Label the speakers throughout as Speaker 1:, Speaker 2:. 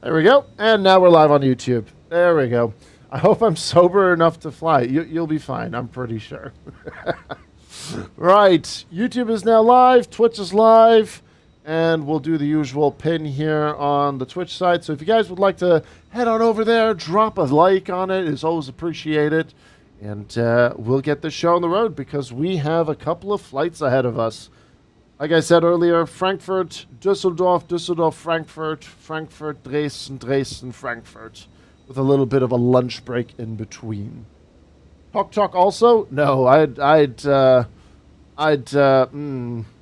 Speaker 1: There we go. And now we're live on YouTube. There we go. I hope I'm sober enough to fly. You'll be fine, I'm pretty sure. Right. YouTube is now live. Twitch is live. And we'll do the usual pin here on the Twitch side. So if you guys would like to head on over there, drop a like on it. It's always appreciated. And we'll get this show on the road because we have a couple of flights ahead of us. Like I said earlier, Frankfurt, Düsseldorf, Düsseldorf, Frankfurt, Frankfurt, Dresden, Dresden, Frankfurt. With a little bit of a lunch break in between. Talk also? No,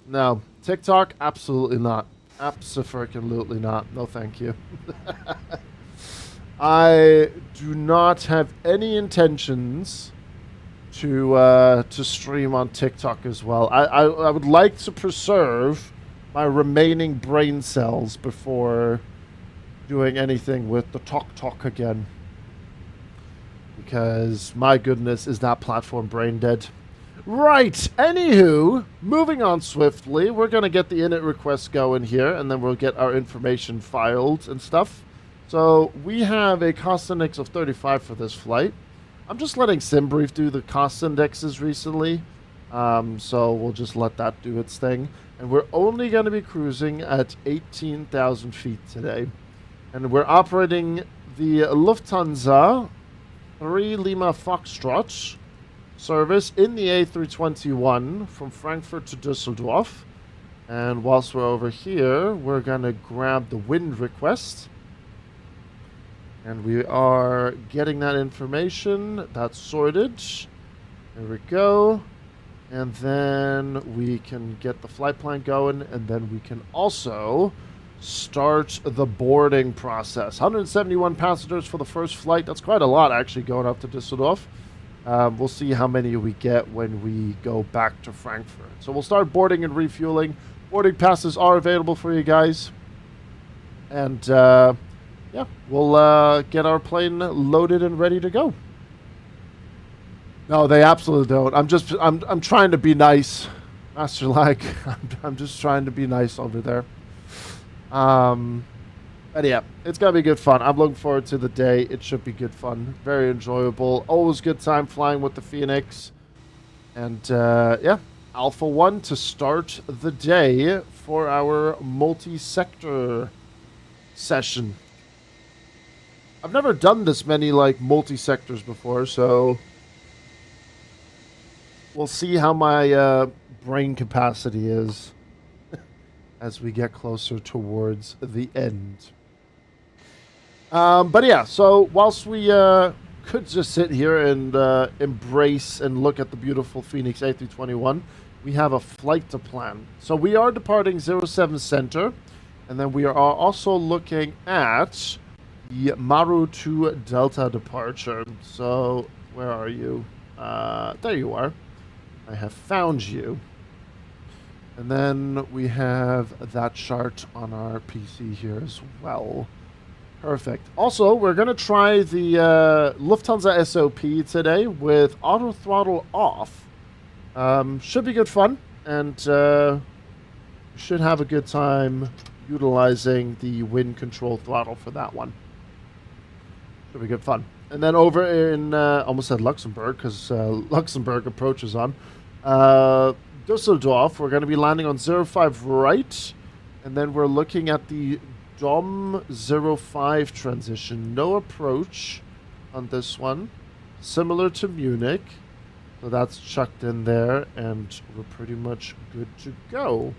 Speaker 1: no. TikTok? Absolutely not. Abso-freaking-lutely not. No, thank you. I do not have any intentions to stream on TikTok as well. I would like to preserve my remaining brain cells before doing anything with the talk again. Because, my goodness, is that platform brain dead. Right, anywho, moving on swiftly, we're going to get the init request going here, and then we'll get our information filed and stuff. So, we have a cost index of 35 for this flight. I'm just letting SimBrief do the cost indexes recently, so we'll just let that do its thing. And we're only going to be cruising at 18,000 feet today. And we're operating the Lufthansa 3 Lima Foxtrot service in the A321 from Frankfurt to Düsseldorf. And whilst we're over here, we're going to grab the wind request. And we are getting that information. That's sorted. There we go. And then we can get the flight plan going. And then we can also start the boarding process. 171 passengers for the first flight. That's quite a lot, actually, going up to Düsseldorf. We'll see how many we get when we go back to Frankfurt. So we'll start boarding and refueling. Boarding passes are available for you guys. And, yeah, we'll get our plane loaded and ready to go. No, they absolutely don't. I'm trying to be nice, Master Lag. I'm just trying to be nice over there. But yeah, it's gonna be good fun. I'm looking forward to the day. It should be good fun. Very enjoyable. Always good time flying with the Phoenix. And yeah, Alpha 1 to start the day for our multi-sector session. I've never done this many like multi-sectors before, so we'll see how my brain capacity is as we get closer towards the end. But yeah, so whilst we could just sit here and embrace and look at the beautiful Fenix A321, we have a flight to plan. So we are departing 07 Center, and then we are also looking at the Maru 2 Delta departure. So where are you? There you are. I have found you. And then we have that chart on our PC here as well. Perfect. Also, we're going to try the Lufthansa SOP today with auto throttle off. Should be good fun. And should have a good time utilizing the wind control throttle for that one. Should be good fun. And then over in, almost said Luxembourg, because Luxembourg approaches on. Düsseldorf, we're going to be landing on 05 right, and then we're looking at the DOM 05 transition. No approach on this one, similar to Munich, so that's chucked in there, and we're pretty much good to go.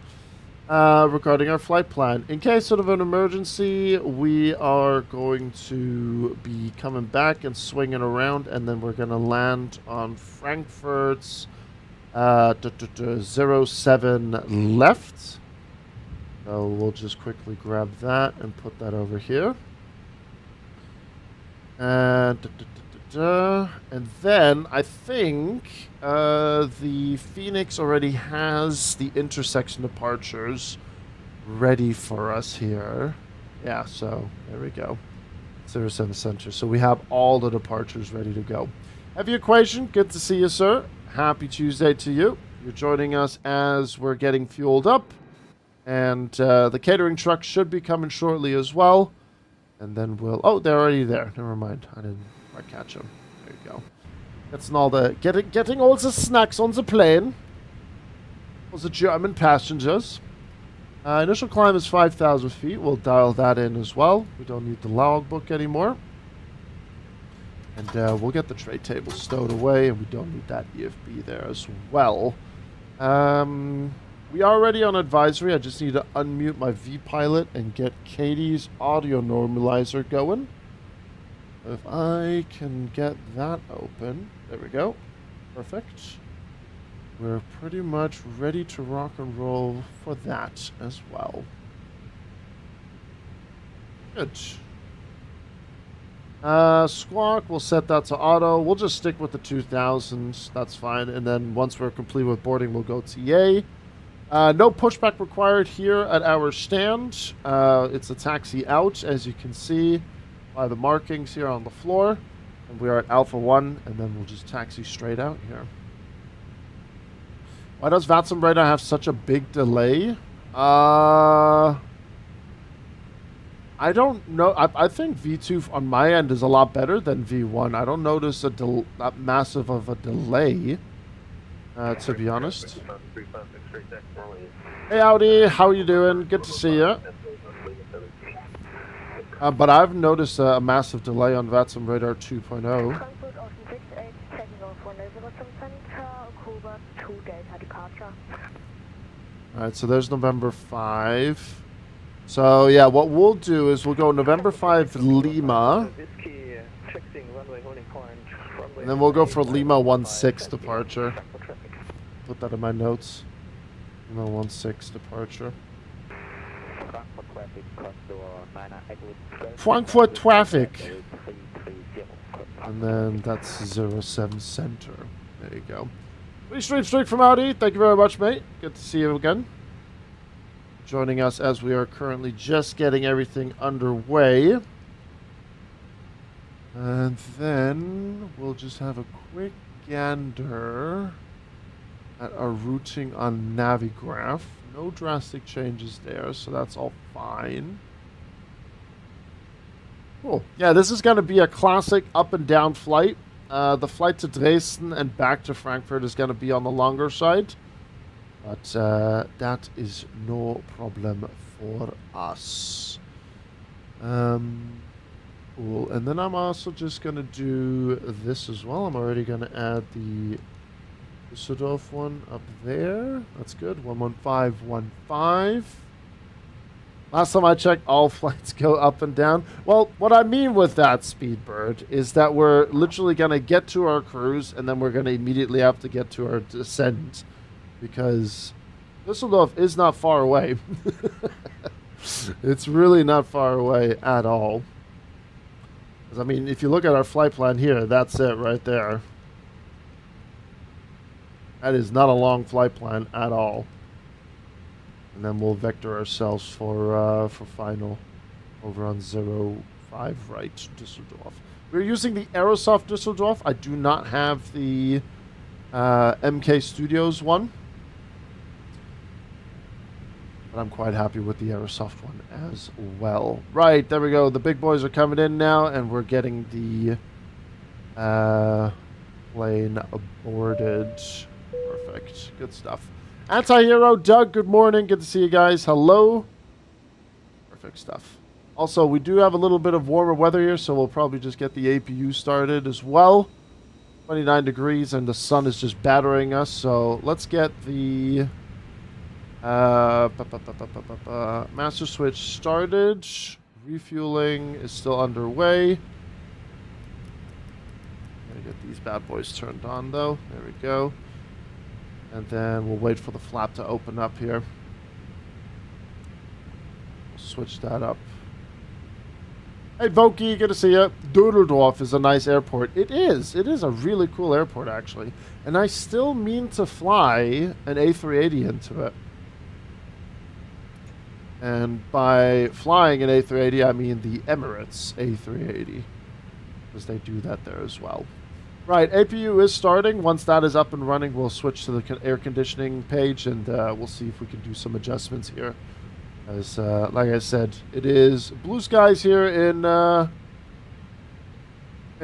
Speaker 1: Regarding our flight plan, in case of an emergency, we are going to be coming back and swinging around, and then we're going to land on Frankfurt's 07 left. So we'll just quickly grab that and put that over here. And then I think the Phoenix already has the intersection departures ready for us here. Yeah, so there we go. 07 Center. So we have all the departures ready to go. Heavy Equation, good to see you, sir. Happy Tuesday to you. You're joining us as we're getting fueled up. And the catering truck should be coming shortly as well. And then we'll... Oh, they're already there. Never mind. I didn't quite catch them. There you go. Getting all the... Getting all the snacks on the plane. All the German passengers. Initial climb is 5,000 feet. We'll dial that in as well. We don't need the logbook anymore. And we'll get the tray table stowed away, and we don't need that EFB there as well. We are already on advisory. I just need to unmute my V-Pilot and get Katie's audio normalizer going. If I can get that open. There we go. Perfect. We're pretty much ready to rock and roll for that as well. Good. Squawk, we'll set that to auto. We'll just stick with the 2000s. That's fine. And then once we're complete with boarding, we'll go TA. No pushback required here at our stand. It's a taxi out, as you can see by the markings here on the floor. And we are at Alpha 1, and then we'll just taxi straight out here. Why does Vatsim radar have such a big delay? I don't know. I think V2 on my end is a lot better than V1. I don't notice that massive of a delay, to be honest. Hey, Audi. How are you doing? Good to see you. But I've noticed a massive delay on Vatsim radar 2.0. Alright, so there's November 5. So, yeah, what we'll do is we'll go November 5 Lima. And then we'll go for Lima 16 departure. Put that in my notes. Lima 16 departure. Frankfurt traffic. And then that's 07 center. There you go. Street from Audi. Thank you very much, mate. Good to see you again. Joining us as we are currently just getting everything underway. And then we'll just have a quick gander at our routing on Navigraph. No drastic changes there, so that's all fine. Cool. Yeah, this is going to be a classic up and down flight. The flight to Dresden and back to Frankfurt is going to be on the longer side. But that is no problem for us. Cool. And then I'm also just going to do this as well. I'm already going to add the Düsseldorf one up there. That's good. 11515. Last time I checked, all flights go up and down. Well, what I mean with that, Speedbird, is that we're literally going to get to our cruise, and then we're going to immediately have to get to our descent. Because Düsseldorf is not far away. It's really not far away at all. I mean, if you look at our flight plan here, that's it right there. That is not a long flight plan at all. And then we'll vector ourselves for final over on 05 right, Düsseldorf. We're using the Aerosoft Düsseldorf. I do not have the MK Studios one. But I'm quite happy with the Aerosoft one as well. Right, there we go. The big boys are coming in now, and we're getting the plane boarded. Perfect. Good stuff. Anti-hero, Doug, good morning. Good to see you guys. Hello. Perfect stuff. Also, we do have a little bit of warmer weather here, so we'll probably just get the APU started as well. 29 degrees, and the sun is just battering us, so let's get the master switch started. Refueling is still underway. Gotta get these bad boys turned on, though. There we go. And then we'll wait for the flap to open up here. We'll switch that up. Hey, Voki, good to see you. Düsseldorf is a nice airport. It is. It is a really cool airport, actually. And I still mean to fly an A380 into it. And by flying an A380, I mean the Emirates A380. Because they do that there as well. Right, APU is starting. Once that is up and running, we'll switch to the air conditioning page, and we'll see if we can do some adjustments here As like I said, it is blue skies here in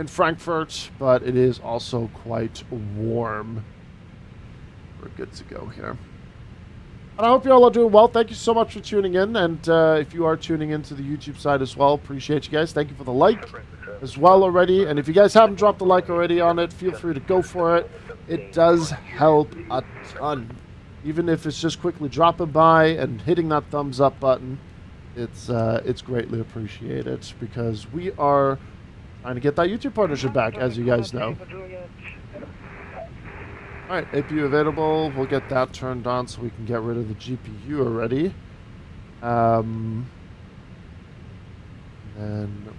Speaker 1: Frankfurt, but it is also quite warm. We're good to go here. And I hope you all are doing well. Thank you so much for tuning in. And if you are tuning into the YouTube side as well, appreciate you guys. Thank you for the like as well already. And if you guys haven't dropped a like already on it, feel free to go for it. It does help a ton. Even if it's just quickly dropping by and hitting that thumbs up button, it's greatly appreciated because we are trying to get that YouTube partnership back, as you guys know. Alright, APU available. We'll get that turned on so we can get rid of the GPU already. Then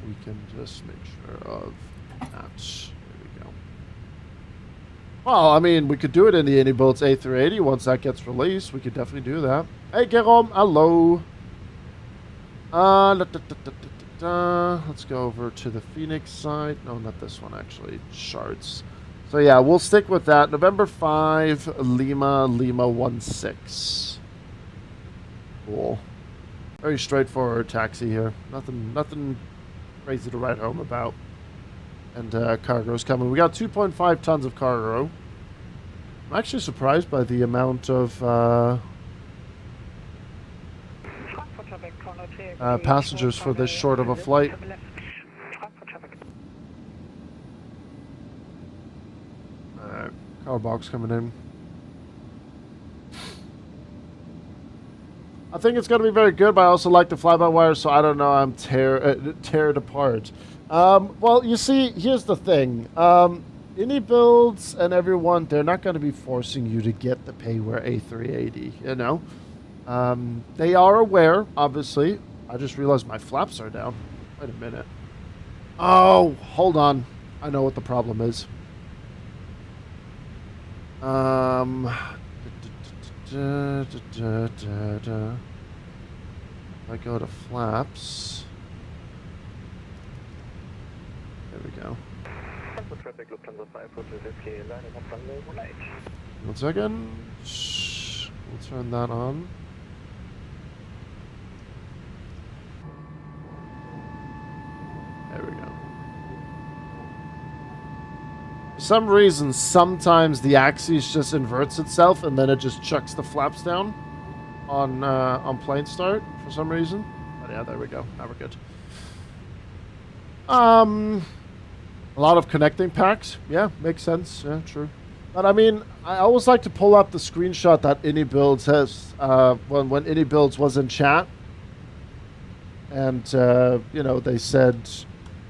Speaker 1: we can just make sure of that. There we go. Well, I mean, we could do it in the AnyBuilds A380 once that gets released. We could definitely do that. Hey, Jerome, hello. Let's go over to the Phoenix side. No, not this one, actually. Charts. So, yeah, we'll stick with that. November 5, Lima 16. Cool. Very straightforward taxi here. Nothing crazy to write home about. And cargo's coming. We got 2.5 tons of cargo. I'm actually surprised by the amount of passengers for this short of a flight. Car box coming in. I think it's going to be very good, but I also like the fly-by-wire, so I don't know. I'm tear it apart. Well, you see, here's the thing. AnyBuilds and everyone, they're not going to be forcing you to get the Payware A380, you know? They are aware, obviously. I just realized my flaps are down. Wait a minute. Oh, hold on. I know what the problem is. If I go to flaps. There we go. One second. We'll turn that on. There we go. For some reason, sometimes the axis just inverts itself and then it just chucks the flaps down on plane start for some reason. But yeah, there we go. Now we're good. A lot of connecting packs. Yeah, makes sense. Yeah, true. But I mean, I always like to pull up the screenshot that AnyBuilds has when AnyBuilds was in chat. And, you know, they said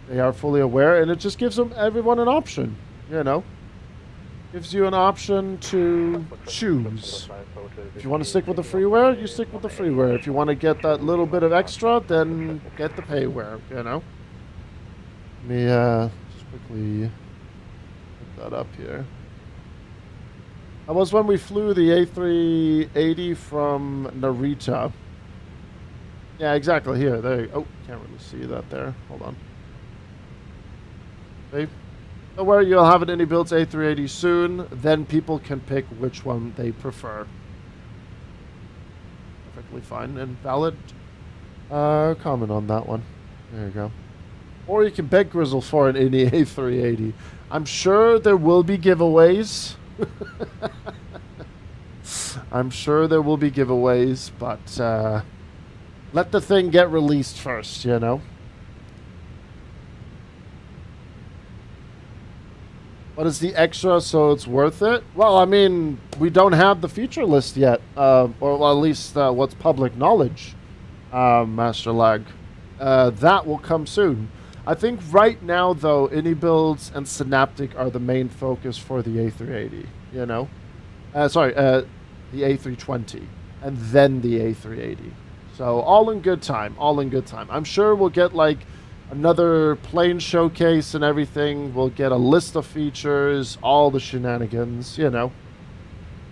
Speaker 1: they are fully aware, and it just gives everyone an option, you know. Gives you an option to choose. If you want to stick with the freeware, you stick with the freeware. If you want to get that little bit of extra, then get the payware, you know. Let me just quickly put that up here. That was when we flew the A380 from Narita. Yeah, exactly, here. There you go. Oh, can't really see that there. Hold on. Okay. Don't worry, you'll have an AnyBuilds A380 soon. Then people can pick which one they prefer. Perfectly fine and valid comment on that one. There you go. Or you can beg Grizzle for an Any A380. I'm sure there will be giveaways. I'm sure there will be giveaways, but let the thing get released first, you know? What is the extra so it's worth it? Well, I mean, we don't have the feature list yet. Or well, at least what's public knowledge, Master Lag. That will come soon. I think right now, though, AnyBuilds and Synaptic are the main focus for the A380, you know? Sorry, the A320, and then the A380. So all in good time, all in good time. I'm sure we'll get, like, another plane showcase and everything. We'll get a list of features, all the shenanigans, you know.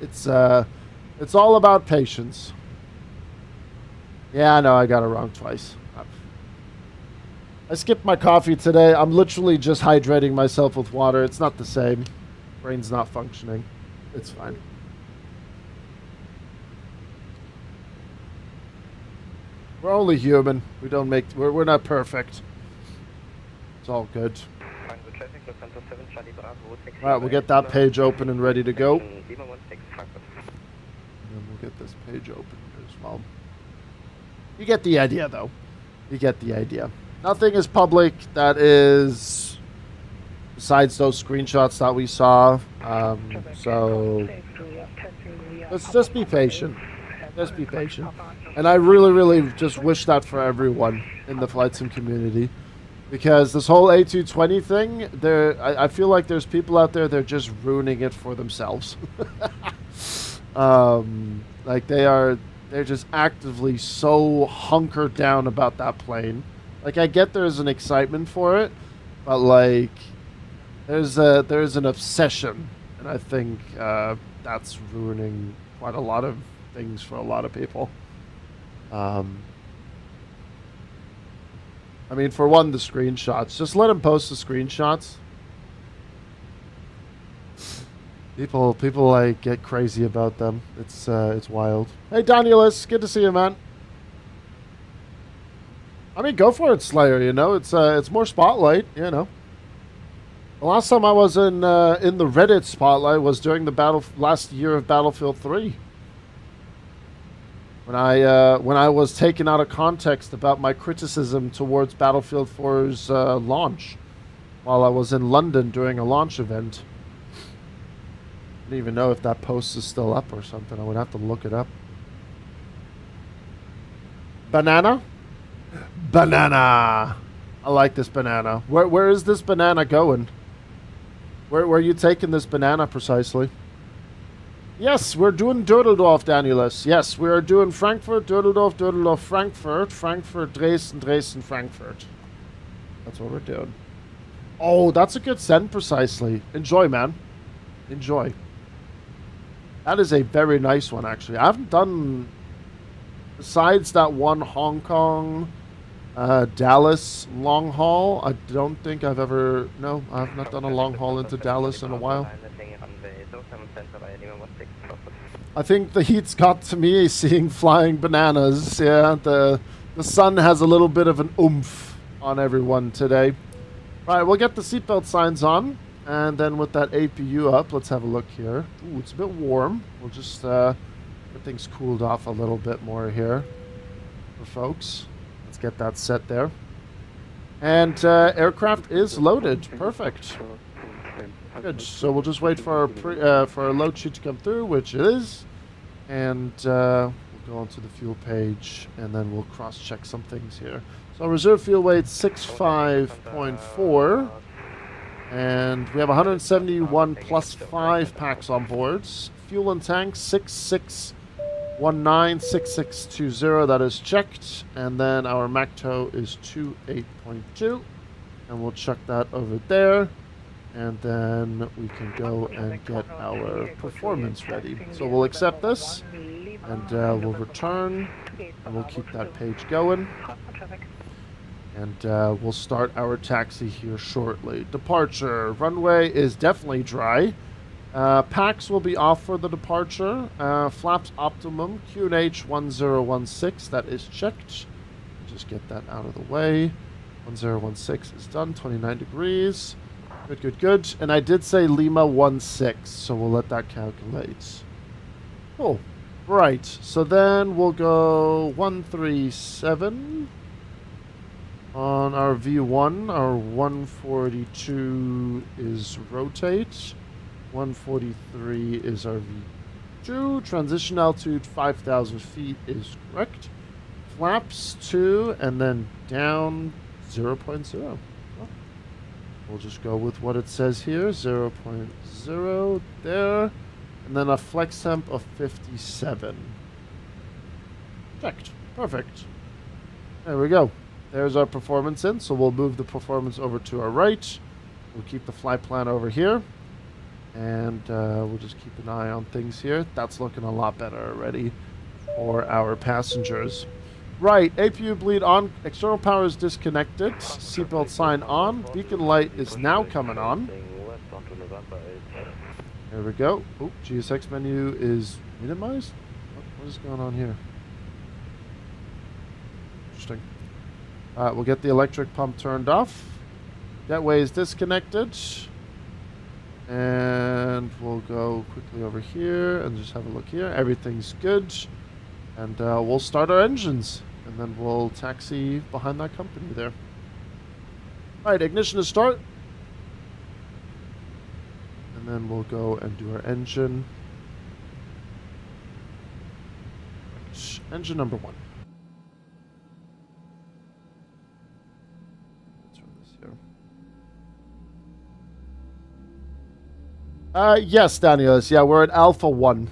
Speaker 1: It's all about patience. Yeah, I know, I got it wrong twice. I skipped my coffee today. I'm literally just hydrating myself with water. It's not the same. Brain's not functioning. It's fine. We're only human. We don't make. We're not perfect. It's all good.
Speaker 2: Frankfurt traffic, Lufthansa 7, Charlie Bravo,
Speaker 1: All right, we'll get that page open and ready to go. And
Speaker 2: Lima 16, Frankfurt.
Speaker 1: then we'll get this page open as well. You get the idea, though. You get the idea. Nothing is public that is besides those screenshots that we saw. So let's just be patient. Just be patient. And I really, really just wish that for everyone in the flight sim community. Because this whole A220 thing, I feel like there's people out there, they're just ruining it for themselves. Like they're just actively so hunkered down about that plane. Like I get there's an excitement for it, but like there's an obsession, and I think that's ruining quite a lot of things for a lot of people. I mean, for one, the screenshots. Just let him post the screenshots. People like get crazy about them. It's wild. Hey, Danielus, good to see you, man. I mean, go for it, Slayer. You know, it's more spotlight. You know, the last time I was in the Reddit spotlight was during the last year of Battlefield 3. When I was taken out of context about my criticism towards Battlefield 4's launch, while I was in London during a launch event. I don't even know if that post is still up or something. I would have to look it up. Banana? Banana! I like this banana. Where is this banana going? Where are you taking this banana precisely? Yes, we're doing Düsseldorf, Danielus. Yes, we are doing Frankfurt, Düsseldorf, Düsseldorf, Frankfurt, Frankfurt, Dresden, Dresden, Frankfurt. That's what we're doing. Oh, that's a good send precisely. Enjoy, man. Enjoy. That is a very nice one, actually. I haven't done, besides that one Hong Kong, Dallas long haul, I don't think I've ever, no, I've not done a long haul into Dallas in a while. I think the heat's got to me seeing flying bananas. Yeah, the sun has a little bit of an oomph on everyone today. Right, we'll get the seatbelt signs on. And then with that APU up, let's have a look here. Ooh, it's a bit warm. We'll just get things cooled off a little bit more here for folks. Let's get that set there. And aircraft is loaded. Perfect. Good. So we'll just wait for our load sheet to come through, which it is. And we'll go onto the fuel page, and then we'll cross-check some things here. So reserve fuel weight 65.4. And we have 171 plus 5 packs on board. Fuel and tank 66196620. That is checked. And then our MAC tow is 28.2. And we'll check that over there. And then we can go and get our performance ready. So we'll accept this. And we'll return. And we'll keep that page going. And we'll start our taxi here shortly. Departure. Runway is definitely dry. Packs will be off for the departure. Flaps optimum. QNH 1016. That is checked. Just get that out of the way. 1016 is done. 29 degrees. Good, good, good. And I did say Lima 16, so we'll let that calculate. Cool. Right. So then we'll go 137. On our V1, our 142 is rotate. 143 is our V2. Transition altitude 5,000 feet is correct. Flaps 2 and then down 0.0. We'll just go with what it says here, 0.0 there. And then a flex temp of 57. Checked. Perfect. There we go. There's our performance in, so we'll move the performance over to our right. We'll keep the flight plan over here. And we'll just keep an eye on things here. That's looking a lot better already for our passengers. Right, APU bleed on. External power is disconnected. Seatbelt sign on. Beacon light is now coming on. There we go. Oh, GSX menu is minimized. What is going on here? Interesting. We'll get the electric pump turned off. Jetway is disconnected. And we'll go quickly over here and just have a look here. Everything's good. And we'll start our engines. And then we'll taxi behind that company there. Alright, ignition to start. And then we'll go and do our engine. Engine number 1. Let's run this here. Yes, Daniels. Yeah, we're at Alpha 1.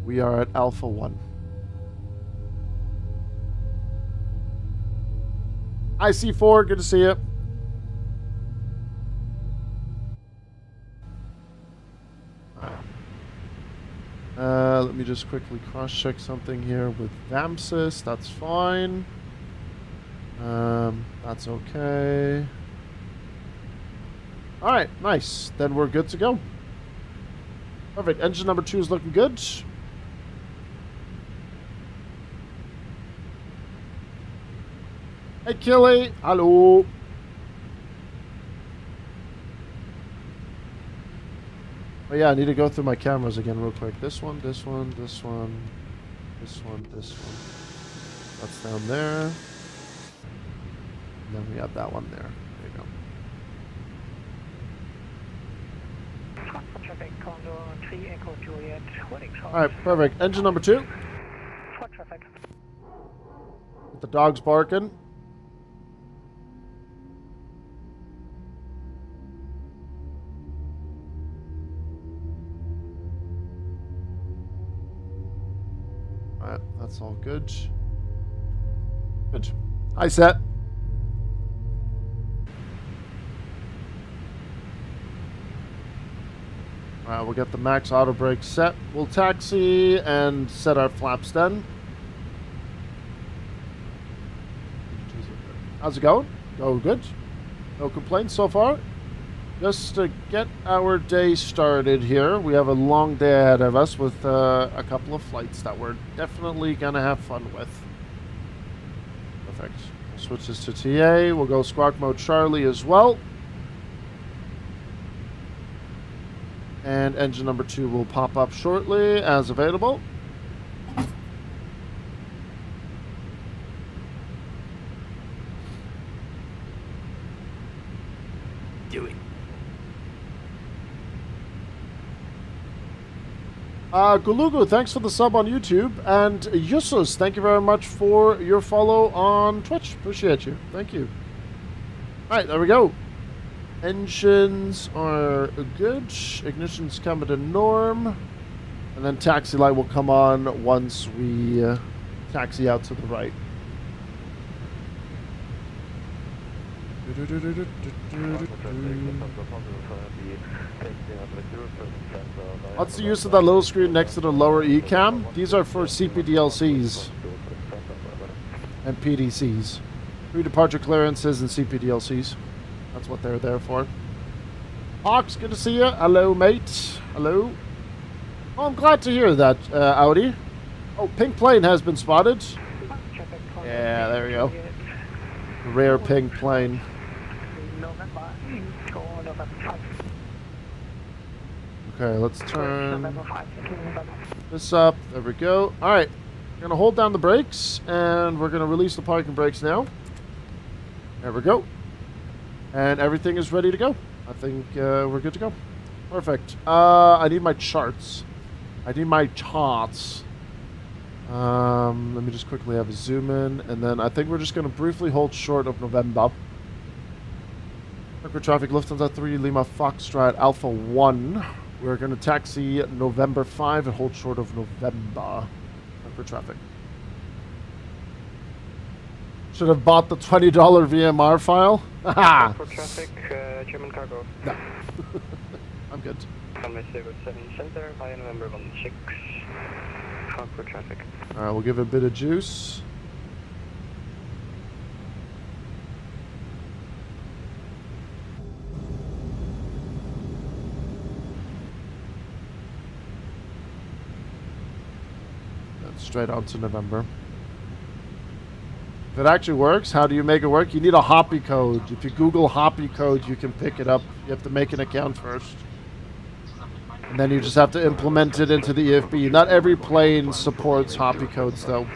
Speaker 1: We are at Alpha 1. IC4, good to see you. Let me just quickly cross-check something here with Vamsis. That's fine. That's okay. Alright, nice. Then we're good to go. Perfect. Engine number 2 is looking good. Hey, Killy. Hello. Oh yeah, I need to go through my cameras again real quick. This one, this one, this one, this one, this one. That's down there. And then we have that one there. There you go. Alright, perfect. Engine number 2. With the dogs barking. Alright, that's all good. Good. Hi, set. Alright, we'll get the max auto brake set. We'll taxi and set our flaps then. How's it going? Go good. No complaints so far. Just to get our day started here, we have a long day ahead of us with a couple of flights that we're definitely going to have fun with. Perfect. We'll switch this to TA. We'll go squawk mode Charlie as well. And engine number 2 will pop up shortly as available. Do it. Gulugu, thanks for the sub on YouTube. And Yusus, thank you very much for your follow on Twitch. Appreciate you. Thank you. Alright, there we go. Engines are good. Ignition's coming to norm. And then taxi light will come on once we taxi out to the right. What's the use of that little screen next to the lower ECAM? These are for CPDLCs and PDCs. Pre-departure clearances and CPDLCs. That's what they're there for. Hawks, good to see you. Hello, mate. Hello. Oh, I'm glad to hear that, Audi. Oh, pink plane has been spotted. Yeah, there we go. Rare pink plane. Okay, let's turn this up. There we go. Alright. We're going to hold down the brakes, and we're going to release the parking brakes now. There we go. And everything is ready to go. I think we're good to go. Perfect. I need my charts. I need my charts. Let me just quickly have a zoom in. And then I think we're just going to briefly hold short of November. Frankfurt traffic, Lufthansa 3, Lima Foxtrot, Alpha 1. We're going to taxi November 5 and hold short of November. Frankfurt traffic. Should have bought the $20 VMR file. Haha.
Speaker 2: For traffic, German cargo.
Speaker 1: No. I'm good.
Speaker 2: Runway 07 center via November 16. For traffic.
Speaker 1: Alright, we'll give it a bit of juice. Then straight on to November. If it actually works, how do you make it work? You need a Hoppy code. If you Google Hoppy code, you can pick it up. You have to make an account first. And then you just have to implement it into the EFB. Not every plane supports Hoppy codes, though.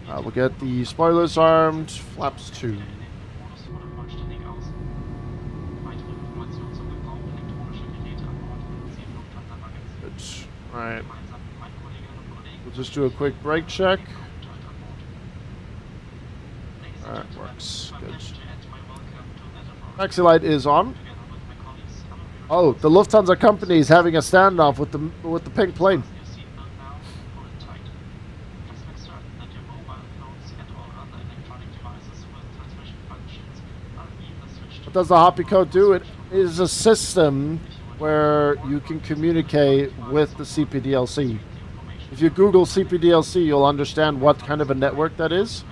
Speaker 1: We'll get the spoilers armed. Flaps 2. Good. Alright. We'll just do a quick brake check. Alright, works. Good. Taxi light is on. Oh, the Lufthansa company is having a standoff with the pink plane. What does the Hoppy code do? It is a system where you can communicate with the CPDLC. If you Google CPDLC, you'll understand what kind of a network that is.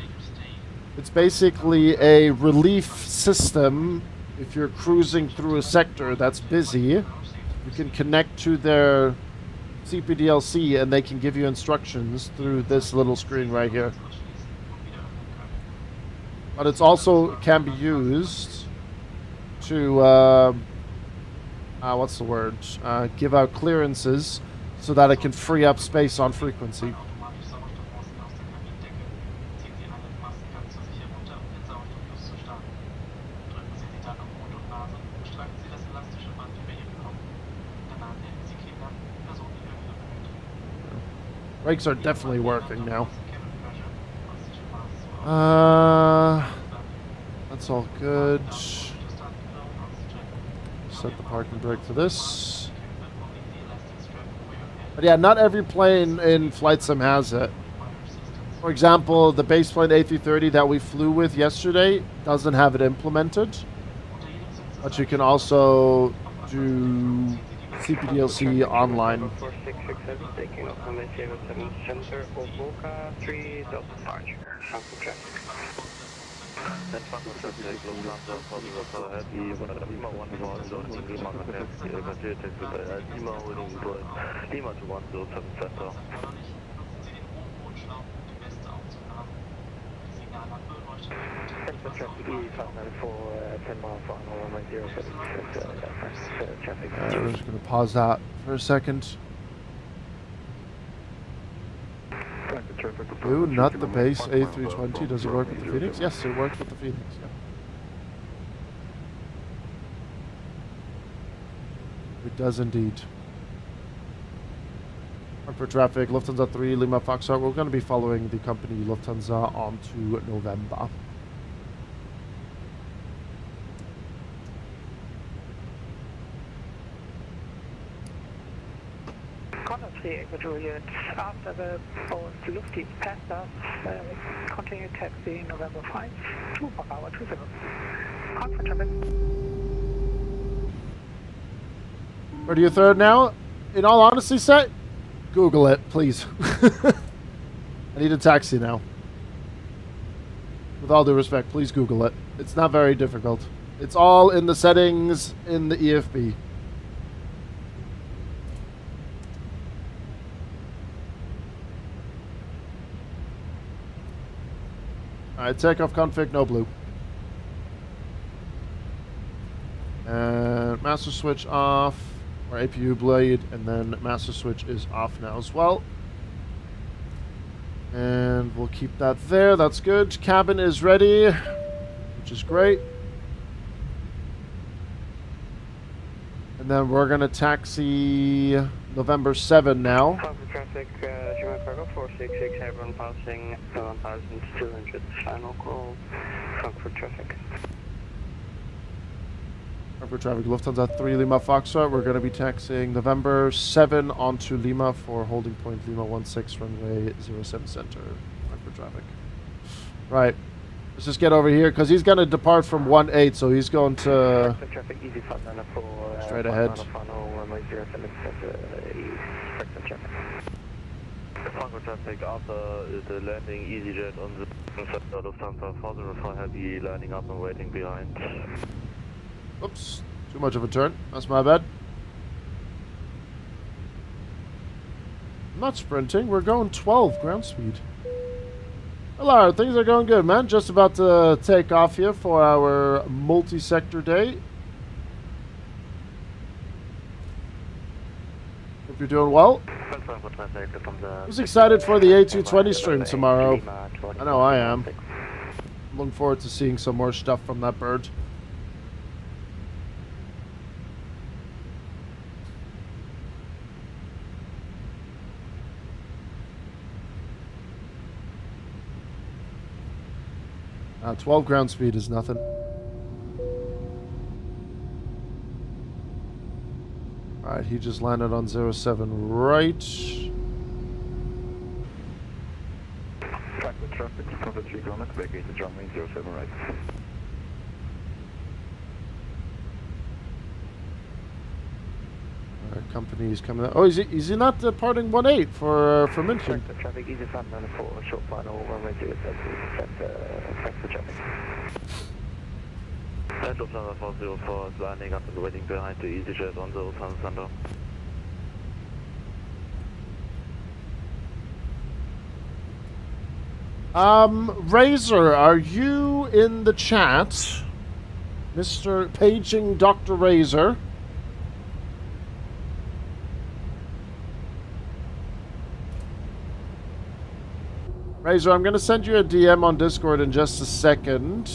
Speaker 1: It's basically a relief system. If you're cruising through a sector that's busy, you can connect to their CPDLC and they can give you instructions through this little screen right here. But it's also can be used to, what's the word? Give out clearances so that it can free up space on frequency. Brakes are definitely working now. That's all good. Set the parking brake for this. But yeah, not every plane in Flight Sim has it. For example, the base plane A330 that we flew with yesterday doesn't have it implemented. But you can also do CPDLC online.
Speaker 2: 4667, taking off on the 07 center of Boca 3 Delta departure. Frankfurt traffic.
Speaker 3: That's Frankfurt traffic, Lufthansa, Lufthansa Happy, Lima 1 Lima connect, Lima holding Lima to 107 center.
Speaker 2: Frankfurt traffic, E594, 10 miles per hour, 07 traffic.
Speaker 1: We're just going to pause that for a second. Ooh, not the base A320. Does it work with the Phoenix? Yes, it works with the Phoenix. Yeah. It does indeed. Frankfurt traffic, Lufthansa 3, Lima Foxtrot. We're going to be following the company Lufthansa on to November.
Speaker 4: Juliet, after the both Lufties passed us, continue taxi November 5, 2 per hour 27. Frankfurt traffic.
Speaker 1: Ready your third now? In all honesty, set, Google it, please. I need a taxi now. With all due respect, please Google it. It's not very difficult. It's all in the settings in the EFB. Alright, takeoff config, no blue. And master switch off, or APU blade, and then master switch is off now as well. And we'll keep that there, that's good. Cabin is ready, which is great. And then we're going to taxi November 7 now.
Speaker 2: Frankfurt traffic, German cargo 466, everyone passing 1200, final call, Frankfurt traffic.
Speaker 1: Frankfurt traffic, Lufthansa 3 Lima Foxtrot. We're going to be taxiing November 7 onto Lima for holding point Lima 16, runway 07 center. Frankfurt traffic. Right. Let's just get over here because he's going to depart from 18, so he's going to
Speaker 2: Frankfurt traffic, easy Frontliner for
Speaker 1: straight ahead.
Speaker 2: runway 07 center, Frankfurt traffic.
Speaker 3: Frankfurt traffic after the landing, EasyJet on the center, Lufthansa 405 Heavy lining up and waiting behind.
Speaker 1: Oops, too much of a turn. That's my bad. I'm not sprinting. We're going 12 ground speed. Hello, things are going good, man. Just about to take off here for our multi-sector day. Hope you're doing well. Who's excited for the A220 stream tomorrow? I know I am. Looking forward to seeing some more stuff from that bird. 12 ground speed is nothing. Alright, he just landed on 07 right.
Speaker 3: Frankfurt traffic, Lufthansa 3 kilometers, vacate the runway 07 right.
Speaker 1: Alright, company is coming out. Oh, is he not departing 18 for München?
Speaker 2: Frankfurt traffic, easy flight 94, short final, runway 07, Frankfurt traffic.
Speaker 3: Lufthansa 404 is landing up and waiting behind the EasyJet on the Lufthansa Center.
Speaker 1: Razor, are you in the chat? Mr. Paging Dr. Razor. Razor, I'm going to send you a DM on Discord in just a second.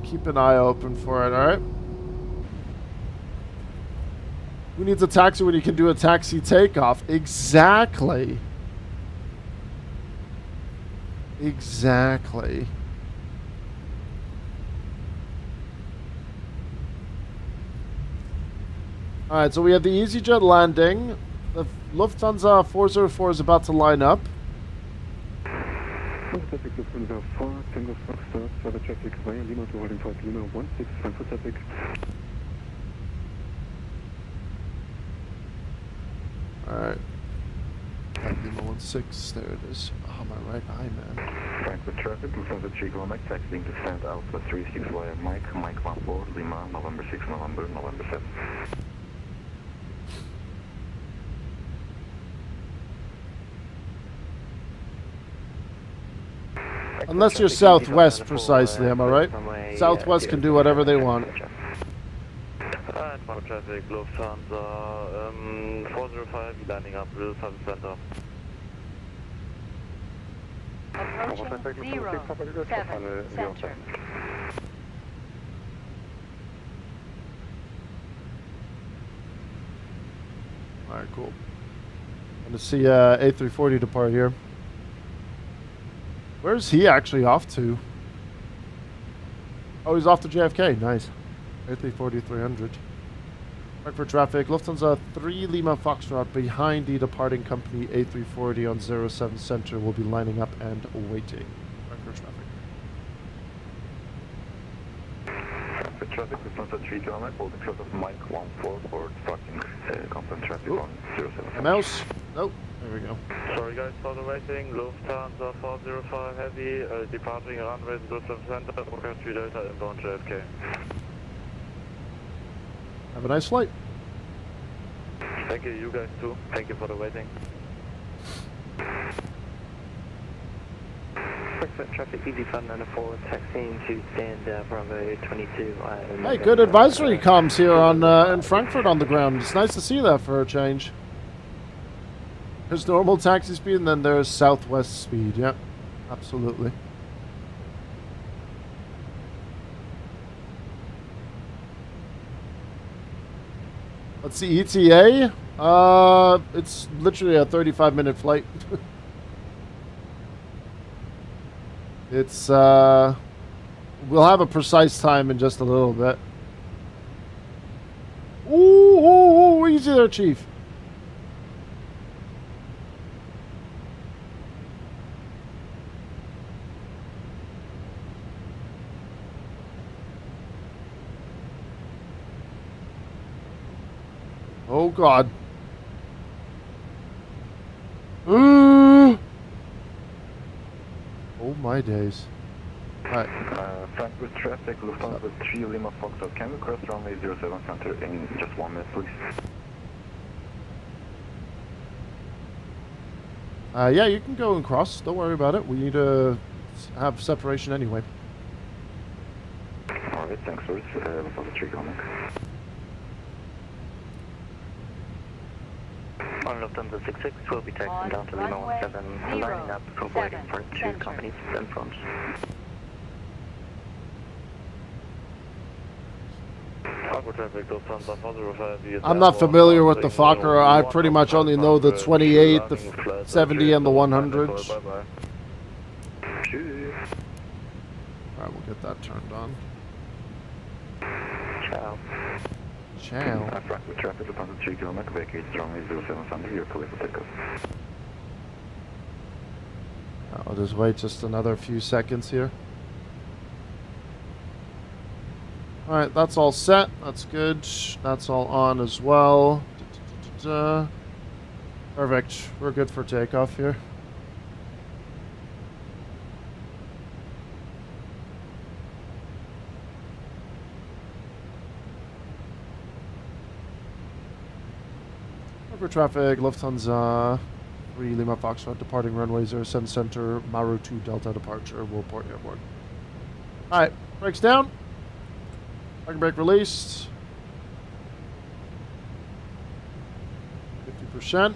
Speaker 1: Keep an eye open for it, alright? Who needs a taxi when you can do a taxi takeoff? Exactly. Exactly. Alright, so we have the EasyJet landing. The Lufthansa 404 is about to line up.
Speaker 3: Traffic Lufthansa 4, Tango Foxtrot, further traffic via Lima to holding 5 Lima 16, Frankfurt traffic.
Speaker 1: Alright. Lima 16, there it is. Oh, my right eye, man.
Speaker 3: Frankfurt traffic, Lufthansa 3 kilometers, taxiing to stand out with 36 via Mike 14, Lima, November 6, November 7.
Speaker 1: Unless you're Southwest, precisely, am I right? Southwest can do whatever they want.
Speaker 3: Frankfurt traffic, Lufthansa 405, landing up, Lufthansa Center.
Speaker 5: Approaching 07 center.
Speaker 1: Alright, cool. I'm going to see A340 depart here. Where's he actually off to? Oh, he's off to JFK. Nice. A340 300. Frankfurt traffic. Lufthansa 3 Lima Foxtrot behind the departing company A340 on 07 Center will be lining up and waiting. Frankfurt traffic.
Speaker 3: Frankfurt traffic, Lufthansa 3 kilometers, holding short of Mike 14 for departing company traffic on 07.
Speaker 1: Mouse? Nope. There we go.
Speaker 3: Sorry guys for the waiting. Lufthansa 405 heavy, departing runway 07 Center, Orca 3 Delta inbound JFK.
Speaker 1: Have a nice flight.
Speaker 3: Thank you, you guys too. Thank you for the waiting.
Speaker 2: Frankfurt traffic, easy flight 94, taxiing to stand runway 22.
Speaker 1: Hey, good advisory comms here on in Frankfurt on the ground. It's nice to see that for a change. There's normal taxi speed and then there's Southwest speed. Yeah, absolutely. Let's see, ETA. It's literally a 35-minute flight. It's we'll have a precise time in just a little bit. Ooh, easy there, Chief. Oh God. Oh my days. Alright.
Speaker 3: Frankfurt traffic, Lufthansa 3 Lima Foxtrot. Can we cross runway 07 Center in just 1 minute, please?
Speaker 1: Yeah, you can go and cross. Don't worry about it. We need to have separation anyway.
Speaker 3: Alright, thanks for this. Lufthansa 3 Comic. On Lufthansa 66 will be taken
Speaker 5: On
Speaker 3: down to Lima
Speaker 5: runway
Speaker 3: 17, lining up for waiting for 2
Speaker 5: center.
Speaker 3: companies in front.
Speaker 1: I'm not familiar with the Fokker. I pretty much only know the 28, the 70, and the 100. Alright, we'll get that turned on.
Speaker 3: Ciao.
Speaker 1: Ciao.
Speaker 3: Frankfurt traffic Lufthansa 3 Comic, vacate strongly 0700, your clear for takeoff.
Speaker 1: I'll just wait just another few seconds here. Alright, that's all set. That's good. That's all on as well. Perfect. We're good for takeoff here. For traffic, Lufthansa 3 Lima Foxtrot departing runway 07 center, Maru 2 Delta departure, Willport Airport. Alright, brakes down. Parking brake released. 50%.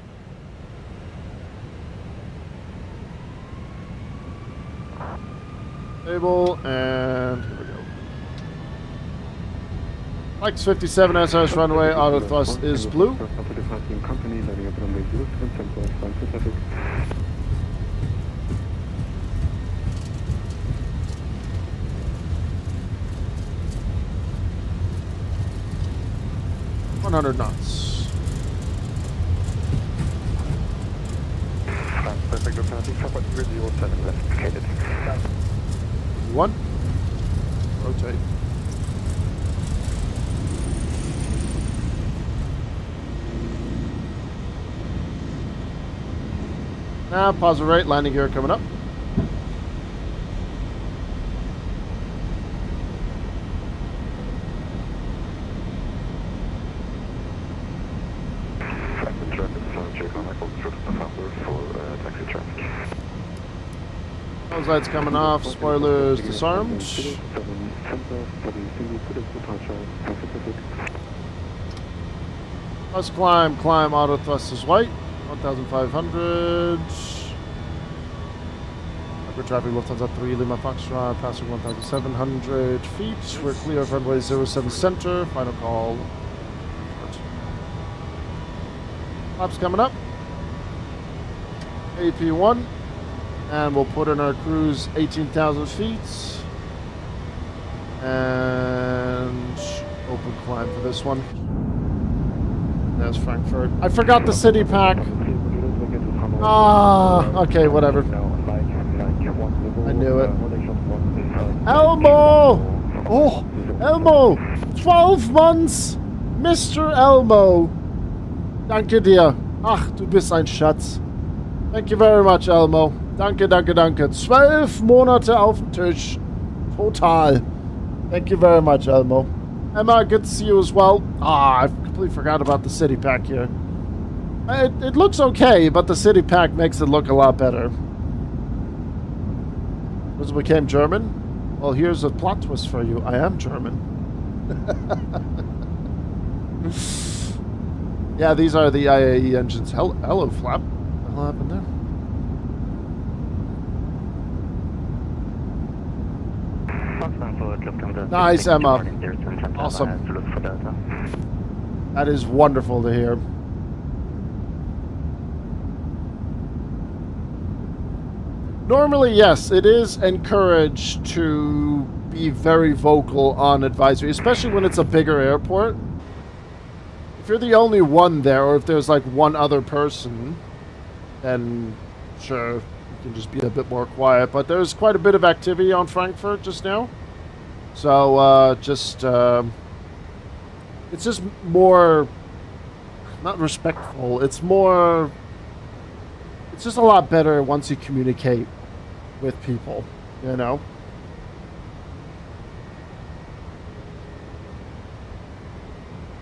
Speaker 1: Stable, and here we go. Flex 57 SRS runway, auto thrust is blue.
Speaker 3: Company landing up runway 07 center, Frankfurt traffic.
Speaker 1: knots.
Speaker 3: Perfect, Lufthansa 7 left, located.
Speaker 1: 1. Rotate. Now, pause the right, landing gear coming up.
Speaker 3: Frankfurt traffic, check on Echo Lufthansa for taxi traffic.
Speaker 1: Those lights coming off, spoilers disarmed. Let's climb, auto thrust is white. 1,500. Upper traffic Lufthansa 3 Lima Foxtrot passing 1,700 feet. We're clear of runway 07 center. Final call. Flaps coming up. AP1. And we'll put in our cruise 18,000 feet. And open climb for this one. There's Frankfurt. I forgot the city pack. Ah, okay, whatever. I knew it. Elmo! Oh, Elmo! 12 months! Mr. Elmo! Danke dir. Ach, du bist ein Schatz. Thank you very much, Elmo. Danke, danke, danke. 12 Monate auf dem Tisch. Total. Thank you very much, Elmo. Emma, good to see you as well. Ah, I completely forgot about the city pack here. It looks okay, but the city pack makes it look a lot better. Because it became German? Well, here's a plot twist for you. I am German. Yeah, these are the IAE engines. Hello, flap. What the hell happened there? Nice, Emma. Awesome. That is wonderful to hear. Normally, yes, it is encouraged to be very vocal on advisory, especially when it's a bigger airport. If you're the only one there, or if there's like one other person, then sure, you can just be a bit more quiet. But there's quite a bit of activity on Frankfurt just now. So, it's just more, not respectful, it's just a lot better once you communicate with people, you know?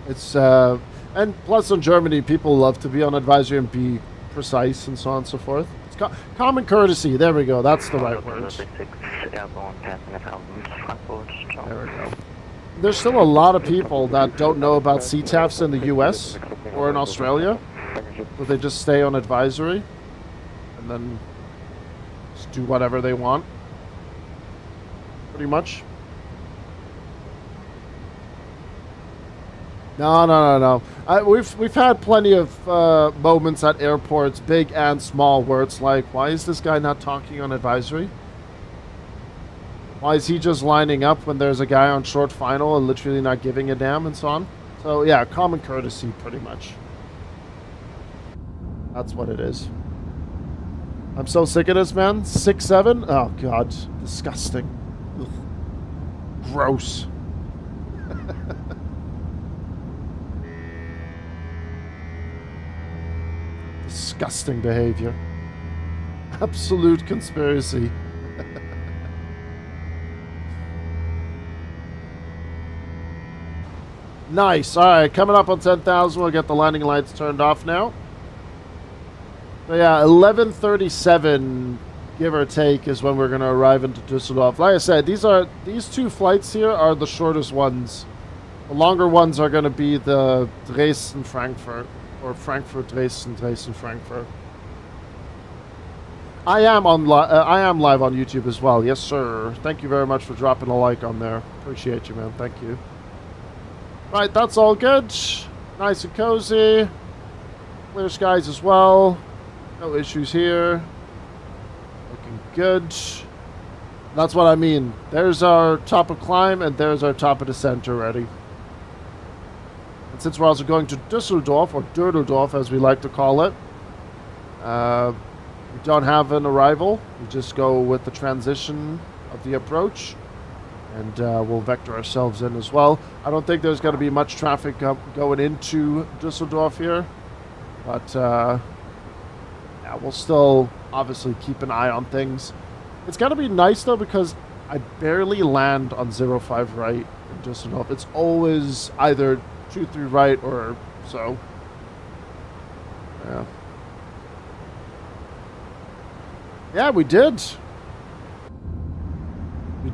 Speaker 1: It's, and plus in Germany, people love to be on advisory and be precise and so on and so forth. It's Common courtesy. There we go. That's the right word.
Speaker 2: 6 airborne, passing 1000, Frankfurt.
Speaker 1: There we go. There's still a lot of people that don't know about CTAFs in the US or in Australia. So they just stay on advisory and then just do whatever they want. Pretty much. No. We've had plenty of moments at airports, big and small, where it's like, why is this guy not talking on advisory? Why is he just lining up when there's a guy on short final and literally not giving a damn and so on? So yeah, common courtesy pretty much. That's what it is. I'm so sick of this, man. 6'7"? Oh god, disgusting. Ugh. Gross. Disgusting behavior. Absolute conspiracy. Nice. Alright, coming up on 10,000. We'll get the landing lights turned off now. So yeah, 11:37, give or take, is when we're going to arrive into Düsseldorf. Like I said, these two flights here are the shortest ones. The longer ones are going to be the Dresden-Frankfurt. Or Frankfurt-Dresden, Dresden-Frankfurt. I am live on YouTube as well. Yes, sir. Thank you very much for dropping a like on there. Appreciate you, man. Thank you. Right, that's all good. Nice and cozy. Clear skies as well. No issues here. Looking good. That's what I mean. There's our top of climb and there's our top of descent already. And since we're also going to Düsseldorf, or Dödeldorf as we like to call it, we don't have an arrival. We just go with the transition of the approach. And we'll vector ourselves in as well. I don't think there's going to be much traffic going into Düsseldorf here. But yeah, we'll still obviously keep an eye on things. It's going to be nice though, because I barely land on 05 right in Düsseldorf. It's always either 23 right or so. Yeah. Yeah, we did. We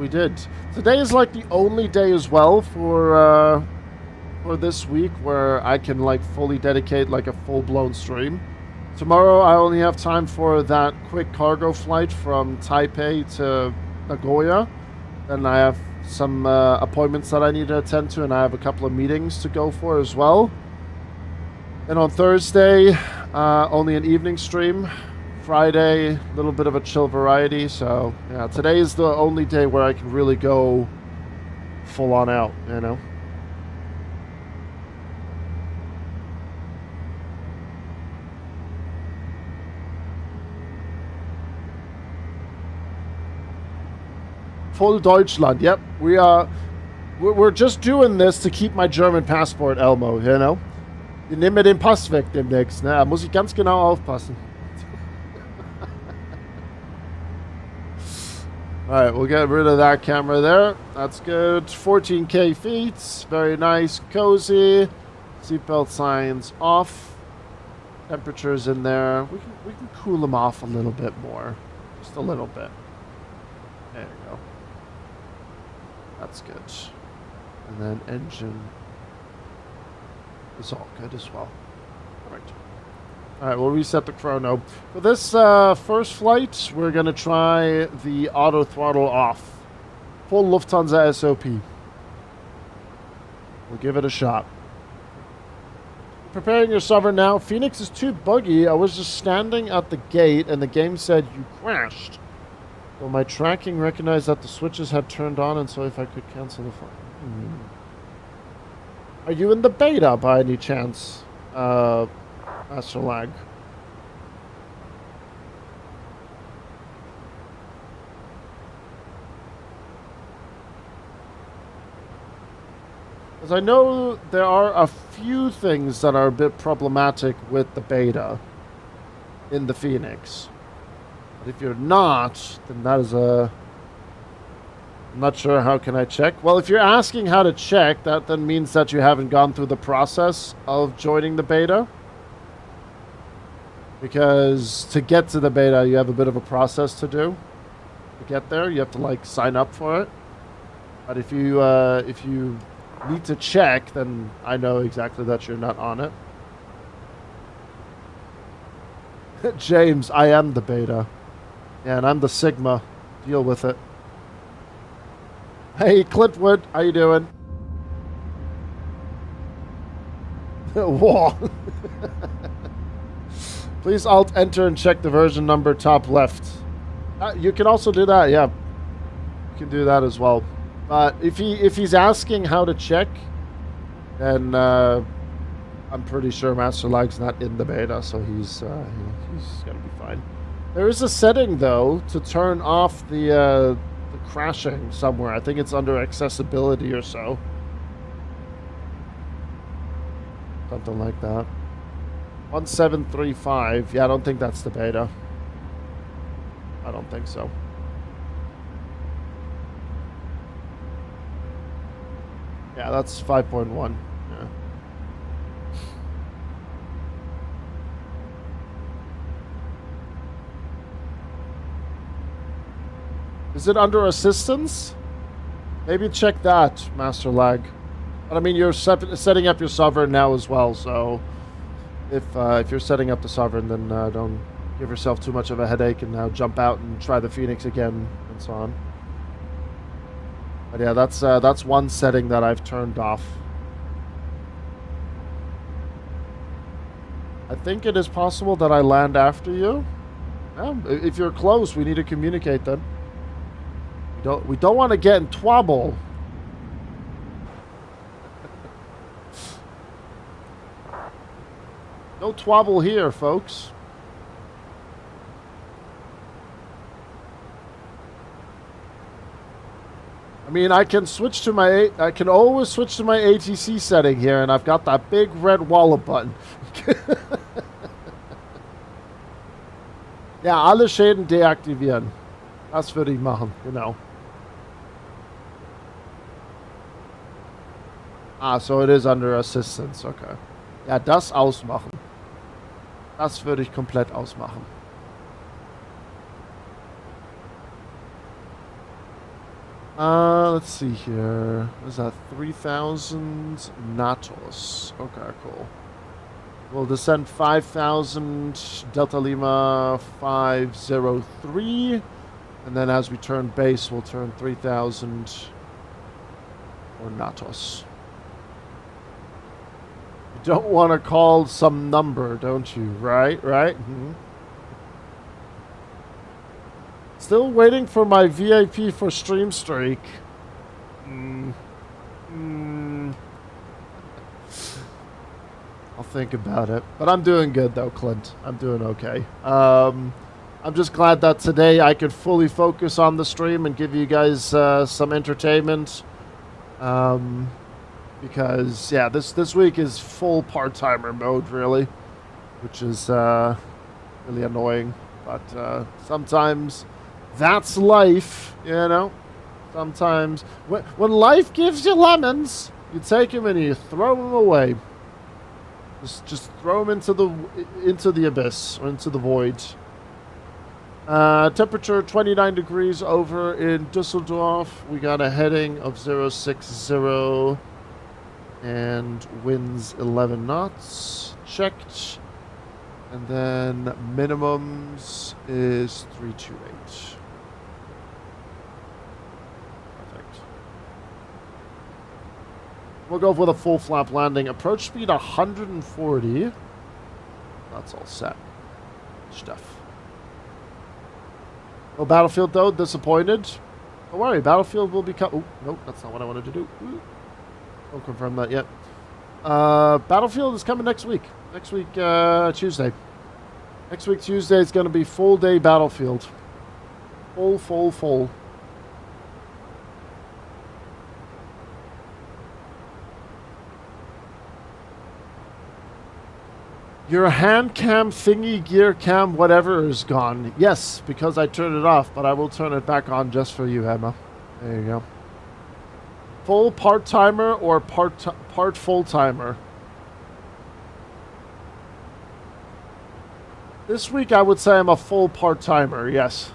Speaker 1: did. Today is like the only day as well for this week where I can like fully dedicate like a full-blown stream. Tomorrow I only have time for that quick cargo flight from Taipei to Nagoya. Then I have some appointments that I need to attend to, and I have a couple of meetings to go for as well. And on Thursday, only an evening stream. Friday, a little bit of a chill variety. So yeah, today is the only day where I can really go full on out, you know. Full Deutschland. Yep, we're just doing this to keep my German passport, Elmo, you know. Ich nehme den Pass weg demnächst, ne? Da muss ich ganz genau aufpassen. Alright, we'll get rid of that camera there. That's good. 14k feet. Very nice. Cozy. Seatbelt signs off. Temperatures in there. We can cool them off a little bit more. Just a little bit. There you go. That's good. And then engine is all good as well. Perfect. Alright, we'll reset the chrono. For this first flight, we're going to try the auto throttle off. Full Lufthansa SOP. We'll give it a shot. Preparing your summer now. Phoenix is too buggy. I was just standing at the gate and the game said you crashed. Well, my tracking recognized that the switches had turned on, and so if I could cancel the flight. Are you in the beta by any chance? Master lag. Because I know there are a few things that are a bit problematic with the beta in the Phoenix. But if you're not, then that is a... I'm not sure how can I check. Well, if you're asking how to check, that then means that you haven't gone through the process of joining the beta. Because to get to the beta, you have a bit of a process to do. To get there, you have to like sign up for it. But if you need to check, then I know exactly that you're not on it. James, I am the beta. Yeah, and I'm the Sigma. Deal with it. Hey, Clintwood, how you doing? Whoa. Please alt enter and check the version number top left. You can also do that, yeah. You can do that as well. But if he's asking how to check, then I'm pretty sure Master Lag's not in the beta, so he's gonna be fine. There is a setting though to turn off the crashing somewhere. I think it's under accessibility or so. Something like that. 1735. Yeah, I don't think that's the beta. I don't think so. Yeah, that's 5.1. Yeah. Is it under assistance? Maybe check that, Master Lag. But I mean, you're setting up your sovereign now as well, so if you're setting up the sovereign, then don't give yourself too much of a headache and now jump out and try the Phoenix again and so on. But yeah, that's one setting that I've turned off. I think it is possible that I land after you. Yeah, if you're close, we need to communicate then. We don't want to get in trouble. No trouble here, folks. I mean, I can always switch to my ATC setting here, and I've got that big red wallet button. Ja, alle Schäden deaktivieren. Das würde ich machen, genau. Ah, so it is under assistance, okay. Ja, das ausmachen. Das würde ich komplett ausmachen. Let's see here. What is that? 3,000 Natos. Okay, cool. We'll descend 5,000 Delta Lima 503. And then as we turn base, we'll turn 3,000 or Natos. You don't want to call some number, don't you? Right? Mm-hmm. Still waiting for my VIP for Stream Streak. I'll think about it. But I'm doing good though, Clint. I'm doing okay. I'm just glad that today I could fully focus on the stream and give you guys some entertainment. Because yeah, this week is full part-timer mode really, which is really annoying. But sometimes that's life, you know. Sometimes when life gives you lemons, you take them and you throw them away. Just throw them into the abyss or into the void. Temperature 29 degrees over in Dusseldorf. We got a heading of 060 and winds 11 knots. Checked. And then minimums is 328. Perfect. We'll go with a full flap landing. Approach speed 140. That's all set. Stuff. Oh, Battlefield though, disappointed. Don't worry, Battlefield will become... Oh, nope, that's not what I wanted to do. Ooh. Don't confirm that yet. Battlefield is coming next week. Next week, Tuesday. Next week, Tuesday is going to be full day Battlefield. Full. Your hand cam, thingy, gear cam, whatever is gone. Yes, because I turned it off, but I will turn it back on just for you, Emma. There you go. Full part-timer or part full-timer? This week I would say I'm a full part-timer, yes.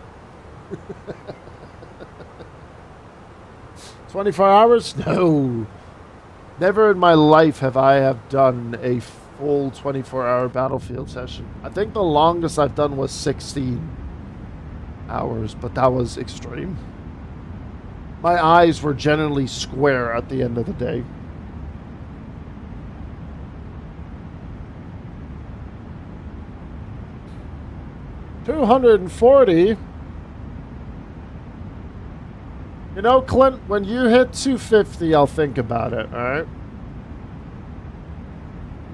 Speaker 1: 24 hours? No. Never in my life have I done a full 24-hour Battlefield session. I think the longest I've done was 16 hours, but that was extreme. My eyes were generally square at the end of the day. $240. You know, Clint, when you hit 250, I'll think about it, alright?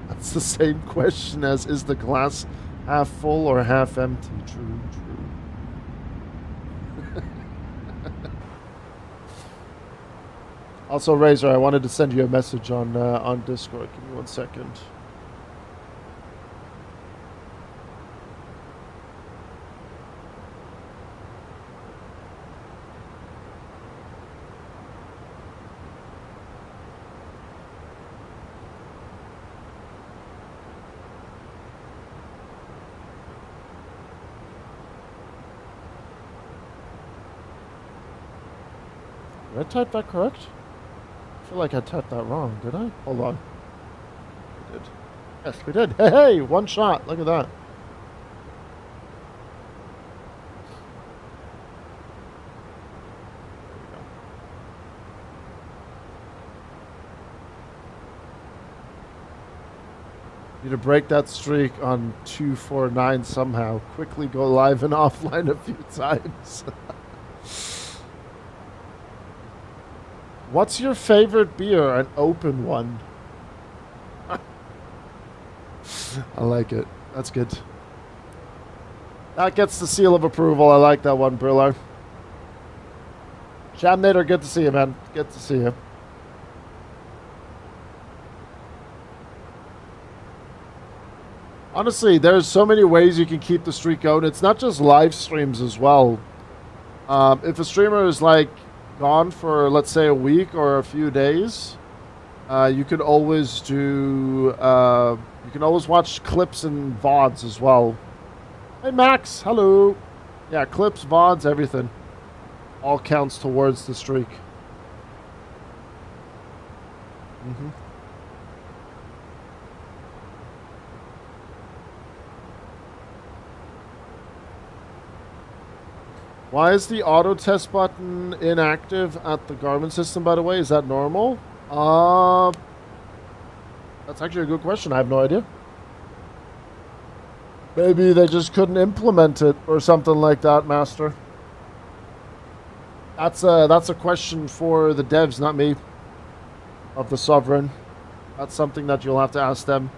Speaker 1: That's the same question as, is the glass half full or half empty? True, true. Also, Razor, I wanted to send you a message on Discord. Give me 1 second. Did I type that correct? I feel like I typed that wrong. Did I? Hold on. I did. Yes, we did. Hey, hey! 1 shot. Look at that. Need to break that streak on 249 somehow. Quickly go live and offline a few times. What's your favorite beer? An open one. I like it. That's good. That gets the seal of approval. I like that one, Briller. Shamnader, good to see you, man. Good to see you. Honestly, there's so many ways you can keep the streak going. It's not just live streams as well. If a streamer is like gone for, let's say, a week or a few days, you can always do you can always watch clips and VODs as well. Hey Max, hello. Yeah, clips, VODs, everything all counts towards the streak. Why is the auto test button inactive at the Garmin system, by the way? Is that normal? That's actually a good question. I have no idea. Maybe they just couldn't implement it or something like that, Master. That's a question for the devs, not me, of the Sovereign. That's something that you'll have to ask them.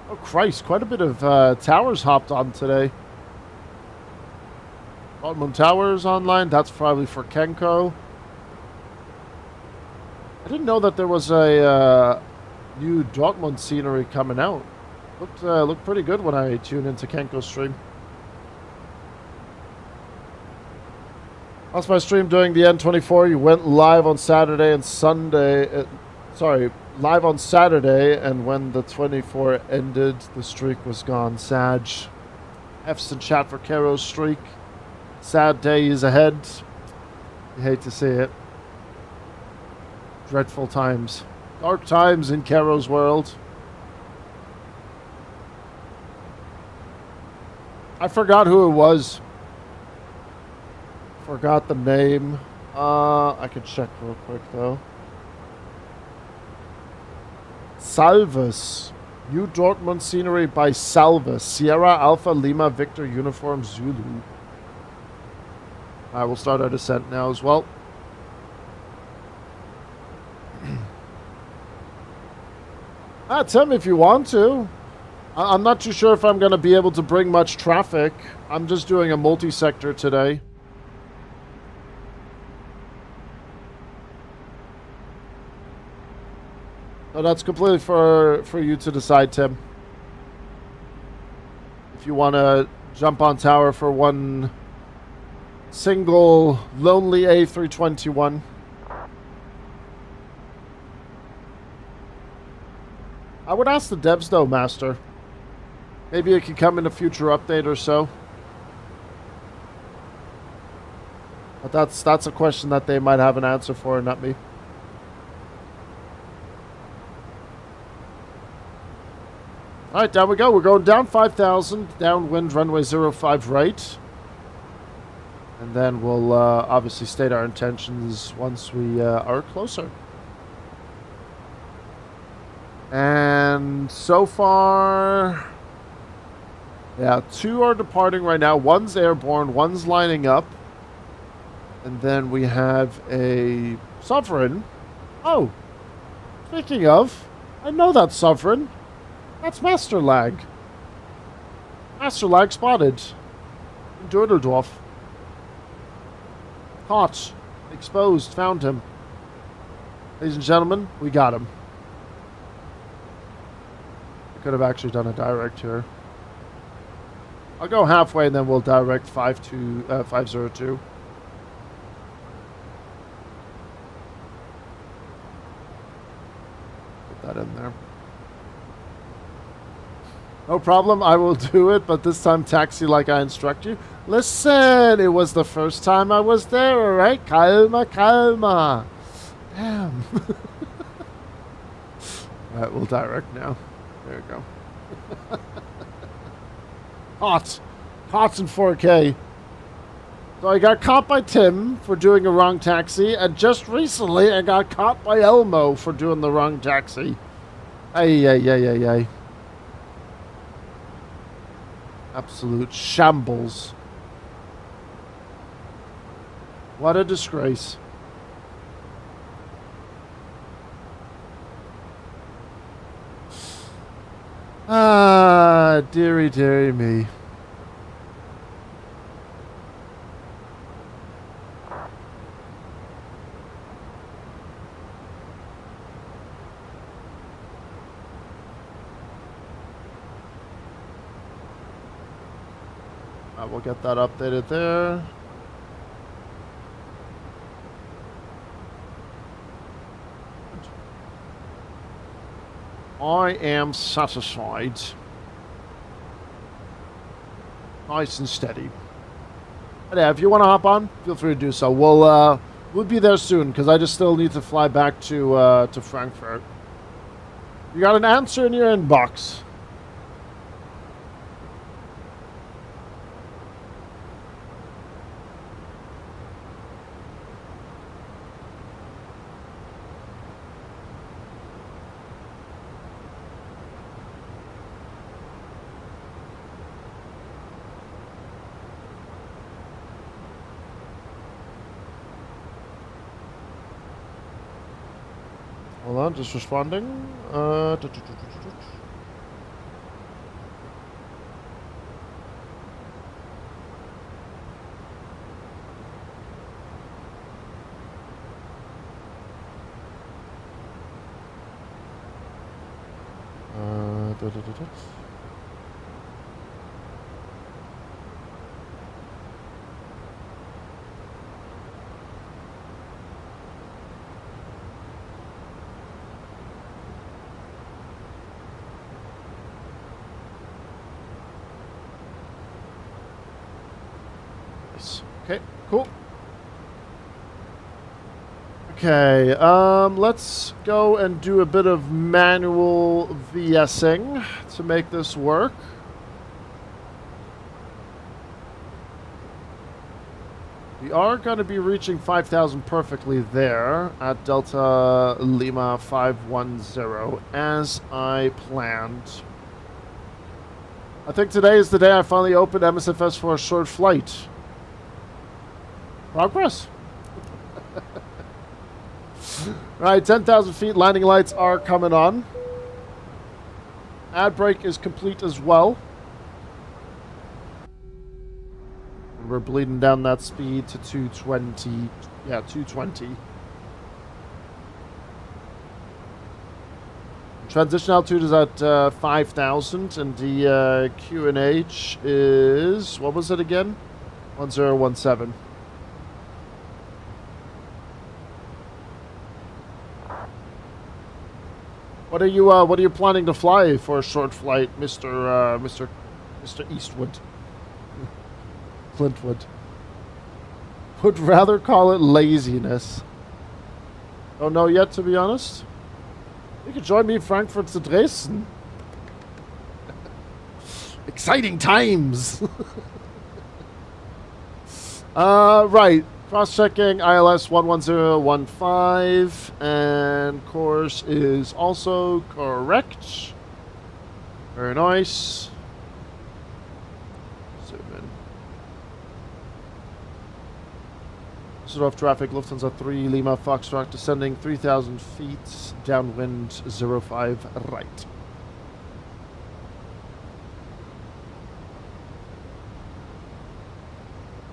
Speaker 1: Oh Christ, quite a bit of towers hopped on today. Dortmund Towers online, that's probably for Kenko. I didn't know that there was a new Dortmund scenery coming out. Looked pretty good when I tuned into Kenko's stream. How's my stream doing? The N24, you went live on Saturday and Sunday. Live on Saturday, and when the 24 ended, the streak was gone. Sag. F's in chat for Caro's streak. Sad day is ahead. You hate to see it. Dreadful times. Dark times in Caro's world. I forgot who it was. Forgot the name. I could check real quick though. Salvus. New Dortmund scenery by Salvus. Sierra Alpha Lima Victor Uniform Zulu. Alright, we'll start our descent now as well. Tim, if you want to. I'm not too sure if I'm going to be able to bring much traffic. I'm just doing a multi-sector today. So that's completely for you to decide, Tim. If you want to jump on tower for one single lonely A321. I would ask the devs though, Master. Maybe it could come in a future update or so. But that's a question that they might have an answer for, not me. Alright, down we go. We're going down 5,000, downwind, runway 05 right. And then we'll obviously state our intentions once we are closer. And so far, yeah, 2 are departing right now. 1's airborne, 1's lining up. And then we have a Sovereign. Oh, speaking of, I know that Sovereign. That's Master Lag. Master Lag spotted. In Durdledorf. Caught. Exposed. Found him. Ladies and gentlemen, we got him. Could have actually done a direct here. I'll go halfway and then we'll direct 502. Put that in there. No problem, I will do it, but this time taxi like I instruct you. Listen, it was the first time I was there, alright? Calma, calma. Damn. Alright, we'll direct now. There we go. Hot in 4K. So I got caught by Tim for doing a wrong taxi, and just recently I got caught by Elmo for doing the wrong taxi. Ay. Absolute shambles. What a disgrace. Ah, dearie me. We'll get that updated there. I am satisfied. Nice and steady. But yeah, if you want to hop on, feel free to do so. We'll be there soon because I just still need to fly back to Frankfurt. You got an answer in your inbox. Hold on, just responding. Okay, cool. Okay, let's go and do a bit of manual VSing to make this work. We are going to be reaching 5,000 perfectly there at Delta Lima 510 as I planned. I think today is the day I finally opened MSFS for a short flight. Progress. Right, 10,000 feet, landing lights are coming on. Ad brake is complete as well. And we're bleeding down that speed to 220. Yeah, 220. Transition altitude is at 5,000, and the QNH is, what was it again? 1017. What are you planning to fly for a short flight, Mr. Eastwood? Clintwood. Would rather call it laziness. Don't know yet, to be honest. You could join me in Frankfurt to Dresden. Exciting times. Right. Cross-checking ILS 11015, and course is also correct. Very nice. Zoom in. Off traffic, Lufthansa 3, Lima Foxtrot, descending 3,000 feet, downwind 05 right.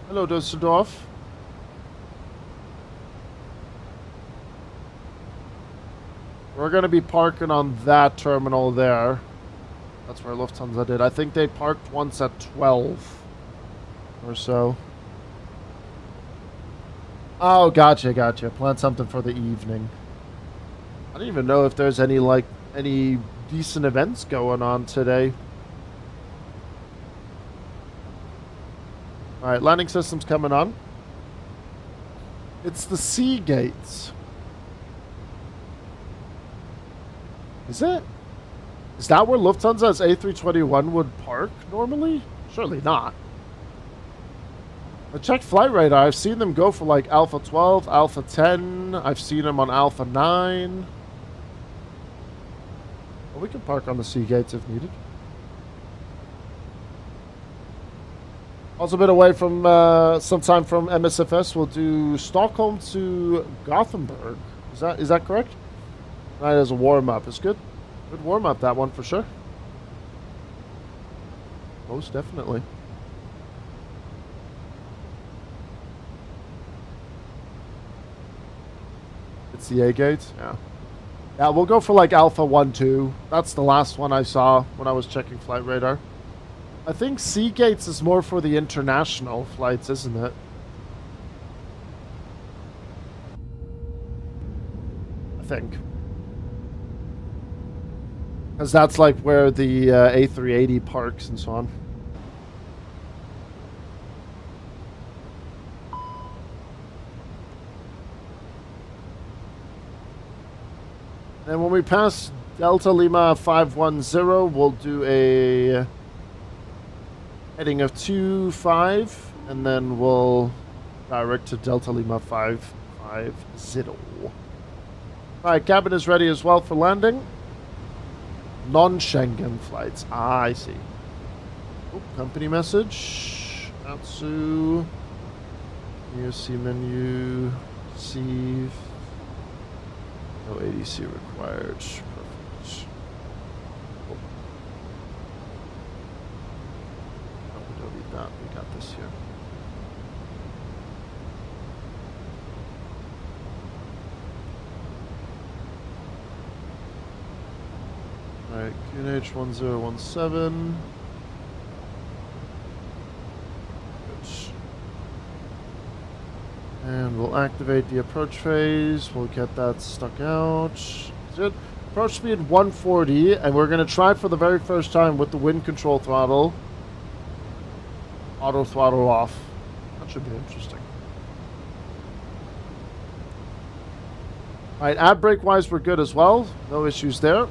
Speaker 1: Hello, Düsseldorf. We're going to be parking on that terminal there. That's where Lufthansa did. I think they parked once at 12 or so. Oh, gotcha. Plan something for the evening. I don't even know if there's any decent events going on today. Alright, landing system's coming on. It's the sea gates. Is it? Is that where Lufthansa's A321 would park normally? Surely not. I checked flight radar. I've seen them go for like Alpha 12, Alpha 10. I've seen them on Alpha 9. Well, we can park on the sea gates if needed. Also a bit away from sometime from MSFS. We'll do Stockholm to Gothenburg. Is that correct? Right, as a warm-up. It's good. Good warm-up, that one, for sure. Most definitely. It's the A-gate? Yeah. Yeah, we'll go for like Alpha 1, 2. That's the last one I saw when I was checking flight radar. I think sea gates is more for the international flights, isn't it? I think. Because that's like where the A380 parks and so on. And when we pass Delta Lima 510, we'll do a heading of 25, and then we'll direct to Delta Lima 550. Alright, cabin is ready as well for landing. Non-Schengen flights. Ah, I see. Oh, company message. Atsu. EOC menu. Receive. No ADC required. Perfect. Oh. Oh, we don't need that. We got this here. Alright, QNH 1017. Good. And we'll activate the approach phase. We'll get that stuck out. Good. Approach speed 140, and we're going to try for the very first time with the wind control throttle. Auto throttle off. That should be interesting. Alright, ab brake wise we're good as well. No issues there.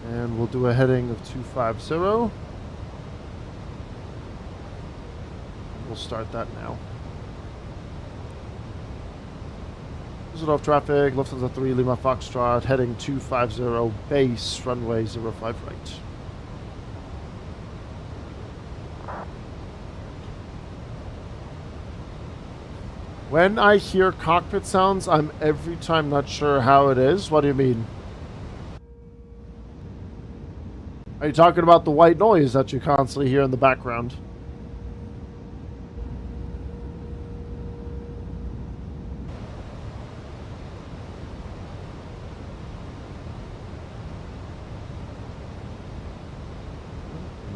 Speaker 1: And we'll do a heading of 250. We'll start that now. Düsseldorf traffic, Lufthansa 3, Lima Foxtrot, heading 250, base, runway 05 right. When I hear cockpit sounds, I'm every time not sure how it is. What do you mean? Are you talking about the white noise that you constantly hear in the background?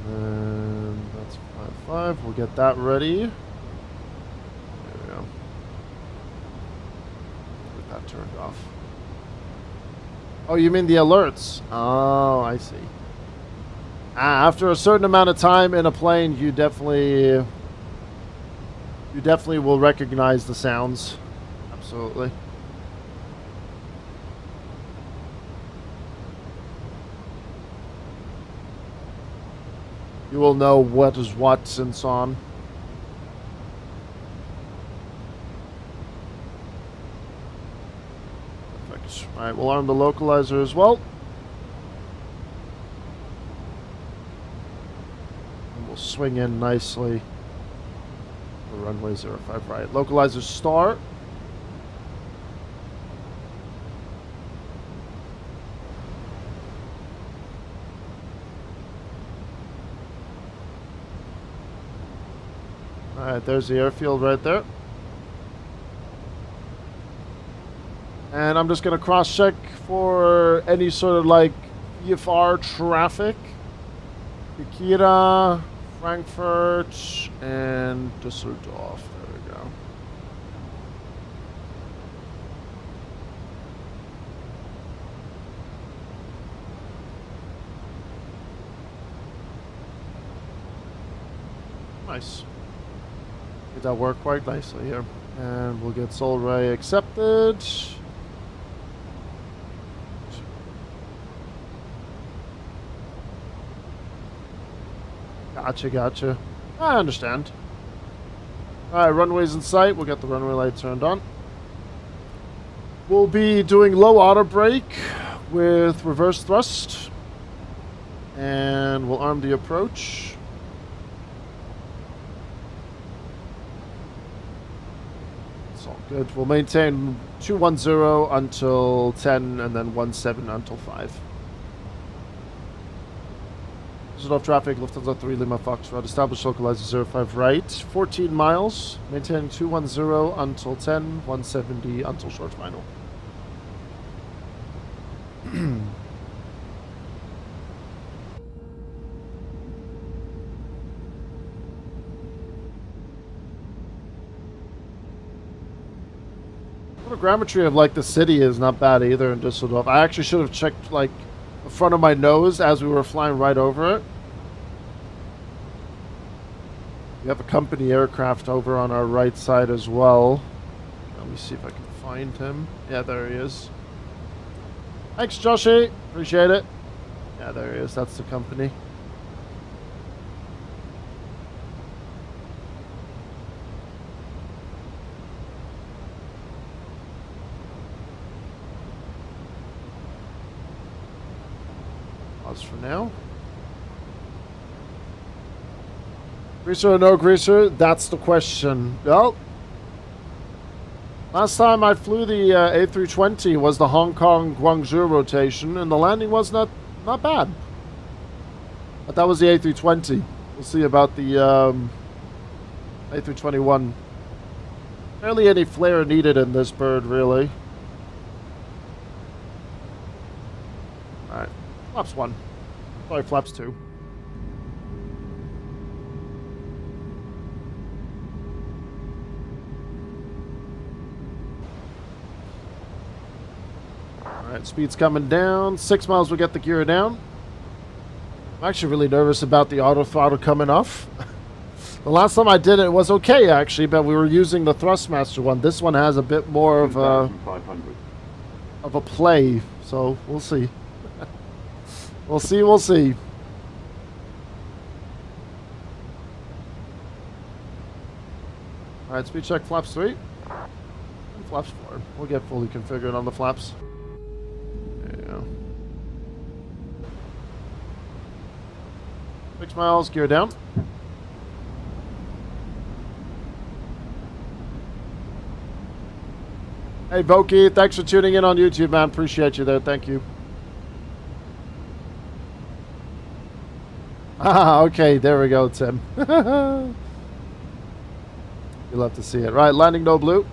Speaker 1: And then that's 55. We'll get that ready. turned off? Oh, you mean the alerts? Oh, I see. After a certain amount of time in a plane, you definitely will recognize the sounds. Absolutely. You will know what is what and so on. Perfect. Alright, we'll arm the localizer as well. And we'll swing in nicely. The runway 05 right. Localizer start. Alright, there's the airfield right there. And I'm just going to cross-check for any sort of, like, VFR traffic. Ikeda, Frankfurt, and Düsseldorf. There we go. Nice. Did that work quite nicely here. And we'll get Sol Ray accepted. Gotcha. I understand. Alright, runway's in sight. We'll get the runway light turned on. We'll be doing low auto brake with reverse thrust. And we'll arm the approach. It's all good. We'll maintain 210 until 10 and then 17 until 5. Düsseldorf traffic, Lufthansa 3 Lima Foxtrot, established localizer 05 right, 14 miles, maintaining 210 until 10, 170 until short final. Photogrammetry of like the city is not bad either in Düsseldorf. I actually should have checked like the front of my nose as we were flying right over it. We have a company aircraft over on our right side as well. Let me see if I can find him. Yeah, there he is. Thanks, Joshy. Appreciate it. Yeah, there he is. That's the company. Pause for now. Greaser or no greaser? That's the question. Well, last time I flew the A320 was the Hong Kong Guangzhou rotation, and the landing was not bad. But that was the A320. We'll see about the A321. Barely any flare needed in this bird, really. Alright. Flaps 1. Sorry, flaps 2. Alright, speed's coming down. 6 miles, we'll get the gear down. I'm actually really nervous about the auto throttle coming off. The last time I did it was okay, actually, but we were using the Thrustmaster one. This one has a bit more of a play, so we'll see. We'll see. Alright, speed check flaps 3. And flaps 4. We'll get fully configured on the flaps. There you go. 6 miles, gear down. Hey, Voki, thanks for tuning in on YouTube, man. Appreciate you there. Thank you. Ah, okay. There we go, Tim. You'll have to see it. Right, landing no blue.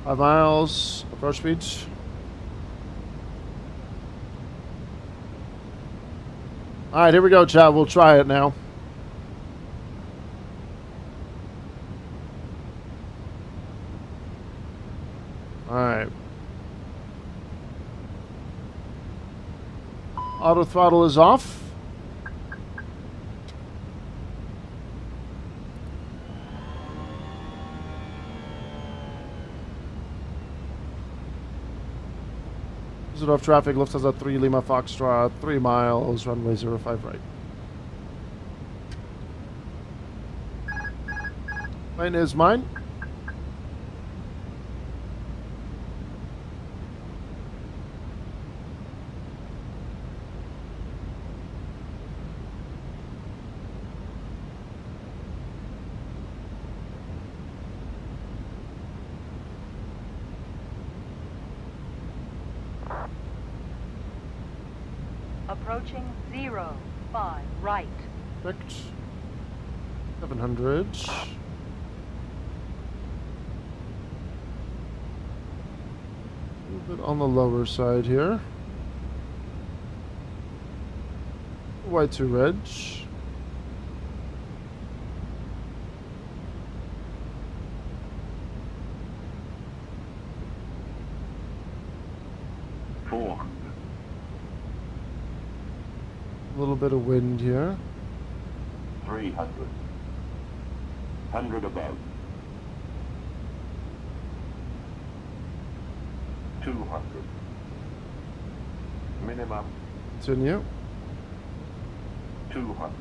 Speaker 1: 5 miles, approach speed. Alright, here we go, chat. We'll try it now. Alright. Auto throttle is off. Exit off traffic, Lufthansa 3 Lima Foxtrot, 3 miles, runway 05 right. Plane is mine.
Speaker 5: Approaching 05 right.
Speaker 1: Correct. 700. A little bit on the lower side here. White to red. A little bit of wind here.
Speaker 6: 300. 100 above. 200. Minimum.
Speaker 1: Continue.
Speaker 6: 200.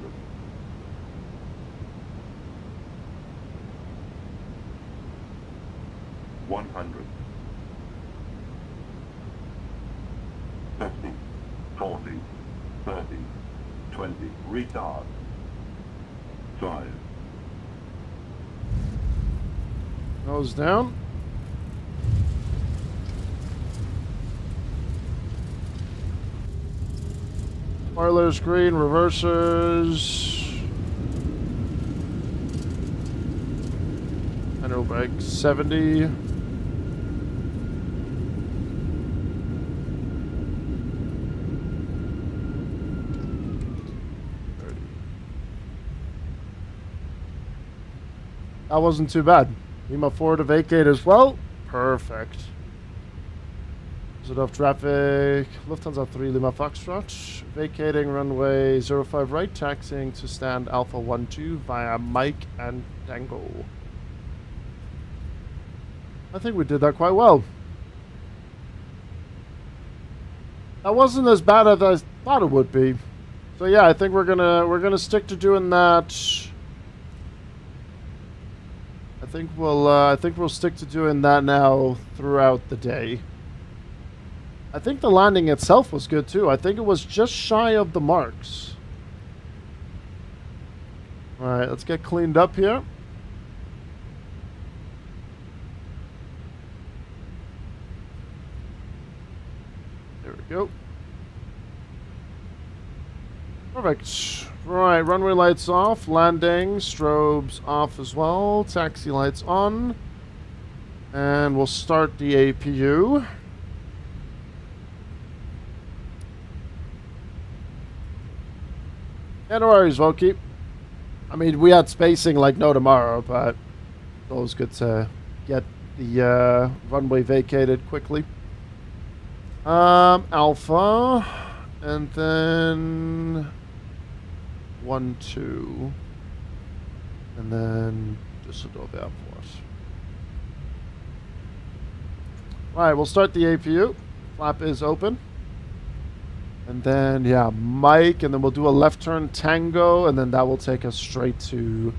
Speaker 6: 100. 50. 40. 30. 20. Retard. 5.
Speaker 1: Nose down. Spoiler screen, reversers. Aerobrake 70. That wasn't too bad. Lima 4 to vacate as well. Perfect. Exit off traffic. Lufthansa 3 Lima Foxtrot. Vacating runway 05 right. Taxiing to stand Alpha 12 via Mike and Tango. I think we did that quite well. That wasn't as bad as I thought it would be. So yeah, I think we're gonna stick to doing that. I think we'll stick to doing that now throughout the day. I think the landing itself was good too. I think it was just shy of the marks. All right, let's get cleaned up here. There we go. Perfect. Right, runway lights off, landing, strobes off as well, taxi lights on, and we'll start the APU. Yeah, no worries, Voki. I mean, we had spacing like no tomorrow, but it's always good to get the runway vacated quickly. Alpha, and then 1, 2, and then Düsseldorf Airport. Alright, we'll start the APU. Flap is open. And then, yeah, Mike, and then we'll do a left turn Tango, and then that will take us straight to,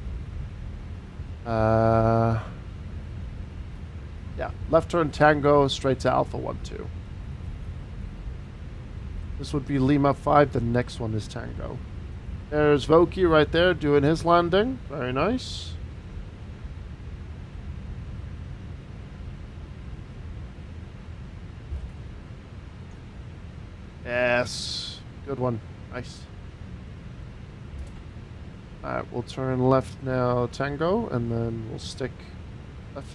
Speaker 1: yeah, left turn Tango, straight to Alpha 12. This would be Lima 5, the next one is Tango. There's Voki right there doing his landing. Very nice. Yes. Good one. Nice. Alright, we'll turn left now Tango, and then we'll stick left.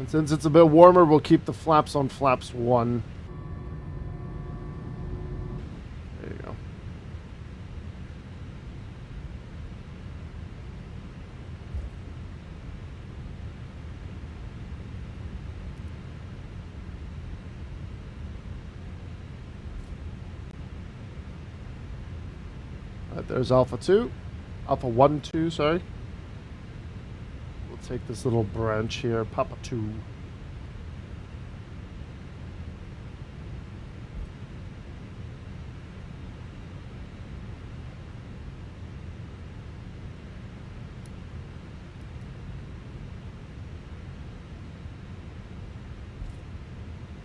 Speaker 1: And since it's a bit warmer, we'll keep the flaps on flaps 1. There you go. Alright, there's Alpha 2. Alpha 1, 2, sorry. We'll take this little branch here, Papa 2.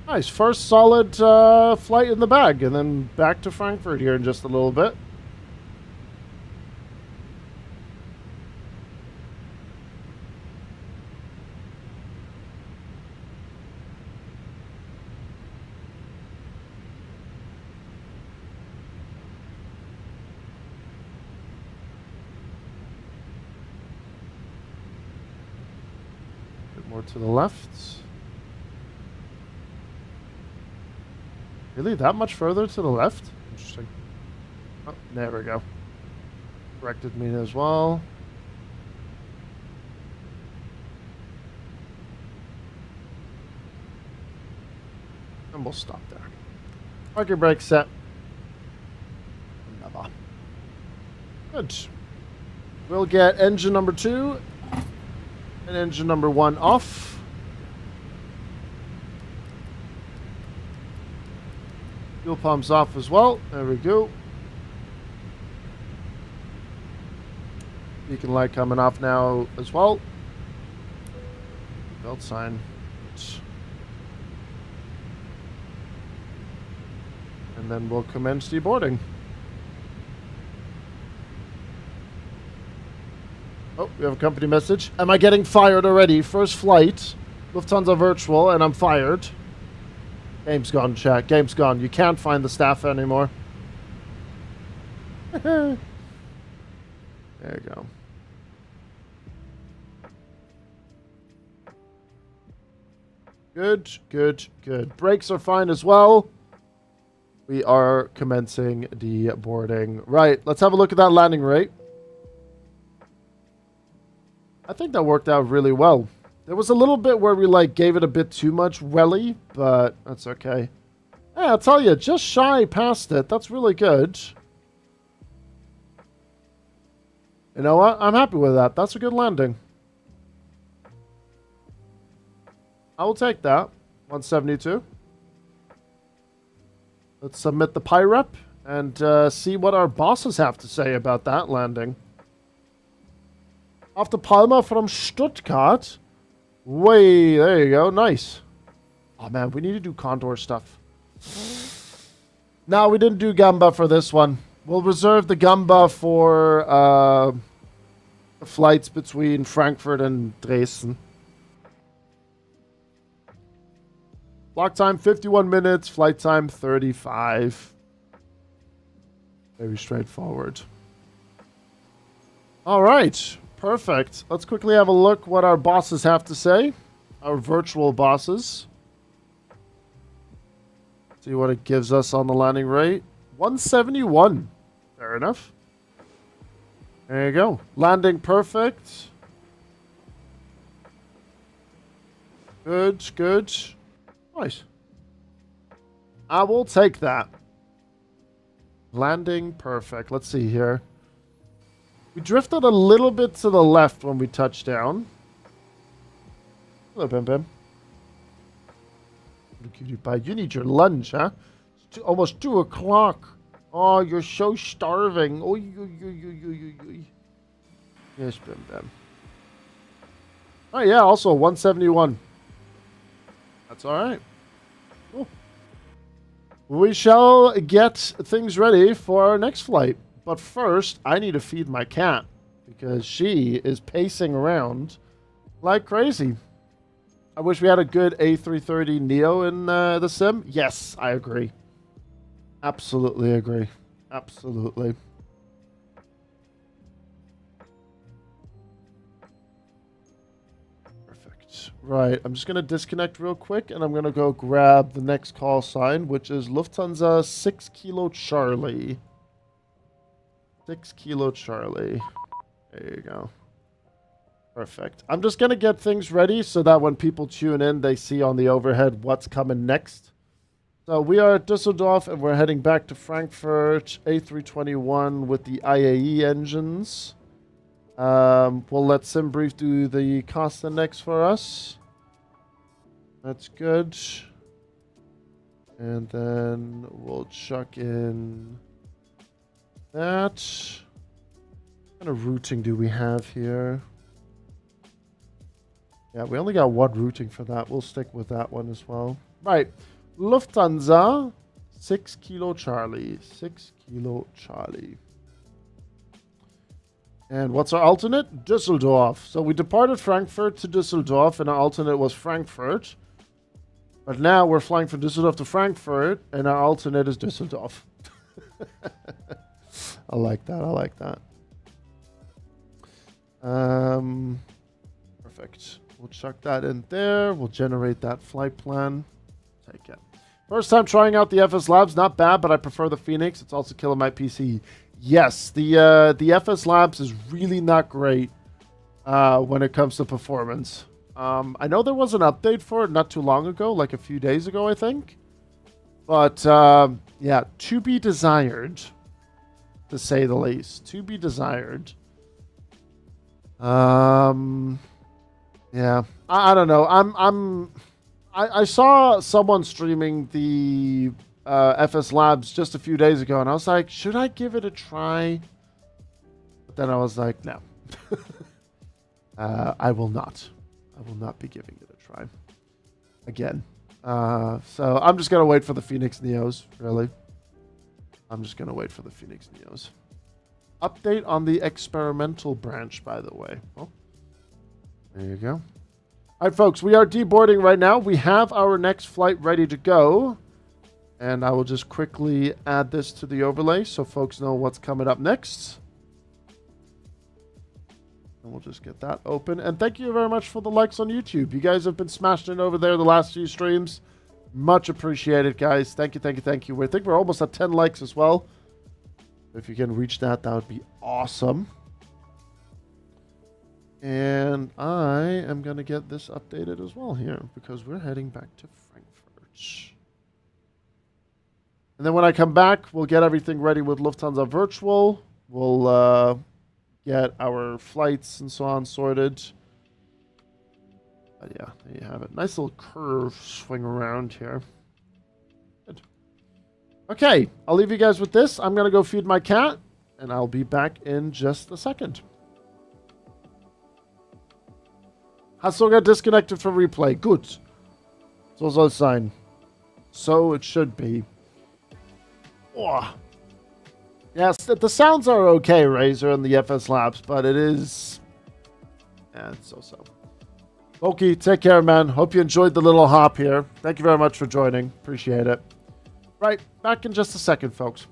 Speaker 1: Nice, first solid flight in the bag, and then back to Frankfurt here in just a little bit. Bit more to the left. Really? That much further to the left? Interesting. Oh, there we go. Corrected me as well. And we'll stop there. Parking brake set. Never. Good. We'll get engine number 2 and engine number 1 off. Fuel pumps off as well. There we go. Beacon light coming off now as well. Belt sign. And then we'll commence deboarding. Oh, we have a company message. Am I getting fired already? First flight. Lufthansa virtual, and I'm fired. Game's gone, chat. Game's gone. You can't find the staff anymore. There you go. Good, good, good. Brakes are fine as well. We are commencing the boarding. Right, let's have a look at that landing rate. I think that worked out really well. There was a little bit where we gave it a bit too much welly, but that's okay. Yeah, I'll tell you, just shy past it. That's really good. You know what? I'm happy with that. That's a good landing. I will take that. 172. Let's submit the PIREP and see what our bosses have to say about that landing. Off to Palma from Stuttgart. Way, there you go. Nice. Oh, man, we need to do Condor stuff. No, we didn't do Gamba for this one. We'll reserve the Gamba for the flights between Frankfurt and Dresden. Block time 51 minutes. Flight time 35. Very straightforward. All right. Perfect. Let's quickly have a look what our bosses have to say. Our virtual bosses. See what it gives us on the landing rate. 171. Fair enough. There you go. Landing perfect. Good, good. Nice. I will take that. Landing perfect. Let's see here. We drifted a little bit to the left when we touched down. Hello, Bim Bim. Cutie pie. You need your lunch, huh? It's almost 2 o'clock. Oh, you're so starving. Oh, yes, Bim Bim. Oh, yeah, also 171. That's all right. Cool. We shall get things ready for our next flight. But first, I need to feed my cat because she is pacing around like crazy. I wish we had a good A330 Neo in the sim. Yes, I agree. Absolutely agree. Absolutely. Perfect. Right. I'm just going to disconnect real quick, and I'm going to go grab the next call sign, which is Lufthansa 6 Kilo Charlie. 6 Kilo Charlie. There you go. Perfect. I'm just going to get things ready so that when people tune in, they see on the overhead what's coming next. So we are at Düsseldorf, and we're heading back to Frankfurt A321 with the IAE engines. We'll let SimBrief do the cost index for us. That's good. And then we'll chuck in that. What kind of routing do we have here? Yeah, we only got one routing for that. We'll stick with that one as well. Right. Lufthansa 6 Kilo Charlie. 6 Kilo Charlie. And what's our alternate? Düsseldorf. So we departed Frankfurt to Düsseldorf, and our alternate was Frankfurt. But now we're flying from Düsseldorf to Frankfurt, and our alternate is Düsseldorf. I like that. I like that. Perfect. We'll chuck that in there. We'll generate that flight plan. Take it. First time trying out the FS Labs. Not bad, but I prefer the Phoenix. It's also killing my PC. Yes, the FS Labs is really not great when it comes to performance. I know there was an update for it not too long ago, like a few days ago, I think. But, yeah, to be desired, to say the least. To be desired. Yeah, I don't know. I saw someone streaming the FS Labs just a few days ago, and I was like, should I give it a try? But then I was like, no. I will not. I will not be giving it a try. Again. So I'm just going to wait for the Phoenix Neos, really. I'm just going to wait for the Phoenix Neos. Update on the experimental branch, by the way. Oh, there you go. All right, folks, we are deboarding right now. We have our next flight ready to go. And I will just quickly add this to the overlay so folks know what's coming up next. And we'll just get that open. And thank you very much for the likes on YouTube. You guys have been smashing it over there the last few streams. Much appreciated, guys. Thank you, thank you, thank you. I think we're almost at 10 likes as well. If you can reach that, that would be awesome. And I am going to get this updated as well here because we're heading back to Frankfurt. And then when I come back, we'll get everything ready with Lufthansa Virtual. We'll get our flights and so on sorted. But yeah, there you have it. Nice little curve swing around here. Good. Okay, I'll leave you guys with this. I'm going to go feed my cat, and I'll be back in just a second. Hassel got disconnected from replay. Good. So soll es sein. So it should be. Oh. Yes, the sounds are okay, Razor, and the FS Labs, but it is... yeah, it's so-so. Okie, take care, man. Hope you enjoyed the little hop here. Thank you very much for joining. Appreciate it. Right, back in just a second, folks.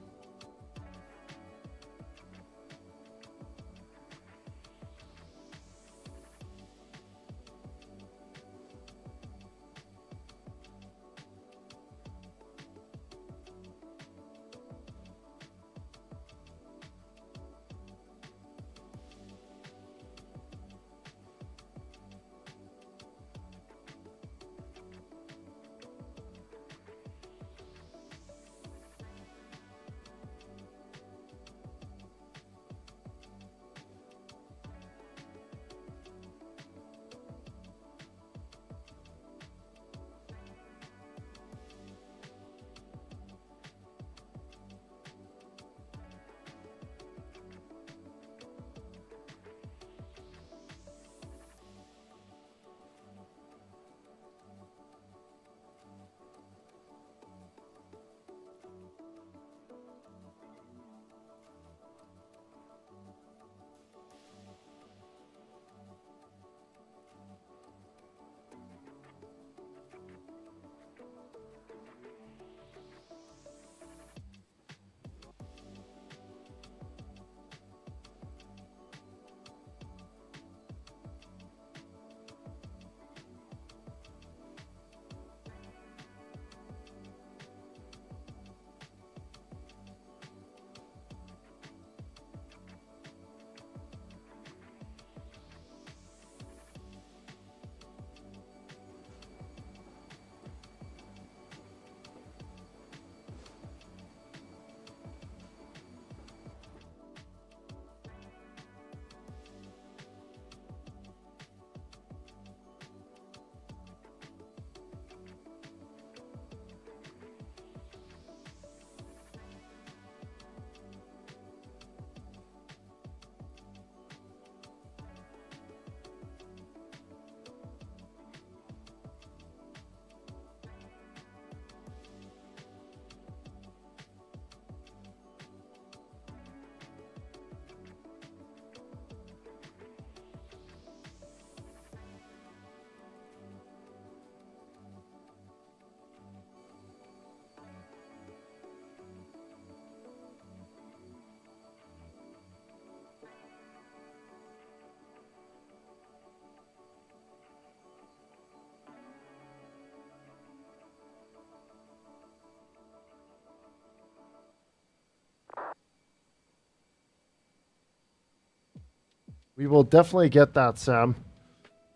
Speaker 1: We will definitely get that, Sam.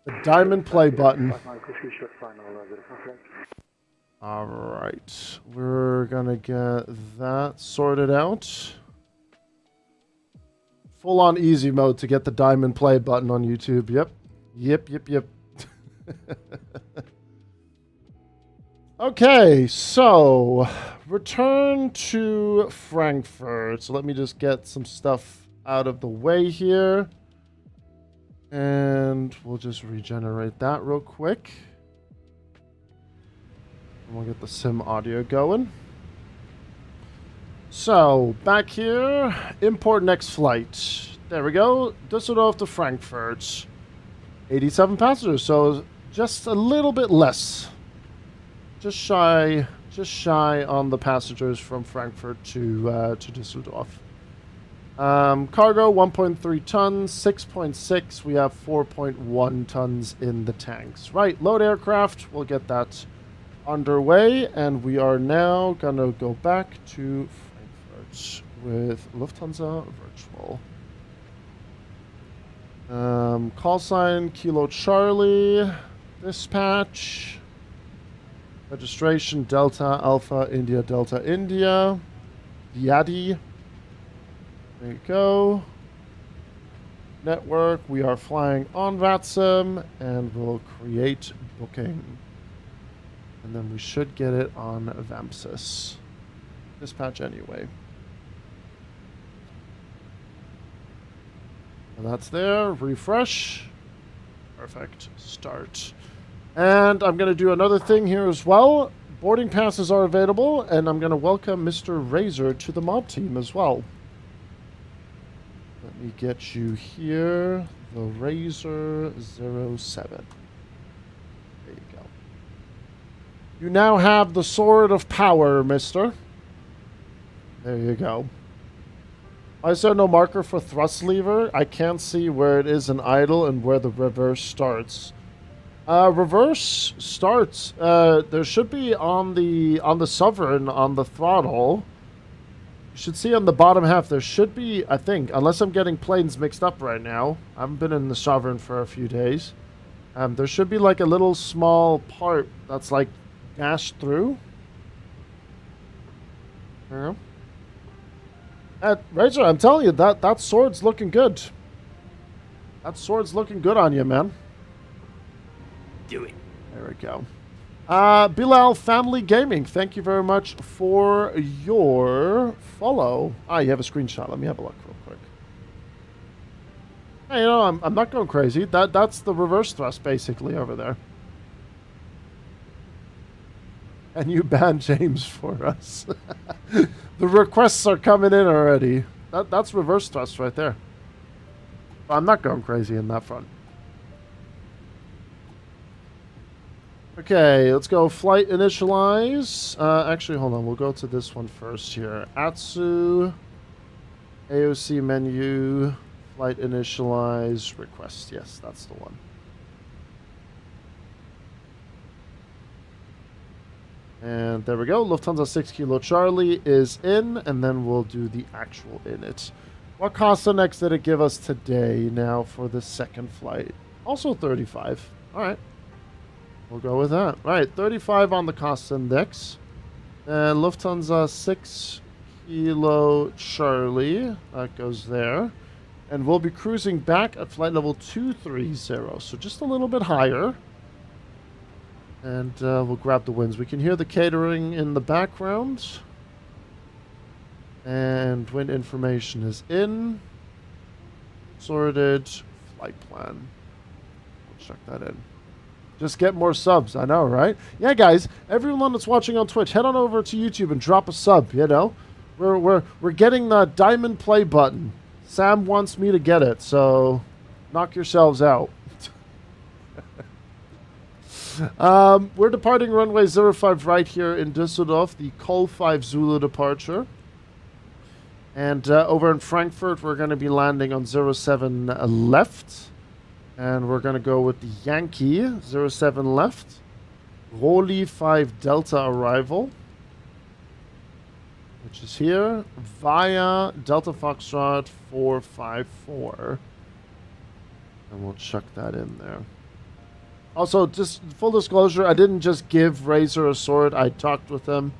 Speaker 1: The diamond play button. Alright. We're gonna get that sorted out. Full on easy mode to get the diamond play button on YouTube. Yep. Yep. Okay, so return to Frankfurt. So let me just get some stuff out of the way here. And we'll just regenerate that real quick. And we'll get the sim audio going. So, back here, import next flight. There we go. Düsseldorf to Frankfurt. 87 passengers, so just a little bit less. Just shy on the passengers from Frankfurt to Düsseldorf. Cargo 1.3 tons, 6.6. We have 4.1 tons in the tanks. Right, load aircraft. We'll get that underway, and we are now gonna go back to Frankfurt with Lufthansa Virtual. Call sign Kilo Charlie. Dispatch. Registration Delta Alpha India Delta India. Yadi. There you go. Network. We are flying on Vatsim, and we'll create booking. And then we should get it on Vampsys. Dispatch anyway. And that's there. Refresh. Perfect. Start. And I'm going to do another thing here as well. Boarding passes are available, and I'm going to welcome Mr. Razor to the mod team as well. Let me get you here. The Razor 07. There you go. You now have the Sword of Power, mister. There you go. Why is there no marker for thrust lever? I can't see where it is in idle and where the reverse starts. Reverse starts. There should be on the Sovereign on the throttle. You should see on the bottom half. There should be, I think, unless I'm getting planes mixed up right now. I haven't been in the Sovereign for a few days. There should be like a little small part that's like dashed through. There you go. Razor, I'm telling you, that sword's looking good. That sword's looking good on you, man.
Speaker 7: Do it.
Speaker 1: There we go. Bilal Family Gaming, thank you very much for your follow. You have a screenshot. Let me have a look real quick. Hey, you know, I'm not going crazy. That's the reverse thrust basically over there. And you banned James for us. The requests are coming in already. That's reverse thrust right there. I'm not going crazy in that front. Okay, let's go flight initialize. Actually, hold on. We'll go to this one first here. Atsu, AOC menu, flight initialize, request. Yes, that's the one. And there we go. Lufthansa 6 Kilo Charlie is in, and then we'll do the actual init. What Costa next did it give us today now for the second flight? Also 35. All right. We'll go with that. All right, 35 on the cost index. And Lufthansa 6 Kilo Charlie. That goes there. And we'll be cruising back at flight level 230. So just a little bit higher. And we'll grab the winds. We can hear the catering in the background. And wind information is in. Sorted. Flight plan. We'll check that in. Just get more subs. I know, right? Yeah, guys. Everyone that's watching on Twitch, head on over to YouTube and drop a sub. You know, we're getting the diamond play button. Sam wants me to get it, so knock yourselves out. We're departing runway 05 right here in Düsseldorf, the Col 5 Zulu departure. And over in Frankfurt, we're going to be landing on 07 left. And we're going to go with the Yankee 07 left. Roli 5 Delta arrival, which is here, via Delta Foxtrot 454. And we'll chuck that in there. Also, just full disclosure, I didn't just give Razor a sword. I talked with him.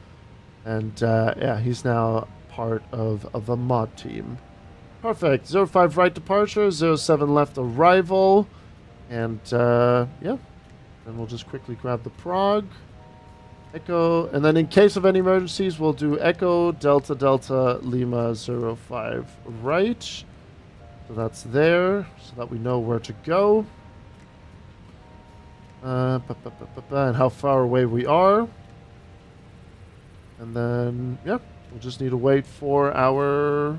Speaker 1: And, yeah, he's now part of the mod team. Perfect. 05 right departure, 07 left arrival. And, yeah. Then we'll just quickly grab the Prague. Echo. And then in case of any emergencies, we'll do Echo, Delta, Delta, Lima, 05 right. So that's there, so that we know where to go. And how far away we are. And then, yeah, we'll just need to wait for our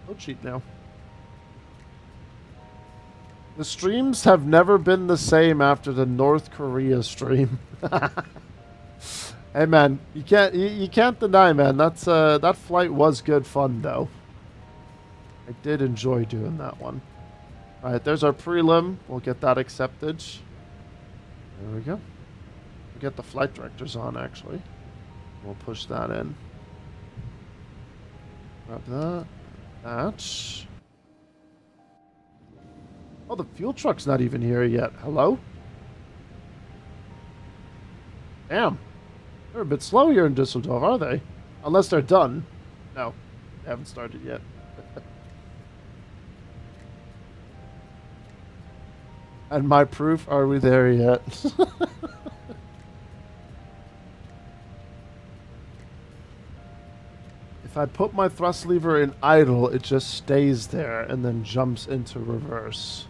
Speaker 1: code sheet now. The streams have never been the same after the North Korea stream. Hey man, you can't deny, man. That's that flight was good fun though. I did enjoy doing that one. All right, there's our prelim. We'll get that accepted. There we go. We'll get the flight directors on actually. We'll push that in. Grab that. That. Oh, the fuel truck's not even here yet. Hello? Damn. They're a bit slow here in Düsseldorf, are they? Unless they're done. No, they haven't started yet. And my proof, are we there yet? If I put my thrust lever in idle, it just stays there and then jumps into reverse.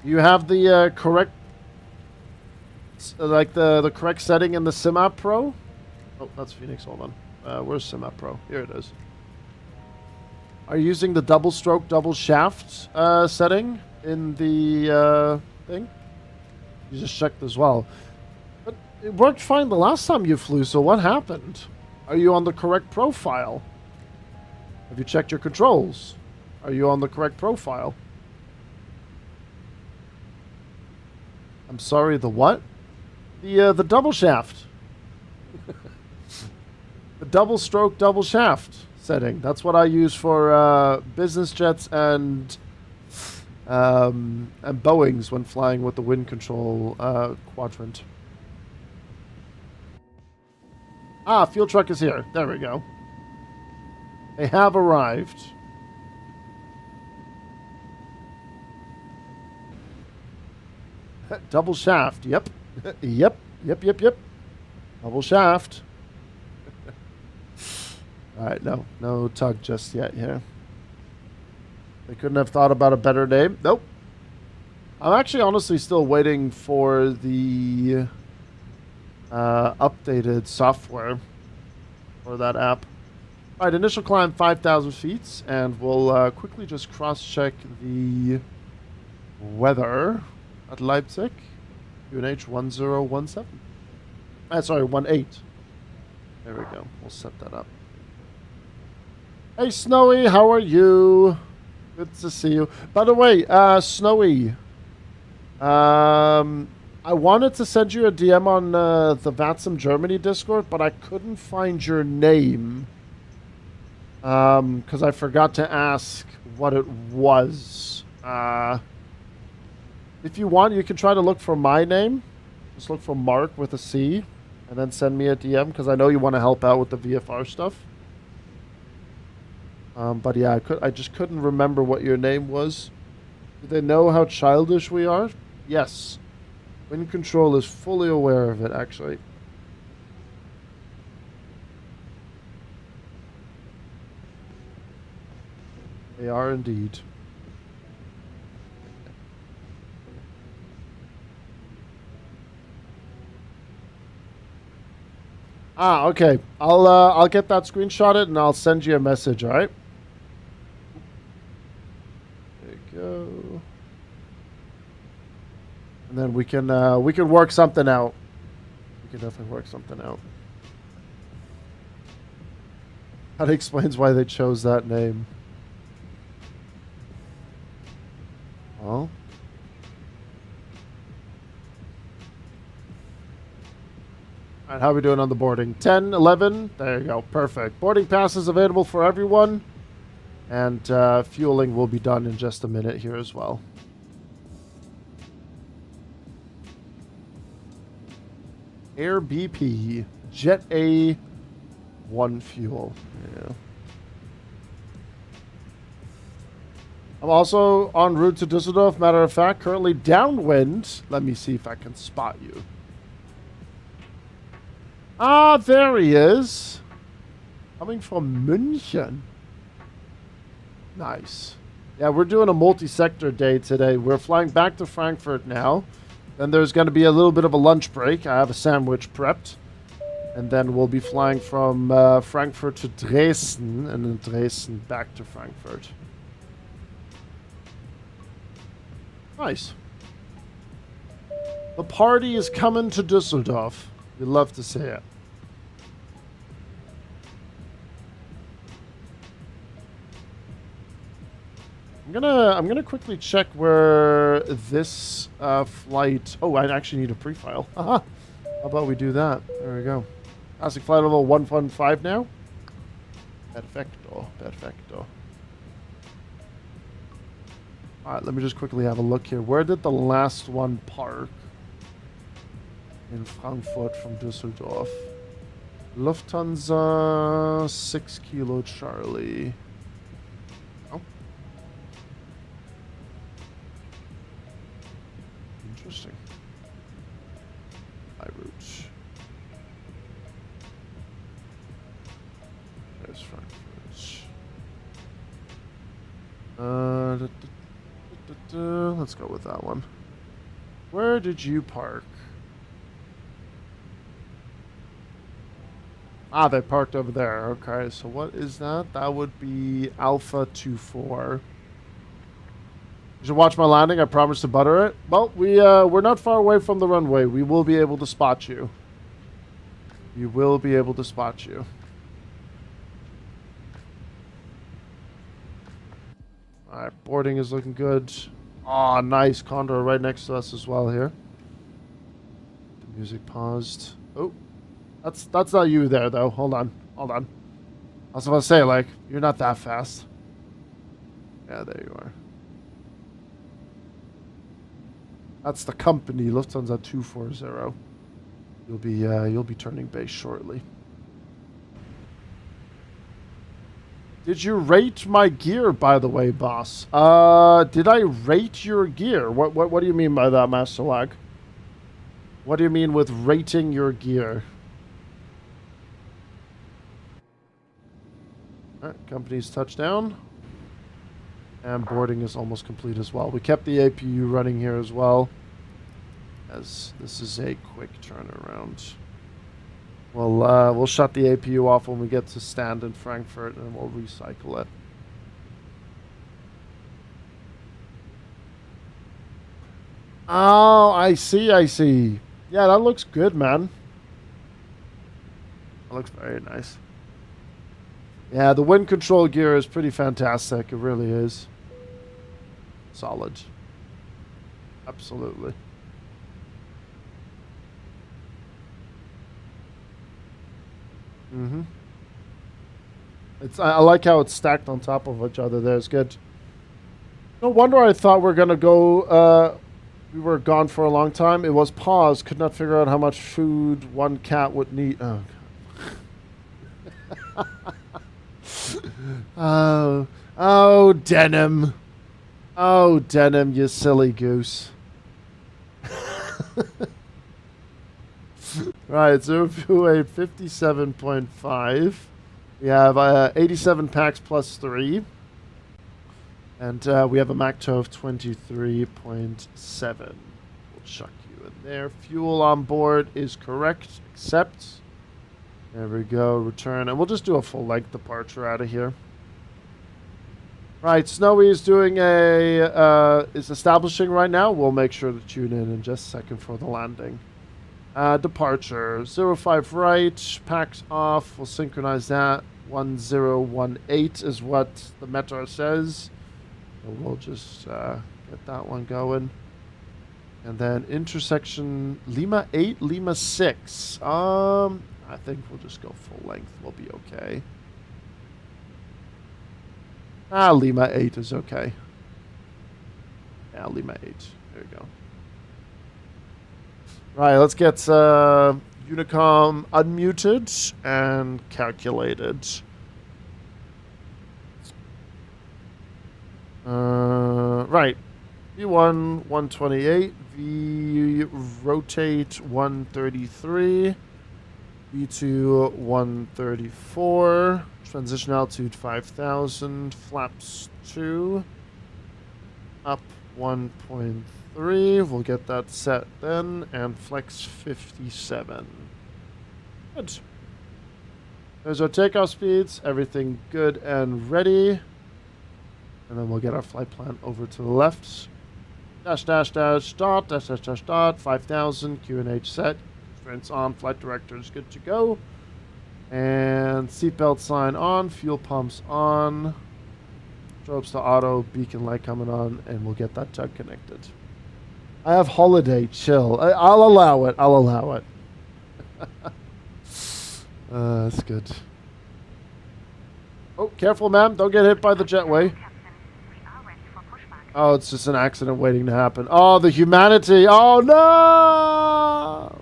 Speaker 1: You have the correct, like the correct setting in the SimApp Pro? Oh, that's Phoenix. Hold on. Where's SimApp Pro? Here it is. Are you using the double stroke, double shaft setting in the thing? You just checked as well. But it worked fine the last time you flew, so what happened? Are you on the correct profile? Have you checked your controls? Are you on the correct profile? I'm sorry, the what? The double shaft. The double stroke, double shaft setting. That's what I use for business jets and Boeings when flying with the wind control quadrant. Ah, fuel truck is here. There we go. They have arrived. Double shaft. Yep. Yep. Double shaft. Alright, no tug just yet here. They couldn't have thought about a better name. Nope. I'm actually honestly still waiting for the updated software for that app. Alright, initial climb 5,000 feet, and we'll quickly just cross-check the weather at Leipzig. UNH 1017. Sorry, 18. There we go. We'll set that up. Hey, Snowy, how are you? Good to see you. By the way, Snowy, I wanted to send you a DM on the Vatsim Germany Discord, but I couldn't find your name because I forgot to ask what it was. If you want, you can try to look for my name. Just look for Mark with a C, and then send me a DM because I know you want to help out with the VFR stuff. But yeah, I just couldn't remember what your name was. Do they know how childish we are? Yes. Wind Control is fully aware of it, actually. They are indeed. Ah, okay. I'll get that screenshotted and I'll send you a message, alright? There you go. And then we can work something out. We can definitely work something out. That explains why they chose that name. Well. Alright, how are we doing on the boarding? 10, 11? There you go. Perfect. Boarding passes available for everyone. And fueling will be done in just a minute here as well. Air BP. Jet A1 fuel. Yeah. I'm also en route to Düsseldorf. Matter of fact, currently downwind. Let me see if I can spot you. Ah, there he is. Coming from München. Nice. Yeah, we're doing a multi-sector day today. We're flying back to Frankfurt now. Then there's going to be a little bit of a lunch break. I have a sandwich prepped. And then we'll be flying from Frankfurt to Dresden. And then Dresden back to Frankfurt. Nice. The party is coming to Düsseldorf. We love to see it. I'm gonna quickly check where this flight. Oh, I actually need a pre-file. How about we do that? There we go. Classic flight level 115 now. Perfecto, perfecto. All right, let me just quickly have a look here. Where did the last one park? In Frankfurt from Düsseldorf. Lufthansa 6 Kilo Charlie. Oh. Interesting. High route. There's Frankfurt. Let's go with that one. Where did you park? Ah, they parked over there. Okay, so what is that? That would be Alpha 24. You should watch my landing. I promise to butter it. Well, we're not far away from the runway. We will be able to spot you. We will be able to spot you. Alright, boarding is looking good. Aw, nice. Condor right next to us as well here. The music paused. Oh. That's not you there, though. Hold on. Hold on. I was about to say, like, you're not that fast. Yeah, there you are. That's the company, Lufthansa 240. You'll be turning base shortly. Did you rate my gear, by the way, boss? Did I rate your gear? What do you mean by that, Master Lag? What do you mean with rating your gear? Alright, company's touchdown. And boarding is almost complete as well. We kept the APU running here as well, as this is a quick turnaround. We'll shut the APU off when we get to stand in Frankfurt, and we'll recycle it. Oh, I see. Yeah, that looks good, man. That looks very nice. Yeah, the wind control gear is pretty fantastic. It really is. Solid. Absolutely. Mm-hmm. I like how it's stacked on top of each other there. It's good. No wonder I thought we're gonna go we were gone for a long time. It was paused. Could not figure out how much food one cat would need. Oh, God. Oh, Denim. Oh, Denim, you silly goose. Right, so if you weigh 57.5, we have 87 packs plus 3. And we have a Mach 2 of 23.7. We'll chuck you in there. Fuel on board is correct, except... There we go, return. And we'll just do a full-length departure out of here. Right, Snowy is doing is establishing right now. We'll make sure to tune in just a second for the landing. Departure, 05 right, packs off. We'll synchronize that. 1018 is what the METAR says. So we'll just get that one going. And then intersection Lima 8, Lima 6. I think we'll just go full length. We'll be okay. Lima 8 is okay. Yeah, Lima 8. There you go. Right, let's get Unicom unmuted and calculated. Right. V1 128, V rotate 133, V2 134, transition altitude 5000, flaps 2, up 1.3, we'll get that set then, and flex 57. Good. There's our takeoff speeds, everything good and ready. And then we'll get our flight plan over to the left. Dash, dash, dash, dot, dash, dash, dash, dot, 5000, QNH set. Constraints on, flight directors good to go. And seatbelt sign on, fuel pumps on. Strobes to auto, beacon light coming on, and we'll get that tug connected. I have holiday chill. I'll allow it. I'll allow it. That's good. Oh, careful, ma'am. Don't get hit by the jetway. Oh, it's just an accident waiting to happen. Oh, the humanity. Oh, no!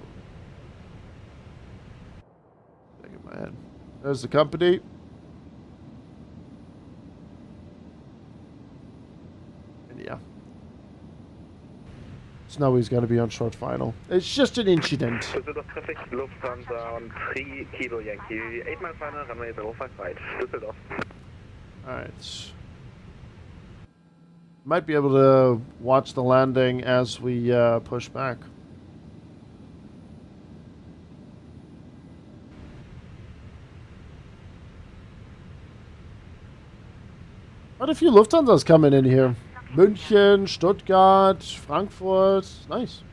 Speaker 1: Back in my head. There's the company. And yeah. Snowy's got to be on short final. It's just an incident.
Speaker 3: Düsseldorf Traffic, Lufthansa on 3 Kilo Yankee, 8 mile final, runway 05 right, Düsseldorf.
Speaker 1: Alright. Might be able to watch the landing as we push back. Quite a few Lufthansa's coming in here. München, Stuttgart, Frankfurt. Nice.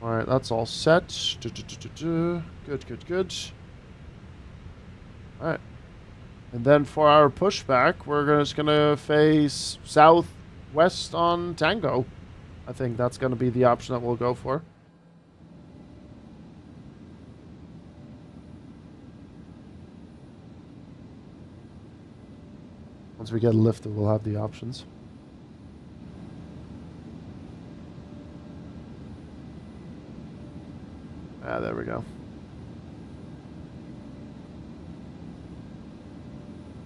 Speaker 1: Alright, that's all set. Good, good, good. Alright. And then for our pushback, we're just going to face southwest on Tango. I think that's going to be the option that we'll go for. Once we get lifted, we'll have the options. Ah, there we go.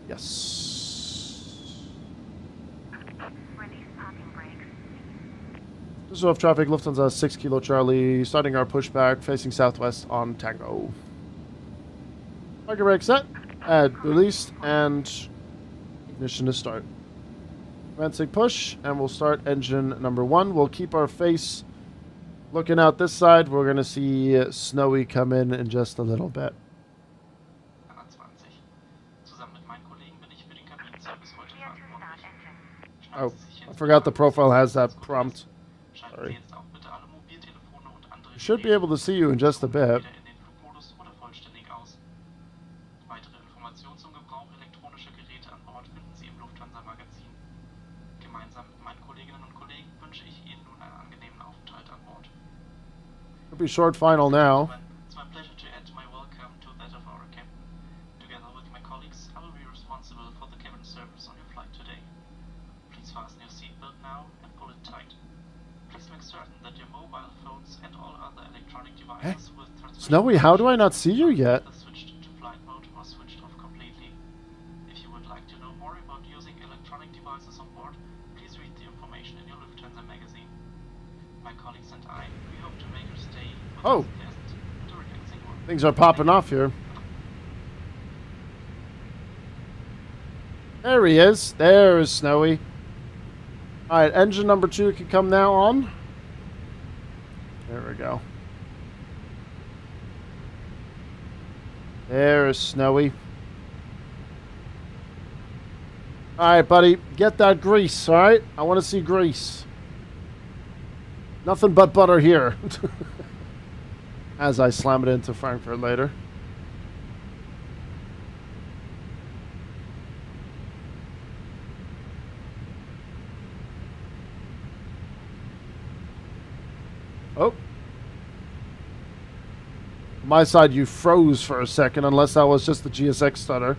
Speaker 1: Yes. Düsseldorf traffic, Lufthansa 6 Kilo Charlie, starting our pushback, facing southwest on Tango. Parking brake set, add released, and ignition to start. Commencing push, and we'll start engine number 1. We'll keep our face looking out this side. We're going to see Snowy come in just a little bit. Oh, I forgot the profile has that prompt. Sorry. I should be able to see you in just a bit. It'll be short final now.
Speaker 8: It's my pleasure to add my welcome to that of our cabin. Together with my colleagues, I will be responsible for the cabin service on your flight today. Please fasten your seatbelt now and pull it tight. Please make certain that your mobile phones and all other electronic devices with
Speaker 1: Snowy, how do I not see you yet?
Speaker 8: switched to flight mode or switched off completely. If you would like to know more about using electronic devices on board, please read the information in your Lufthansa magazine. My colleagues and I, we hope to make your stay with
Speaker 1: Oh.
Speaker 8: a pleasant and a relaxing one.
Speaker 1: Things are popping off here. There he is. There is Snowy. Alright, engine number 2 can come now on. There we go. There is Snowy. Alright, buddy. Get that grease, alright? I want to see grease. Nothing but butter here. As I slam it into Frankfurt later. Oh. My side, you froze for a second, unless that was just the GSX stutter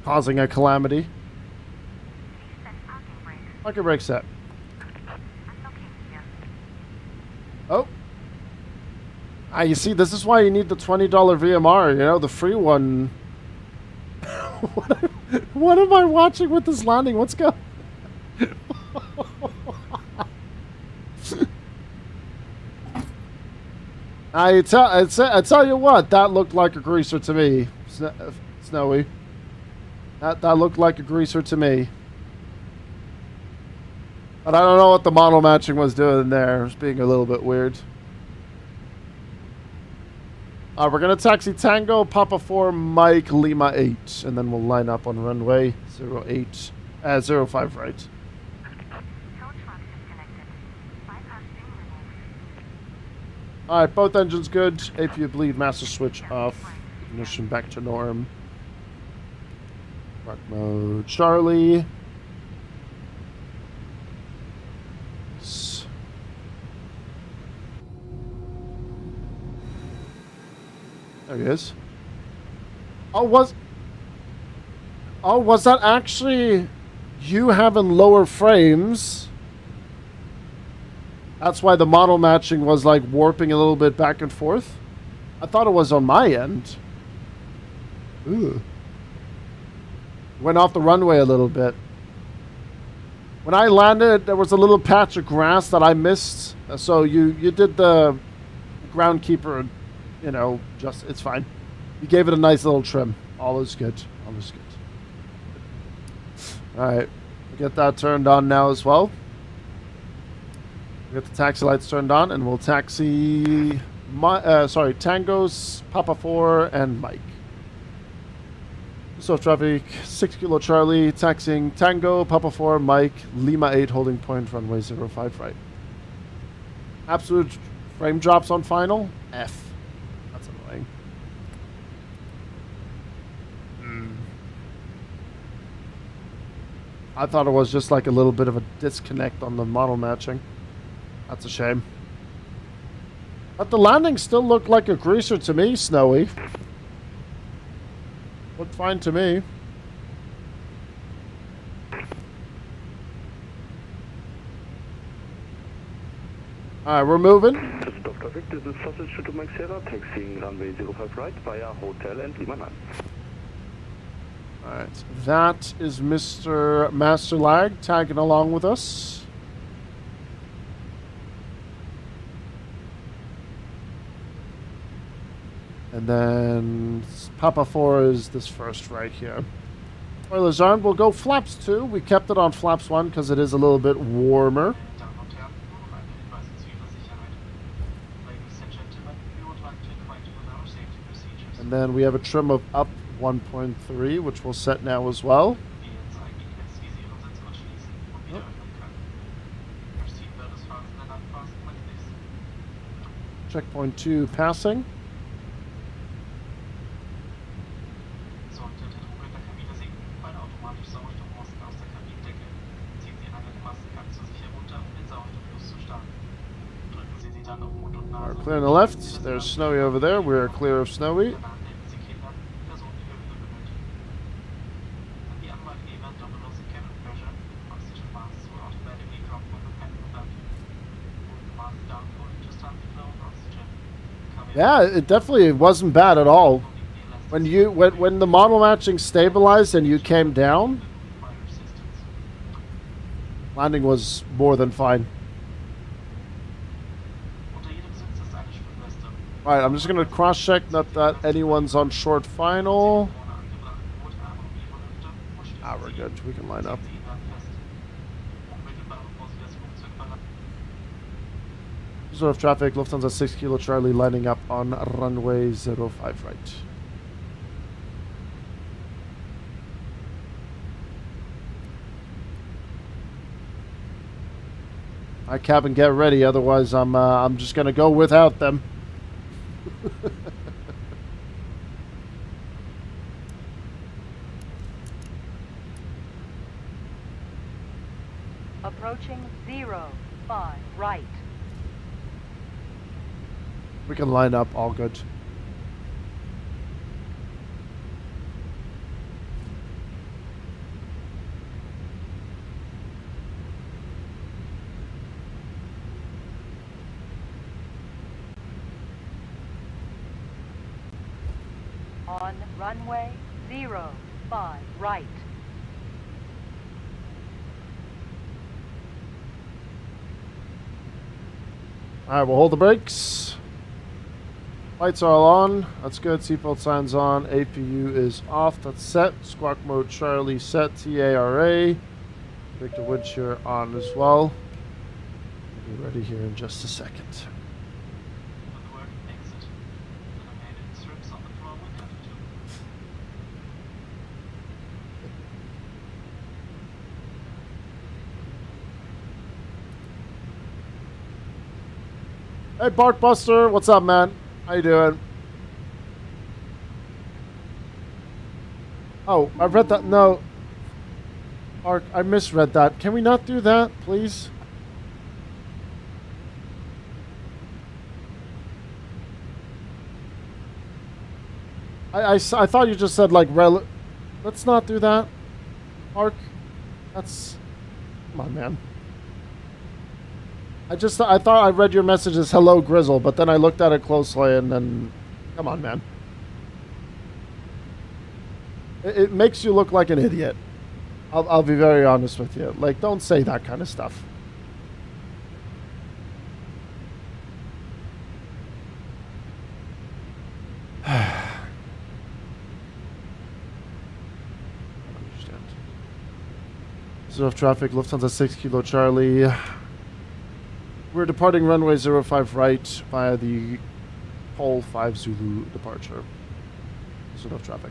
Speaker 1: causing a calamity. Parking brake set. Oh. Ah, you see, this is why you need the $20 VMR, you know, the free one. What am I watching with this landing? What's going I tell you what, that looked like a greaser to me, Snowy. That looked like a greaser to me. But I don't know what the model matching was doing there. It was being a little bit weird. We're going to taxi Tango, Papa 4, Mike, Lima 8. And then we'll line up on runway 08, 05 right. Alright, both engines good. APU bleed, master switch off. Ignition back to norm. Rock mode, Charlie. There he is. Oh, was that actually you having lower frames? That's why the model matching was like warping a little bit back and forth. I thought it was on my end. Ooh. Went off the runway a little bit. When I landed, there was a little patch of grass that I missed. So you did the groundkeeper, you know, just, it's fine. You gave it a nice little trim. All is good. All is good. Alright. We'll get that turned on now as well. We get the taxi lights turned on, and we'll taxi Tangos, Papa 4, and Mike. So traffic, 6 Kilo Charlie, taxiing Tango, Papa 4, Mike, Lima 8, holding point, runway 05 right. Absolute frame drops on final, F. That's annoying. I thought it was just like a little bit of a disconnect on the model matching. That's a shame. But the landing still looked like a greaser to me, Snowy. Looked fine to me. Alright, we're moving.
Speaker 3: This is traffic. This is Sausage to Max Sierra, taxiing runway 05 right via Hotel and Lima 9.
Speaker 1: Alright, that is Mr. Master Lag tagging along with us. And then Papa 4 is this first right here. Spoilers armed, we'll go flaps 2. We kept it on flaps 1 because it is a little bit warmer. And then we have a trim of up 1.3, which we'll set now as well. Oh. Checkpoint 2 passing. Clear on the left. There's Snowy over there. We're clear of Snowy. Yeah, it definitely wasn't bad at all. When the model matching stabilized and you came down, landing was more than fine. Alright, I'm just going to cross-check that anyone's on short final. Ah, we're good. We can line up. Sort of traffic, Lufthansa 6 Kilo Charlie lining up on runway 05 right. Alright, cabin, get ready. Otherwise, I'm just going to go without them.
Speaker 5: Approaching 05 right.
Speaker 1: We can line up, all good.
Speaker 5: On runway 05 right.
Speaker 1: Alright, we'll hold the brakes. Lights are all on. That's good. Seatbelt signs on. APU is off. That's set. Squawk mode Charlie set. TARA. Victor wind shear on as well. Be ready here in just a second.
Speaker 8: With the word exit. Then I made it strips on the floor with attitude.
Speaker 1: Hey, Barkbuster. What's up, man? How you doing? Oh, I read that. No. Bark, I misread that. Can we not do that, please? I thought you just said, like, let's not do that. Bark. That's... Come on, man. I thought I read your message as hello Grizzle, but then I looked at it closely and then, come on, man. It makes you look like an idiot. I'll be very honest with you. Like, don't say that kind of stuff. I don't understand. Zero traffic, Lufthansa 6 Kilo Charlie. We're departing runway 05 right via the Pole 5 Zulu departure. There's enough traffic.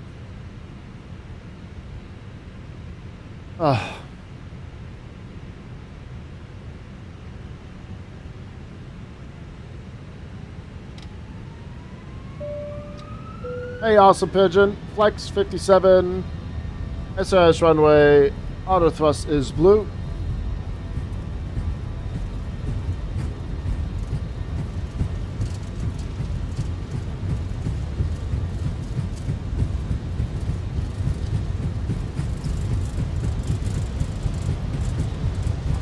Speaker 1: Hey, awesome pigeon. Flex 57. SRS runway. Auto thrust is blue.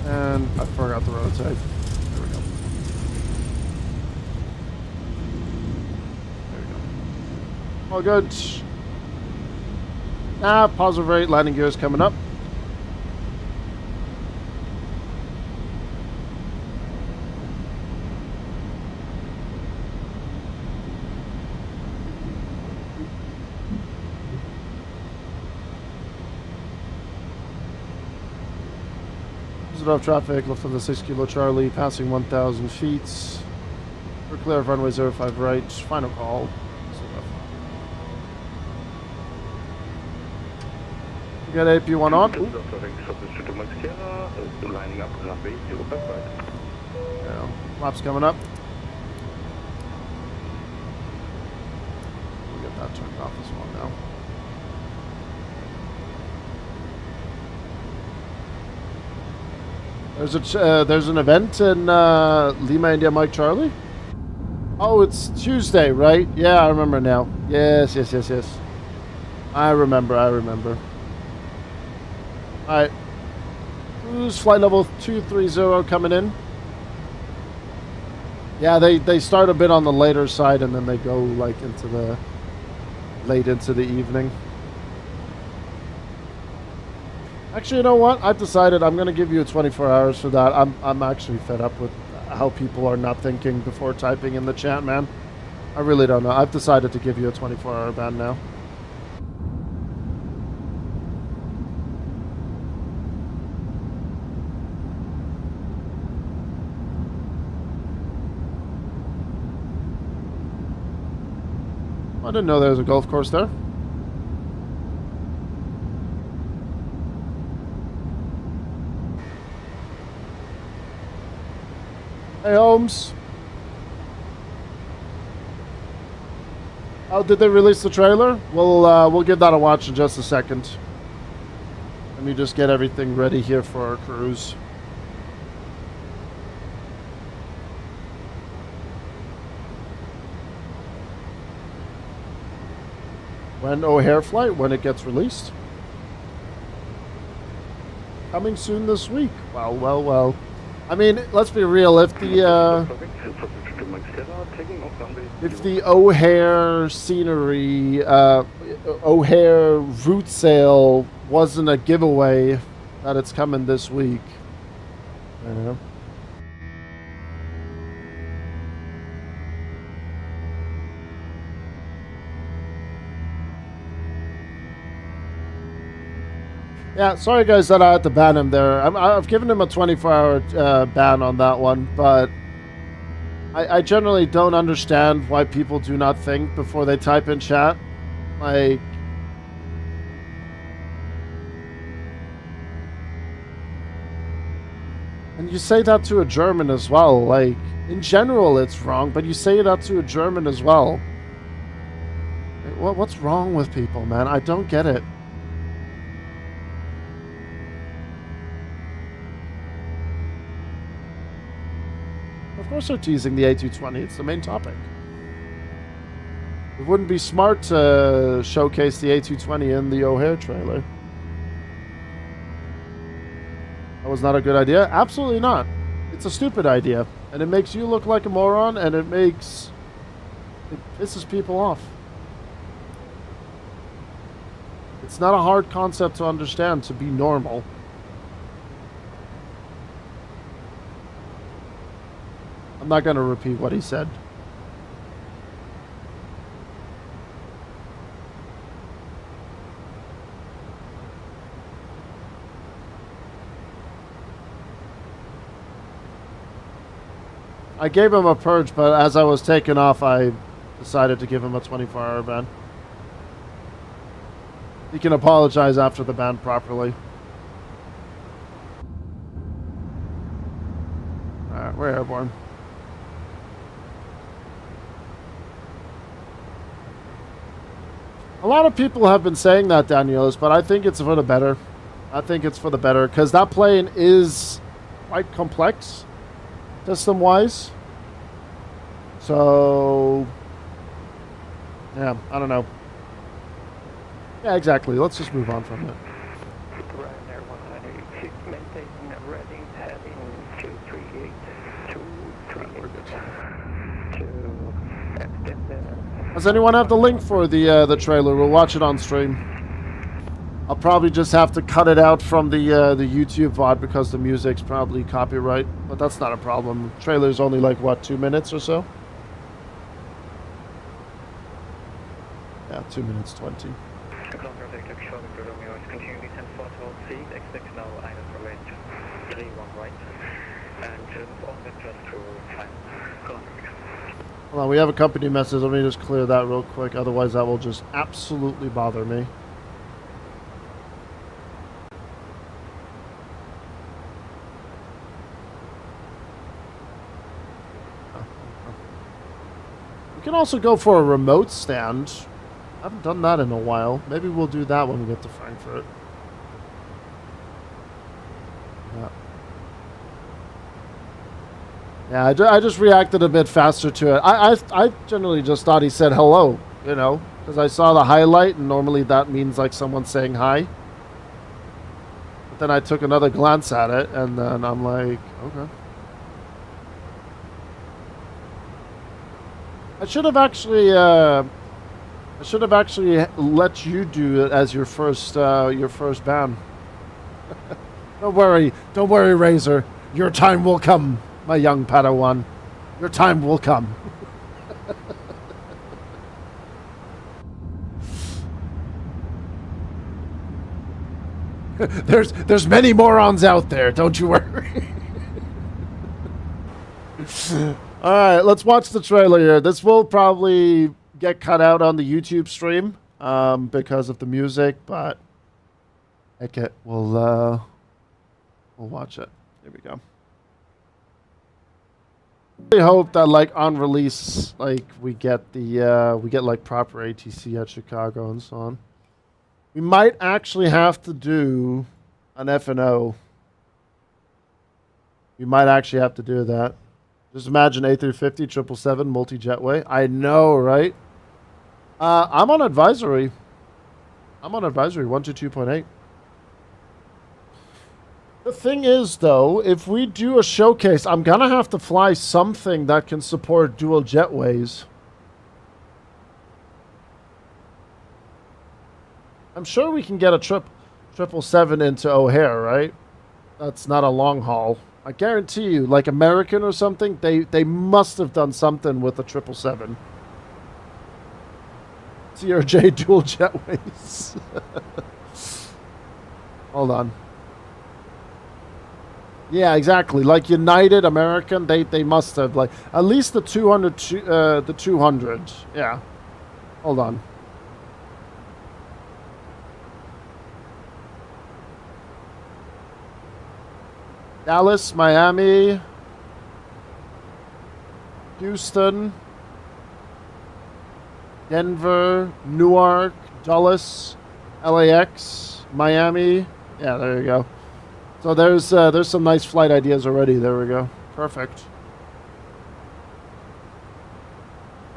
Speaker 1: And I forgot the road side. There we go. There we go. All good. Positive rate, landing gears coming up. Enough traffic, Lufthansa 6 Kilo Charlie, passing 1,000 feet. We're clear of runway 05 right, final call. We got AP1 on.
Speaker 3: Lining up runway 05 right.
Speaker 1: Yeah, flaps coming up. We'll get that turned off as well now. There's an event in Lima India Mike Charlie. Oh, it's Tuesday, right? Yeah, I remember now. Yes. I remember. Alright. Who's flight level 230 coming in? Yeah, they start a bit on the later side and then they go like late into the evening. Actually, you know what? I've decided I'm going to give you 24 hours for that. I'm actually fed up with how people are not thinking before typing in the chat, man. I really don't know. I've decided to give you a 24-hour ban now. I didn't know there was a golf course there. Hey, Holmes. Oh, did they release the trailer? We'll give that a watch in just a second. Let me just get everything ready here for our cruise. When O'Hare flight? When it gets released? Coming soon this week. Well. I mean, let's be real. If the
Speaker 3: taking off runway.
Speaker 1: If the O'Hare scenery, O'Hare route sale wasn't a giveaway that it's coming this week. Yeah. Yeah, sorry guys that I had to ban him there. I've given him a 24-hour ban on that one, but I generally don't understand why people do not think before they type in chat. Like, and you say that to a German as well. Like, in general it's wrong, but you say that to a German as well. Like, what's wrong with people, man? I don't get it. Of course they're teasing the A320. It's the main topic. It wouldn't be smart to showcase the A320 in the O'Hare trailer. That was not a good idea? Absolutely not. It's a stupid idea. And it makes you look like a moron, and it pisses people off. It's not a hard concept to understand to be normal. I'm not going to repeat what he said. I gave him a purge, but as I was taking off, I decided to give him a 24-hour ban. He can apologize after the ban properly. Alright, we're airborne. A lot of people have been saying that, Daniels, but I think it's for the better. I think it's for the better, because that plane is quite complex, system-wise. So, yeah, I don't know. Yeah, exactly. Let's just move on from it.
Speaker 2: Ryanair 196, maintaining a reading heading 238, 238. To extend the...
Speaker 1: Does anyone have the link for the trailer? We'll watch it on stream. I'll probably just have to cut it out from the YouTube VOD because the music's probably copyright, but that's not a problem. The trailer's only like, what, 2 minutes or so? Yeah, 2 minutes 20.
Speaker 2: Expect now item for range 31 right, and on the just to find contact.
Speaker 1: Hold on, we have a company message. Let me just clear that real quick, otherwise that will just absolutely bother me. We can also go for a remote stand. I haven't done that in a while. Maybe we'll do that when we get to Frankfurt. Yeah, I just reacted a bit faster to it. I generally just thought he said hello, you know, because I saw the highlight, and normally that means like someone saying hi. But then I took another glance at it, and then I'm like, okay. I should have actually let you do it as your first ban. Don't worry, Razor. Your time will come, my young Padawan. Your time will come. There's many morons out there. Don't you worry. All right, let's watch the trailer here. This will probably get cut out on the YouTube stream because of the music, but heck it, we'll watch it. Here we go. I hope that like on release, like we get like proper ATC at Chicago and so on. We might actually have to do an F&O. We might actually have to do that. Just imagine A350 777 multi-jetway. I know, right? I'm on advisory. 122.8. The thing is, though, if we do a showcase, I'm gonna have to fly something that can support dual jetways. I'm sure we can get a 777 into O'Hare, right? That's not a long haul. I guarantee you, like American or something, they must have done something with the 777. CRJ dual jetways. Hold on. Yeah, exactly. Like United, American, they must have like at least the 200. The 200. Yeah. Hold on. Dallas, Miami, Houston, Denver, Newark, Dulles, LAX, Miami. Yeah, there you go. So there's some nice flight ideas already. There we go. Perfect.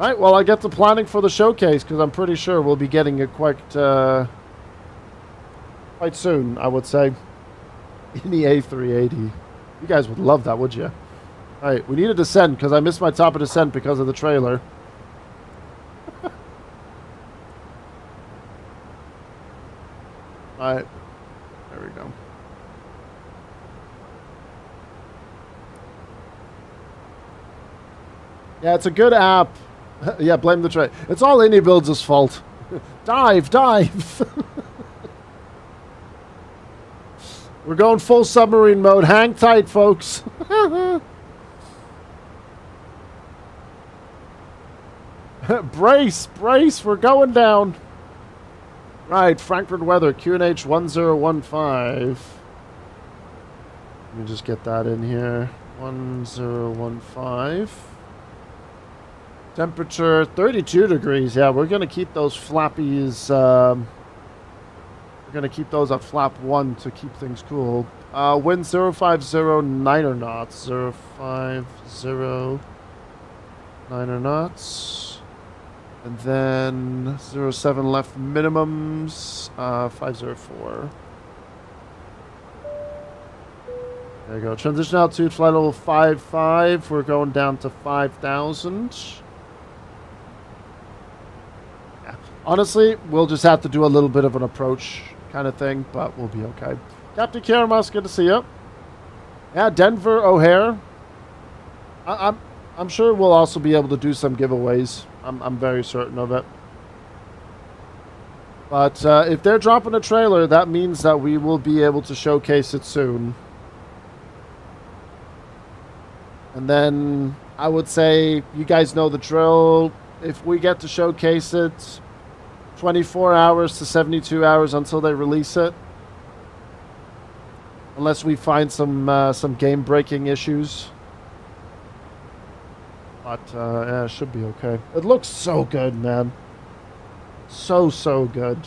Speaker 1: All right, well, I get the planning for the showcase because I'm pretty sure we'll be getting it quite soon, I would say. In the A380. You guys would love that, would you? All right, we need a descent because I missed my top of descent because of the trailer. All right, there we go. Yeah, it's a good app. Yeah, blame the trailer. It's all AnyBuilds' fault. Dive, dive. We're going full submarine mode. Hang tight, folks. Brace, brace. We're going down. Right, Frankfurt weather. QNH 1015. Let me just get that in here. 1015. Temperature 32 degrees. Yeah, we're going to keep those flappies. Going to keep those at flap 1 to keep things cool. Wind 050 9er knots. 050 9er knots. And then 07 left minimums. 504. There you go. Transition altitude, flight level 55. We're going down to 5,000. Yeah. Honestly, we'll just have to do a little bit of an approach kind of thing, but we'll be okay. Captain Karamas, good to see you. Yeah, Denver, O'Hare. I'm sure we'll also be able to do some giveaways. I'm very certain of it. But if they're dropping a trailer, that means that we will be able to showcase it soon. And then I would say you guys know the drill. If we get to showcase it, 24 hours to 72 hours until they release it. Unless we find some game-breaking issues. But, yeah, it should be okay. It looks so good, man. So good.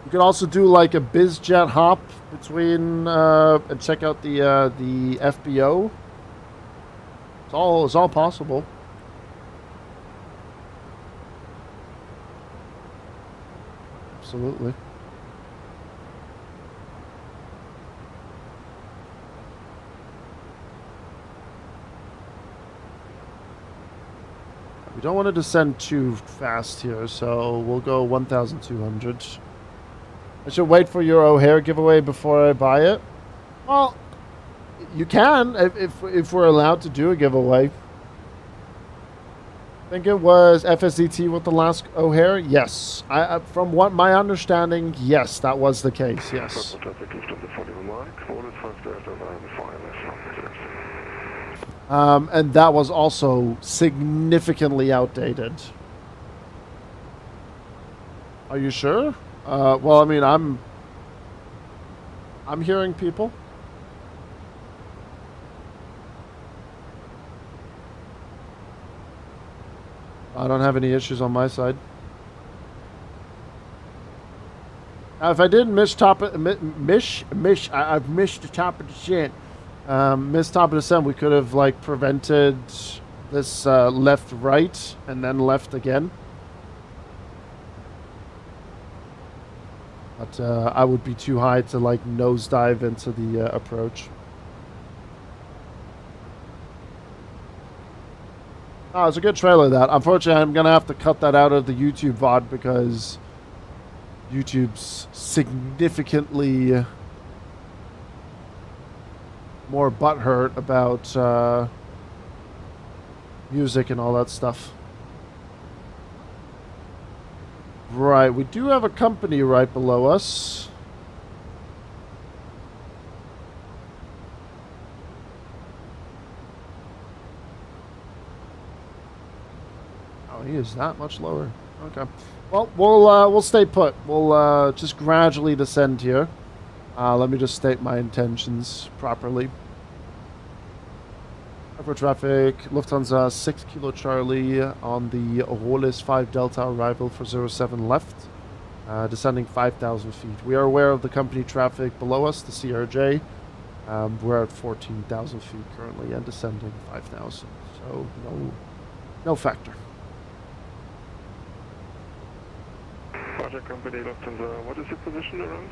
Speaker 1: You could also do, like, a BizJet hop between, and check out the FBO. It's all possible. Absolutely. We don't want to descend too fast here, so we'll go 1,200. I should wait for your O'Hare giveaway before I buy it. Well, you can if we're allowed to do a giveaway. I think it was FSDT with the last O'Hare. Yes, from what my understanding, yes, that was the case. Yes. And that was also significantly outdated. Are you sure? Well, I mean, I'm hearing people. I don't have any issues on my side. If I didn't I've missed the top of the shit. Missed top of the descent, we could have like prevented this left right and then left again. But I would be too high to like nosedive into the approach. Oh, it's a good trailer, that. Unfortunately, I'm going to have to cut that out of the YouTube VOD because YouTube's significantly more butthurt about music and all that stuff. Right, we do have a company right below us. Oh, he is that much lower. Okay. Well, we'll stay put. We'll just gradually descend here. Let me just state my intentions properly. For traffic, Lufthansa 6 Kilo Charlie on the Rollis 5 Delta arrival for 07 left, descending 5,000 feet. We are aware of the company traffic below us, the CRJ. We're at 14,000 feet currently and descending 5,000, so no factor.
Speaker 3: Roger, company Lufthansa, what is your position around?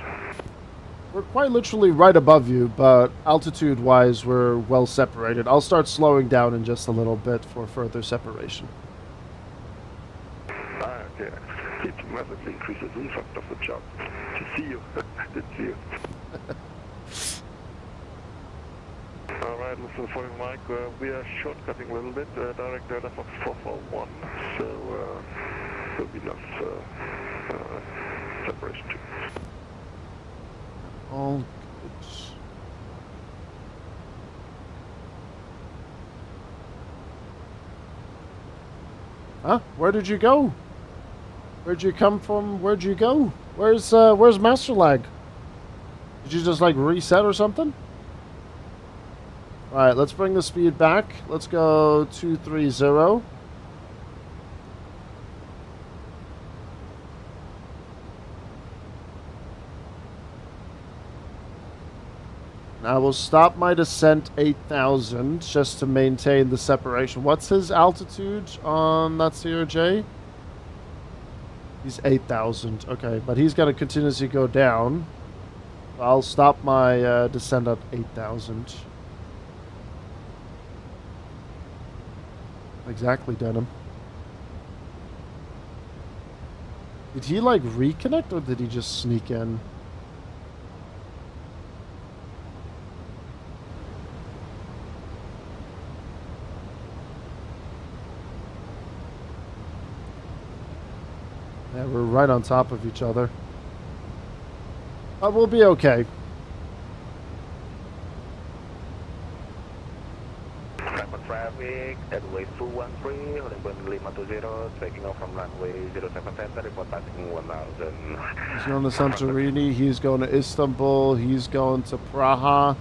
Speaker 1: We're quite literally right above you, but altitude-wise, we're well separated. I'll start slowing down in just a little bit for further separation.
Speaker 3: Okay. Need to massively increase the zoom factor of the job. To see you. I did see you. Alright, listen for Mike. We are shortcutting a little bit. Direct Delta Fox 441. So, there'll be enough separation too.
Speaker 1: All good. Huh? Where did you go? Where'd you come from? Where'd you go? Where's Master Lag? Did you just like reset or something? Alright, let's bring the speed back. Let's go 230. I will stop my descent 8,000 just to maintain the separation. What's his altitude on that CRJ? He's 8,000. Okay, but he's going to continuously go down. I'll stop my descent at 8,000. Exactly, Denim. Did he like reconnect or did he just sneak in? Yeah, we're right on top of each other. But we'll be okay.
Speaker 3: Frankfurt traffic, headway 213, holding 520, taking off from runway 07 report passing 1,000.
Speaker 1: He's going to Santorini, he's going to Istanbul, he's going to Praha.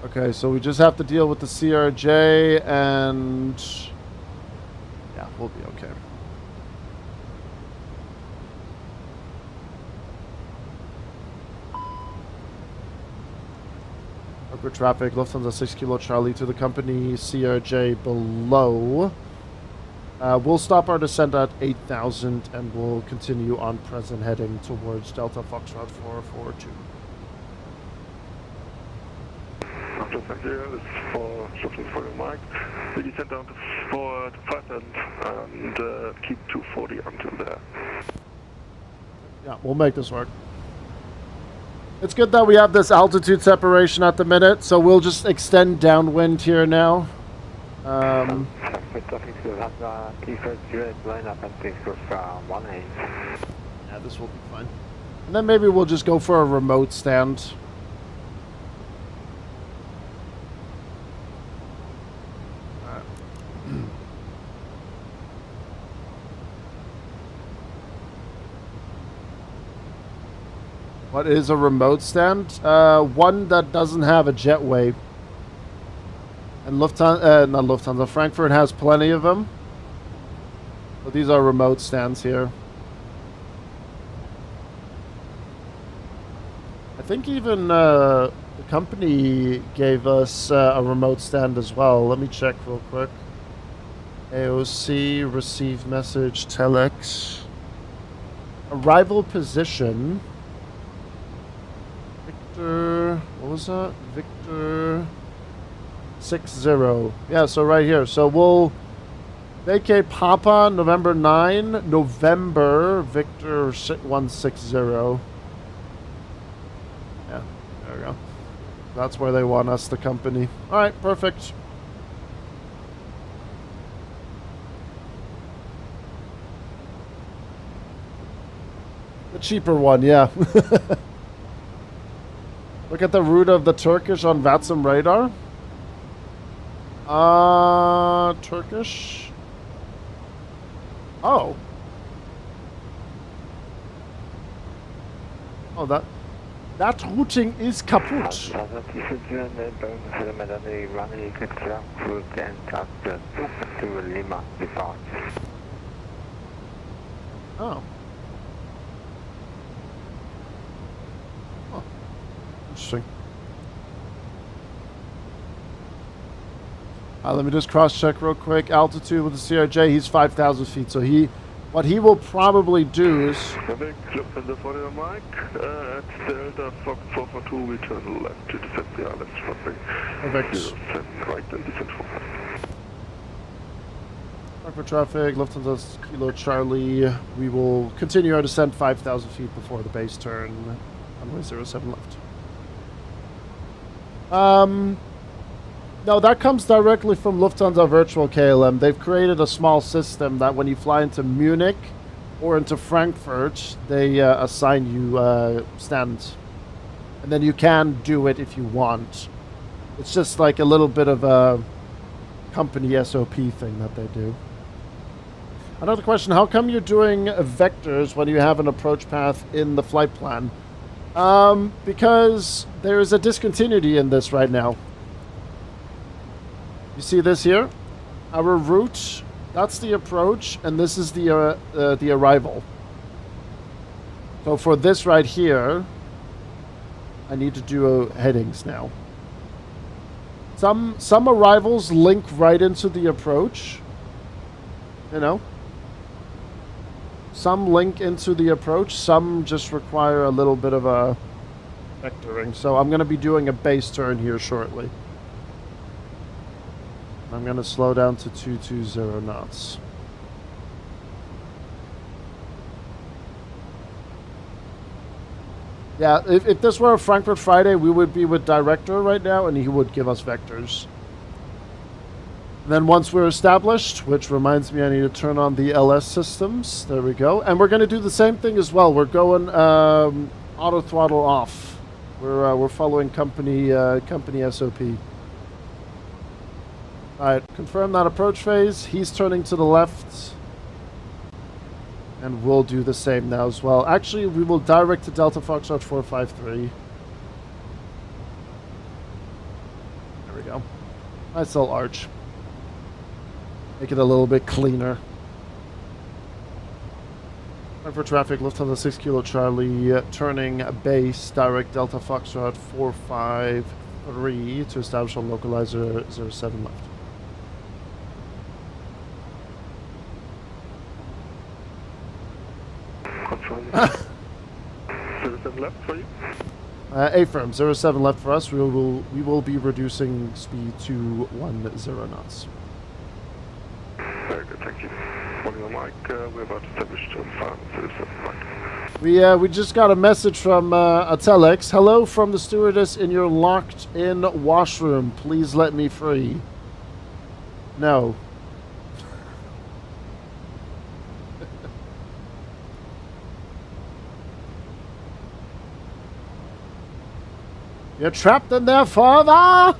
Speaker 1: Okay, so we just have to deal with the CRJ and... yeah, we'll be okay. Upper traffic, Lufthansa 6 Kilo Charlie to the company CRJ below. We'll stop our descent at 8,000 and we'll continue on present heading towards Delta Foxtrot 442.
Speaker 3: After thank you, this is for looking for your mic. We descend down to 5 and keep 240 until there.
Speaker 1: Yeah, we'll make this work. It's good that we have this altitude separation at the minute, so we'll just extend downwind here now. Yeah, this will be fine. And then maybe we'll just go for a remote stand. What is a remote stand? One that doesn't have a jetway. And Lufthansa, not Lufthansa, Frankfurt has plenty of them. But these are remote stands here. I think even the company gave us a remote stand as well. Let me check real quick. AOC, receive message, telex. Arrival position. Victor, what was that? Victor 60. Yeah, so right here. So we'll vacate Papa November 9, November Victor 160. Yeah, there we go. That's where they want us, the company. All right, perfect. The cheaper one, yeah. Look at the route of the Turkish on Vatsim radar. Turkish. Oh. Oh, that routing is kaputt. Oh. Interesting. Let me just cross-check real quick. Altitude with the CRJ, he's 5,000 feet. So what he will probably do is...
Speaker 3: Lufthansa Fenix Mike, at Delta Fox 442, we turn left to descend the island runway.
Speaker 1: Perfect.
Speaker 3: 07 right and descend forward.
Speaker 1: Frankfurt traffic, Lufthansa Kilo Charlie. We will continue our descent 5,000 feet before the base turn. Runway 07 left. No, that comes directly from Lufthansa Virtual KLM. They've created a small system that when you fly into Munich or into Frankfurt, they assign you stands. And then you can do it if you want. It's just like a little bit of a company SOP thing that they do. Another question, how come you're doing vectors when you have an approach path in the flight plan? Because there is a discontinuity in this right now. You see this here? Our route, that's the approach, and this is the arrival. So for this right here, I need to do headings now. Some arrivals link right into the approach. You know? Some link into the approach, some just require a little bit of a vectoring. So I'm going to be doing a base turn here shortly. I'm going to slow down to 220 knots. Yeah, if this were a Frankfurt Friday, we would be with Director right now, and he would give us vectors. And then once we're established, which reminds me I need to turn on the LS systems. There we go. And we're going to do the same thing as well. We're going auto throttle off. We're following company SOP. Alright, confirm that approach phase. He's turning to the left. And we'll do the same now as well. Actually, we will direct to Delta Foxtrot 453. There we go. Nice little arch. Make it a little bit cleaner. For traffic, Lufthansa 6 Kilo Charlie, turning base, direct Delta Foxtrot 453 to establish on localizer 07 left.
Speaker 3: Citizen left for you?
Speaker 1: A-firm, 07 left for us. We will be reducing speed to 10 knots.
Speaker 3: Very good, thank you. Volume Mike, we're about to establish to farm 37 Mike.
Speaker 1: We just got a message from Atelix. Hello from the stewardess in your locked-in washroom. Please let me free. No. You're trapped in there, father!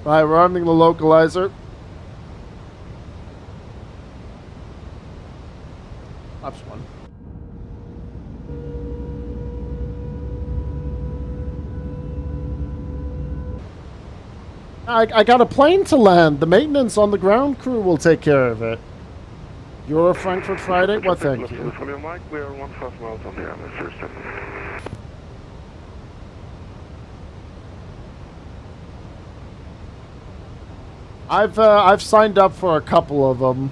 Speaker 1: Right, we're arming the localizer. Ops 1. I got a plane to land. The maintenance on the ground crew will take care of it. You're a Frankfurt Friday? Well, thank you.
Speaker 3: Volume Mike, we are 1.5 miles on the island 37.
Speaker 1: I've signed up for a couple of them.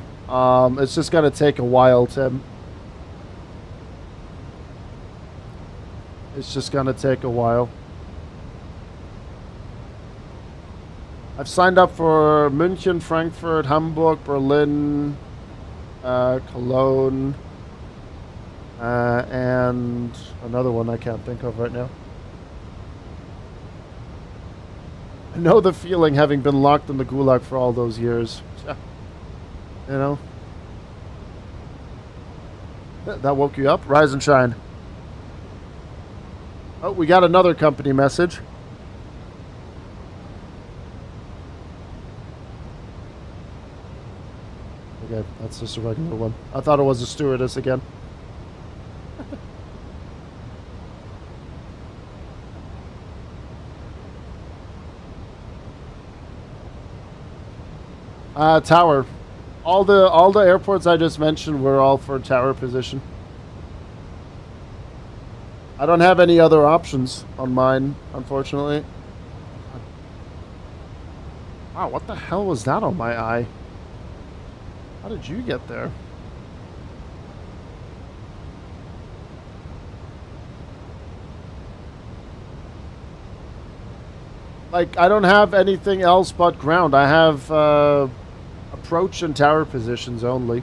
Speaker 1: It's just gonna take a while, Tim. It's just gonna take a while. I've signed up for München, Frankfurt, Hamburg, Berlin, Cologne, and another one I can't think of right now. I know the feeling, having been locked in the gulag for all those years. You know? That woke you up? Rise and shine. Oh, we got another company message. Okay, that's just a regular one. I thought it was a stewardess again. Tower. All the airports I just mentioned were all for tower position. I don't have any other options on mine, unfortunately. Wow, what the hell was that on my eye? How did you get there? Like, I don't have anything else but ground. I have approach and tower positions only.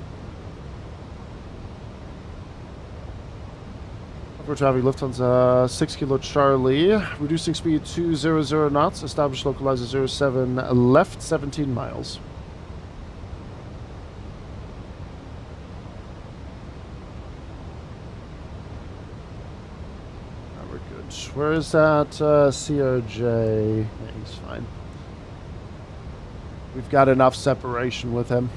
Speaker 1: We're traveling Lufthansa 6 Kilo Charlie, reducing speed 200 knots, established localizer 07 left 17 miles. We're good. Where is that CRJ? Yeah, he's fine. We've got enough separation with him.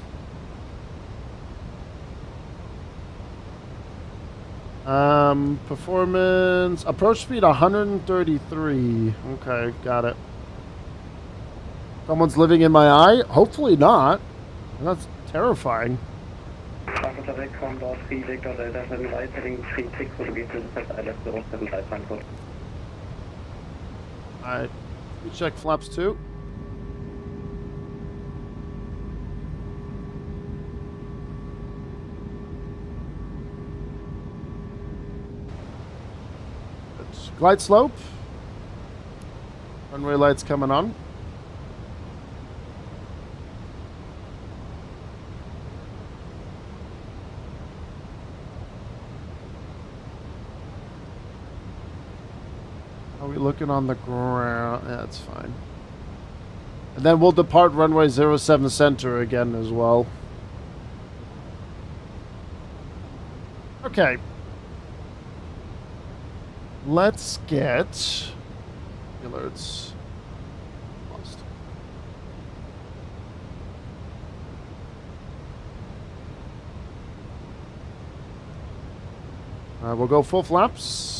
Speaker 1: Performance, approach speed 133. Okay, got it. Someone's living in my eye? Hopefully not. That's terrifying.
Speaker 2: Frankfurt Airport, Condor 3, Victor Delta 7 right, heading 36, Portuguese Intercept, ILS 075 Frankfurt.
Speaker 1: Alright, we check flaps 2. Glide slope. Runway lights coming on. Are we looking on the ground? Yeah, that's fine. And then we'll depart runway 07 center again as well. Okay. Let's get alerts. Lost. We'll go full flaps.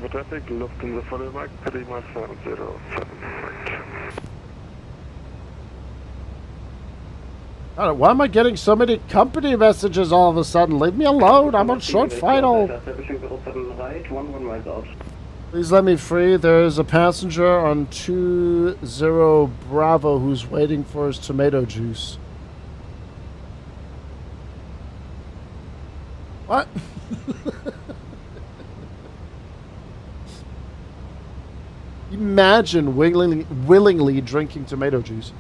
Speaker 3: Traffic, Lufthansa Fenix A321 right.
Speaker 1: Why am I getting so many company messages all of a sudden? Leave me alone. I'm on short final. Please let me free. There is a passenger on 20 Bravo who's waiting for his tomato juice. What? Imagine willingly drinking tomato juice.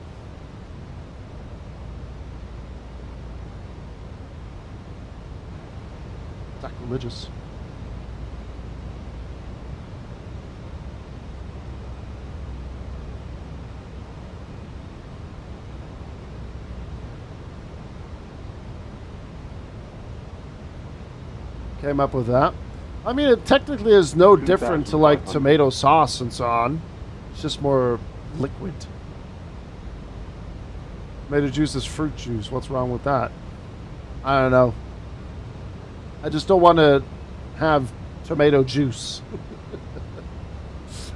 Speaker 1: Sacrilegious. Came up with that. I mean, it technically is no different to like tomato sauce and so on. It's just more liquid. Tomato juice is fruit juice. What's wrong with that? I don't know. I just don't want to have tomato juice.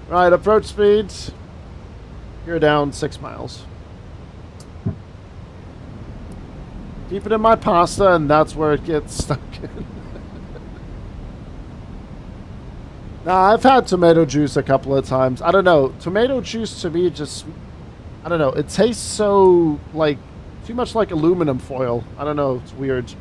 Speaker 1: Right, approach speed. You're down 6 miles. Keep it in my pasta, and that's where it gets stuck in. Nah, I've had tomato juice a couple of times. I don't know. Tomato juice to me just... I don't know. It tastes so, like, too much like aluminum foil. I don't know. It's weird.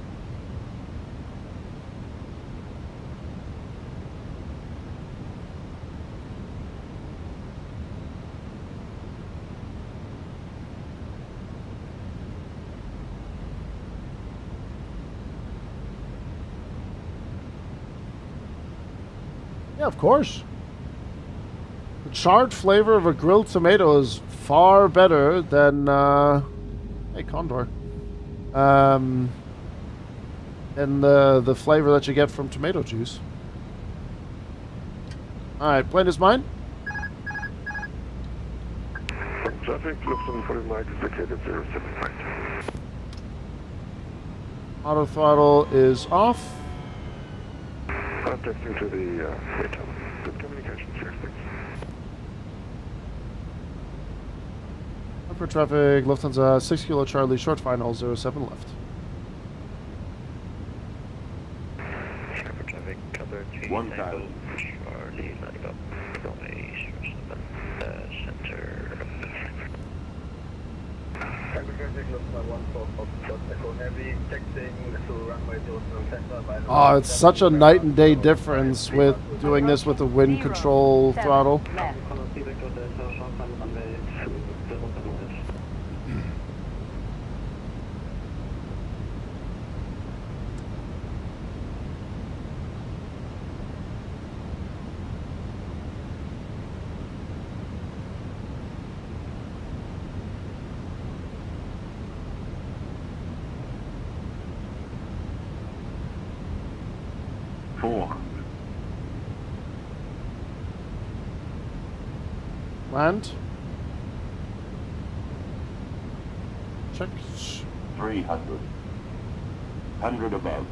Speaker 1: Yeah, of course. The charred flavor of a grilled tomato is far better than, hey, Condor. Than the flavor that you get from tomato juice. Alright, plane is mine.
Speaker 6: Traffic, Lufthansa Fenix A321.
Speaker 1: Auto throttle is off.
Speaker 6: I'm texting to the hotel. Good communications here, thanks.
Speaker 1: For traffic, Lufthansa 6 Kilo Charlie, short final 07 left.
Speaker 2: For traffic, cover 3
Speaker 6: 1,000.
Speaker 2: Charlie, lining up, runway 07, center of Frankfurt.
Speaker 1: Oh, it's such a night and day difference with doing this with the wind control throttle.
Speaker 5: Left.
Speaker 1: Land. Check.
Speaker 6: 300. 100 above.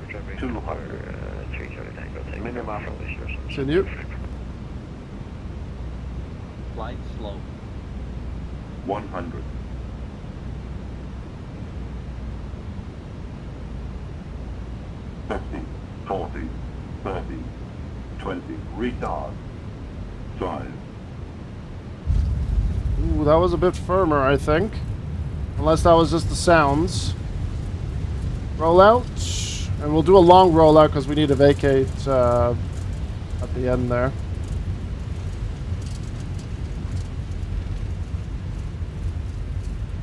Speaker 2: Traffic,
Speaker 6: 200.
Speaker 2: 3 Charlie Tango, take
Speaker 6: Minimum.
Speaker 1: Continue.
Speaker 7: Flight slow.
Speaker 6: 100. 50, 40, 30, 20. Retard. 5.
Speaker 1: Ooh, that was a bit firmer, I think. Unless that was just the sounds. Rollout. And we'll do a long rollout because we need to vacate at the end there.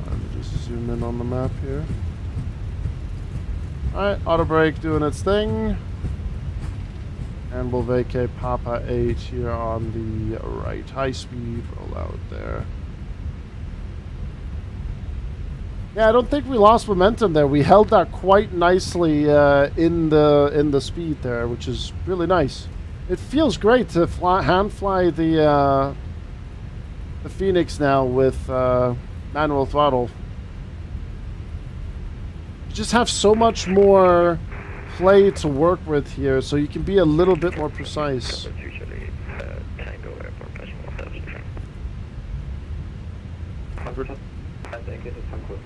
Speaker 1: Let me just zoom in on the map here. Alright, auto brake doing its thing. And we'll vacate Papa 8 here on the right. High speed rollout there. Yeah, I don't think we lost momentum there. We held that quite nicely in the speed there, which is really nice. It feels great to hand fly the Phoenix now with manual throttle. You just have so much more play to work with here, so you can be a little bit more precise.
Speaker 2: Cover 3 Charlie Tango Airport, passing 1000 Frankfurt. I think it is Frankfurt.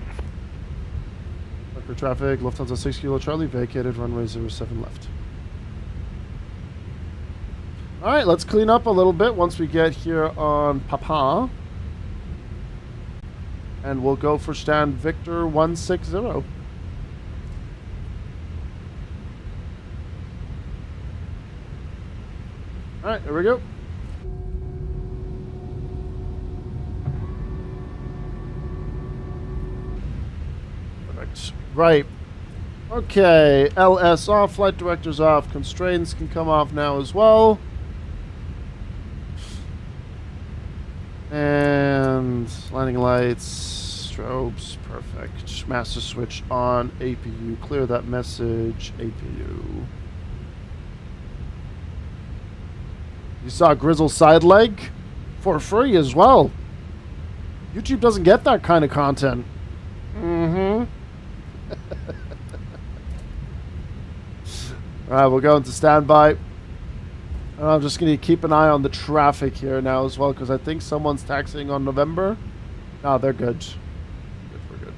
Speaker 1: For traffic, Lufthansa 6 Kilo Charlie, vacated runway 07 left. Alright, let's clean up a little bit once we get here on Papa. And we'll go for stand Victor 160. Alright, here we go. Perfect. Right. Okay, LS off, flight director's off, constraints can come off now as well. And landing lights, strobes, perfect. Master switch on, APU, clear that message, APU. You saw Grizzle's side leg for free as well. YouTube doesn't get that kind of content. Mm-hmm. Alright, we'll go into standby. And I'm just going to keep an eye on the traffic here now as well, because I think someone's taxiing on November. No, they're good. We're good.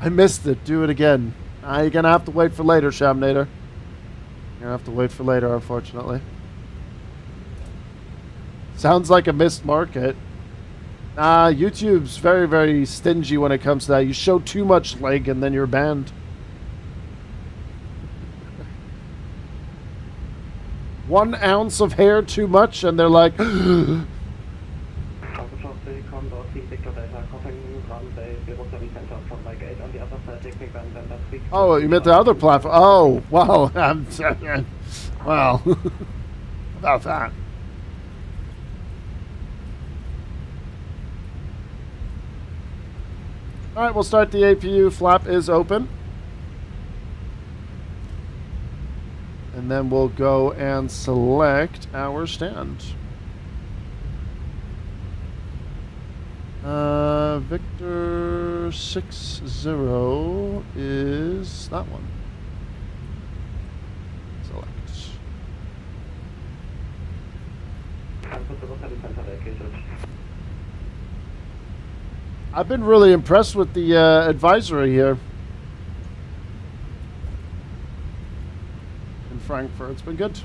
Speaker 1: I missed it. Do it again. You're going to have to wait for later, Shamnader. You're going to have to wait for later, unfortunately. Sounds like a missed market. YouTube's very, very stingy when it comes to that. You show too much leg and then you're banned. 1 ounce of hair too much and they're like... Oh, you meant the other platform. Oh, wow. Well, about that. All right, we'll start the APU. Flap is open. And then we'll go and select our stand. Victor 60 is that one. Select. I've been really impressed with the advisory here in Frankfurt. It's been good.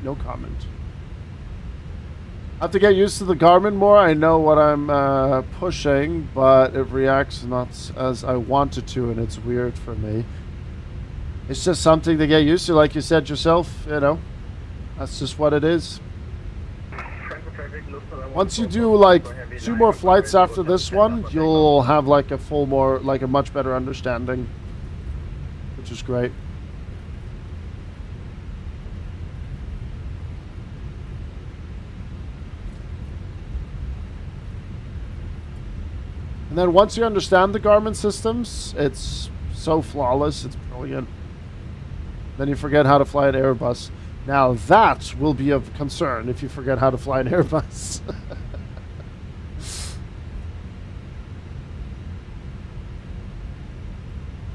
Speaker 1: No comment. I have to get used to the Garmin more. I know what I'm pushing, but it reacts not as I want it to, and it's weird for me. It's just something to get used to, like you said yourself, you know. That's just what it is. Once you do like 2 more flights after this one, you'll have like a a much better understanding, which is great. And then once you understand the Garmin systems, it's so flawless, it's brilliant. Then you forget how to fly an Airbus. Now that will be of concern if you forget how to fly an Airbus.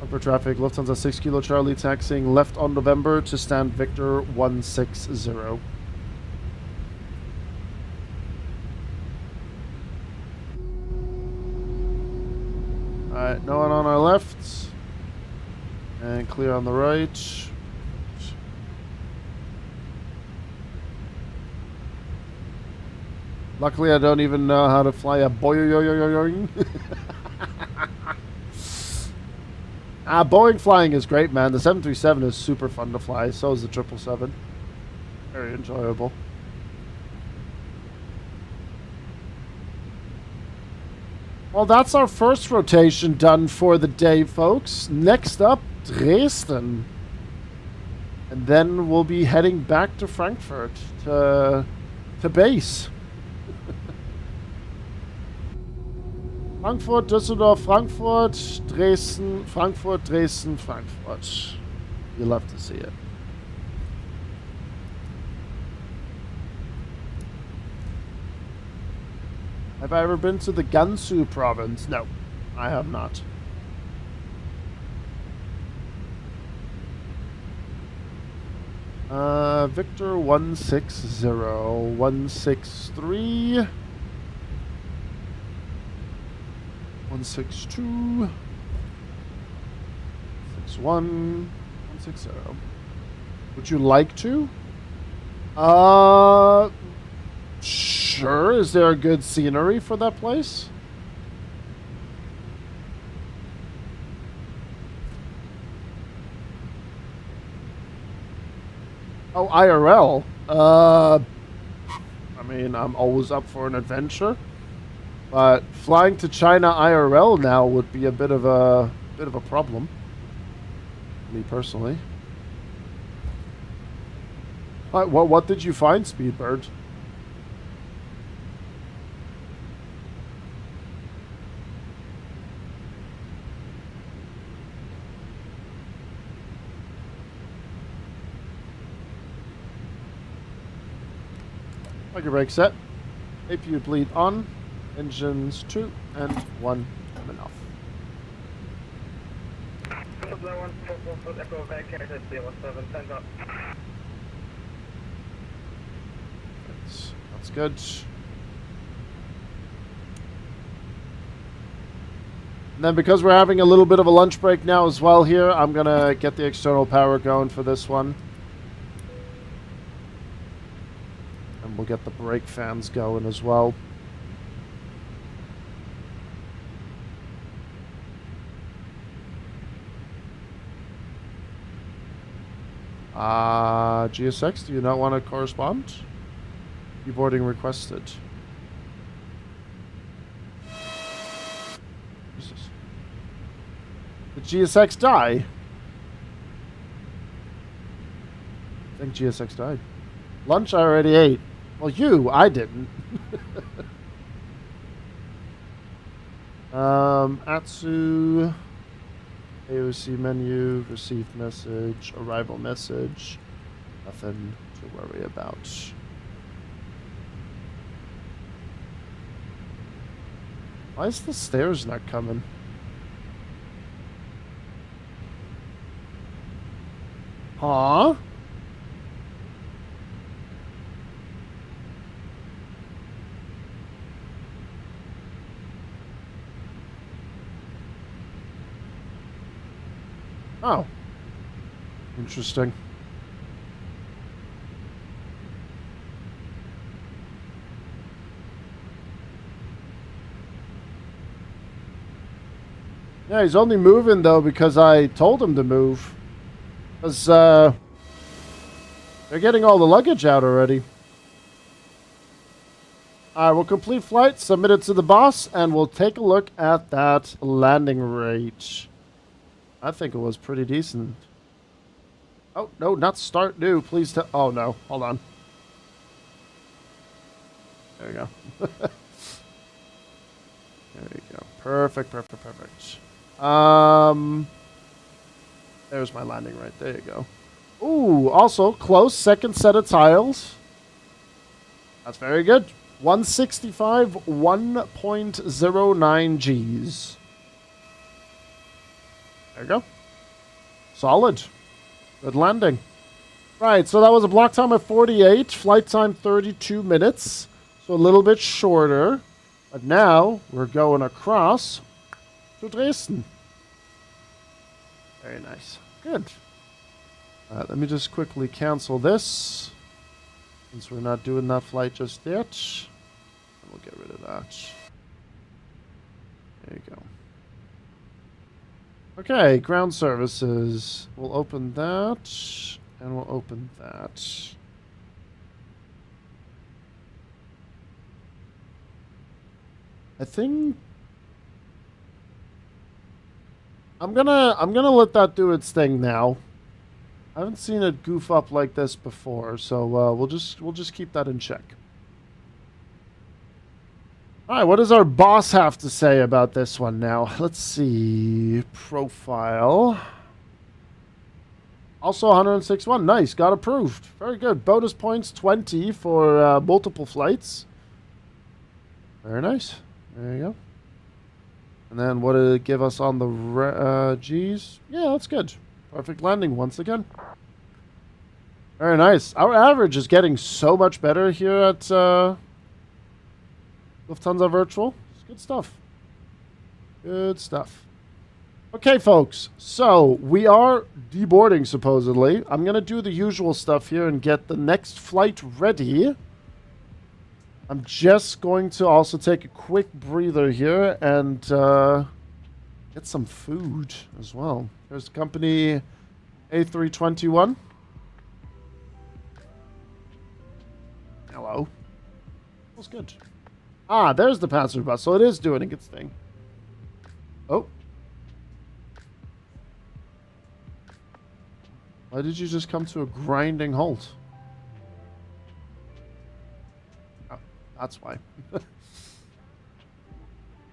Speaker 1: Upper traffic, Lufthansa 6 Kilo Charlie taxiing left on November to stand Victor 160. Alright, no one on our left. And clear on the right. Luckily, I don't even know how to fly a Boeing. Boeing flying is great, man. The 737 is super fun to fly. So is the 777. Very enjoyable. Well, that's our first rotation done for the day, folks. Next up, Dresden. And then we'll be heading back to Frankfurt to base. Frankfurt, Düsseldorf, Frankfurt, Dresden, Frankfurt, Dresden, Frankfurt. You'll love to see it. Have I ever been to the Gansu province? No, I have not. Victor 160, 163, 162, 61, 160. Would you like to? Sure. Is there a good scenery for that place? Oh, IRL. I mean, I'm always up for an adventure, but flying to China IRL now would be a bit of a problem. Me personally. What did you find, Speedbird? Your brake set. APU bleed on. Engines 2 and 1 coming off. That's good. And then because we're having a little bit of a lunch break now as well here, I'm going to get the external power going for this one. And we'll get the brake fans going as well. GSX, do you not want to correspond? Deboarding requested. Jesus. Did GSX die? I think GSX died. Lunch I already ate. Well, I didn't. Atsu. AOC menu, received message, arrival message. Nothing to worry about. Why is the stairs not coming? Huh? Oh. Interesting. Yeah, he's only moving, though, because I told him to move. Because, they're getting all the luggage out already. Alright, we'll complete flight, submit it to the boss, and we'll take a look at that landing rate. I think it was pretty decent. Oh, no, not start new. Please tell... Oh, no. Hold on. There we go. There we go. Perfect. There's my landing right. There you go. Ooh, also, close. Second set of tiles. That's very good. 165, 1.09 Gs. There you go. Solid. Good landing. Right, so that was a block time of 48. Flight time 32 minutes. So a little bit shorter. But now we're going across to Dresden. Very nice. Good. Let me just quickly cancel this. Since we're not doing that flight just yet. And we'll get rid of that. There you go. Okay, ground services. We'll open that, and we'll open that. I think I'm gonna let that do its thing now. I haven't seen it goof up like this before, so we'll just keep that in check. All right, what does our boss have to say about this one now? Let's see. Profile. Also 161. Nice. Got approved. Very good. Bonus points 20 for multiple flights. Very nice. There you go. And then what did it give us on the G's? Yeah, that's good. Perfect landing once again. Very nice. Our average is getting so much better here at... Lufthansa Virtual. It's good stuff. Good stuff. Okay, folks. So, we are deboarding, supposedly. I'm going to do the usual stuff here and get the next flight ready. I'm just going to also take a quick breather here and get some food as well. There's company A321. Hello. Feels good. Ah, there's the passenger bus, so it is doing its thing. Oh. Why did you just come to a grinding halt? Oh, that's why.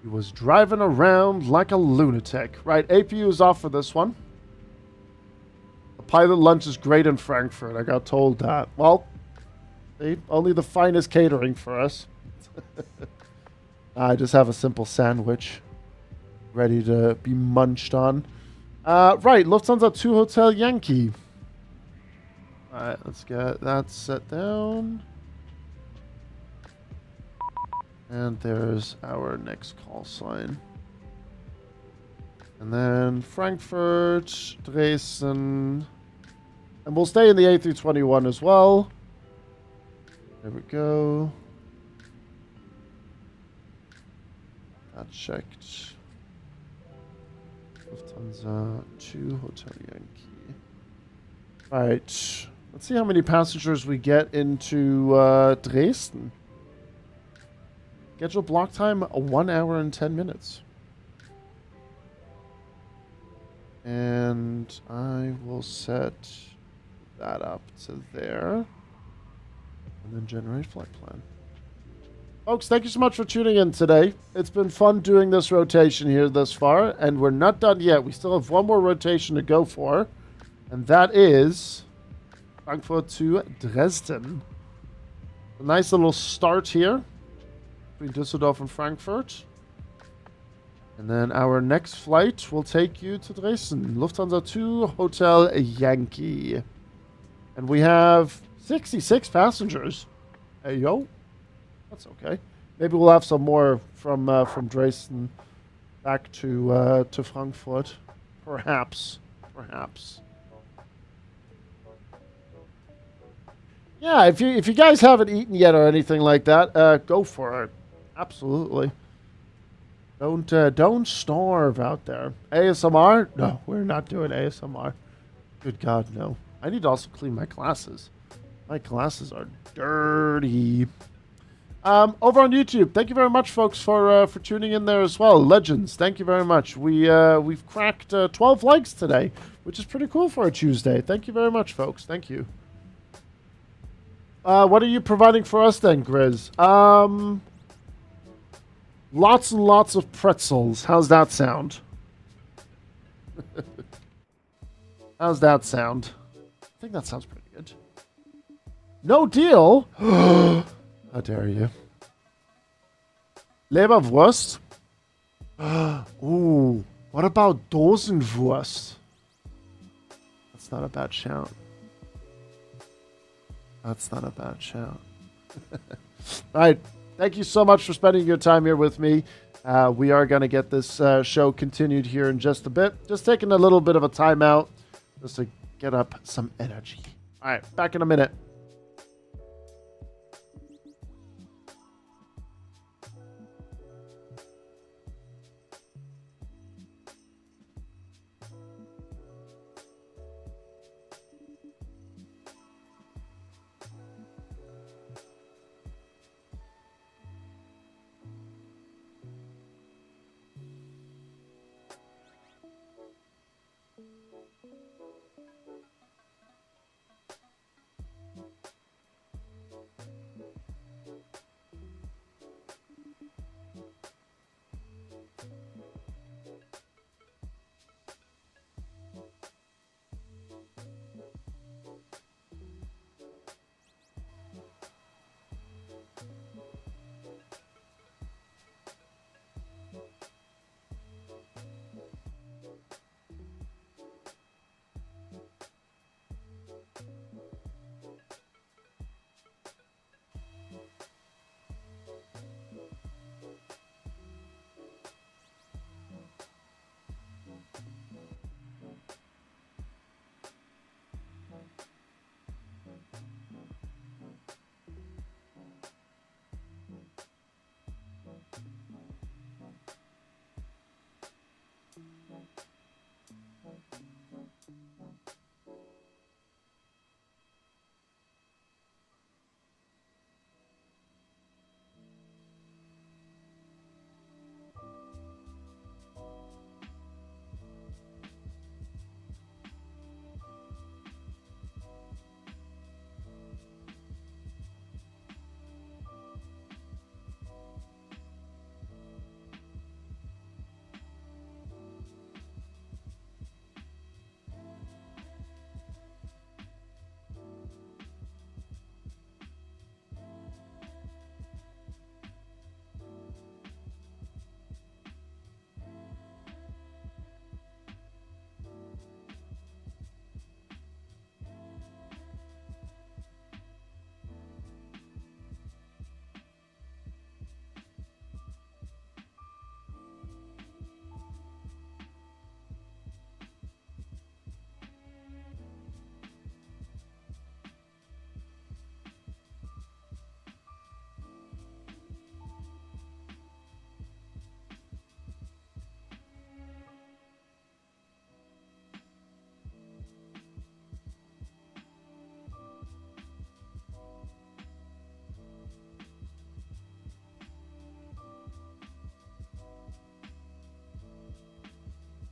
Speaker 1: He was driving around like a lunatic. Right, APU is off for this one. The pilot lunch is great in Frankfurt. I got told that. Well, see, only the finest catering for us. I just have a simple sandwich ready to be munched on. Right, Lufthansa 2 Hotel Yankee. Alright, let's get that set down. And there's our next call sign. And then Frankfurt, Dresden. And we'll stay in the A321 as well. There we go. That checked. Lufthansa 2 Hotel Yankee. Right. Let's see how many passengers we get into Dresden. Scheduled block time 1 hour and 10 minutes. And I will set that up to there. And then generate flight plan. Folks, thank you so much for tuning in today. It's been fun doing this rotation here thus far. And we're not done yet. We still have one more rotation to go for. And that is Frankfurt to Dresden. A nice little start here between Düsseldorf and Frankfurt. And then our next flight will take you to Dresden. Lufthansa 2 Hotel Yankee. And we have 66 passengers. Hey, yo. That's okay. Maybe we'll have some more from Dresden back to Frankfurt. Perhaps. Yeah, if you guys haven't eaten yet or anything like that, go for it. Absolutely. Don't starve out there. ASMR? No, we're not doing ASMR. Good God, no. I need to also clean my glasses. My glasses are dirty. Over on YouTube, thank you very much, folks, for tuning in there as well. Legends, thank you very much. We've cracked 12 likes today, which is pretty cool for a Tuesday. Thank you very much, folks. Thank you. What are you providing for us then, Grizz? Lots and lots of pretzels. How's that sound? How's that sound? I think that sounds pretty good. No deal? How dare you? Leberwurst? Ooh, what about Dosenwurst? That's not a bad shout. That's not a bad shout. All right. Thank you so much for spending your time here with me. We are going to get this show continued here in just a bit. Just taking a little bit of a timeout just to get up some energy. All right. Back in a minute.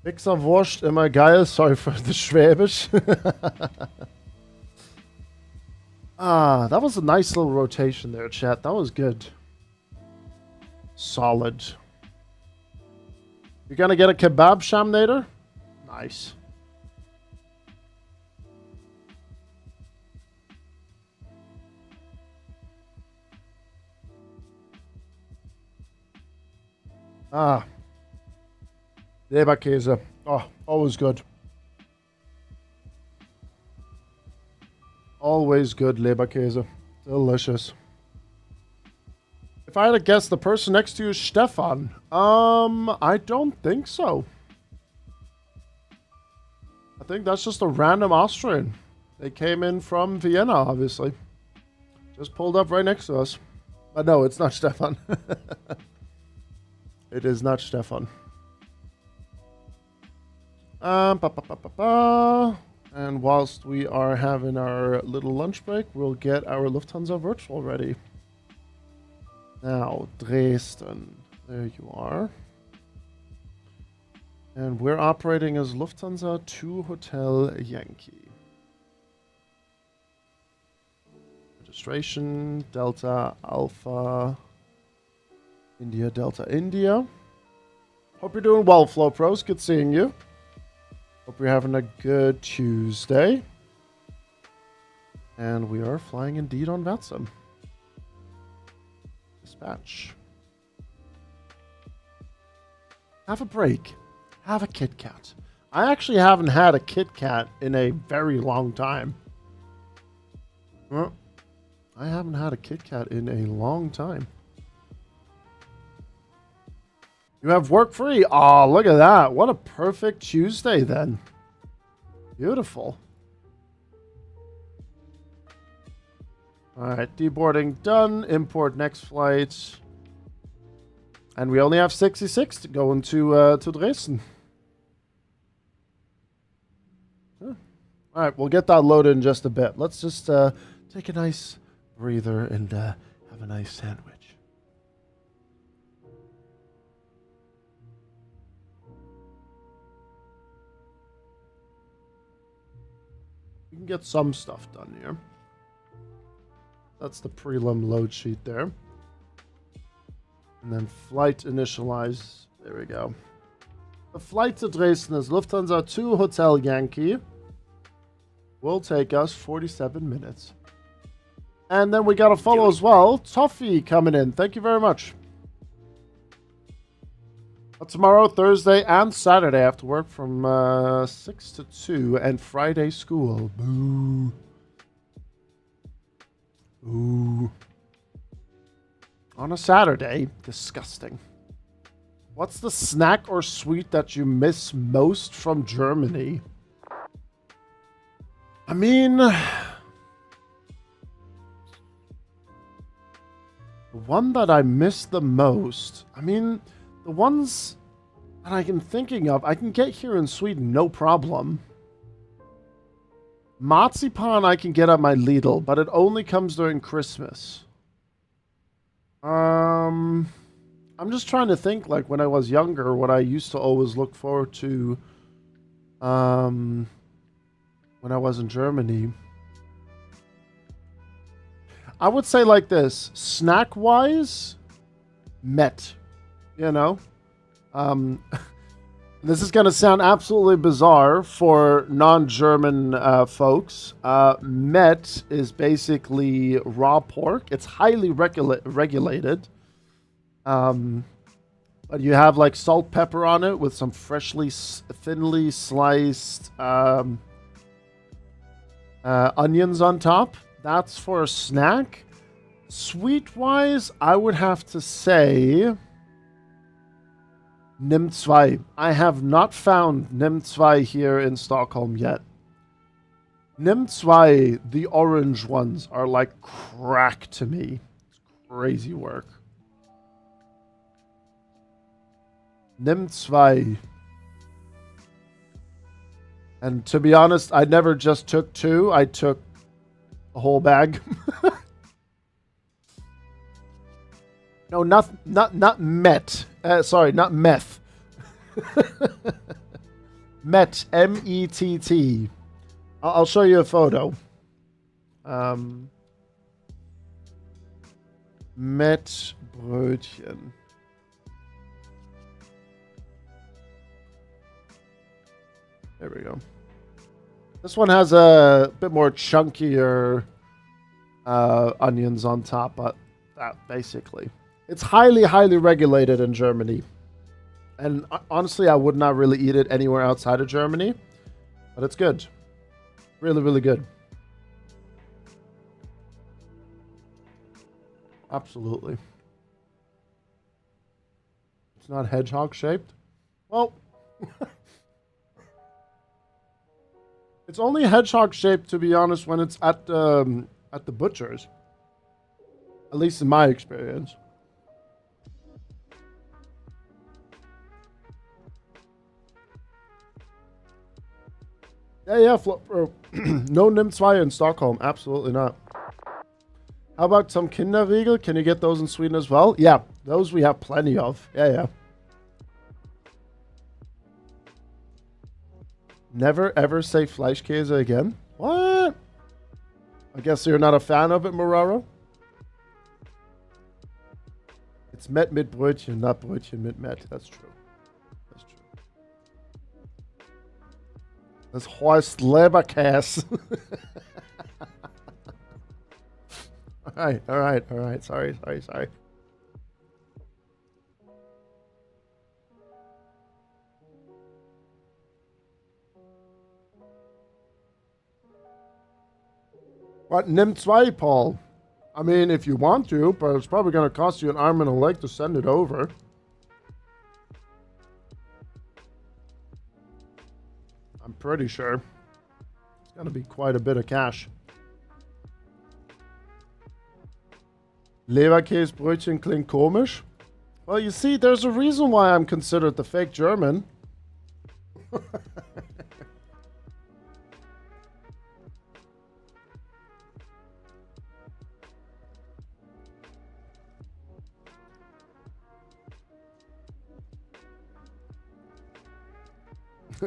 Speaker 1: Pixar Wurst immer geil. Sorry for the Schwäbisch. That was a nice little rotation there, chat. That was good. Solid. You're gonna get a kebab, Shamnader? Nice. Leberkäse. Oh, always good. Always good Leberkäse. Delicious. If I had to guess, the person next to you is Stefan. I don't think so. I think that's just a random Austrian. They came in from Vienna, obviously. Just pulled up right next to us. But no, it's not Stefan. It is not Stefan. And whilst we are having our little lunch break, we'll get our Lufthansa virtual ready. Now, Dresden. There you are. And we're operating as Lufthansa 2 Hotel Yankee. Registration, Delta, Alpha, India, Delta, India. Hope you're doing well, Flow Pros. Good seeing you. Hope you're having a good Tuesday. And we are flying indeed on Vatsim. Dispatch. Have a break. Have a Kit Kat. I actually haven't had a Kit Kat in a very long time. Well, I haven't had a Kit Kat in a long time. You have work free. Oh, look at that. What a perfect Tuesday then. Beautiful. All right, deboarding done. Import next flight. And we only have 66 to go into to Dresden. Huh. All right, we'll get that loaded in just a bit. Let's just take a nice breather and have a nice sandwich. We can get some stuff done here. That's the prelim load sheet there. And then flight initialize. There we go. The flight to Dresden is Lufthansa 2 Hotel Yankee. Will take us 47 minutes. And then we got a follow as well. Toffee coming in. Thank you very much. Tomorrow, Thursday, and Saturday I have to work from 6 to 2 and Friday school. Boo. Ooh. On a Saturday. Disgusting. What's the snack or sweet that you miss most from Germany? I mean, the one that I miss the most, the ones that I can thinking of, I can get here in Sweden, no problem. Marzipan I can get at my Lidl, but it only comes during Christmas. I'm just trying to think, like, when I was younger, what I used to always look forward to, when I was in Germany. I would say like this, snack-wise, Met. You know? This is going to sound absolutely bizarre for non-German folks. Met is basically raw pork. It's highly regulated. But you have like salt, pepper on it with some freshly, thinly sliced onions on top. That's for a snack. Sweet-wise, I would have to say Nimm 2. I have not found Nimm 2 here in Stockholm yet. Nimm 2, the orange ones, are like crack to me. It's crazy work. Nimm 2. And to be honest, I never just took 2. I took a whole bag. No, not Met. Sorry, not meth. Met, M-E-T-T. I'll show you a photo. Mettbrötchen. There we go. This one has a bit more chunkier onions on top, but that basically. It's highly, highly regulated in Germany. And honestly, I would not really eat it anywhere outside of Germany. But it's good. Really, really good. Absolutely. It's not hedgehog shaped. Well, it's only hedgehog shaped, to be honest, when it's at the butcher's. At least in my experience. Yeah, no NIM2 in Stockholm. Absolutely not. How about some Kinderriegel? Can you get those in Sweden as well? Yeah, those we have plenty of. Yeah. Never ever say Fleischkäse again? What? I guess you're not a fan of it, Moraro? It's Met mit Brötchen, not Brötchen mit Met. That's true. Das heißt Leberkäse. All right. Sorry. What, NIM2, Paul? I mean, if you want to, but it's probably going to cost you an arm and a leg to send it over. I'm pretty sure. It's going to be quite a bit of cash. Leberkäsebrötchen klingt komisch. Well, you see, there's a reason why I'm considered the fake German.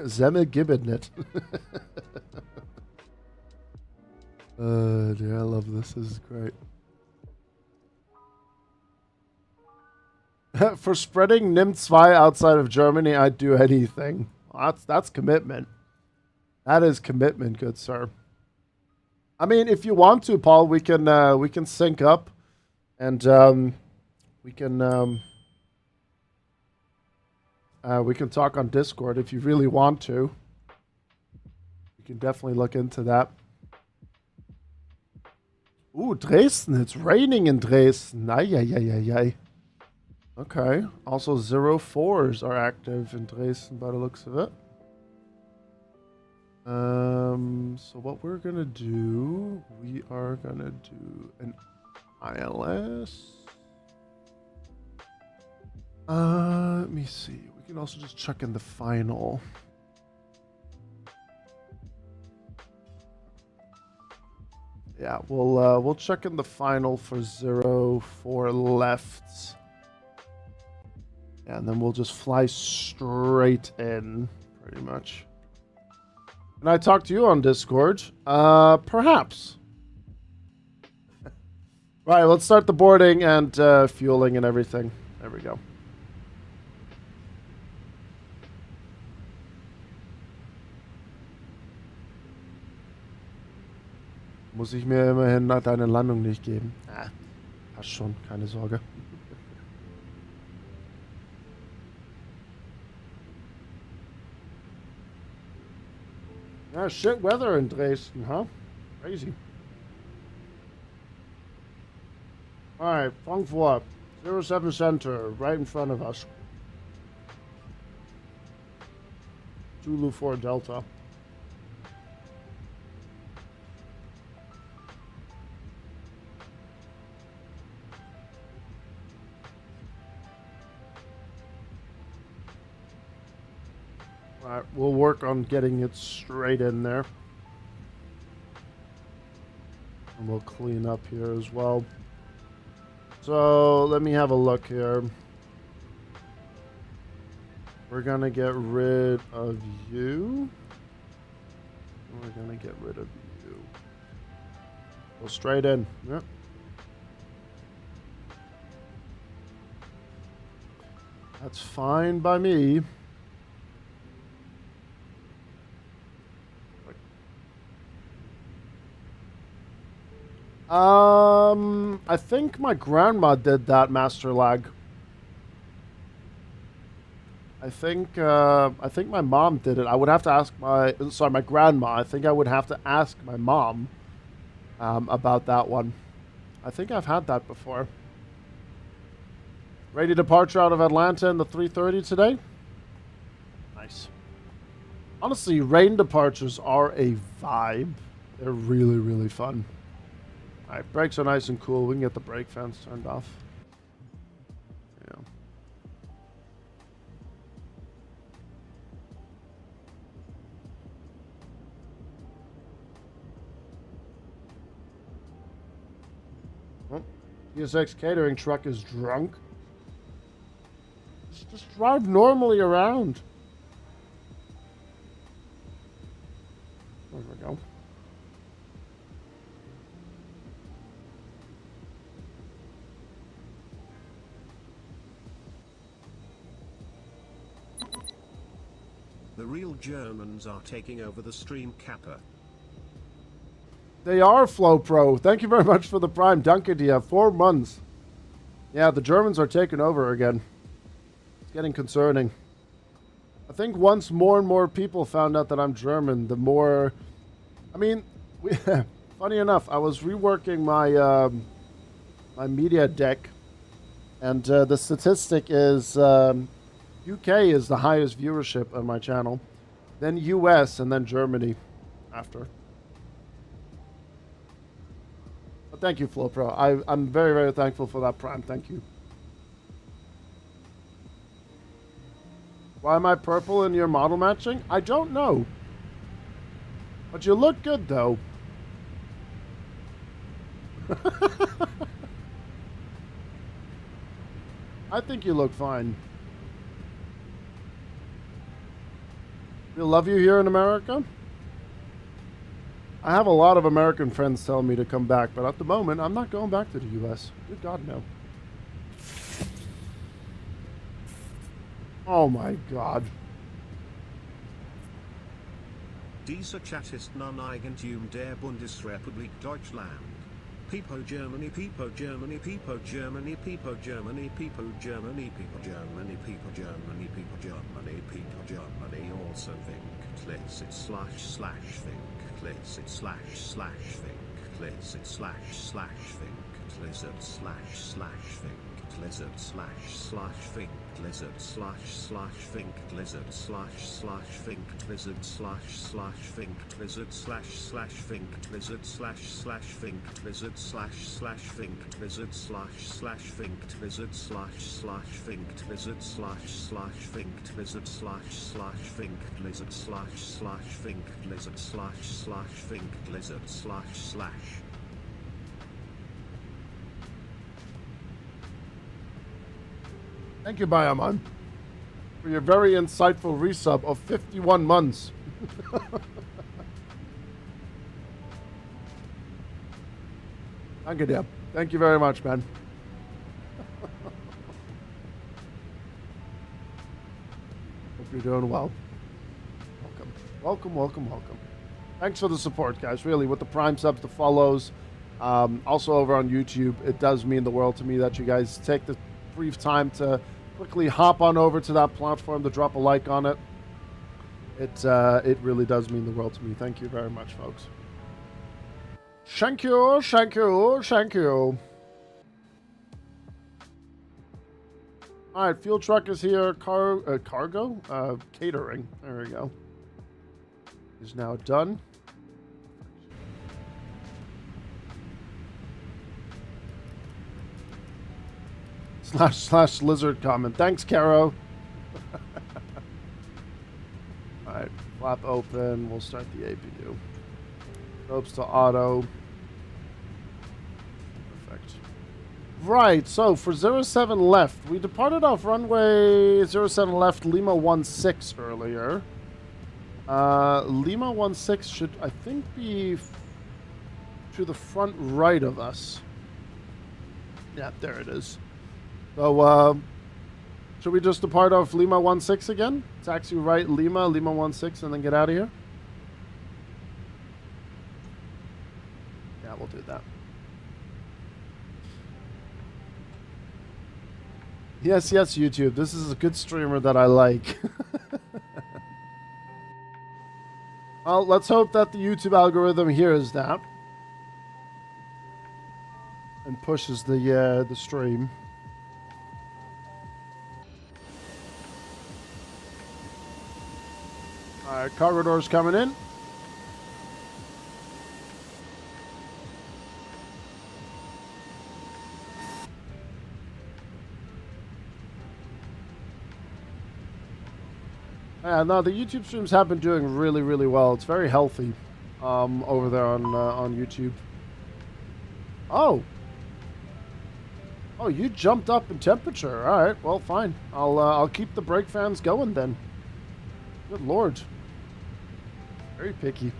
Speaker 1: Semmel Gibbet. Dude, I love this. This is great. For spreading NIM2 outside of Germany, I'd do anything. That's commitment. That is commitment, good sir. I mean, if you want to, Paul, we can sync up, and we can talk on Discord if you really want to. You can definitely look into that. Ooh, Dresden. It's raining in Dresden. Ay. Okay. Also, 04s are active in Dresden by the looks of it. So what we're gonna do, we are gonna do an ILS. Let me see. We can also just check in the final. Yeah, we'll check in the final for 04 left. And then we'll just fly straight in, pretty much. Can I talk to you on Discord? Perhaps. Right, let's start the boarding and fueling and everything. There we go. Muss ich mir immerhin deine Landung nicht geben. Ah, passt schon, keine Sorge. Yeah, shit weather in Dresden, huh? Crazy. Alright, Frankfurt, 07 Center, right in front of us. Zulu 4 Delta. Alright, we'll work on getting it straight in there. And we'll clean up here as well. So, let me have a look here. We're gonna get rid of you. We're gonna get rid of you. Go straight in. Yep. That's fine by me. I think my grandma did that, Master Lag. I think my mom did it. I would have to ask my grandma. I think I would have to ask my mom about that one. I think I've had that before. Ready departure out of Atlanta in the 3:30 today. Nice. Honestly, rain departures are a vibe. They're really, really fun. All right, brakes are nice and cool. We can get the brake fans turned off. Yeah. Oh, TSX catering truck is drunk. Just drive normally around. There we go.
Speaker 9: The real Germans are taking over the stream capper.
Speaker 1: They are, Flow Pro. Thank you very much for the Prime. Danke dir. 4 months. Yeah, the Germans are taking over again. It's getting concerning. I think once more and more people found out that I'm German, the more... I mean, funny enough, I was reworking my my media deck, and the statistic is UK is the highest viewership on my channel, then US, and then Germany after. But thank you, FlowPro. I'm very, very thankful for that Prime. Thank you. Why am I purple in your model matching? I don't know. But you look good, though. I think you look fine. We love you here in America. I have a lot of American friends telling me to come back, but at the moment, I'm not going back to the U.S. Good God, no. Oh my God.
Speaker 9: Dieser Chat ist nun Eigentum der Bundesrepublik Deutschland. People Germany, people Germany, people Germany, people Germany, people Germany, people Germany, people Germany, people Germany, people Germany also think, clicit slash think, clicit slash think, clicit slash think, lizard slash think, lizard slash think, lizard slash think, lizard slash think, lizard slash think, lizard slash think, lizard slash think, lizard slash think, lizard slash think, lizard slash think, lizard slash think, lizard slash think, lizard slash think, lizard slash think, lizard slash.
Speaker 1: Thank you, Bayaman, for your very insightful resub of 51 months. Thank you, Deb. Thank you very much, man. Hope you're doing well. Welcome. Welcome, welcome, welcome. Thanks for the support, guys. Really, with the Prime subs, the follows, also over on YouTube, it does mean the world to me that you guys take the brief time to quickly hop on over to that platform to drop a like on it. It really does mean the world to me. Thank you very much, folks. Thank you, thank you, thank you. All right, fuel truck is here. Cargo, catering. There we go. Is now done. / lizard comment. Thanks, Caro. Alright, flap open. We'll start the APU. Ropes to auto. Perfect. Right, so for 07 left, we departed off runway 07 left Lima 16 earlier. Lima 16 should, I think, be to the front right of us. Yeah, there it is. So, should we just depart off Lima 16 again? Taxi right Lima 16, and then get out of here? Yeah, we'll do that. Yes, yes, YouTube. This is a good streamer that I like. Well, let's hope that the YouTube algorithm hears that and pushes the stream. All right, cargo doors coming in. Yeah, no, the YouTube streams have been doing really, really well. It's very healthy over there on YouTube. Oh. Oh, you jumped up in temperature. All right, well, fine. I'll keep the brake fans going then. Good Lord. Very picky.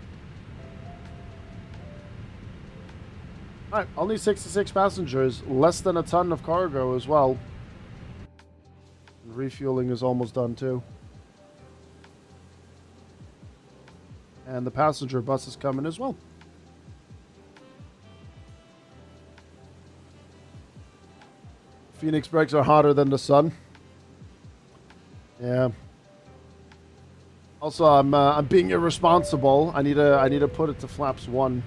Speaker 1: All right, only 66 passengers, less than a ton of cargo as well. Refueling is almost done too. And the passenger bus is coming as well. Phoenix brakes are hotter than the sun. Yeah. Also, I'm being irresponsible. I need to put it to flaps 1.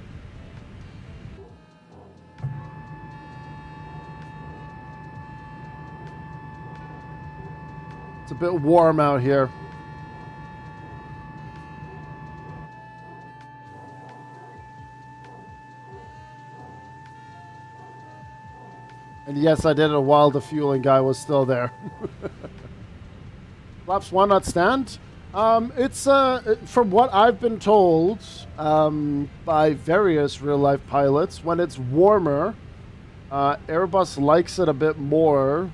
Speaker 1: It's a bit warm out here. And yes, I did it while the fueling guy was still there. Flaps 1 not stand? It's, from what I've been told by various real-life pilots, when it's warmer, Airbus likes it a bit more.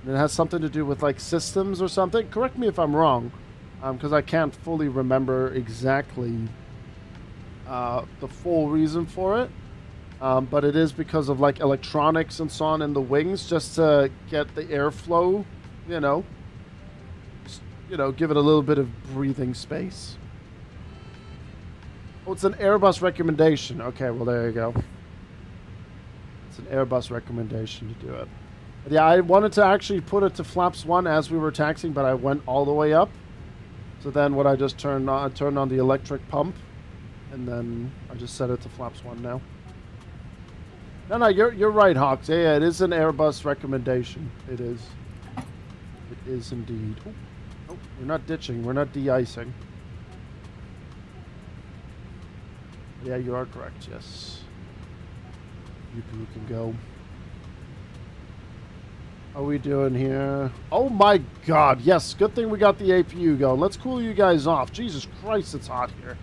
Speaker 1: And it has something to do with, like, systems or something. Correct me if I'm wrong, because I can't fully remember exactly the full reason for it. But it is because of, like, electronics and so on in the wings, just to get the airflow, you know, give it a little bit of breathing space. Oh, it's an Airbus recommendation. Okay, well, there you go. It's an Airbus recommendation to do it. But yeah, I wanted to actually put it to flaps 1 as we were taxiing, but I went all the way up. So then what I just turned on the electric pump, and then I just set it to flaps 1 now. No, you're right, Hawks. Yeah, it is an Airbus recommendation. It is. It is indeed. Oh, we're not ditching. We're not de-icing. Yeah, you are correct. Yes. You can go. How are we doing here? Oh my God! Yes, good thing we got the APU going. Let's cool you guys off. Jesus Christ, it's hot here.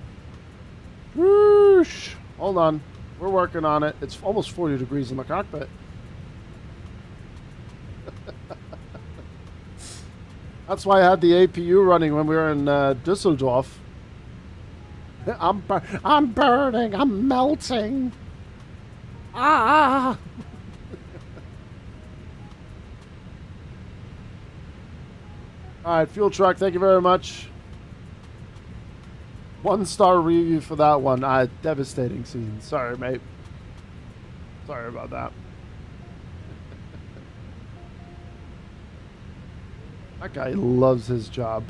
Speaker 1: Whoosh! Hold on. We're working on it. It's almost 40 degrees in the cockpit. That's why I had the APU running when we were in Düsseldorf. I'm burning. I'm melting. Ah! All right, fuel truck. Thank you very much. 1-star review for that one. Devastating scene. Sorry, mate. Sorry about that. That guy loves his job.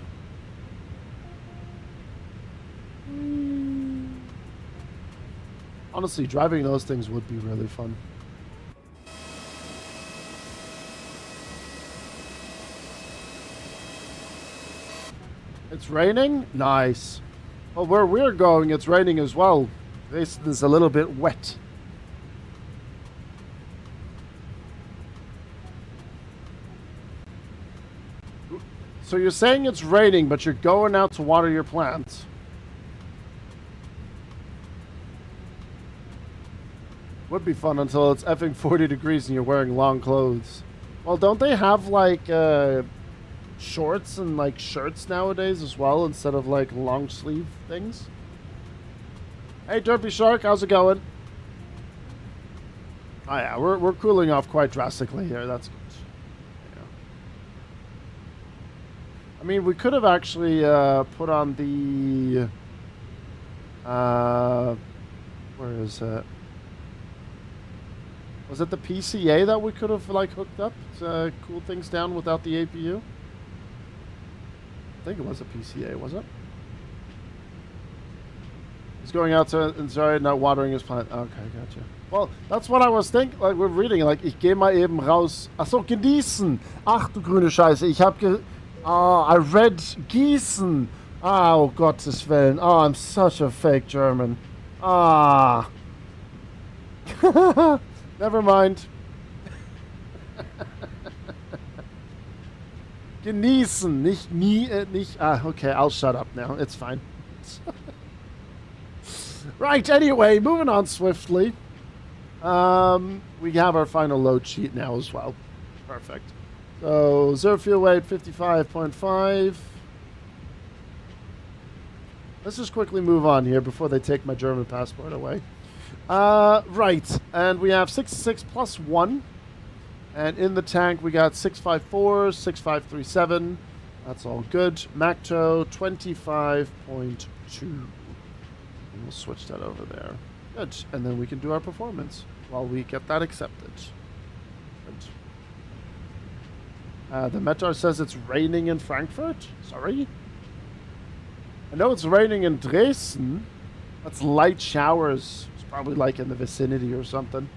Speaker 1: Honestly, driving those things would be really fun. It's raining? Nice. Well, where we're going, it's raining as well. This is a little bit wet. So you're saying it's raining, but you're going out to water your plants? Would be fun until it's effing 40 degrees and you're wearing long clothes. Well, don't they have like shorts and like shirts nowadays as well instead of like long sleeve things? Hey, Derpy Shark, how's it going? Oh yeah, we're cooling off quite drastically here. That's good. Yeah. I mean, we could have actually put on the where is it? Was it the PCA that we could have like hooked up to cool things down without the APU? I think it was a PCA, was it? He's going out to enjoy not watering his plant. Okay, gotcha. Well, that's what I was thinking. Like we're reading. Like ich gehe mal eben raus. Ach so, genießen. Ach du grüne Scheiße. Ich hab I read gießen. Ah, oh Gottes Willen. Oh, I'm such a fake German. Ah. Never mind. Genießen, nicht. Ah, okay, I'll shut up now. It's fine. Right, anyway, moving on swiftly. We have our final load sheet now as well. Perfect. So, zero fuel weight, 55.5. Let's just quickly move on here before they take my German passport away. Right, and we have 66 plus 1. And in the tank, we got 654, 6537. That's all good. Macto, 25.2. And we'll switch that over there. Good. And then we can do our performance while we get that accepted. Good. The Metar says it's raining in Frankfurt. Sorry? I know it's raining in Dresden. That's light showers. It's probably like in the vicinity or something.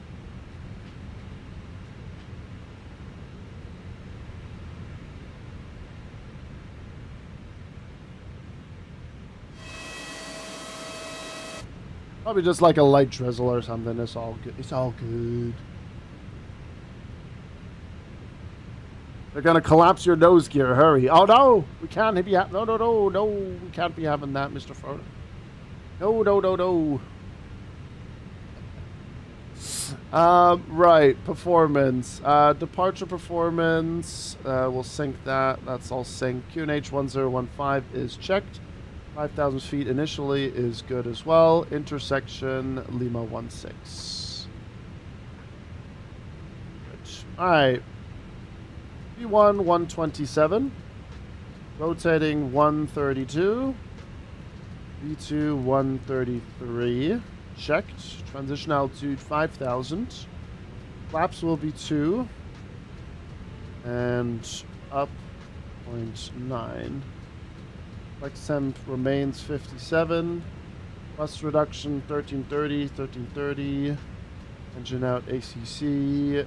Speaker 1: Probably just like a light drizzle or something. It's all good. It's all good. They're gonna collapse your nose gear. Hurry! Oh no, we can't be. No. We can't be having that, Mr. Frodo. No. Right. Performance. Departure performance. We'll sync that. That's all synced. QNH 1015 is checked. 5,000 feet initially is good as well. Intersection Lima 16. Alright. V1 127. Rotating 132. V2 133. Checked. Transition altitude 5,000. Flaps will be 2. And up 0.9. Flex temp remains 57. Bus reduction 1330. Engine out ACC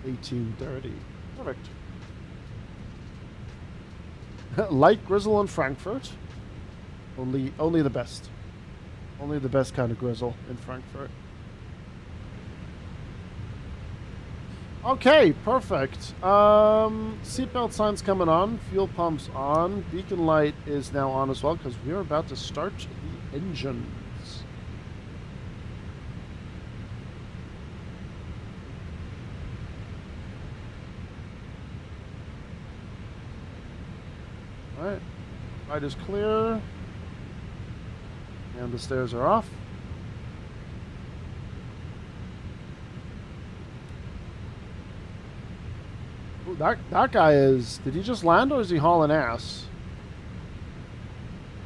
Speaker 1: 1830. Perfect. Light grizzle in Frankfurt. Only the best. Only the best kind of grizzle in Frankfurt. Okay, perfect. Seatbelt signs coming on. Fuel pumps on. Beacon light is now on as well because we're about to start the engines. Alright. Light is clear. And the stairs are off. Ooh, that guy is... Did he just land or is he hauling ass?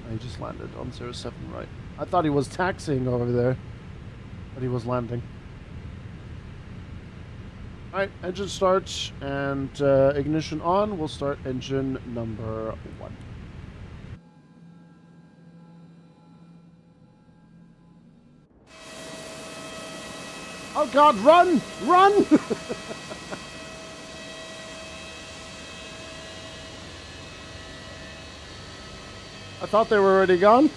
Speaker 1: Oh, he just landed on 07 right. I thought he was taxiing over there. But he was landing. Alright, engine start and ignition on. We'll start engine number 1. Oh God, run! Run! I thought they were already gone.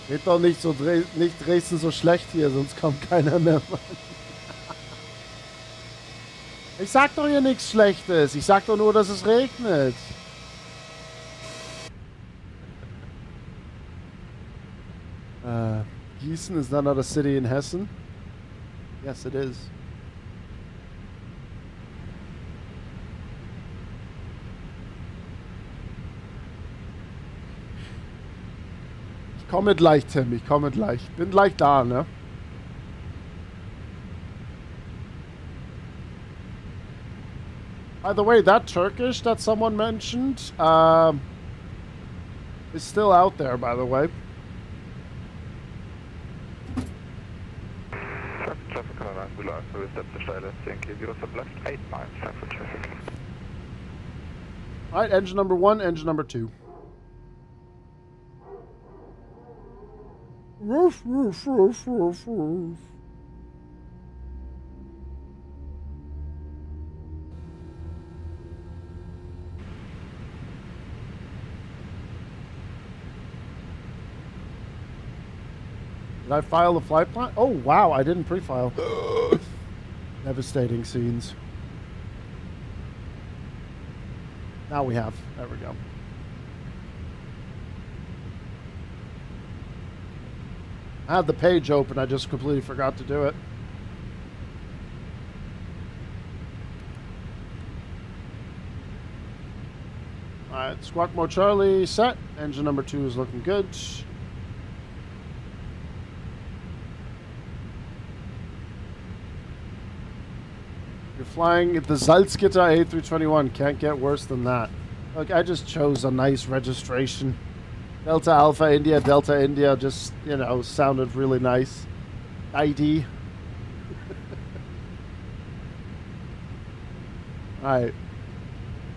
Speaker 1: Red doch nicht so, nicht Dresden so schlecht hier, sonst kommt keiner mehr. Ich sag doch hier nichts Schlechtes. Ich sag doch nur, dass es regnet. Gießen is that not a city in Hessen? Yes, it is. Ich komme gleich, Tim. Ich komme gleich. Bin gleich da, ne? By the way, that Turkish that someone mentioned is still out there, by the way.
Speaker 6: Traffic on Angular, so step to Steiler, thank you. You have left 8 miles, Frankfurt traffic.
Speaker 1: Alright, engine number 1, engine number 2. Roof, roof, roof, roof, roof. Did I file the flight plan? Oh, wow, I didn't pre-file. Devastating scenes. Now we have. There we go. I had the page open. I just completely forgot to do it. Alright, Squawk Mode Charlie set. Engine number 2 is looking good. You're flying the Salzgitter A321. Can't get worse than that. Look, I just chose a nice registration. Delta Alpha India, Delta India, just, you know, sounded really nice. ID. Alright.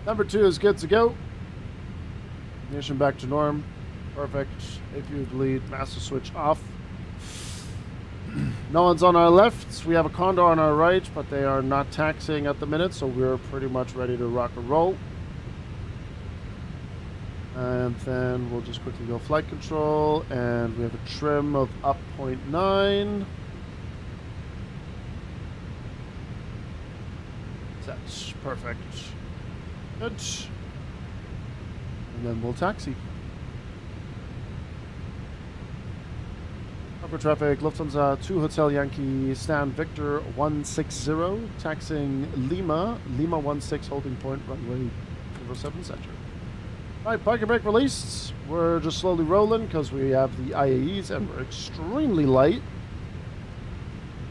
Speaker 1: Number 2 is good to go. Ignition back to norm. Perfect. APU delete, master switch off. No one's on our left. We have a Condor on our right, but they are not taxiing at the minute, so we're pretty much ready to rock and roll. And then we'll just quickly go flight control, and we have a trim of up 0.9. That's perfect. Good. And then we'll taxi. Upper traffic, Lufthansa 2 Hotel Yankee, Stan Victor 160, taxiing Lima, Lima 16, holding point, runway 07 center. Alright, parking brake released. We're just slowly rolling because we have the IAEs and we're extremely light.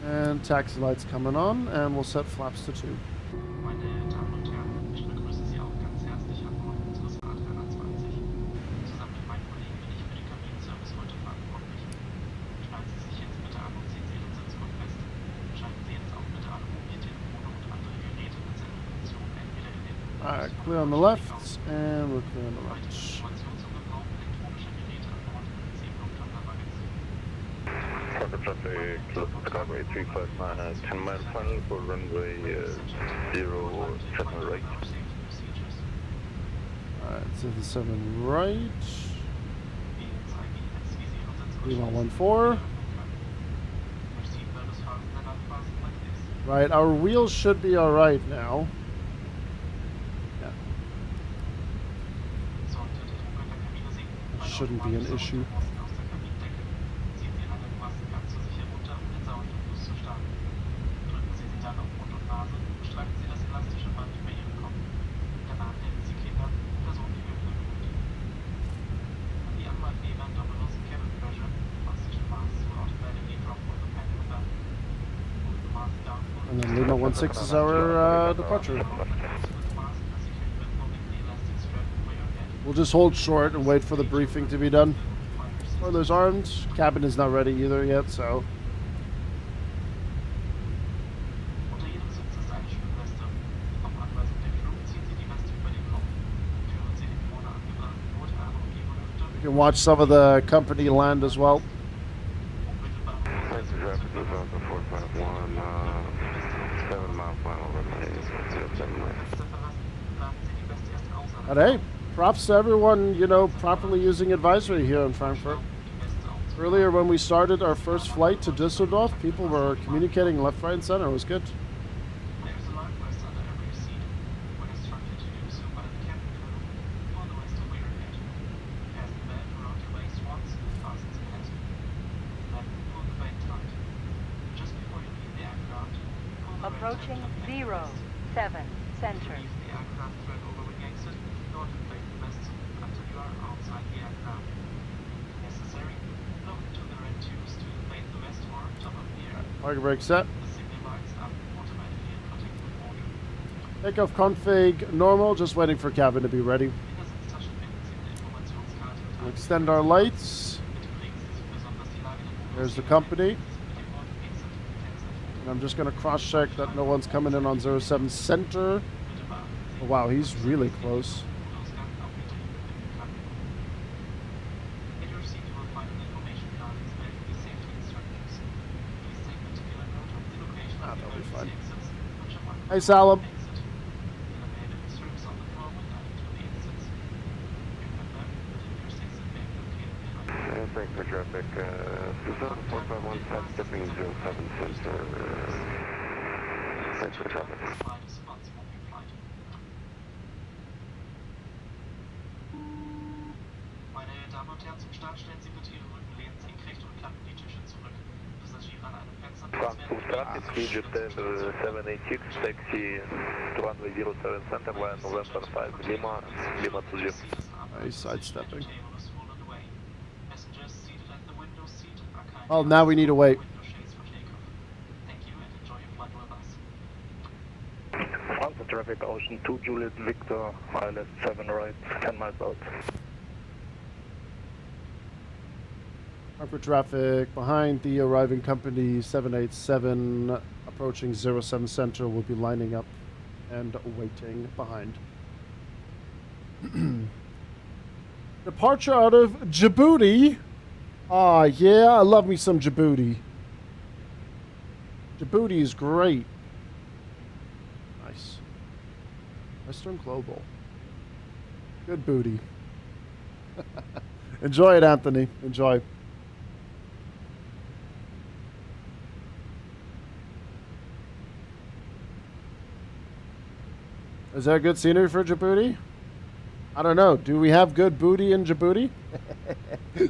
Speaker 1: And taxi lights coming on, and we'll set flaps to 2.
Speaker 8: Meine Damen und Herren, ich begrüße Sie auch ganz herzlich an Bord unseres A320. Zusammen mit meinen Kollegen bin ich für den Kabinenservice heute verantwortlich. Schnallen Sie sich jetzt bitte an und ziehen Sie Ihren Sitzgurt fest. Schalten Sie jetzt auch bitte alle Mobiltelefone und andere Geräte mit Sendfunktion entweder in den
Speaker 1: Alright, clear on the left, and we're clear on the right.
Speaker 8: Informationen zum Gebrauch elektronischer Geräte an Bord Sie im Lufthansa Magazin.
Speaker 3: Frankfurt traffic, Chicago 359, 10 mile final for runway 07 right.
Speaker 1: Alright, so the 7 right. Lima 14. Right, our wheels should be alright now. Yeah. That shouldn't be an issue. And then Lima 16 is our departure. We'll just hold short and wait for the briefing to be done. Spoilers armed. Cabin is not ready either yet, so. You can watch some of the company land as well. But hey, props to everyone, you know, properly using advisory here in Frankfurt. Earlier when we started our first flight to Düsseldorf, people were communicating left, right, and center. It was good.
Speaker 5: Approaching 07 center.
Speaker 8: Leave the aircraft through an overwing exit, nor deflect the west until you are outside the aircraft. If necessary, look to the red tubes to invade the west or top of the air.
Speaker 1: Parking brake set.
Speaker 8: The signal lights are automatically in protective mode.
Speaker 1: Takeoff config normal, just waiting for cabin to be ready.
Speaker 8: Mindestens Taschendecken sind der Informationskarte
Speaker 1: We'll
Speaker 8: enthalten.
Speaker 1: extend our lights.
Speaker 8: Bitte pflegen Sie sich besonders die Lage der
Speaker 1: There's the
Speaker 8: Bonusfähigkeit,
Speaker 1: company.
Speaker 8: die Sie mit dem Wort Exit gekennzeichnet.
Speaker 1: And I'm just going to cross-check that no one's coming in on 07 center.
Speaker 8: Bitte beachten Sie,
Speaker 1: Oh, wow, he's really close.
Speaker 8: Notausgang auch bitte hinten kann. In your seat, you will find an information card explaining the safety instructions. Please take particular note of the location of the
Speaker 1: that'll be
Speaker 8: emergency
Speaker 1: fine.
Speaker 8: exits, which are marked
Speaker 1: Hey, Salam.
Speaker 8: exit. Elevated strips on the floor will guide you to the exits. Remember, the nearest exit may be located behind.
Speaker 6: Frankfurt traffic, Lufthansa 451 past stepping 07 center. Frankfurt traffic.
Speaker 8: Flight is a smoking flight. Meine Damen und Herren, zum Start stellen Sie bitte Ihre Rücken lehnen senkrecht und klappen die Tische zurück. Passagiere an einem Fensterplatz
Speaker 3: Frankfurt traffic, Egypt Air 786, taxi to runway 07 center via November 5 Lima, Lima to Zip.
Speaker 1: Nice sidestepping.
Speaker 8: Passengers seated at the window seat are kindly
Speaker 1: Oh, now we need to wait.
Speaker 8: window shades for takeoff. Thank you and enjoy your flight with us.
Speaker 3: Frankfurt traffic, Ocean 2 Juliet Victor, ILS 7 right, 10 miles out.
Speaker 1: Frankfurt traffic behind the arriving company 787 approaching 07 center will be lining up and waiting behind. Departure out of Djibouti. Ah, yeah, I love me some Djibouti. Djibouti is great. Nice. Western Global. Good booty. Enjoy it, Anthony. Enjoy. Is there good scenery for Djibouti? I don't know. Do we have good booty in Djibouti?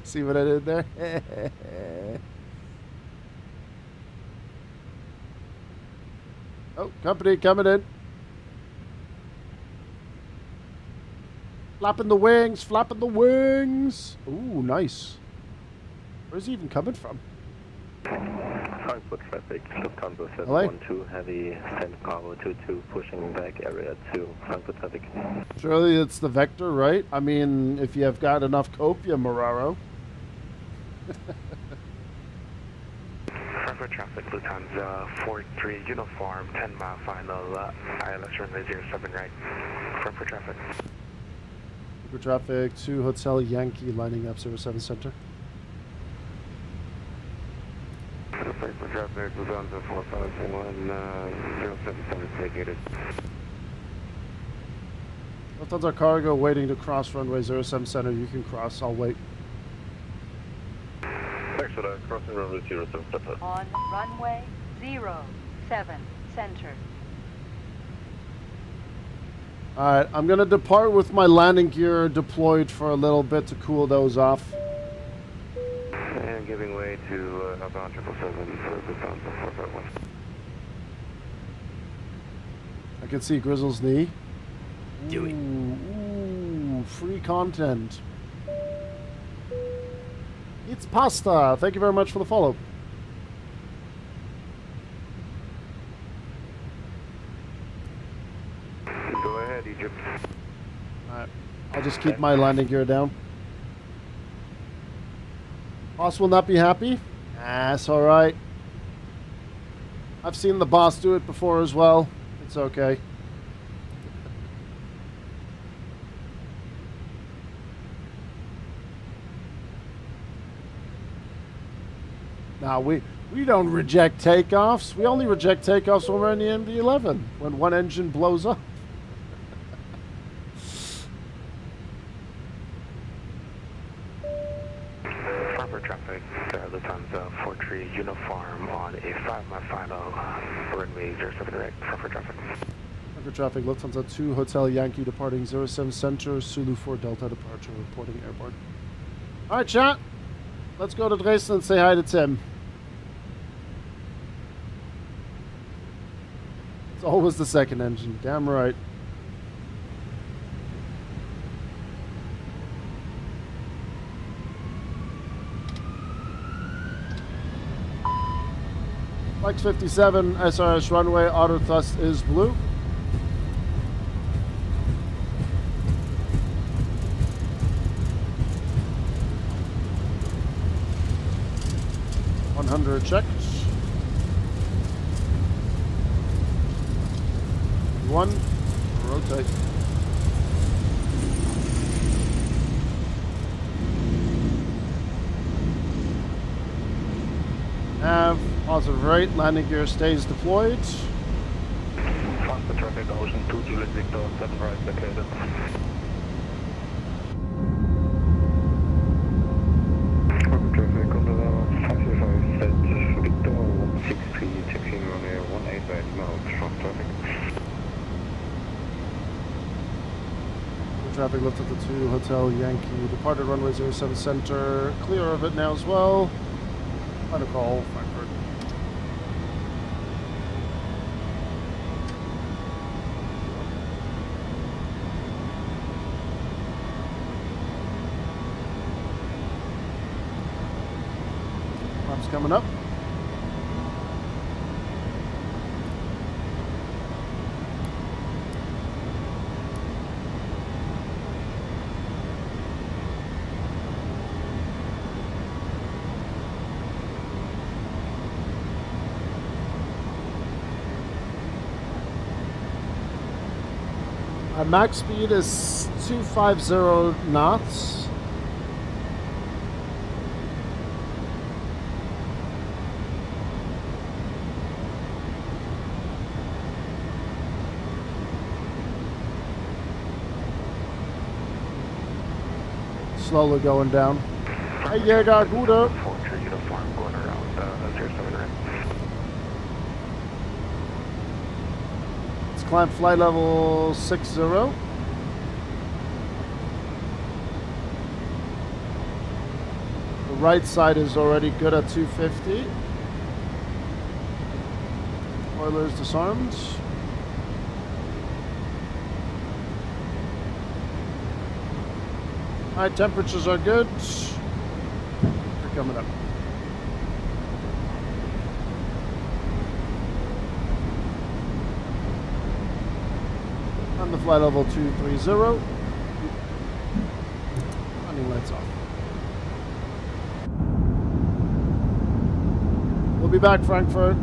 Speaker 1: See what I did there? Oh, company coming in. Flapping the wings, flapping the wings. Ooh, nice. Where's he even coming from?
Speaker 3: Frankfurt traffic, Lufthansa
Speaker 1: LA?
Speaker 3: 712 heavy standard cargo 22 pushing back area to Frankfurt traffic.
Speaker 1: Surely it's the Vector, right? I mean, if you have got enough copia, Moraro.
Speaker 6: Frankfurt traffic, Lufthansa 43 uniform, 10 mile final, ILS runway 07 right. Frankfurt traffic.
Speaker 1: Frankfurt traffic to Hotel Yankee lining up 07 center.
Speaker 6: Frankfurt traffic, Lufthansa 451, 07 center vacated.
Speaker 1: Lufthansa cargo waiting to cross runway 07 center. You can cross. I'll wait.
Speaker 3: Thanks for that. Crossing runway 07 center.
Speaker 5: On runway 07 center.
Speaker 1: Alright, I'm going to depart with my landing gear deployed for a little bit to cool those off.
Speaker 6: And giving way to outbound 777 for Lufthansa 451.
Speaker 1: I can see Grizzle's knee.
Speaker 10: Do it.
Speaker 1: Ooh, free content. It's Pasta. Thank you very much for the follow.
Speaker 6: Go ahead, Egypt.
Speaker 1: Alright, I'll just keep my landing gear down. Boss will not be happy. That's alright. I've seen the boss do it before as well. It's okay. Now, we don't reject takeoffs. We only reject takeoffs when we're in the MD-11, when one engine blows up.
Speaker 6: Frankfurt traffic, Lufthansa 43 uniform on a 5-mile final, runway 07 right. Frankfurt traffic.
Speaker 1: Frankfurt traffic, Lufthansa 2, Hotel Yankee departing 07 Center, Zulu 4 Delta departure, reporting airborne. All right, chat. Let's go to Dresden and say hi to Tim. It's always the second engine. Damn right. Flex 57, SRS runway, auto thrust is blue. Checked. 1, rotate. Nav, positive right, landing gear stays deployed.
Speaker 3: Frankfurt traffic, Ocean 2, Juliet Victor, 7 right located. Frankfurt traffic, on the 555, set Victor, 163, taxiing runway 18 right now, strong traffic.
Speaker 1: Traffic left at the 2 Hotel Yankee, departed runway 07 center, clear of it now as well. Final call, Frankfurt. Flaps coming up. Max speed is 250 knots. Slowly going down. Hey, Jäger, Gute.
Speaker 6: 43 uniform going around 07 right.
Speaker 1: Climb flight level 60. The right side is already good at 250. Spoilers disarmed. Alright, temperatures are good. They're coming up. On the flight level 230. Running lights off. We'll be back, Frankfurt.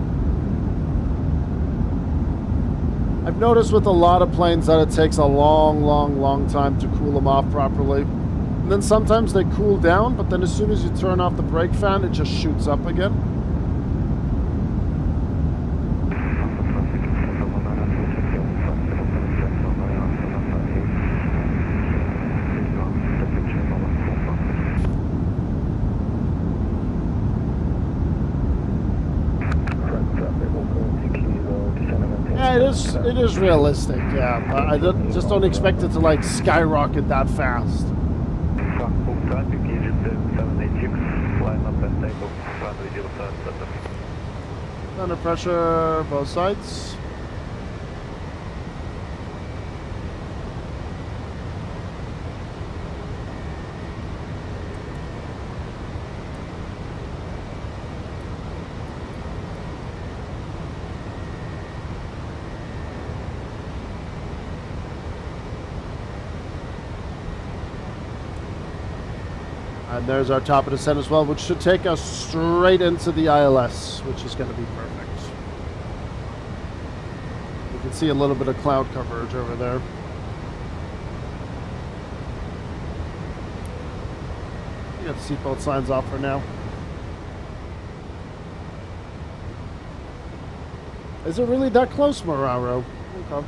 Speaker 1: I've noticed with a lot of planes that it takes a long time to cool them off properly. And then sometimes they cool down, but then as soon as you turn off the brake fan, it just shoots up again. It is realistic, yeah, but I just don't expect it to like skyrocket that fast.
Speaker 3: Frankfurt traffic, Egypt 786, line up and take off, runway 07 center.
Speaker 1: Under pressure, both sides. And there's our top of descent as well, which should take us straight into the ILS, which is going to be perfect. You can see a little bit of cloud coverage over there. You got the seatbelt signs off for now. Is it really that close, Moraro? Okay.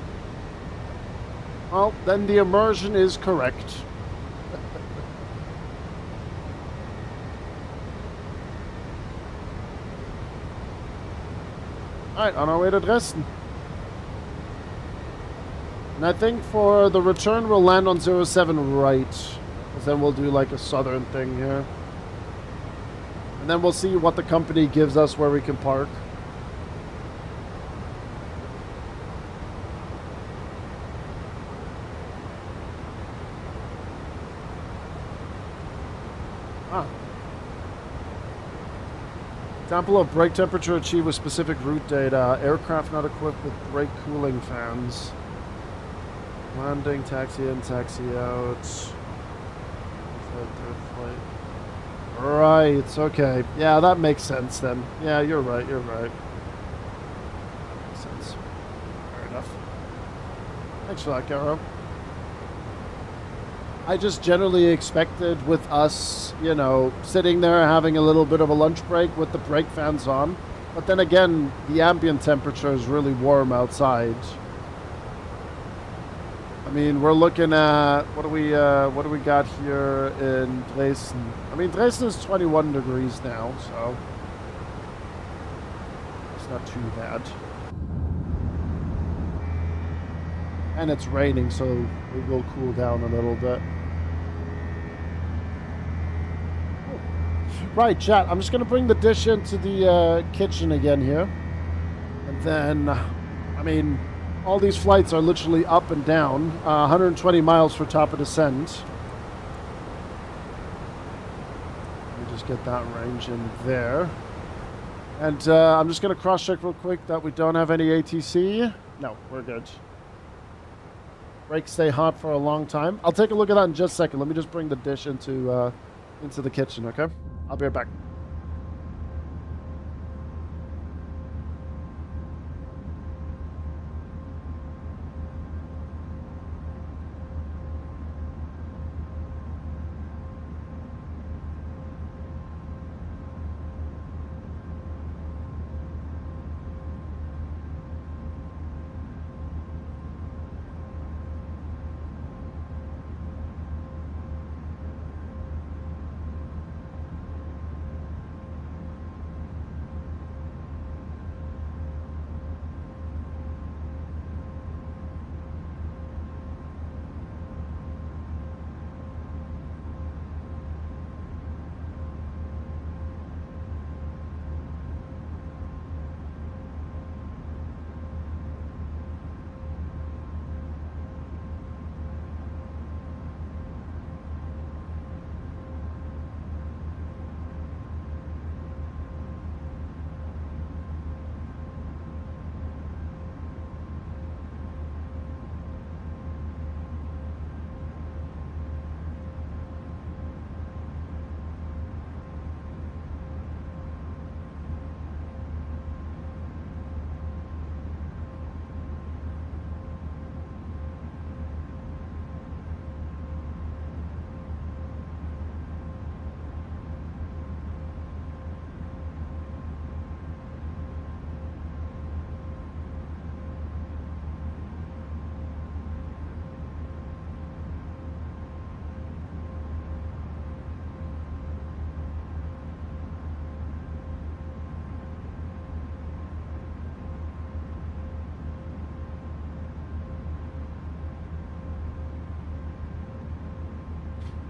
Speaker 1: Well, then the immersion is correct. Alright, on our way to Dresden. And I think for the return we'll land on 07 right. Because then we'll do like a southern thing here. And then we'll see what the company gives us where we can park. Ah. Example of brake temperature achieved with specific route data. Aircraft not equipped with brake cooling fans. Landing, taxi in, taxi out. Third flight. Right, okay. Yeah, that makes sense then. Yeah, you're right, you're right. Makes sense. Fair enough. Thanks for that, Garo. I just generally expected with us, you know, sitting there having a little bit of a lunch break with the brake fans on. But then again, the ambient temperature is really warm outside. I mean, we're looking at, what do we got here in Dresden? I mean, Dresden is 21 degrees now, so it's not too bad. And it's raining, so it will cool down a little bit. Right, chat, I'm just going to bring the dish into the kitchen again here. And then, I mean, all these flights are literally up and down. 120 miles for top of descent. Let me just get that range in there. And I'm just going to cross-check real quick that we don't have any ATC. No, we're good. Brakes stay hot for a long time. I'll take a look at that in just a second. Let me just bring the dish into the kitchen, okay? I'll be right back.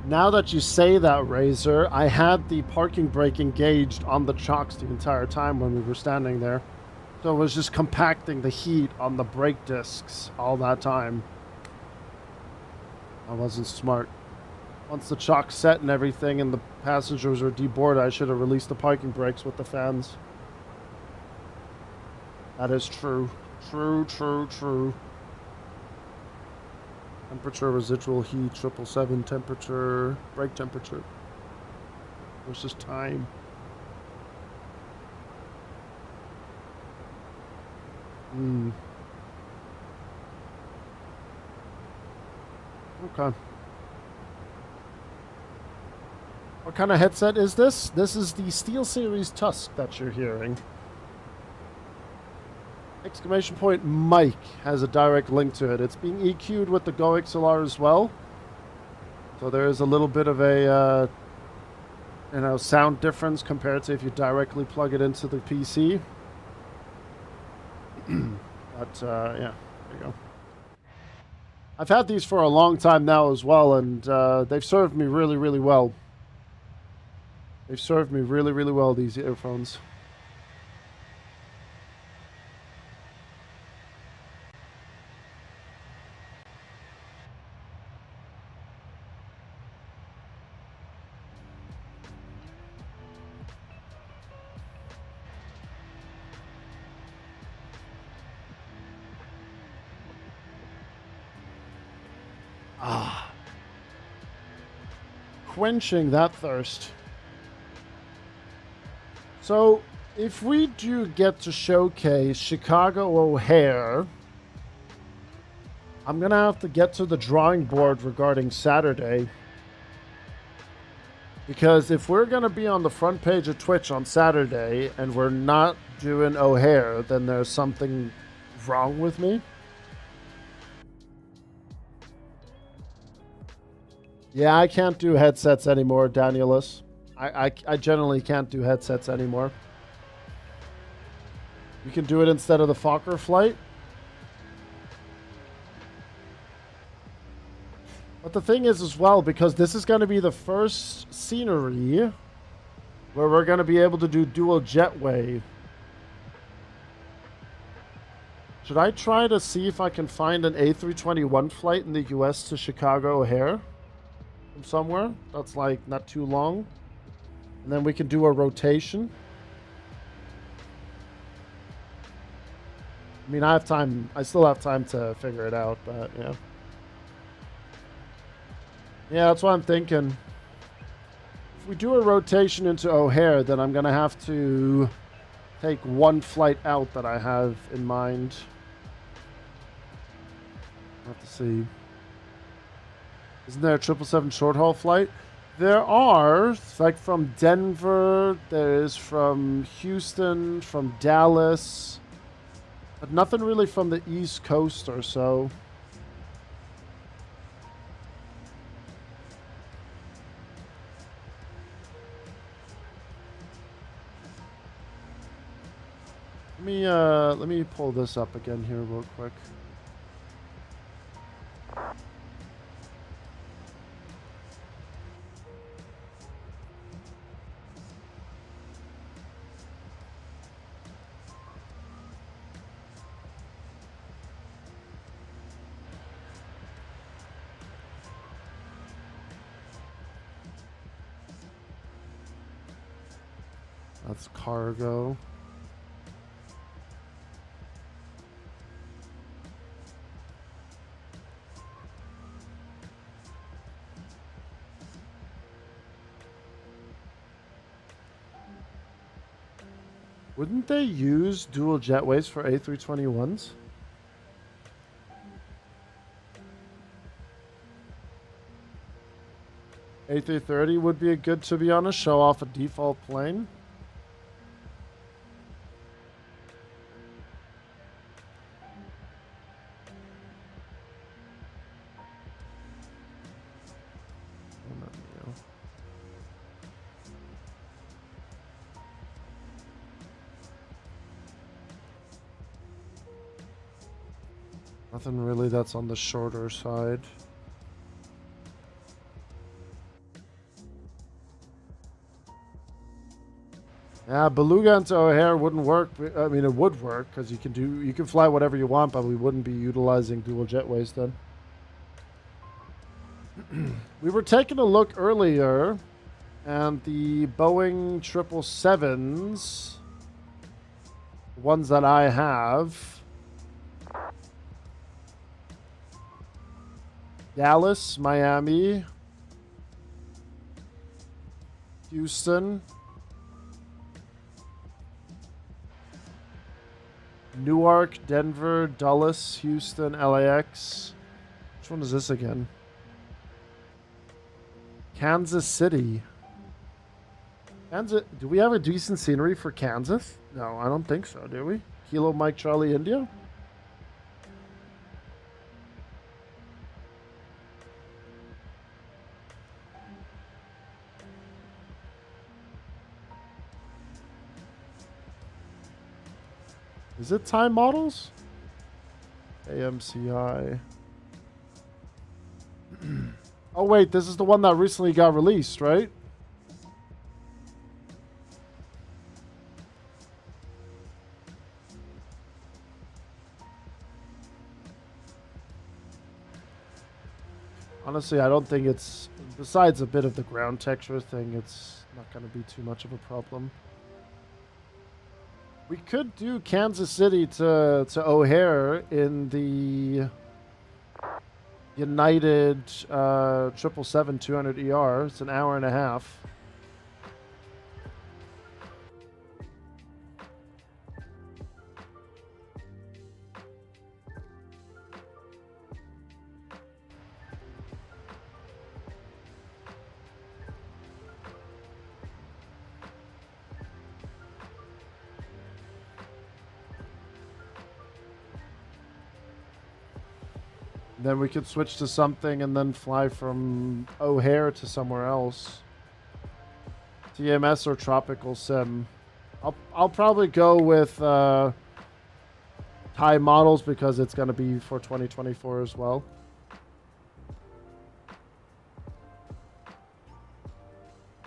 Speaker 1: Now that you say that, Razor, I had the parking brake engaged on the chocks the entire time when we were standing there. So it was just compacting the heat on the brake discs all that time. I wasn't smart. Once the chock set and everything and the passengers were deboarded, I should have released the parking brakes with the fans. That is true. True, true, true. Temperature, residual heat, 777, temperature, brake temperature versus time. Okay. What kind of headset is this? This is the SteelSeries Tusk that you're hearing. Exclamation point Mike has a direct link to it. It's being EQ'd with the Go XLR as well. So there is a little bit of a sound difference compared to if you directly plug it into the PC. But yeah, there you go. I've had these for a long time now as well, and they've served me really, really well. They've served me really, really well, these earphones. quenching that thirst. So, if we do get to showcase Chicago O'Hare, I'm going to have to get to the drawing board regarding Saturday. Because if we're going to be on the front page of Twitch on Saturday and we're not doing O'Hare, then there's something wrong with me. Yeah, I can't do headsets anymore, Danielus. I generally can't do headsets anymore. You can do it instead of the Fokker flight. But the thing is as well, because this is going to be the first scenery where we're going to be able to do dual jetway. Should I try to see if I can find an A321 flight in the US to Chicago O'Hare from somewhere? That's like not too long. And then we can do a rotation. I mean, I have time. I still have time to figure it out, but yeah. Yeah, that's what I'm thinking. If we do a rotation into O'Hare, then I'm going to have to take one flight out that I have in mind. I'll have to see. Isn't there a 777 short haul flight? There are, like from Denver, there is from Houston, from Dallas, but nothing really from the East Coast or so. Let me pull this up again here real quick. That's cargo. Wouldn't they use dual jetways for A321s? A330 would be a good, to be honest, show off a default plane. Nothing really that's on the shorter side. Yeah, Beluga into O'Hare wouldn't work. I mean, it would work because you can fly whatever you want, but we wouldn't be utilizing dual jetways then. We were taking a look earlier, and the Boeing 777s, the ones that I have, Dallas, Miami, Houston, Newark, Denver, Dulles, Houston, LAX. Which one is this again? Kansas City. Kansas. Do we have a decent scenery for Kansas? No, I don't think so, do we? Kilo Mike Charlie India? Is it time models? AMCI. Oh wait, this is the one that recently got released, right? Honestly, I don't think it's, besides a bit of the ground texture thing, it's not going to be too much of a problem. We could do Kansas City to O'Hare in the United 777-200 ER. It's an hour and a half. Then we could switch to something and then fly from O'Hare to somewhere else. TMS or Tropical Sim. I'll probably go with Thai models because it's going to be for 2024 as well.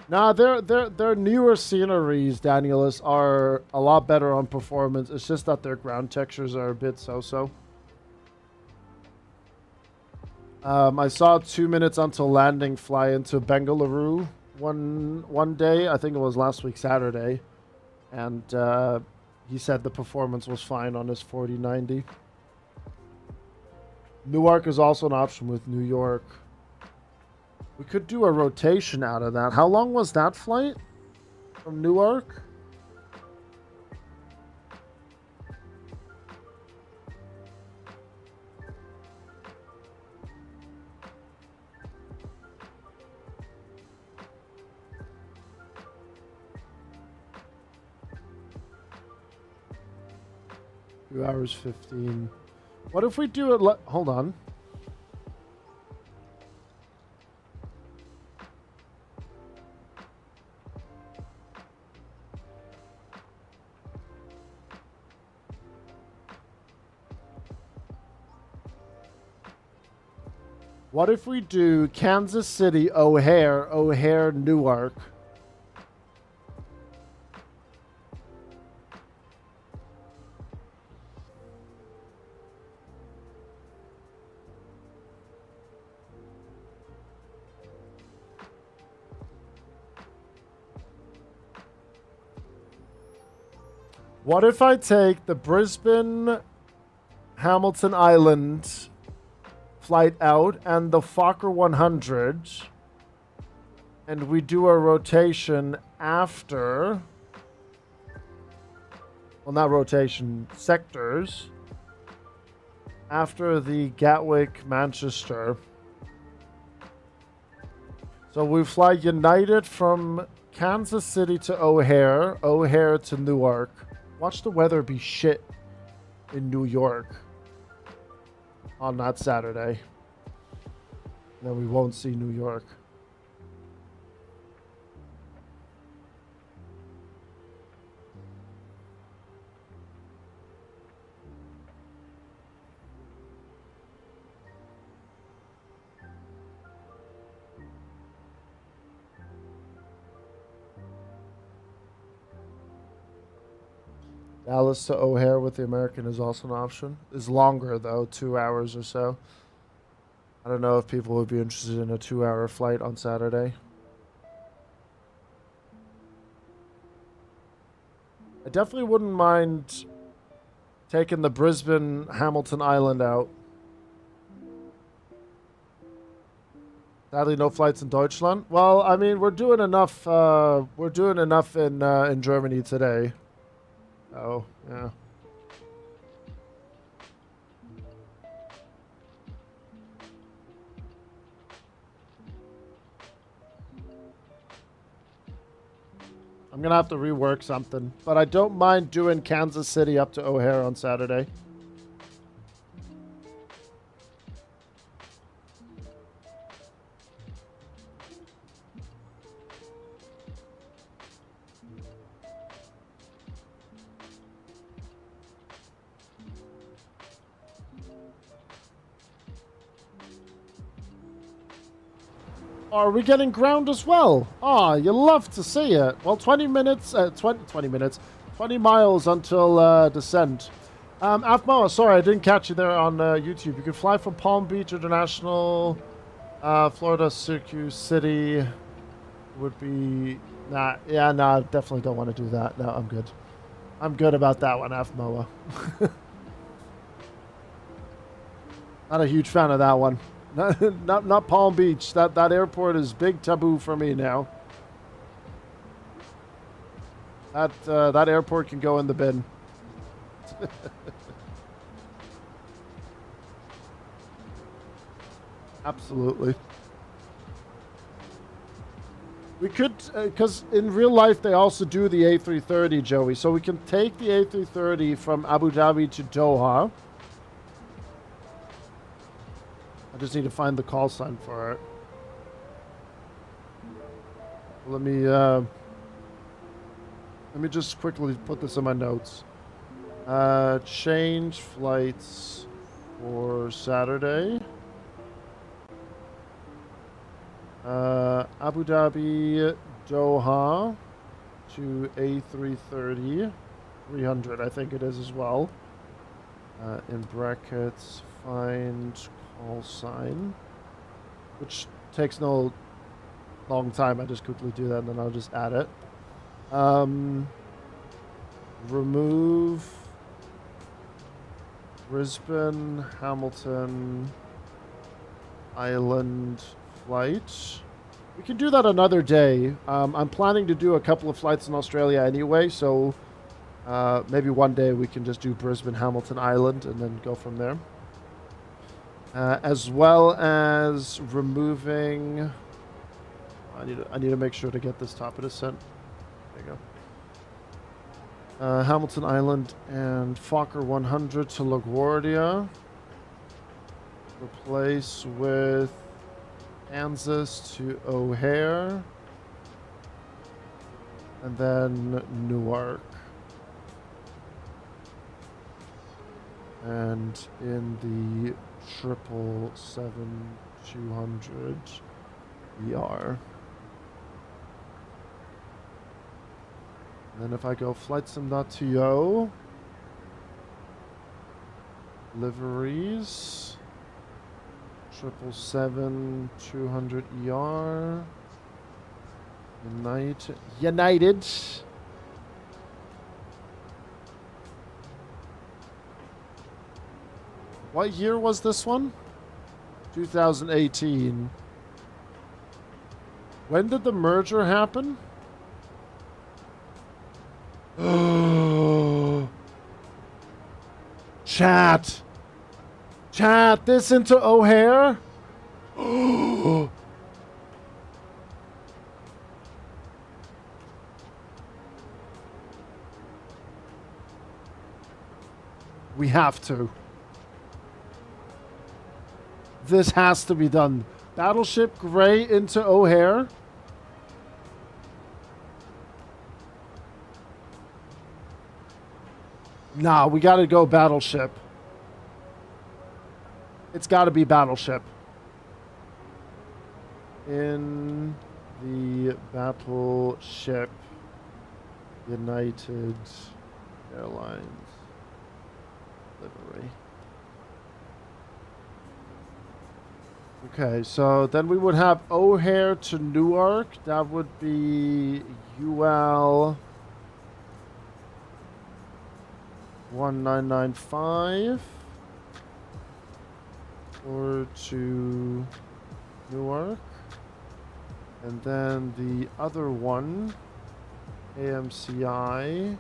Speaker 1: Nah, their newer sceneries, Danielis, are a lot better on performance. It's just that their ground textures are a bit so-so. I saw 2 minutes until landing fly into Bengaluru one day. I think it was last week Saturday, and he said the performance was fine on his 4090. Newark is also an option with New York. We could do a rotation out of that. How long was that flight from Newark? Two hours 15. What if we do it? Hold on. What if we do Kansas City, O'Hare, O'Hare, Newark? What if I take the Brisbane, Hamilton Island flight out and the Fokker 100 and we do a rotation after, well, not rotation, sectors, after the Gatwick, Manchester. So we fly United from Kansas City to O'Hare, O'Hare to Newark. Watch the weather be shit in New York on that Saturday. Then we won't see New York. Dallas to O'Hare with the American is also an option. It's longer though, 2 hours or so. I don't know if people would be interested in a 2-hour flight on Saturday. I definitely wouldn't mind taking the Brisbane Hamilton Island out. Sadly, no flights in Deutschland. Well, I mean, we're doing enough. We're doing enough in Germany today. Oh, yeah. I'm gonna have to rework something, but I don't mind doing Kansas City up to O'Hare on Saturday. Are we getting ground as well? Ah, you love to see it. Well, 20 minutes, 20 minutes, 20 miles until descent. Afmoa, sorry, I didn't catch you there on YouTube. You can fly from Palm Beach International, Florida, Syracuse City. Would be, nah, yeah, no, I definitely don't want to do that. No, I'm good. I'm good about that one, Afmoa. Not a huge fan of that one. Not Palm Beach. That airport is big taboo for me now. That airport can go in the bin. Absolutely. We could, because in real life they also do the A330, Joey. So we can take the A330 from Abu Dhabi to Doha. I just need to find the call sign for it. Let me just quickly put this in my notes. Change flights for Saturday. Abu Dhabi, Doha to A330, 300 I think it is as well. In brackets, find call sign, which takes no long time. I just quickly do that and then I'll just add it. Remove Brisbane, Hamilton, Island flight. We can do that another day. I'm planning to do a couple of flights in Australia anyway, so maybe one day we can just do Brisbane, Hamilton, Island, and then go from there. As well as removing. I need to make sure to get this top of the descent. There you go. Hamilton Island and Fokker 100 to LaGuardia. Replace with Kansas to O'Hare. And then Newark. And in the 777-200 ER. And then if I go flightsim.to, liveries, 777-200 ER, United. What year was this one? 2018. When did the merger happen? Chat, this into O'Hare? We have to. This has to be done. Battleship Gray into O'Hare. Nah, we gotta go Battleship. It's gotta be Battleship. In the Battleship United Airlines livery. Okay, so then we would have O'Hare to Newark. That would be UL 1995 or to Newark. And then the other one, AMCI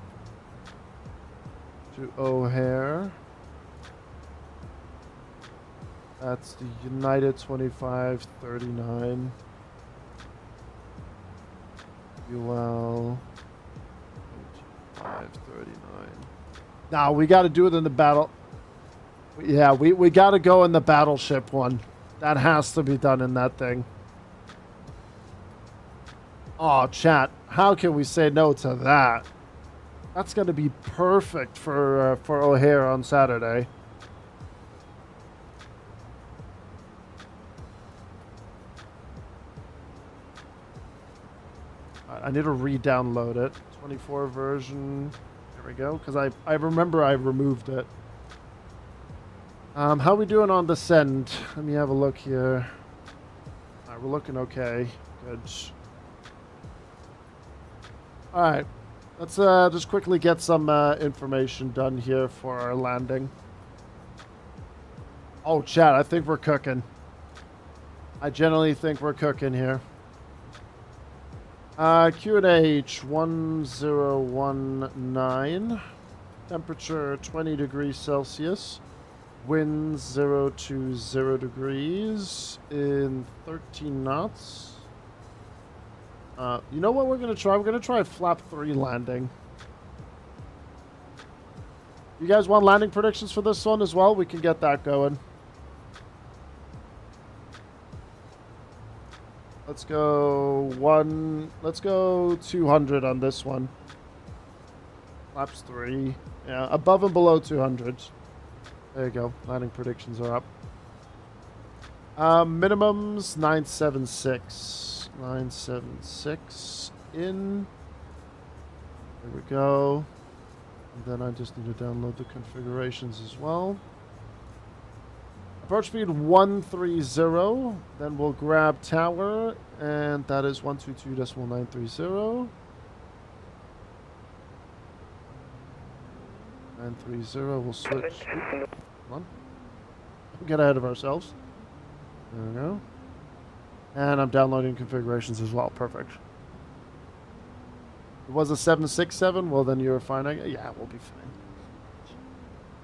Speaker 1: to O'Hare. That's the United 2539. UL 2539. Now we got to do it in the battle. Yeah, we got to go in the Battleship one. That has to be done in that thing. Oh, chat. How can we say no to that? That's going to be perfect for O'Hare on Saturday. I need to re-download it. 24 version. There we go. Because I remember I removed it. How are we doing on the send? Let me have a look here. Alright, we're looking okay. Good. Alright. Let's just quickly get some information done here for our landing. Oh, chat, I think we're cooking. I generally think we're cooking here. QNH 1019. Temperature 20 degrees Celsius. Winds 0 to 0 degrees in 13 knots. You know what we're going to try? We're going to try flap 3 landing. You guys want landing predictions for this one as well? We can get that going. Let's go 200 on this one. Flaps 3. Yeah, above and below 200. There you go. Landing predictions are up. Minimums 976. 976 in. There we go. And then I just need to download the configurations as well. Approach speed 130. Then we'll grab tower, and that is 122.930. 930. We'll switch. Come on. Get ahead of ourselves. There we go. And I'm downloading configurations as well. Perfect. It was a 767. Well, then you're fine. Yeah, we'll be fine.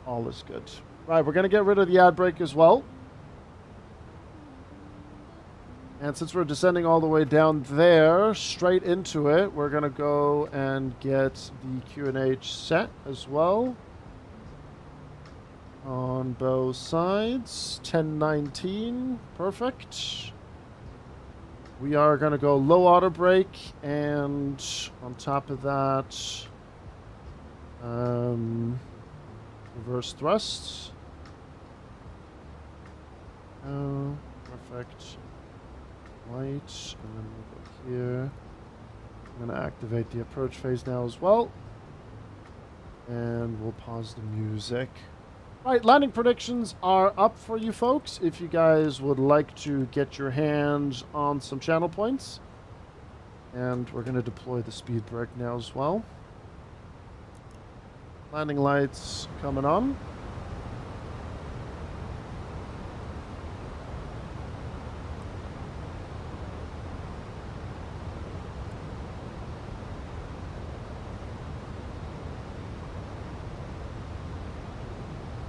Speaker 1: All is good. Right, we're going to get rid of the ad break as well. And since we're descending all the way down there, straight into it, we're going to go and get the QNH set as well. On both sides. 1019. Perfect. We are going to go low auto brake, and on top of that, reverse thrust. Oh, perfect. Light, and then we'll go here. I'm going to activate the approach phase now as well. And we'll pause the music. Right, landing predictions are up for you folks. If you guys would like to get your hands on some channel points. And we're going to deploy the speed brake now as well. Landing lights coming on.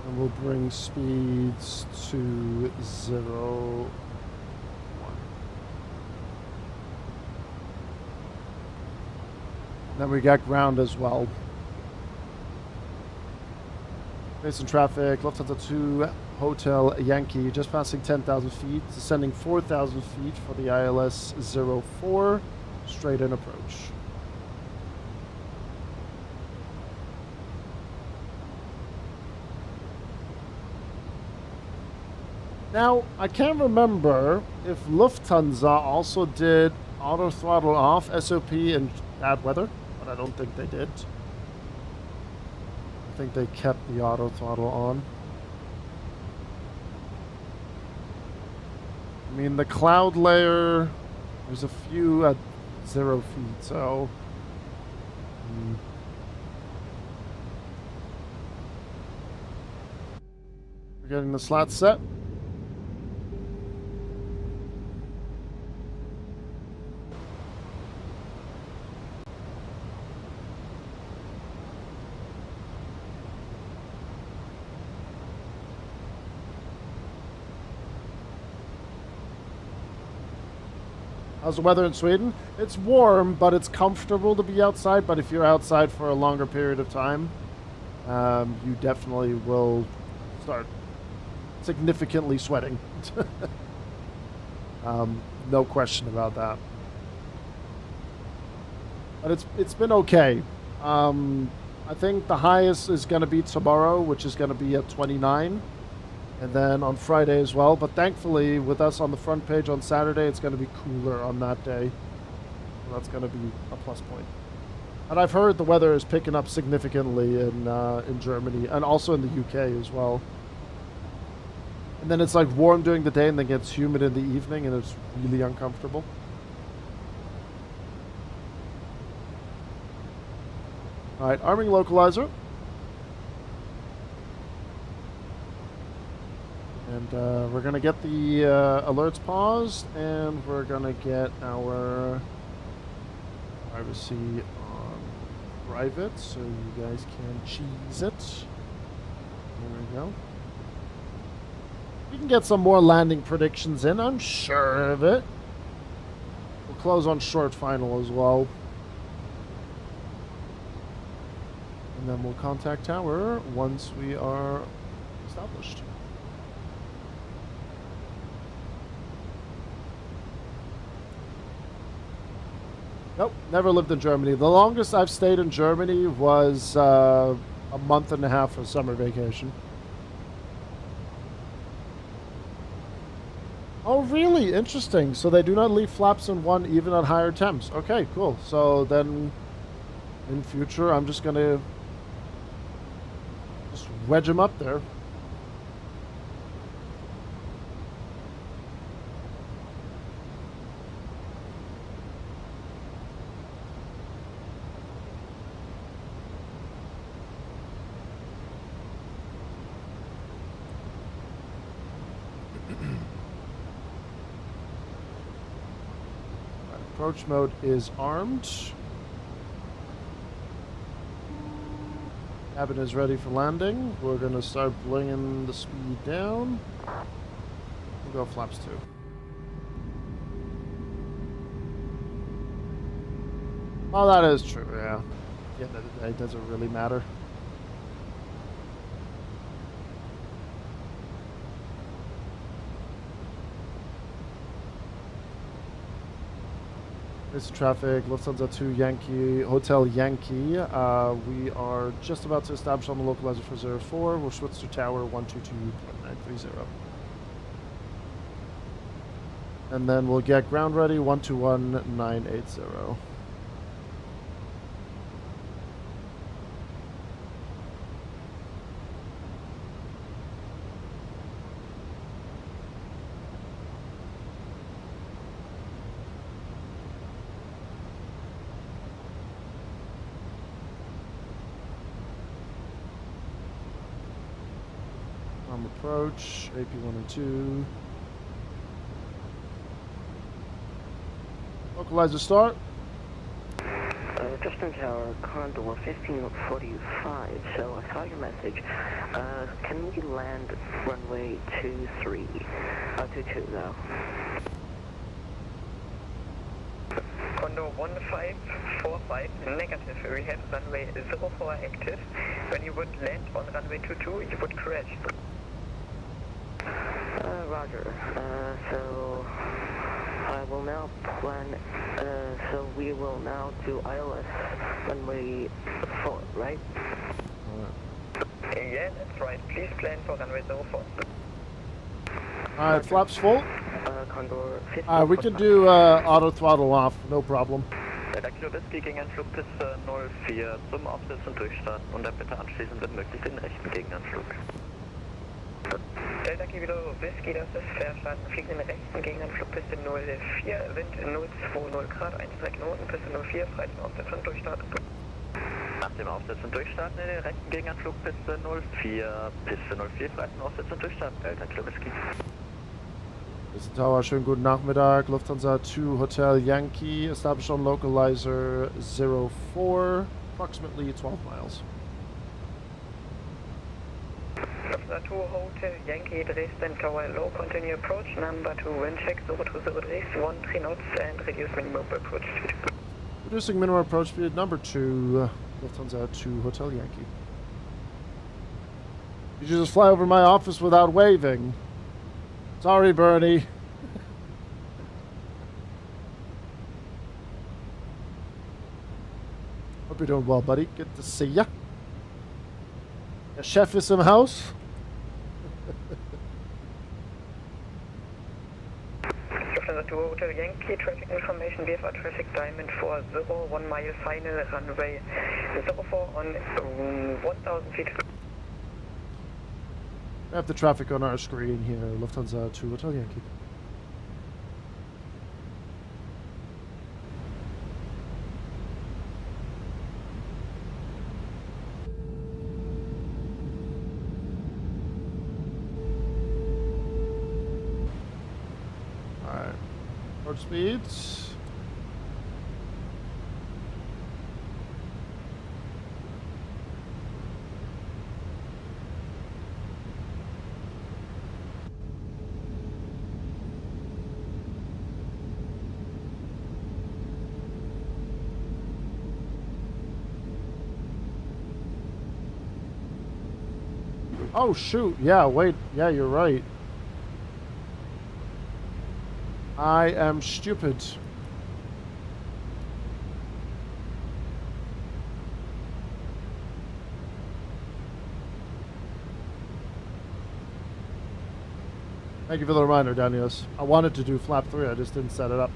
Speaker 1: And we'll bring speeds to 0, 1. Then we got ground as well. Facing traffic, Lufthansa 2 Hotel Yankee, just passing 10,000 feet, descending 4,000 feet for the ILS 04, straight in approach. Now, I can't remember if Lufthansa also did auto throttle off SOP in bad weather, but I don't think they did. I think they kept the auto throttle on. I mean, the cloud layer, there's a few at 0 feet, so... We're getting the slot set. How's the weather in Sweden? It's warm, but it's comfortable to be outside. But if you're outside for a longer period of time, you definitely will start significantly sweating. No question about that. But it's been okay. I think the highest is going to be tomorrow, which is going to be at 29. And then on Friday as well. But thankfully, with us on the front page on Saturday, it's going to be cooler on that day. So that's going to be a plus point. And I've heard the weather is picking up significantly in Germany and also in the UK as well. And then it's like warm during the day and then gets humid in the evening, and it's really uncomfortable. All right, arming localizer. And And we're going to get the alerts paused, and we're going to get our privacy on private so you guys can cheese it. There we go. We can get some more landing predictions in, I'm sure of it. We'll close on short final as well. And then we'll contact tower once we are established. Nope, never lived in Germany. The longest I've stayed in Germany was a month and a half of summer vacation. Oh, really? Interesting. So they do not leave flaps in one even at higher temps. Okay, cool. So then in future, I'm just going to just wedge them up there. Approach mode is armed. Cabin is ready for landing. We're going to start bringing the speed down. We'll go flaps 2. Oh, that is true, yeah. At the end of the day, it doesn't really matter. This traffic, Lufthansa 2 Yankee, Hotel Yankee. We are just about to establish on the localizer for 04. We'll switch to tower 122.930. And then we'll get ground ready 121.980. Approach, AP1 and 2. Localizer start.
Speaker 2: Justin Tower, Condor 1545. So I saw your message. Can we land runway 23? 22 now.
Speaker 4: Condor 1545, negative. We have runway 04 active. When you would land on runway 22, you would crash.
Speaker 2: Roger. So I will now plan. So we will now do ILS runway 4, right?
Speaker 4: Yeah, that's right. Please plan for runway 04.
Speaker 1: Alright, flaps full.
Speaker 2: Condor
Speaker 1: We can do auto throttle off, no problem.
Speaker 3: Delta Kilo Whisky gegen Anflugpiste 04 zum Aufsitz und Durchstarten und dann bitte anschließend, wenn möglich, den rechten Gegenanflug.
Speaker 4: Delta Kilo Whisky, das ist verstanden. Fliegen den rechten Gegenanflug Piste 04, Wind 020 Grad, 1,3 Knoten, Piste 04, freien Aufsatz und Durchstarten.
Speaker 3: Nach dem Aufsitz und Durchstarten in den rechten Gegenanflug Piste 04, Piste 04, freien Aufsitz und Durchstarten, Delta Kilo Whisky.
Speaker 1: Mr. Tower, schönen guten Nachmittag. Lufthansa 2 Hotel Yankee, established on localizer 04, approximately 12 miles.
Speaker 4: Lufthansa 2 Hotel Yankee Dresden Tower low, continue approach, number 2 wind check 020 degrees, 13 knots and reduce minimum approach speed.
Speaker 1: Reducing minimum approach speed, number 2, Lufthansa 2 Hotel Yankee. Did you just fly over my office without waving? Sorry, Bernie. Hope you're doing well, buddy. Good to see ya. Der Chef ist im Haus.
Speaker 4: Lufthansa 2 Hotel Yankee, traffic information, VFR traffic diamond 40, 1 mile final, runway 04 on 1000 feet.
Speaker 1: We have the traffic on our screen here. Lufthansa 2 Hotel Yankee. Port speeds. Oh shoot, yeah, wait, yeah, you're right. I am stupid. Thank you for the reminder, Daniels. I wanted to do flap 3, I just didn't set it up.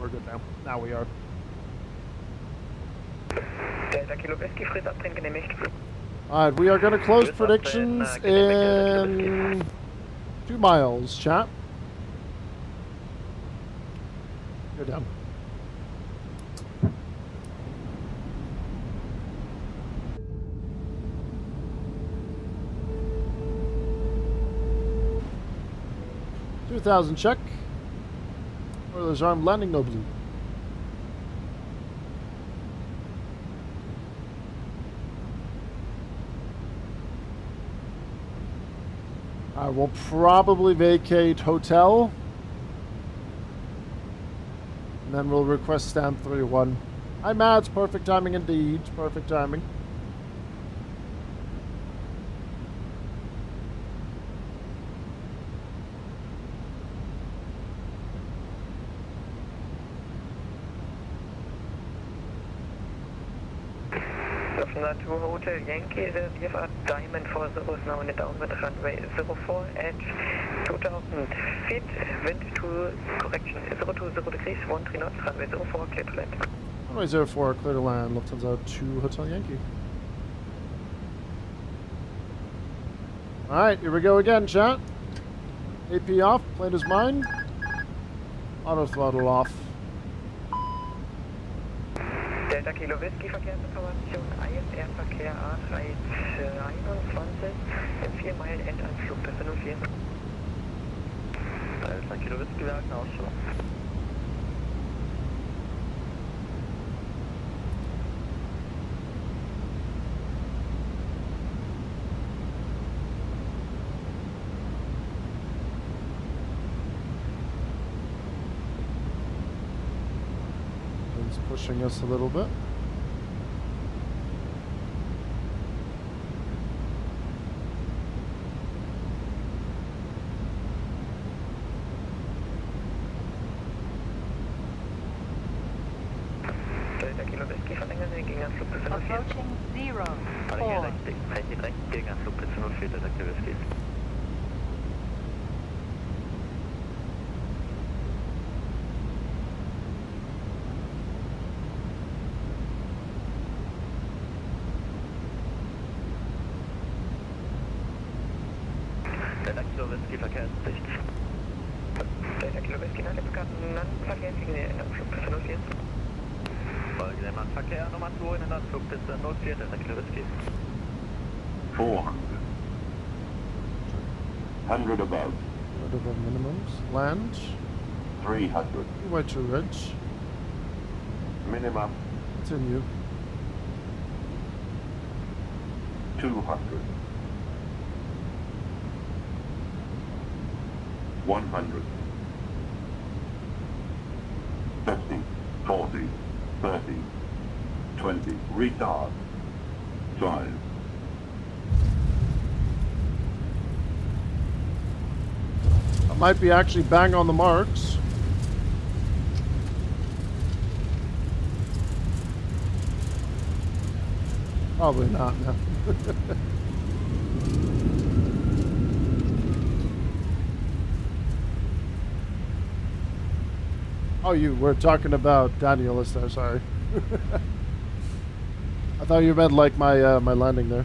Speaker 1: We're good now. Now we are.
Speaker 4: Delta Kilo Whisky, Fritz abdrehen genehmigt.
Speaker 1: Alright, we are going to close predictions in 2 miles, chat. Go down. $2,000 check. Oilers arm landing no blue. I will probably vacate hotel. And then we'll request stamp 3-1. Hi, Mads. Perfect timing indeed. Perfect timing.
Speaker 4: Lufthansa 2 Hotel Yankee, the VFR Diamond 40 is now in the downwind runway 04 at 2000 feet, wind to correction 020 degrees, 13 knots, runway 04, clear to land.
Speaker 1: Runway 04, clear to land. Lufthansa 2 Hotel Yankee. Alright, here we go again, chat. AP off, plane is mine. Auto throttle off.
Speaker 4: Delta Kilo Whisky, Verkehrsinformation, ISR Verkehr A321, in 4 Meilen Endanflug, Pässe 04.
Speaker 3: Delta Kilo Whisky, wir halten Ausschau.
Speaker 1: It's pushing us a little bit.
Speaker 4: Delta Kilo Whisky, verlängern Sie den Gegenanflug Pässe 04.
Speaker 5: Approaching 0, 4.
Speaker 3: Halt direkt Gegenanflug, Pässe 04, Delta Kilo Whisky. Delta Kilo Whisky, Verkehrssicht.
Speaker 4: Delta Kilo Whisky, nach dem bekannten Landverkehr fliegen Sie in Anflug Pässe 04.
Speaker 3: Folge dem Verkehr Nummer 2 in den Anflug Pässe 04, Delta Kilo Whisky.
Speaker 10: 400. 100 above.
Speaker 1: What are the minimums? Land.
Speaker 10: 300.
Speaker 1: Way too rich.
Speaker 10: Minimum
Speaker 1: Continue.
Speaker 10: 200. 100. 50. 40. 30. 20. Retard. 5.
Speaker 1: I might be actually bang on the marks. Probably not, no. Oh, you were talking about Daniel there, sorry. I thought you meant like my my landing there.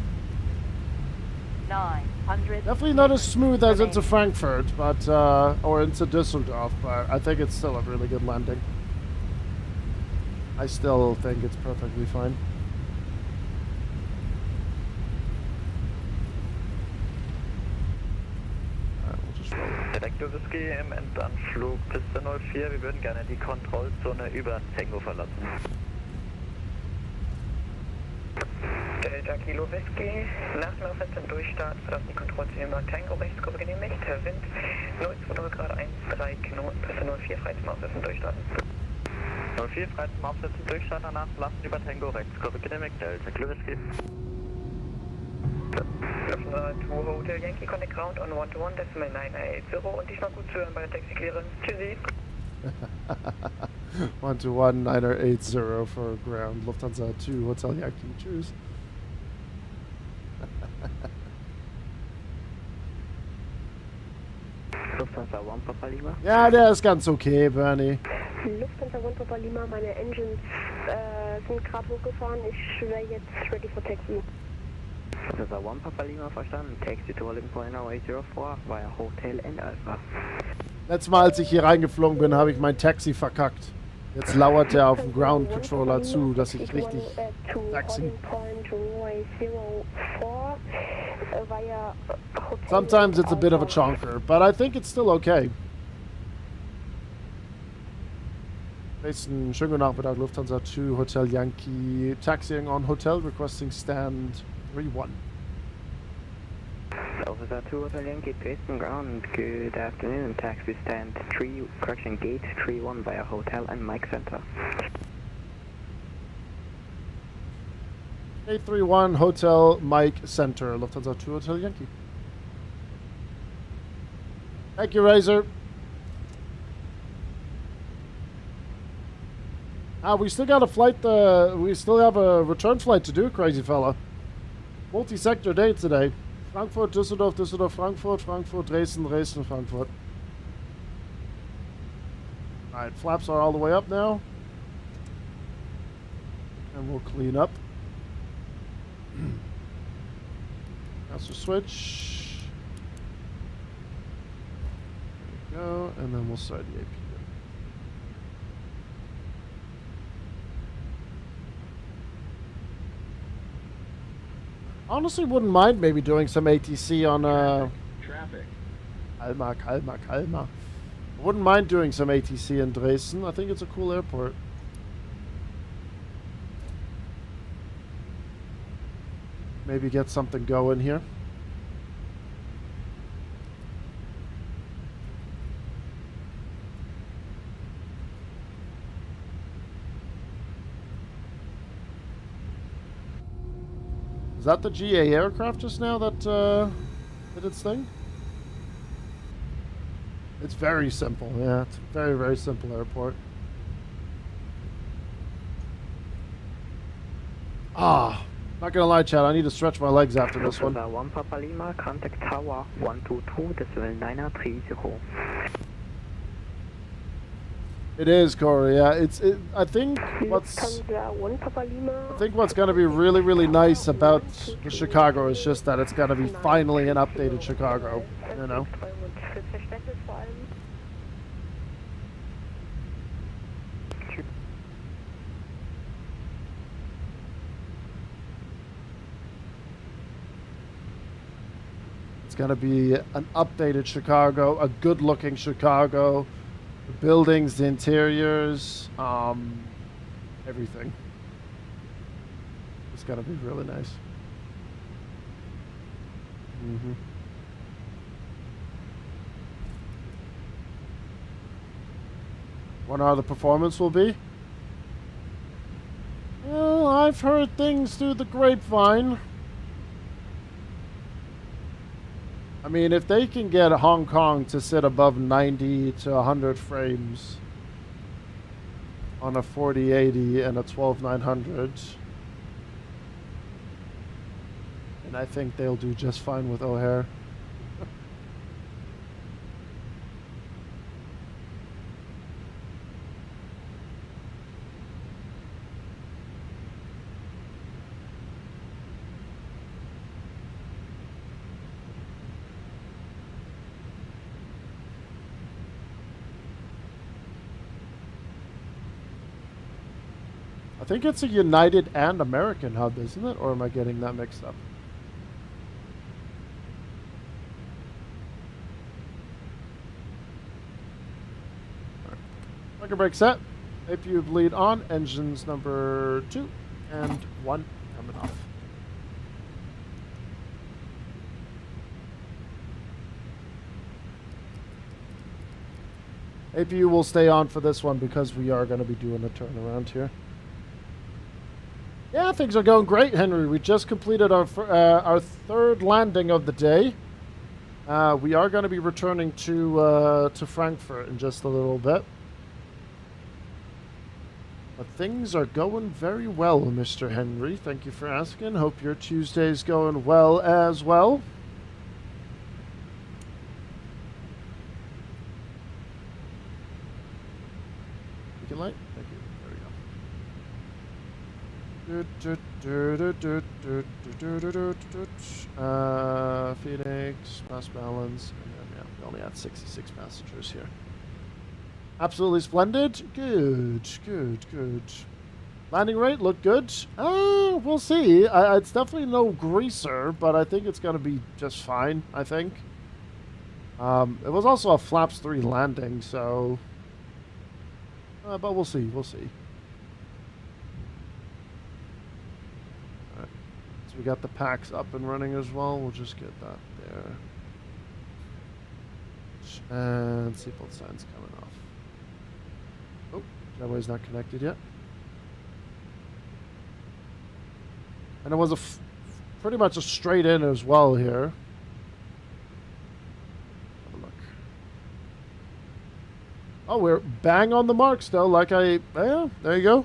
Speaker 5: 900.
Speaker 1: Definitely not as smooth as into Frankfurt, but or into Düsseldorf, but I think it's still a really good landing. I still think it's perfectly fine. Alright, we'll just roll it.
Speaker 3: Direkt
Speaker 4: Kilo Whisky im Endanflug Piste 04. Wir würden gerne die Kontrollzone über Tango verlassen. Delta Kilo Whisky, Nachlauf ist im Durchstart, verlassen die Kontrollzone über Tango, Rechtskurve genehmigt, Wind 0,20 Grad 1,3 Knoten, Piste 04, frei zum Aufsetzen, durchstarten. 04, frei zum Aufsetzen, durchstarten, danach verlassen über Tango, Rechtskurve genehmigt, Delta Kilo Whisky. Lufthansa 2 Hotel Yankee, Connect Ground on 121 decimal 980 und diesmal gut zu hören bei der Taxi Clearance. Tschüssi.
Speaker 1: 121 980 for ground. Lufthansa 2 Hotel Yankee. Tschüss.
Speaker 2: Lufthansa 1 Papa Lima.
Speaker 1: Ja, der ist ganz okay, Bernie.
Speaker 11: Lufthansa 1 Papa Lima, meine Engines sind gerade hochgefahren. Ich wäre jetzt ready for taxi.
Speaker 2: Lufthansa 1 Papa Lima, verstanden. Taxi to Holding Point 0804 via Hotel and Alpha.
Speaker 1: Letztes Mal, als ich hier reingeflogen bin, habe ich mein Taxi verkackt. Jetzt lauert der auf dem Ground Controller zu, dass ich richtig taxi. Sometimes it's a bit of a chonker, but I think it's still okay. Nächsten schönen guten Nachmittag, Lufthansa 2 Hotel Yankee, taxiing on hotel, requesting stand 31.
Speaker 2: Lufthansa 2 Hotel Yankee, Dresden Ground, good afternoon, taxi stand 3, correction gate 31 via hotel and mic center.
Speaker 1: 831 Hotel Mike Center, Lufthansa 2 Hotel Yankee. Thank you, Razor. We still got a flight, we still have a return flight to do, crazy fella. Multi-sector day today. Frankfurt, Düsseldorf, Düsseldorf, Frankfurt, Frankfurt, Dresden, Dresden, Frankfurt. Alright, flaps are all the way up now. And we'll clean up. Master switch. There we go, and then we'll start the APU. Honestly, wouldn't mind maybe doing some ATC on
Speaker 7: Traffic.
Speaker 1: Kalmar. Wouldn't mind doing some ATC in Dresden. I think it's a cool airport. Maybe get something going here. Is that the GA aircraft just now that did its thing? It's very simple, yeah. It's a very, very simple airport. Not gonna lie, Chad, I need to stretch my legs after this one.
Speaker 2: 1 Papa Lima, contact tower 122 decimal 930.
Speaker 1: It is, Corey. Yeah, I think what's gonna be really, really nice about the Chicago is just that it's gonna be finally an updated Chicago. You know. It's gonna be an updated Chicago, a good-looking Chicago. The buildings, the interiors, everything. It's gotta be really nice. Wonder how the performance will be? Well, I've heard things through the grapevine. I mean, if they can get Hong Kong to sit above 90 to 100 frames on a 4080 and a 12900, and I think they'll do just fine with O'Hare. I think it's a United and American hub, isn't it? Or am I getting that mixed up? Parking brake set. APU bleed on. Engines number 2 and 1 coming off. APU will stay on for this one because we are going to be doing a turnaround here. Yeah, things are going great, Henry. We just completed our third landing of the day. We are going to be returning to Frankfurt in just a little bit. But things are going very well, Mr. Henry. Thank you for asking. Hope your Tuesday's going well as well. Beacon light? Thank you. There we go. Phoenix, mass balance, and then yeah, we only had 66 passengers here. Absolutely splendid. Good. Landing rate looked good. We'll see. It's definitely no greaser, but I think it's going to be just fine, I think. It was also a flaps 3 landing, so... but we'll see. Alright. So we got the packs up and running as well. We'll just get that there. And seatbelt signs coming off. Oh, jetway's not connected yet. And it was pretty much a straight in as well here. Have a look. Oh, we're bang on the mark still. Yeah, there you go.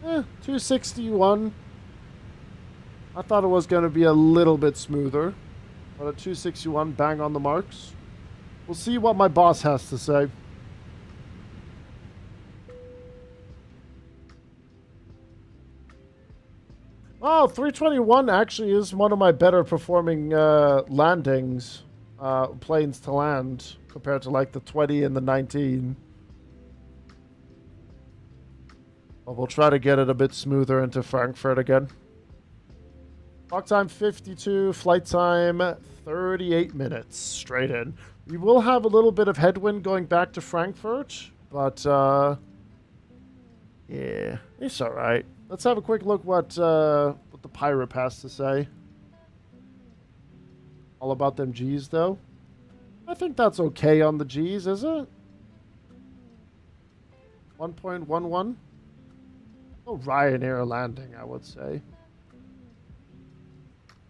Speaker 1: 261. I thought it was going to be a little bit smoother. But at 261, bang on the marks. We'll see what my boss has to say. Oh, 321 actually is one of my better performing landings, planes to land, compared to like the 20 and the 19. But we'll try to get it a bit smoother into Frankfurt again. Clock time 52, flight time 38 minutes, straight in. We will have a little bit of headwind going back to Frankfurt, but yeah, it's alright. Let's have a quick look what the pirate has to say. All about them G's, though. I think that's okay on the G's, is it? 1.11? Oh, Ryanair landing, I would say.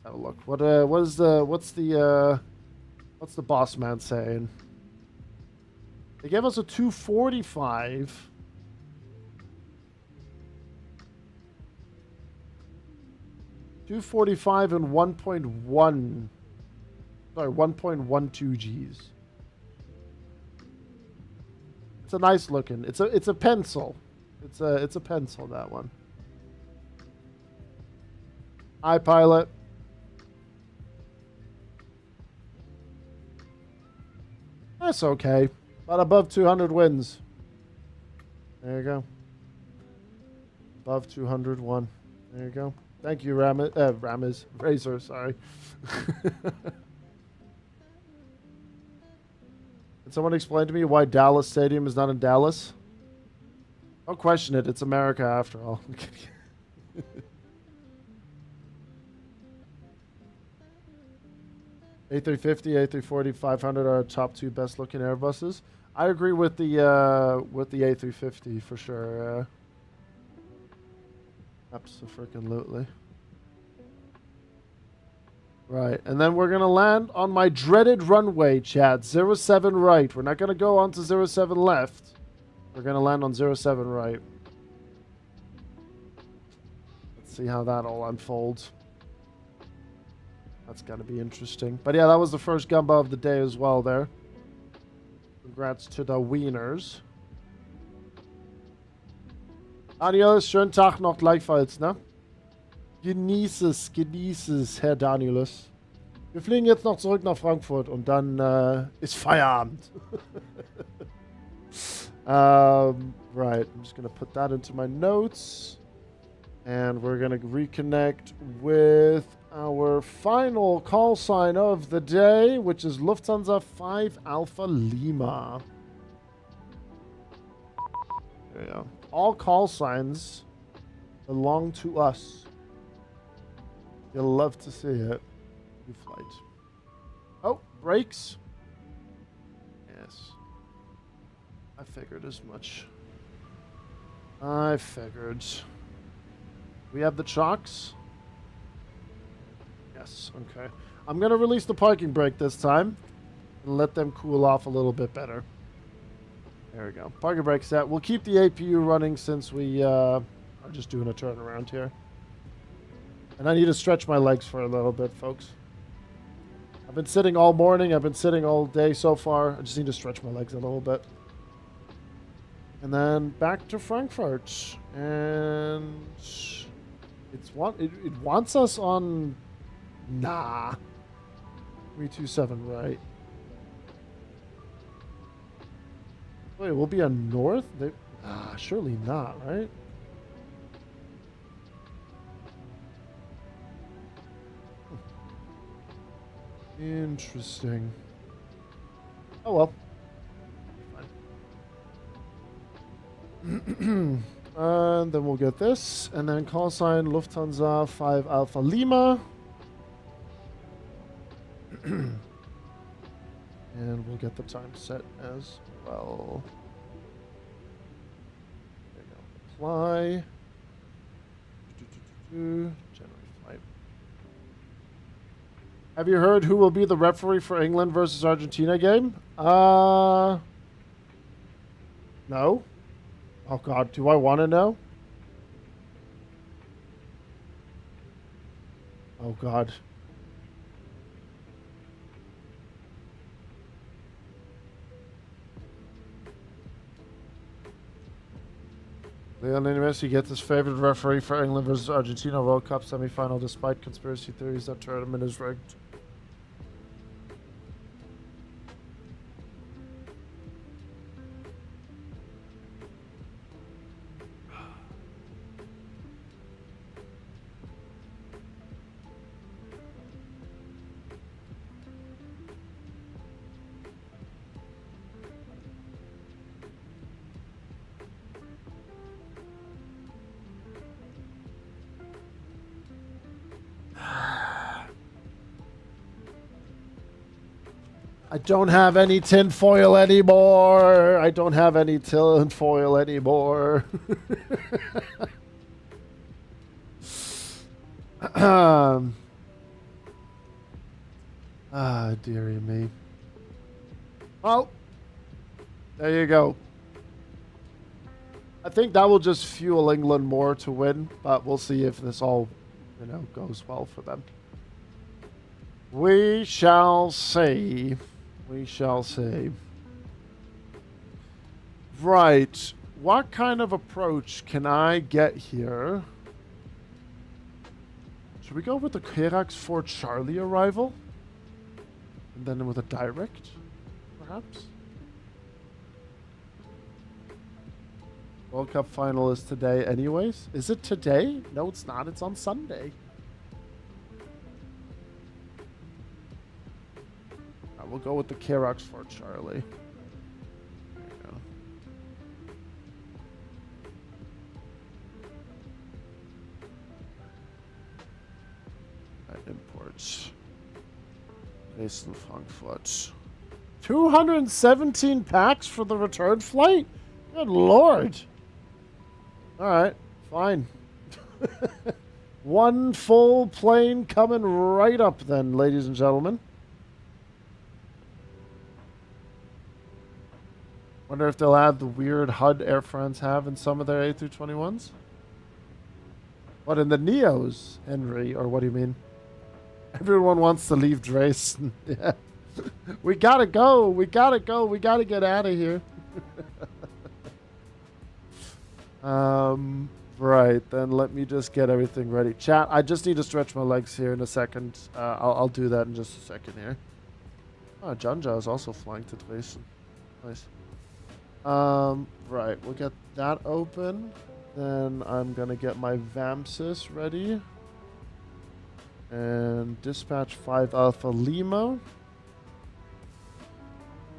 Speaker 1: Have a look. What's the boss man saying? They gave us a 245. And 1.1. Sorry, 1.12 Gs. It's a nice looking. It's a pencil. It's a pencil, that one. Hi, pilot. That's okay. But above 200 wins. There you go. Above 201. There you go. Thank you, Razor, sorry. Can someone explain to me why Dallas Stadium is not in Dallas? Don't question it. It's America after all. A350, A340, 500 are top 2 best looking Airbuses. I agree with the A350 for sure. Absolutely. Right, and then we're going to land on my dreaded runway, Chad. 07 right. We're not going to go on to 07 left. We're going to land on 07 right. Let's see how that all unfolds. That's going to be interesting. But yeah, that was the first gumbo of the day as well there. Congrats to the wieners. Daniel, schönen Tag noch gleichfalls, ne? Genieß es, Herr Danielus. Wir fliegen jetzt noch zurück nach Frankfurt und dann ist Feierabend. Right, I'm just going to put that into my notes. And we're going to reconnect with our final call sign of the day, which is Lufthansa 5 Alpha Lima. There you go. All call signs belong to us. You'll love to see it. New flight. Oh, brakes. Yes. I figured as much. I figured. We have the chocks? Yes, okay. I'm going to release the parking brake this time and let them cool off a little bit better. There we go. Parking brake set. We'll keep the APU running since we are just doing a turnaround here. And I need to stretch my legs for a little bit, folks. I've been sitting all morning. I've been sitting all day so far. I just need to stretch my legs a little bit. And then back to Frankfurt. And it wants us on... Nah. 327, right. Wait, we'll be on north? Surely not, right? Interesting. Oh well. Fine. And then we'll get this. And then call sign Lufthansa 5 Alpha Lima. And we'll get the time set as well. There you go. Apply. Generate flight. Have you heard who will be the referee for England versus Argentina game? No. Oh God, do I want to know? Oh God. Lionel Messi gets his favorite referee for England versus Argentina World Cup semifinal despite conspiracy theories that tournament is rigged. I don't have any tin foil anymore. I don't have any tin foil anymore. Dearie me. Well, there you go. I think that will just fuel England more to win, but we'll see if this all, goes well for them. We shall see. We shall see. Right. What kind of approach can I get here? Should we go with the Karax 4 Charlie arrival? And then with a direct, perhaps? World Cup final is today anyways. Is it today? No, it's not. It's on Sunday. We'll go with the Karax for Charlie. There you go. Imports. Based in Frankfurt. 217 packs for the return flight? Good lord. Alright, fine. One full plane coming right up then, ladies and gentlemen. Wonder if they'll add the weird HUD Air France have in some of their A321s? What, in the Neos, Henry? Or what do you mean? Everyone wants to leave Dresden. Yeah. We gotta go. We gotta go. We gotta get out of here. Right. Then let me just get everything ready. Chat, I just need to stretch my legs here in a second. I'll do that in just a second here. Oh, Janja is also flying to Dresden. Nice. Right, we'll get that open. Then I'm gonna get my VAMSIS ready. And dispatch 5 Alpha Lima.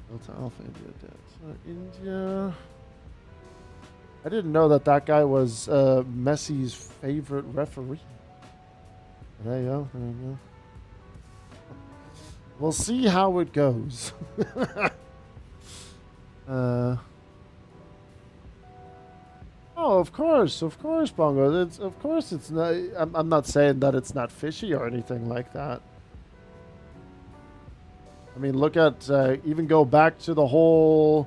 Speaker 1: Delta Alpha India Delta India. I didn't know that that guy was Messi's favorite referee. There you go. There you go. We'll see how it goes. Oh, of course, Bongo. Of course, it's not. I'm not saying that it's not fishy or anything like that. I mean, look at even go back to the whole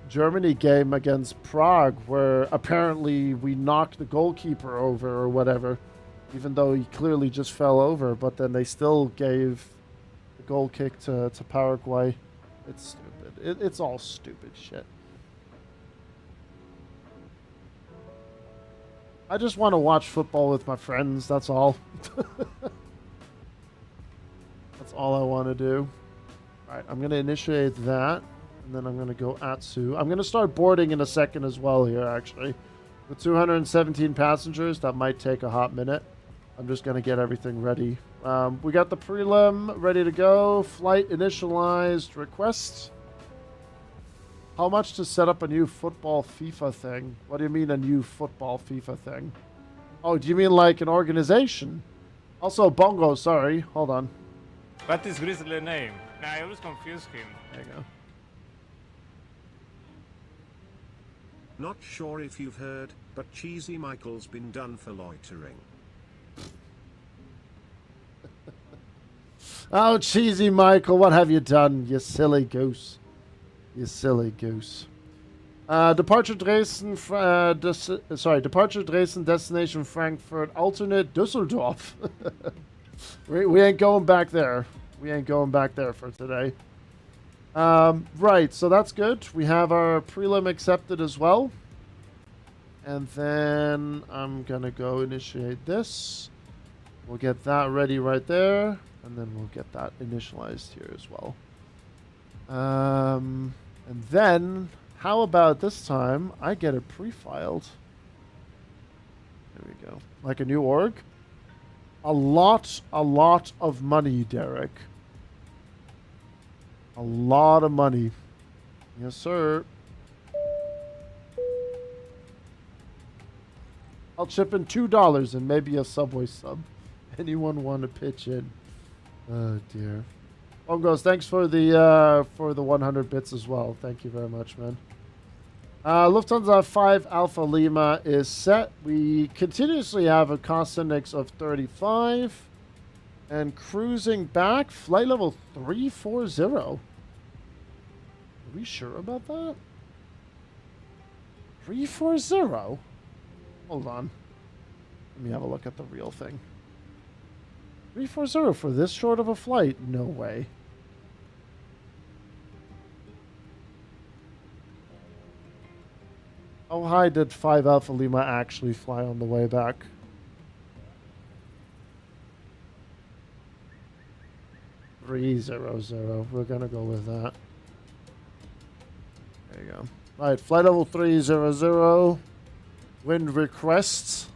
Speaker 1: Germany game against Prague, where apparently we knocked the goalkeeper over or whatever, even though he clearly just fell over. But then they still gave the goal kick to Paraguay. It's stupid. It's all stupid shit. I just want to watch football with my friends, that's all. That's all I want to do. Alright, I'm going to initiate that, and then I'm going to go Atsu. I'm going to start boarding in a second as well here, actually. With 217 passengers, that might take a hot minute. I'm just going to get everything ready. We got the prelim ready to go. Flight initialized. Request. How much to set up a new football FIFA thing? What do you mean a new football FIFA thing? Oh, do you mean like an organization? Also, Bongo, sorry. Hold on.
Speaker 12: What is Grizzly name? Nah, I always confuse him.
Speaker 1: There you go.
Speaker 9: Not sure if you've heard, but Cheesy Michael's been done for loitering.
Speaker 1: Oh, Cheesy Michael, what have you done, you silly goose? You silly goose. Departure Dresden, departure Dresden, destination Frankfurt, alternate Düsseldorf. we ain't going back there. We ain't going back there for today. Right, so that's good. We have our prelim accepted as well. And then I'm going to go initiate this. We'll get that ready right there. And then we'll get that initialized here as well. And then, how about this time I get it pre-filed? There we go. Like a new org. A lot of money, Derek. A lot of money. Yes, sir. I'll chip in $2 and maybe a Subway sub. Anyone want to pitch in? Oh, dear. Bongos, thanks for the 100 bits as well. Thank you very much, man. Lufthansa 5 Alpha Lima is set. We continuously have a cost index of 35. And cruising back, flight level 340. Are we sure about that? 340? Hold on. Let me have a look at the real thing. 340 for this short of a flight? No way. How high did 5 Alpha Lima actually fly on the way back? $300. We're gonna go with that. There you go. Alright, flight level 300. Wind requests.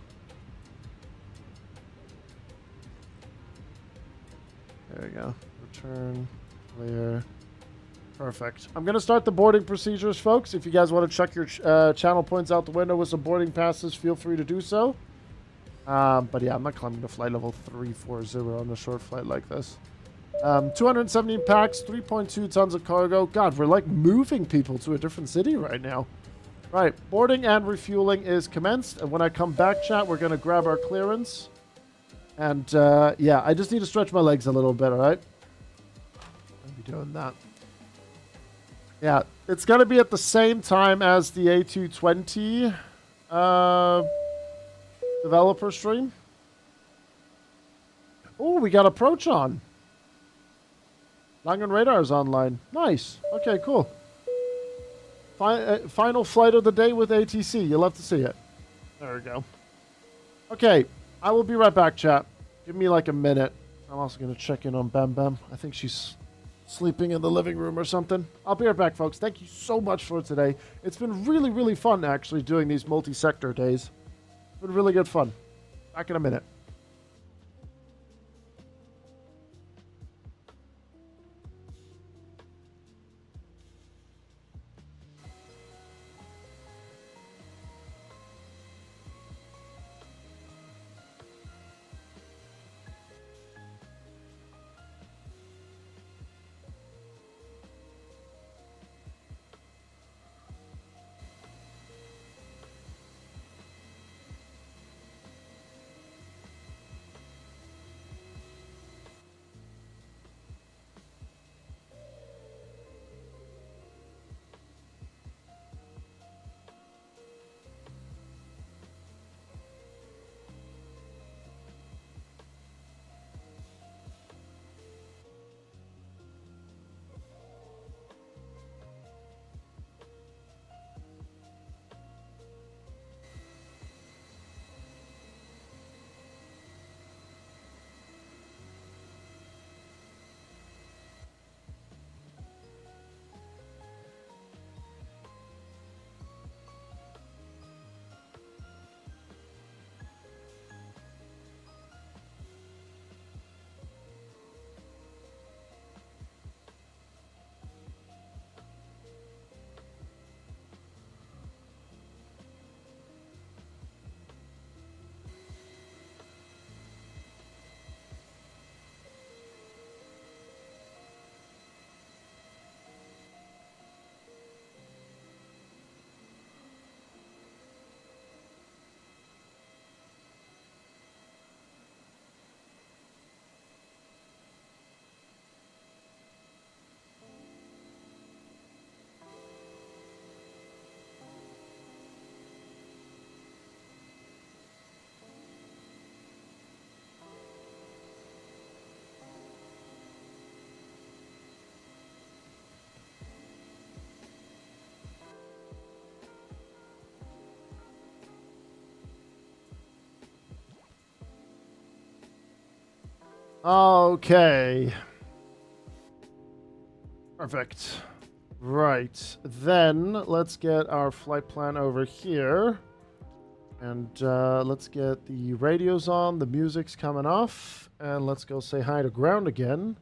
Speaker 1: There we go. Return. Clear. Perfect. I'm going to start the boarding procedures, folks. If you guys want to check your channel points out the window with some boarding passes, feel free to do so. But yeah, I'm not climbing to flight level 340 on a short flight like this. 217 packs, 3.2 tons of cargo. God, we're like moving people to a different city right now. Right, boarding and refueling is commenced. And when I come back, chat, we're going to grab our clearance. And yeah, I just need to stretch my legs a little bit, all right? I'll be doing that. Yeah, it's going to be at the same time as the A220 developer stream. Oh, we got approach on. Langen Radar is online. Nice. Okay, cool. Final flight of the day with ATC. You'll love to see it. There we go. Okay, I will be right back, chat. Give me like a minute. I'm also going to check in on Bam Bam. I think she's sleeping in the living room or something. I'll be right back, folks. Thank you so much for today. It's been really, really fun, actually, doing these multi-sector days. It's been really good fun. Back in a minute. Okay. Perfect. Right. Then let's get our flight plan over here. And let's get the radios on. The music's coming off. And let's go say hi to ground again.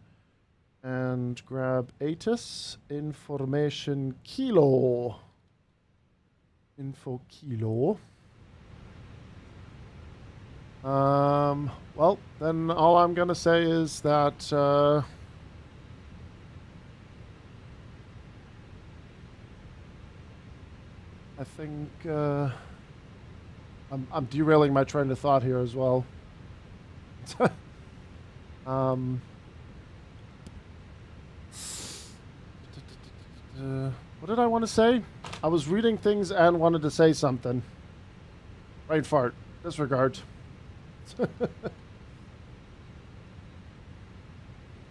Speaker 1: And grab ATIS. Information Kilo. Info Kilo. Well, then all I'm going to say is that... I think I'm derailing my train of thought here as well. What did I want to say? I was reading things and wanted to say something. Brain fart. Disregard.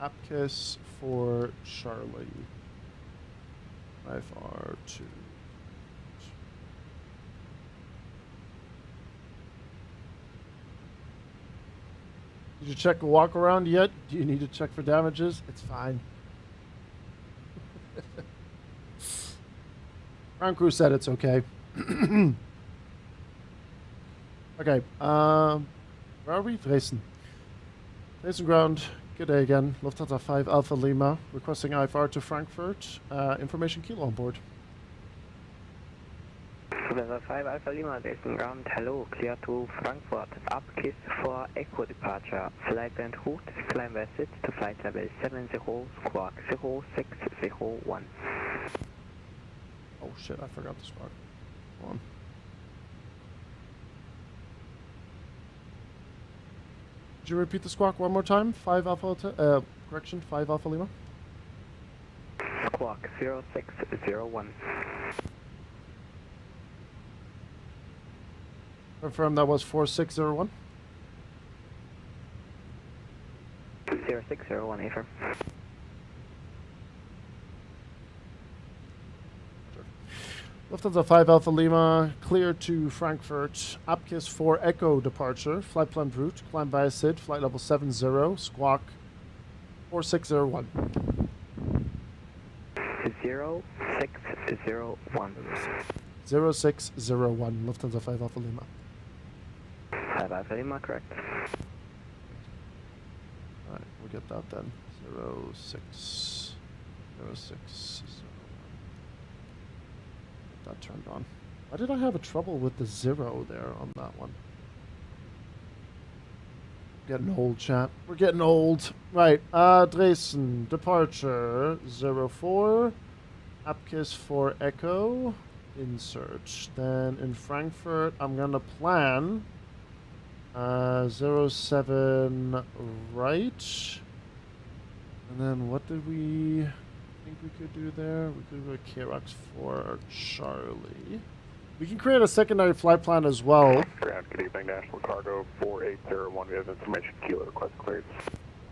Speaker 1: Apkiss for Charlie. FR2. Did you check the walk around yet? Do you need to check for damages? It's fine. Ground crew said it's okay. Okay. Where are we? Dresden. Dresden ground. Good day again. Lufthansa 5 Alpha Lima. Requesting IFR to Frankfurt. Information Kilo on board.
Speaker 4: Lufthansa 5 Alpha Lima, Dresden ground. Hello, clear to Frankfurt. Up kiss for Echo departure. Flight and route. Climb vessel to flight level 70 squawk 0601.
Speaker 1: Oh shit, I forgot the squawk. Hold on. Could you repeat the squawk one more time? 5 Alpha, correction, 5 Alpha Lima.
Speaker 4: Squawk 0601.
Speaker 1: Confirm that was 4601.
Speaker 4: 0601, affirm.
Speaker 1: Lufthansa 5 Alpha Lima, clear to Frankfurt. Apkiss for Echo departure. Flight plan route. Climb via SID. Flight level 70. Squawk 4601.
Speaker 4: 0601.
Speaker 1: 0601. Lufthansa 5 Alpha Lima.
Speaker 4: 5 Alpha Lima, correct.
Speaker 1: Alright, we'll get that then. 0601. That turned on. Why did I have a trouble with the 0 there on that one? Getting old, chat. We're getting old. Right, Dresden, departure 04. Apkiss for Echo. Insert. Then in Frankfurt, I'm gonna plan 07 right. And then what did we think we could do there? We could go KROX for Charlie. We can create a secondary flight plan as well.
Speaker 6: Ground, good evening, National Cargo 4801. We have information, Kilo request cleared.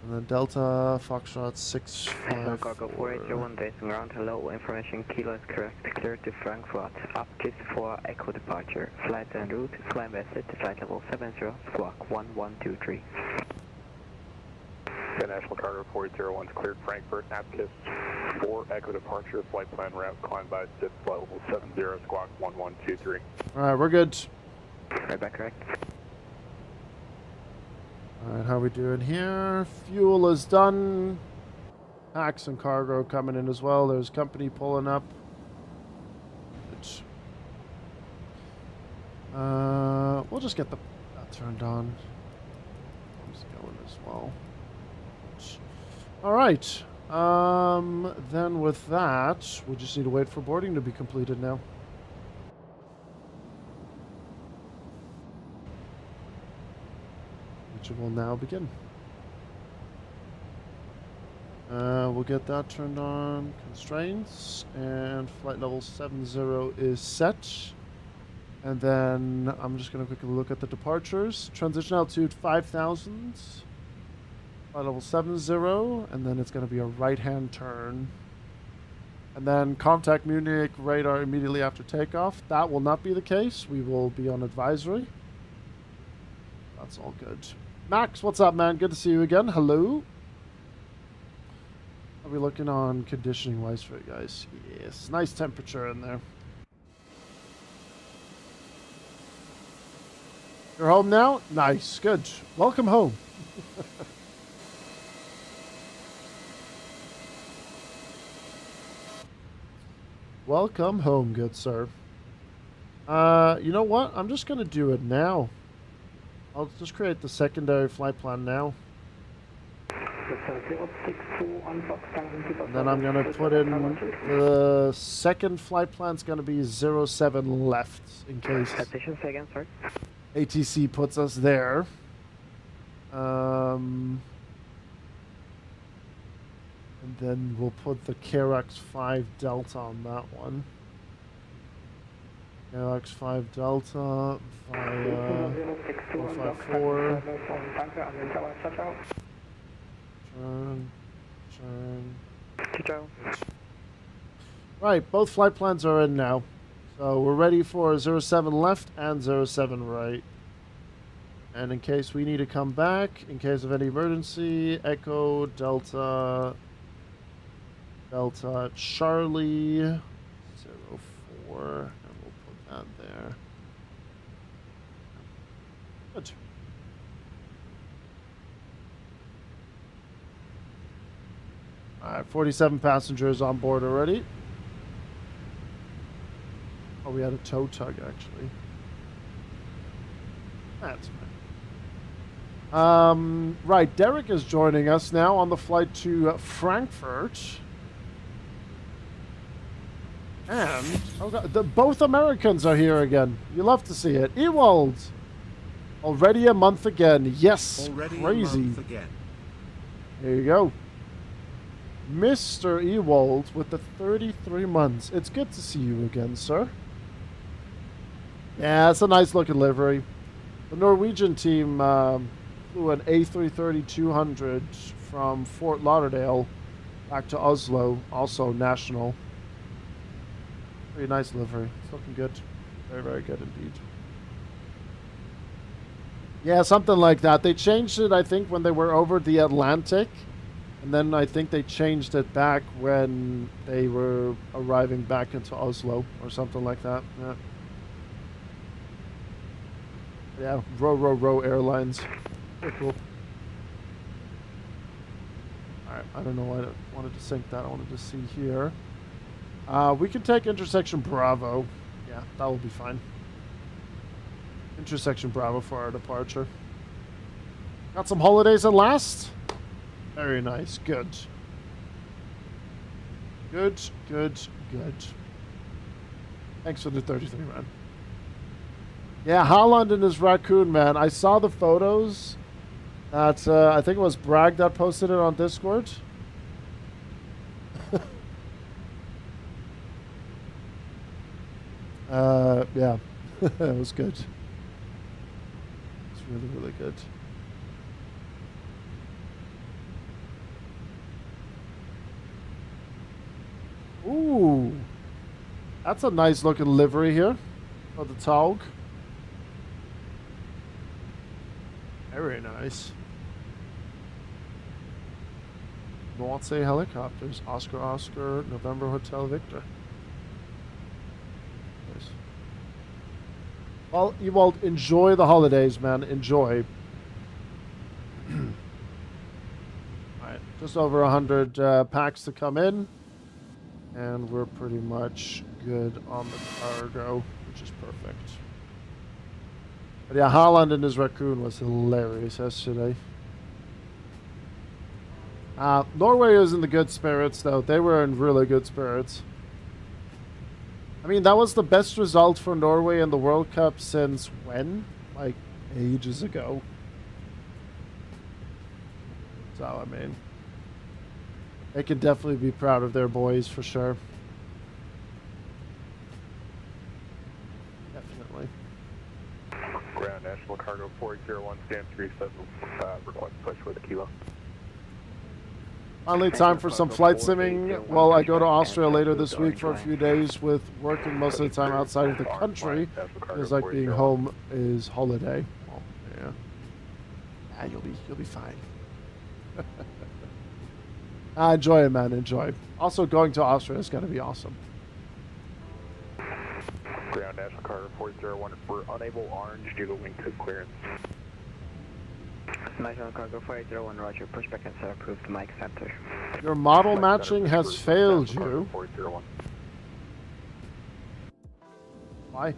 Speaker 1: And then Delta Foxtrot 65.
Speaker 4: National Cargo 4801, Dresden ground. Hello, information, Kilo is correct. Clear to Frankfurt. Up kiss for Echo departure. Flight en route. Climb vessel to flight level 70. Squawk 1123.
Speaker 6: The National Cargo 4801 is cleared Frankfurt. Apkiss for Echo departure. Flight plan route. Climb by SID. Flight level 70. Squawk 1123.
Speaker 1: Alright, we're good.
Speaker 4: Right back, correct.
Speaker 1: Alright, how we doing here? Fuel is done. Packs and cargo coming in as well. There's company pulling up. We'll just get that turned on. It's going as well. Alright. Then with that, we just need to wait for boarding to be completed now. Which will now begin. We'll get that turned on. Constraints. And flight level 70 is set. And then I'm just going to quickly look at the departures. Transition altitude 5,000. Flight level 70. And then it's going to be a right-hand turn. And then contact Munich radar immediately after takeoff. That will not be the case. We will be on advisory. That's all good. Max, what's up, man? Good to see you again. Hello. Are we looking on conditioning wise for it, guys? Yes, nice temperature in there. You're home now? Nice, good. Welcome home. Welcome home, good sir. You know what? I'm just going to do it now. I'll just create the secondary flight plan now. And then I'm going to put in the second flight plan's going to be 07 left in case ATC puts us there. And then we'll put the KRX 5 Delta on that one. KRX 5 Delta via 454. Turn. Right, both flight plans are in now. So we're ready for 07 left and 07 right. And in case we need to come back, in case of any emergency, Echo, Delta, Charlie, 04, and we'll put that there. Good. Alright, 47 passengers on board already. Oh, we had a tow tug, actually. That's fine. Right, Derek is joining us now on the flight to Frankfurt. And oh God, both Americans are here again. You love to see it. Ewald! Already a month again. Yes,
Speaker 9: already
Speaker 1: crazy.
Speaker 9: A month again.
Speaker 1: There you go. Mr. Ewald with the 33 months. It's good to see you again, sir. Yeah, it's a nice looking livery. The Norwegian team flew an A330-200 from Fort Lauderdale back to Oslo, also national. Very nice livery. It's looking good. Very, very good indeed. Yeah, something like that. They changed it, I think, when they were over the Atlantic. And then I think they changed it back when they were arriving back into Oslo or something like that. Yeah. Yeah, row airlines. Very cool. Alright, I don't know why I wanted to sync that. I wanted to see here. We can take intersection Bravo. Yeah, that will be fine. Intersection Bravo for our departure. Got some holidays at last? Very nice. Good. Good. Thanks for the 33, man. Yeah, Holland and his raccoon, man. I saw the photos that I think it was Bragg that posted it on Discord. Yeah, it was good. It's really, really good. Ooh, that's a nice looking livery here for the Taug. Very nice. Nordsee Helicopters, Oscar Oscar, November Hotel Victor. Nice. Well, Ewald, enjoy the holidays, man. Enjoy. Alright, just over 100 packs to come in. And we're pretty much good on the cargo, which is perfect. But yeah, Holland and his raccoon was hilarious yesterday. Norway was in the good spirits, though. They were in really good spirits. I mean, that was the best result for Norway in the World Cup since when? Like, ages ago. So, I mean, they can definitely be proud of their boys for sure. Definitely.
Speaker 6: Ground National Cargo 401 stand 37, request push with a kilo.
Speaker 1: Finally, time for some flight simming. Well, I go to Austria later this week for a few days with working most of the time outside of the country. It's like being home is holiday. Well, yeah. Ah, you'll be fine. Enjoy it, man. Enjoy. Also, going to Austria is going to be awesome.
Speaker 6: Ground National Carter 401, we're unable orange due to wingtip clearance.
Speaker 2: National Cargo 401, roger. Pushback answer approved. Mike Center.
Speaker 1: Your model matching has failed you.
Speaker 6: 401.
Speaker 1: Why?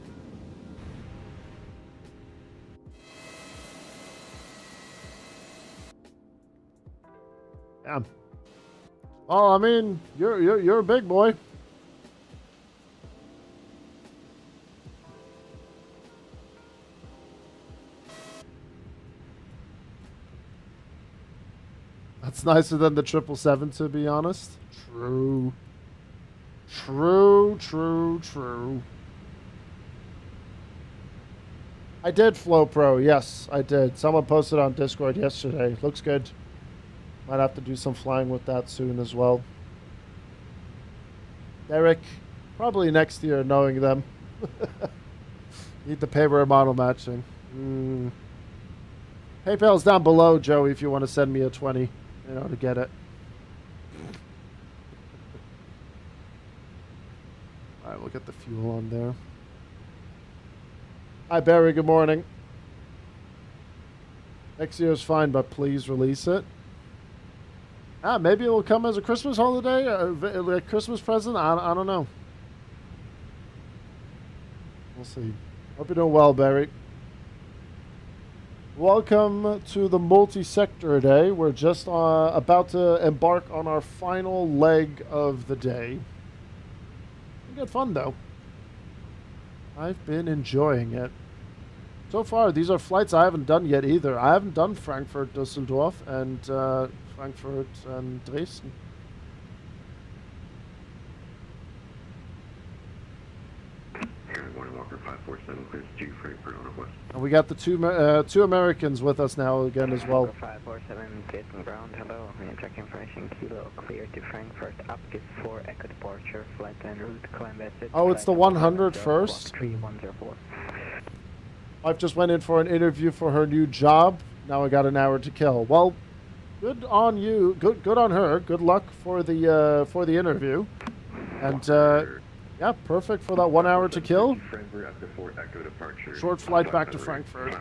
Speaker 1: Damn. Well, I mean, you're a big boy. That's nicer than the 777, to be honest. True. True. I did Flow Pro. Yes, I did. Someone posted on Discord yesterday. Looks good. Might have to do some flying with that soon as well. Derek, probably next year, knowing them. Need the paper model matching. PayPal's down below, Joey, if you want to send me a 20, to get it. All right, we'll get the fuel on there. Hi, Barry. Good morning. Next year's fine, but please release it. Maybe it will come as a Christmas holiday, a Christmas present. I don't know. We'll see. Hope you're doing well, Barry. Welcome to the multi-sector day. We're just about to embark on our final leg of the day. Good fun, though. I've been enjoying it. So far, these are flights I haven't done yet either. I haven't done Frankfurt, Düsseldorf, and Frankfurt and Dresden.
Speaker 10: Walker 547, clears G Frankfurt on a west.
Speaker 1: And we got the two Americans with us now again as well.
Speaker 2: 547, getting ground. Hello. Check information. Kilo clear to Frankfurt. Up is 4 Echo departure. Flight and route. Climb exit.
Speaker 1: Oh, it's the 100 first.
Speaker 2: 3104.
Speaker 1: I've just went in for an interview for her new job. Now I got an hour to kill. Well, good on you. Good on her. Good luck for the interview. And yeah, perfect for that 1 hour to kill. Short flight back to Frankfurt.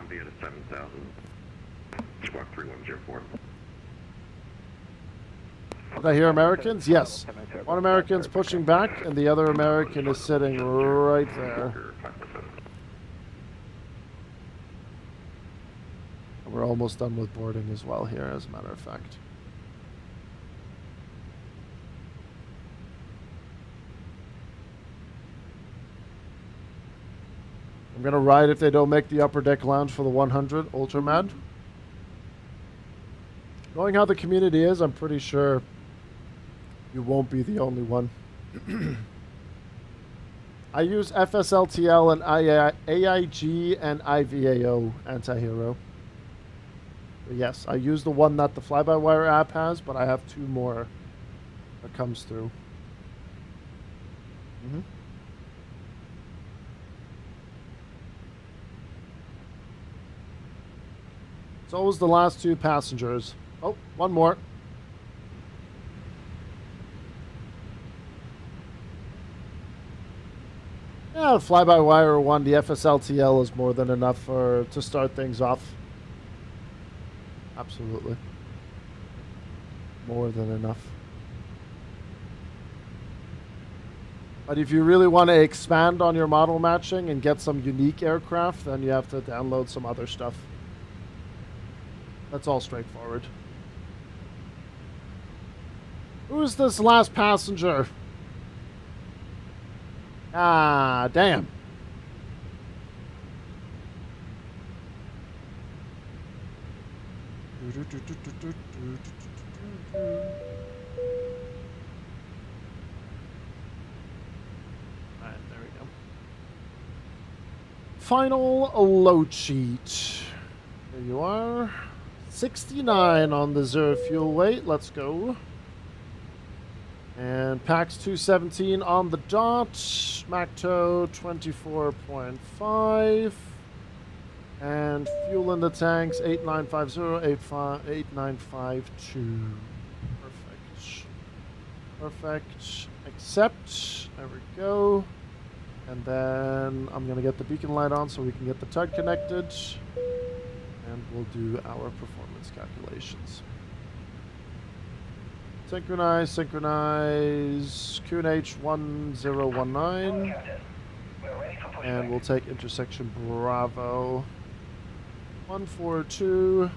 Speaker 1: Did I hear Americans? Yes. One American's pushing back, and the other American is sitting right there. And we're almost done with boarding as well here, as a matter of fact. I'm going to ride if they don't make the upper deck lounge for the 100 Ultra Mad. Knowing how the community is, I'm pretty sure you won't be the only one. I use FSLTL and AIG and IVAO anti-hero. Yes, I use the one that the fly-by-wire app has, but I have 2 more that comes through. It's always the last 2 passengers. Oh, one more. Yeah, the fly-by-wire one, the FSLTL is more than enough to start things off. Absolutely. More than enough. But if you really want to expand on your model matching and get some unique aircraft, then you have to download some other stuff. That's all straightforward. Who is this last passenger? Ah, damn. Alright, there we go. Final load sheet. There you are. 69 on the 0 fuel weight. Let's go. And PAX 217 on the dot. MACTO 24.5. And fuel in the tanks, 8950, 8952. Perfect. Perfect. Accept. There we go. And then I'm going to get the beacon light on so we can get the tug connected. And we'll do our performance calculations. Synchronize, synchronize. QNH 1019. And we'll take intersection Bravo. 142,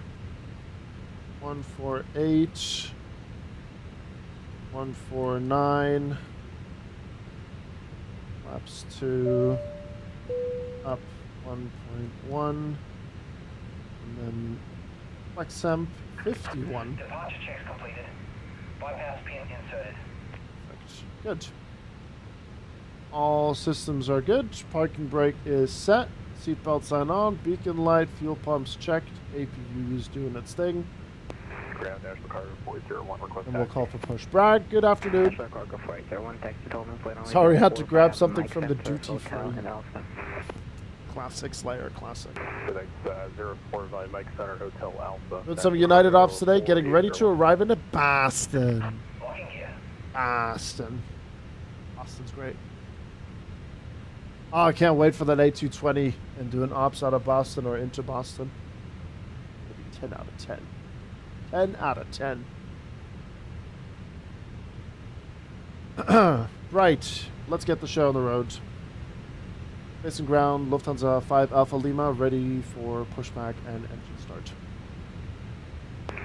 Speaker 1: 148, 149, laps 2, up 1.1, and then Vatsim 51.
Speaker 13: Departure checks completed. Bypass pin inserted.
Speaker 1: Perfect. Good. All systems are good. Parking brake is set. Seatbelt sign on, beacon light, fuel pumps checked, APU is doing its thing.
Speaker 6: Ground National Cargo 401 request.
Speaker 1: And we'll call for push. Brad, good afternoon.
Speaker 2: National Cargo 401, text to Tolman, plate on
Speaker 1: Sorry, I had to
Speaker 2: 4,
Speaker 1: grab
Speaker 2: 5,
Speaker 1: something
Speaker 2: Mike
Speaker 1: from the
Speaker 2: Center,
Speaker 1: duty
Speaker 2: Hotel
Speaker 1: free.
Speaker 2: in Alpha.
Speaker 1: Classic Slayer, classic.
Speaker 6: FedEx 04 by Mike Center, Hotel Alpha.
Speaker 1: Doing some United ops today, getting ready to arrive into Boston. Boston. Boston's great. Oh, I can't wait for that A220 and do an ops out of Boston or into Boston. It'll be 10 out of 10. 10 out of 10. Right, let's get the show on the road. Base and ground, Lufthansa 5 Alpha Lima, ready for pushback and engine start.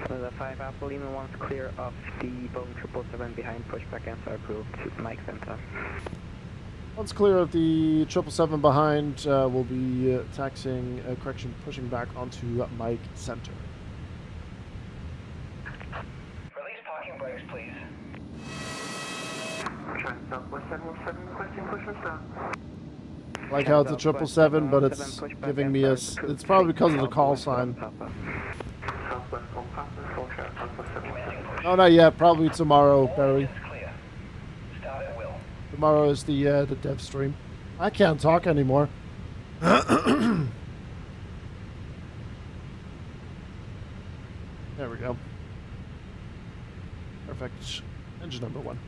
Speaker 2: The 5 Alpha Lima wants clear of the Boeing 777 behind pushback answer approved to Mike Center.
Speaker 1: Once clear of the 777 behind, we'll be taxiing, pushing back onto Mike Center.
Speaker 13: Release parking brakes, please.
Speaker 10: Trying Southwest 717, requesting push and stop.
Speaker 1: I like how it's a 777, but it's giving me a. It's probably because of the call sign.
Speaker 10: Southwest on Papa, full track, Southwest 717.
Speaker 1: Oh, not yet. Probably tomorrow, Barry.
Speaker 13: Start at will.
Speaker 1: Tomorrow is the dev stream. I can't talk anymore. There we go. Perfect. Engine number 1.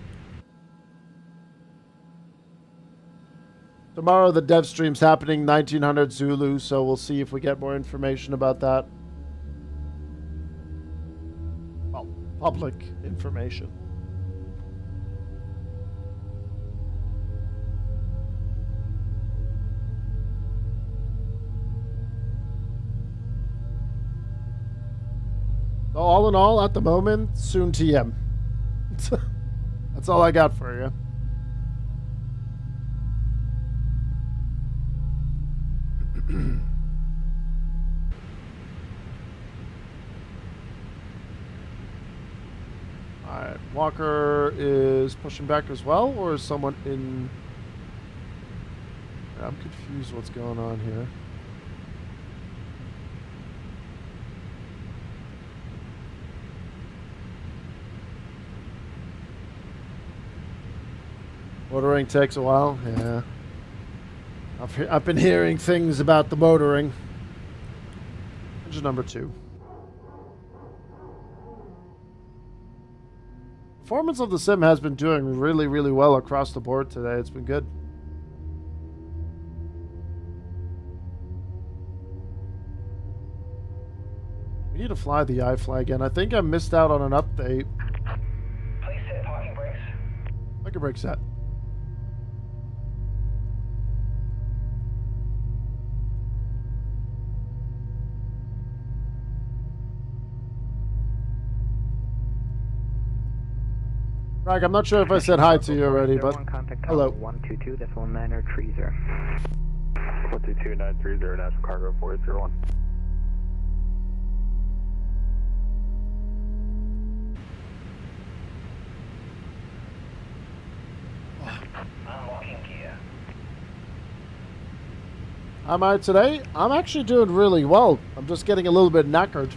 Speaker 1: Tomorrow the dev stream's happening, 1900 Zulu, so we'll see if we get more information about that. Well, public information. So all in all, at the moment, soon TM. That's all I got for you. Alright, Walker is pushing back as well, or is someone in... I'm confused what's going on here. Motoring takes a while, yeah. I've been hearing things about the motoring. Engine number 2. Performance of the sim has been doing really, really well across the board today. It's been good. We need to fly the iFly again. I think I missed out on an update.
Speaker 13: Please set parking brakes.
Speaker 1: Parking brake set. Rag, I'm not sure if I said hi to you already, but hello.
Speaker 2: 122, that's 19030.
Speaker 6: 122930, National Cargo 401.
Speaker 13: Unlocking gear.
Speaker 1: How am I today? I'm actually doing really well. I'm just getting a little bit knackered.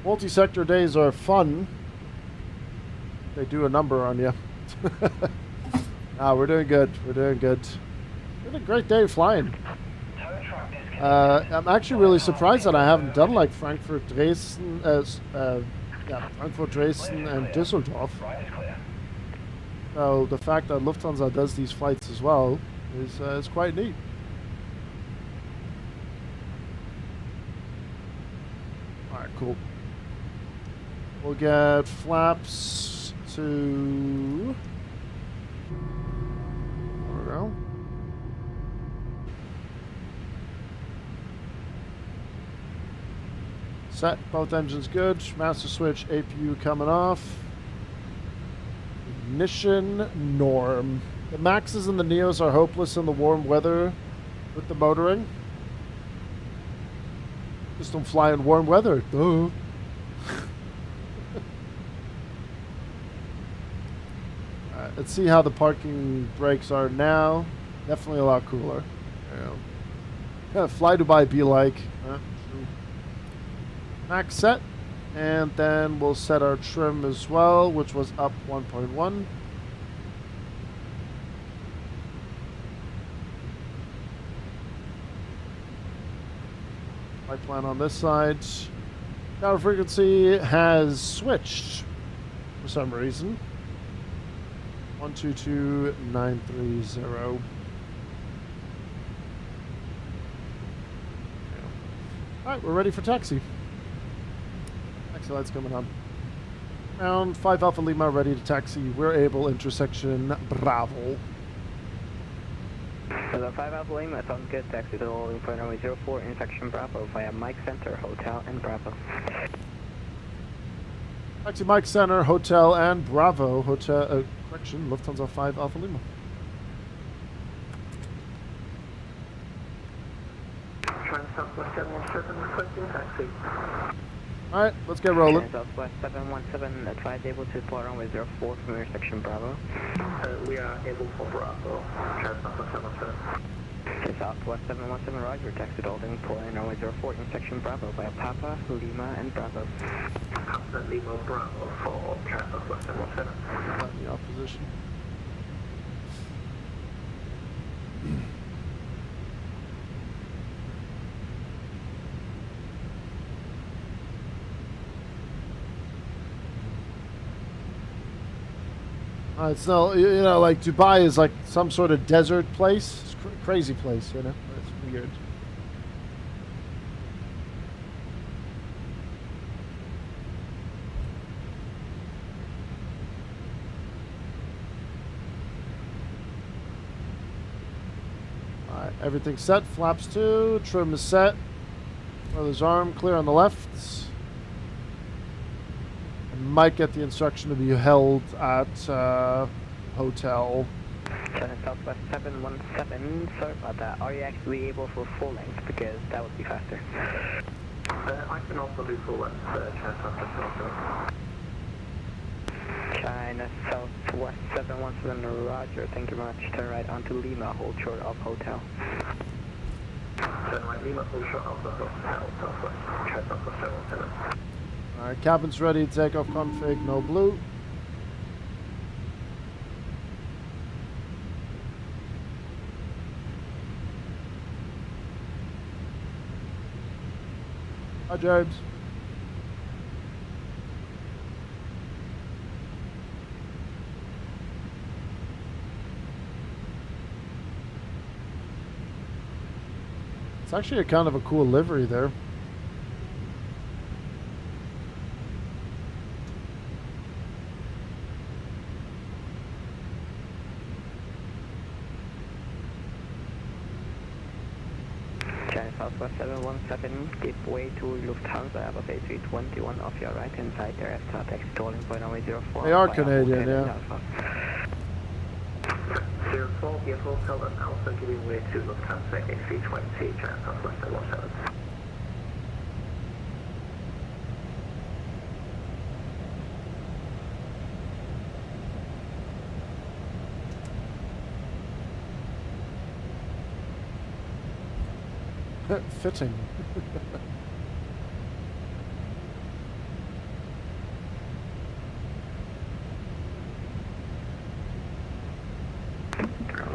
Speaker 1: Multi-sector days are fun. They do a number on you. We're doing good. We're doing good. It's been a great day flying.
Speaker 13: Tow truck is
Speaker 1: I'm actually really surprised that I haven't done like Frankfurt, Dresden, Frankfurt, Dresden, and Düsseldorf. So the fact that Lufthansa does these flights as well is quite neat. All right, cool. We'll get flaps to. There we go. Set, both engines good. Master switch, APU coming off. Ignition norm. The Maxes and the Neos are hopeless in the warm weather with the motoring. Just don't fly in warm weather. Duh. Alright, let's see how the parking brakes are now. Definitely a lot cooler. Yeah. Fly Dubai be like. Max set, and then we'll set our trim as well, which was up 1.1. Flight plan on this side. Tower frequency has switched for some reason. 122930. Alright, we're ready for taxi. Taxi lights coming on. Round 5 Alpha Lima ready to taxi. We're able intersection Bravo.
Speaker 2: So 5 Alpha Lima, sounds good. Taxi to holding point runway 04 intersection Bravo via Mike Center, Hotel and Bravo.
Speaker 1: Taxi Mike Center, Hotel and Bravo. Hotel, correction, Lufthansa 5 Alpha Lima.
Speaker 10: Southwest 717 requesting taxi.
Speaker 1: Alright, let's get rolling.
Speaker 2: Southwest 717, advise able to depart runway 04 from intersection Bravo.
Speaker 10: We are able for Bravo. Southwest 717.
Speaker 2: Southwest 717, roger. Taxi to holding point runway 04 intersection Bravo via Papa, Lima and Bravo.
Speaker 10: Papa, Lima, Bravo for Southwest 717.
Speaker 1: In the opposition. It's no, you know, like Dubai is like some sort of desert place. It's crazy place, you know. It's weird. All right, everything's set. Flaps 2. Trim is set. Weather's arm clear on the left. Might get the instruction to be held at hotel.
Speaker 2: Southwest 717, sorry about that. Are you actually able for full length? Because that would be faster.
Speaker 10: I can also do full length,
Speaker 2: China Southwest 717, roger. Thank you very much. Turn right onto Lima, hold short of hotel.
Speaker 10: Turn right, Lima, hold short of the hotel, Southwest. China Southwest 717.
Speaker 1: Alright, cabin's ready. Takeoff config, no blue. Hi, James. It's actually a kind of a cool livery there.
Speaker 2: Southwest 717, give way to Lufthansa Airbus A321 off your right hand side there after taxi tolling point runway 04.
Speaker 1: They are Canadian, yeah.
Speaker 10: 04, your hotel and also giving way to Lufthansa A320, China Southwest 717.
Speaker 1: Fitting.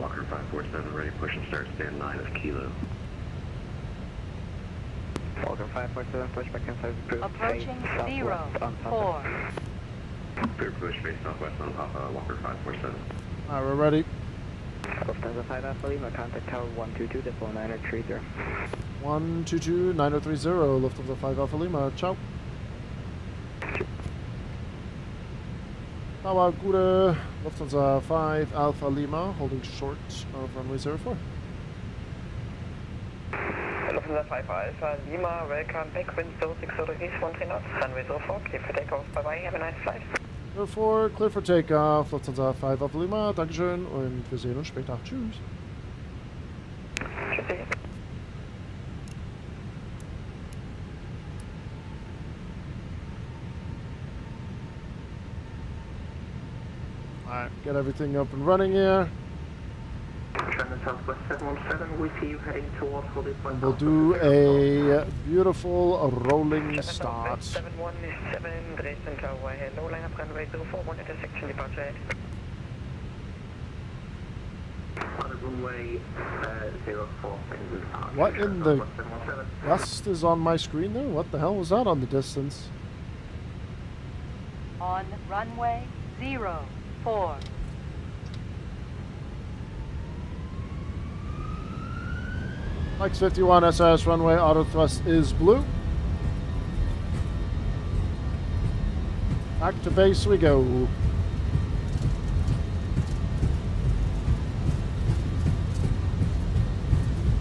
Speaker 14: Walker 547 ready, push and start, stand 9 of Kilo.
Speaker 2: Walker 547, pushback inside group.
Speaker 5: Approaching 04.
Speaker 10: Clear push base southwest on Papa, Walker 547.
Speaker 1: Alright, we're ready.
Speaker 2: Lufthansa 5 Alpha Lima, contact tower 122, depot 9030.
Speaker 1: 122 9030, Lufthansa 5 Alpha Lima, ciao. Tower Gute, Lufthansa 5 Alpha Lima, holding short of runway 04.
Speaker 4: Lufthansa 5 Alpha Lima, welcome back, wind 06 degrees, 13 knots, runway 04, clear for takeoff, bye bye, have a nice flight.
Speaker 1: 04, clear for takeoff, Lufthansa 5 Alpha Lima, Dankeschön und wir sehen uns später. Tschüss.
Speaker 4: Tschüssi.
Speaker 1: Alright, get everything up and running here.
Speaker 10: China Southwest 717, we see you heading towards Holy Point.
Speaker 1: We'll do a beautiful rolling start.
Speaker 4: 717 Dresden Tower, hello, line up runway 04, 1 intersection, departure 8.
Speaker 10: On runway 04.
Speaker 1: What in the rust is on my screen there? What the hell was that on the distance?
Speaker 5: On runway 04.
Speaker 1: Flex 51 SRS runway, auto thrust is blue. Back to base we go.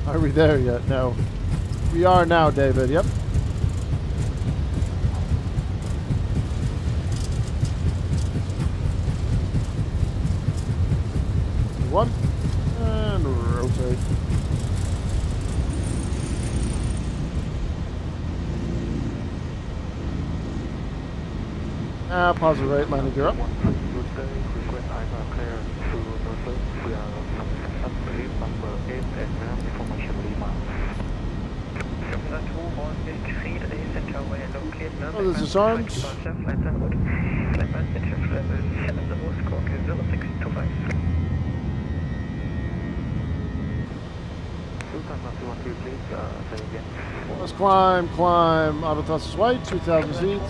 Speaker 1: Are we there yet? No. We are now, David. Yep. One. And rotate. Positive right, landing gear up. Oh, this is armed. Let's climb. Auto thrust is white, 2,000 feet.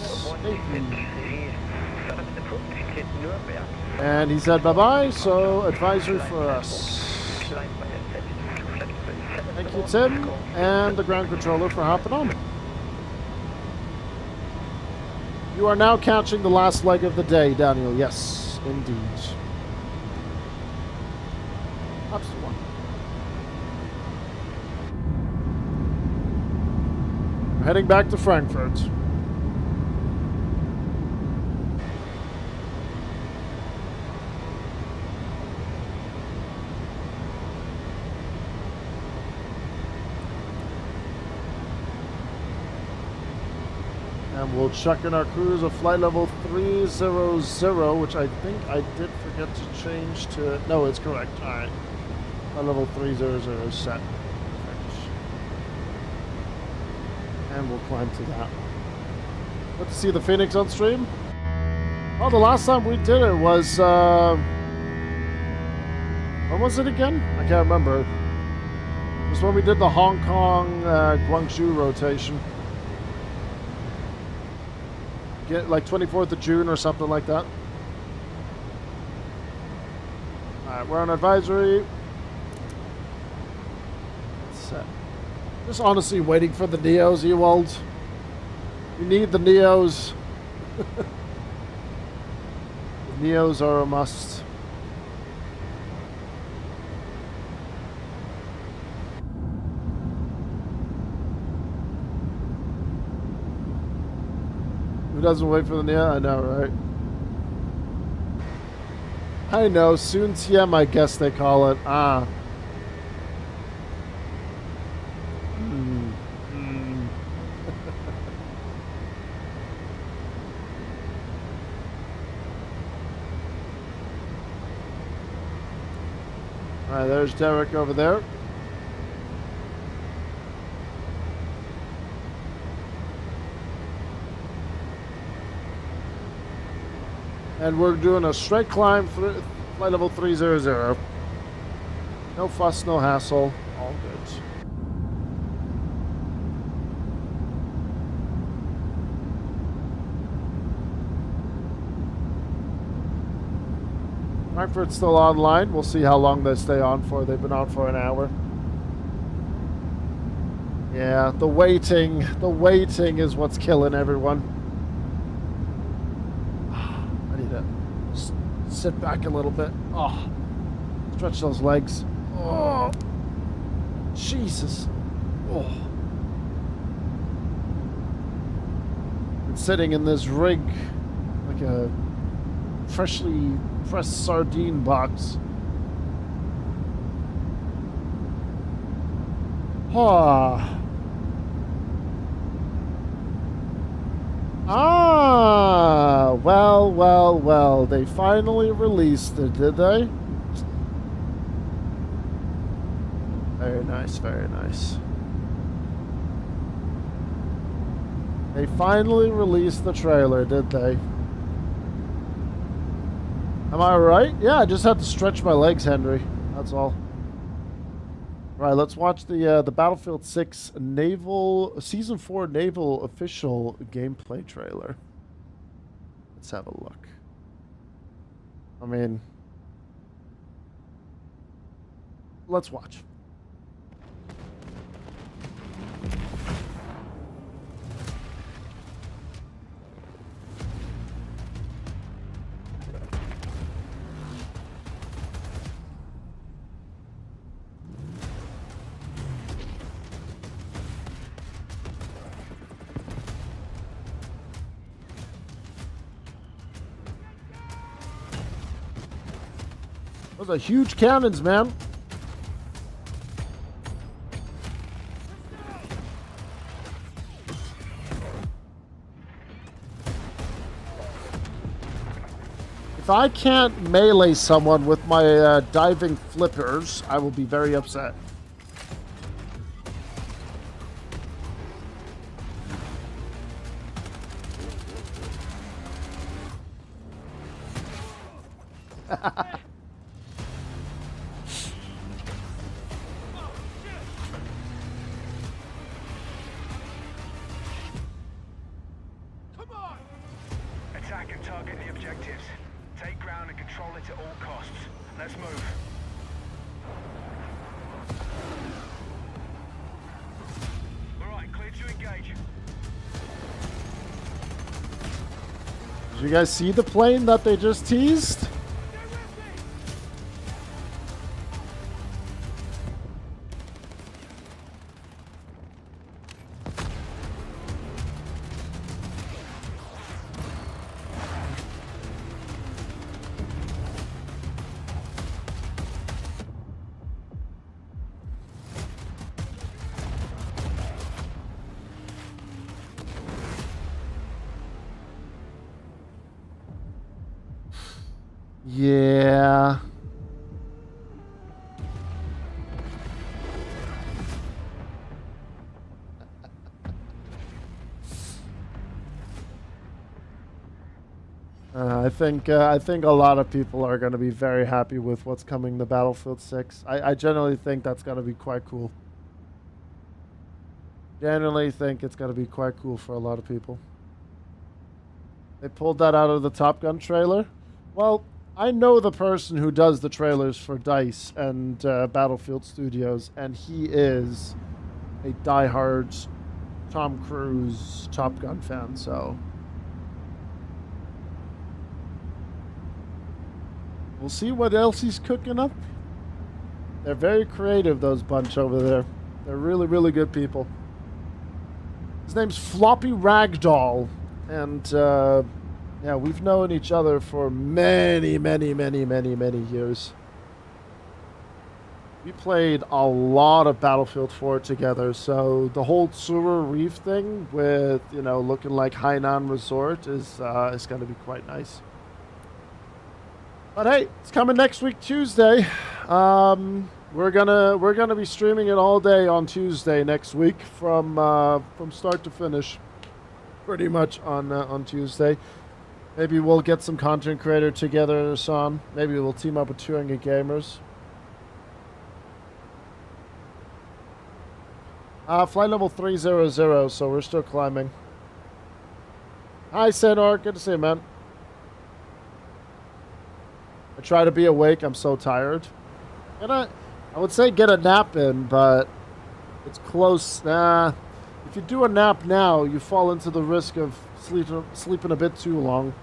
Speaker 1: And he said bye-bye, so advisory for us. Thank you, Tim, and the ground controller for hopping on. You are now catching the last leg of the day, Daniel. Yes, indeed. That's the one. We're heading back to Frankfurt. And we'll check in our cruise of flight level 300, which I think I did forget to change to... No, it's correct. Alright. Flight level 300 is set. Perfect. And we'll climb to that. Let's see the Phoenix on stream. Oh, the last time we did it was... when was it again? I can't remember. It was when we did the Hong Kong Guangzhou rotation. Get like 24th of June or something like that. Alright, we're on advisory. Set. Just honestly waiting for the Neos, Ewald. You need the Neos. The Neos are a must. Who doesn't wait for the Neo? I know, right? I know. Soon TM, I guess they call it. Ah. Alright, there's Derek over there. And we're doing a straight climb through flight level 300. No fuss, no hassle. All good. Frankfurt's still online. We'll see how long they stay on for. They've been on for an hour. Yeah, the waiting is what's killing everyone. I need to sit back a little bit. Oh, stretch those legs. Oh, Jesus. Oh. Been sitting in this rig like a freshly pressed sardine box. Well, they finally released it, did they? Very nice, very nice. They finally released the trailer, did they? Am I right? Yeah, I just had to stretch my legs, Henry. That's all. Right, let's watch the Battlefield 6 Naval Season 4 Naval official gameplay trailer. Let's have a look. I mean, let's watch. Those are huge cannons, man. If I can't melee someone with my diving flippers, I will be very upset.
Speaker 13: Attack and target the objectives. Take ground and control it at all costs. Let's move. Alright, clear to engage.
Speaker 1: Did you guys see the plane that they just teased? Yeah. I think a lot of people are going to be very happy with what's coming to Battlefield 6. I generally think that's going to be quite cool. Generally think it's going to be quite cool for a lot of people. They pulled that out of the Top Gun trailer. Well, I know the person who does the trailers for DICE and Battlefield Studios, and he is a diehard Tom Cruise Top Gun fan, so we'll see what else he's cooking up. They're very creative, those bunch over there. They're really, really good people. His name's Floppy Ragdoll, and yeah, we've known each other for many years. We played a lot of Battlefield 4 together, so the whole Tsura Reef thing with, you know, looking like Hainan Resort is going to be quite nice. But hey, it's coming next week, Tuesday. We're gonna be streaming it all day on Tuesday next week from start to finish, pretty much on Tuesday. Maybe we'll get some content creator together, Son. Maybe we'll team up with Touring Gamers. Flight level 300, so we're still climbing. Hi, Senor. Good to see you, man. I try to be awake. I'm so tired. I would say get a nap in, but it's close. Nah. If you do a nap now, you fall into the risk of sleeping a bit too long.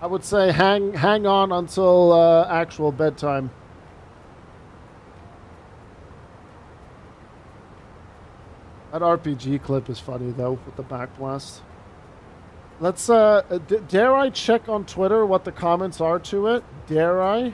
Speaker 1: I would say hang on until actual bedtime. That RPG clip is funny though with the backblast. Let's dare I check on Twitter what the comments are to it? Dare I?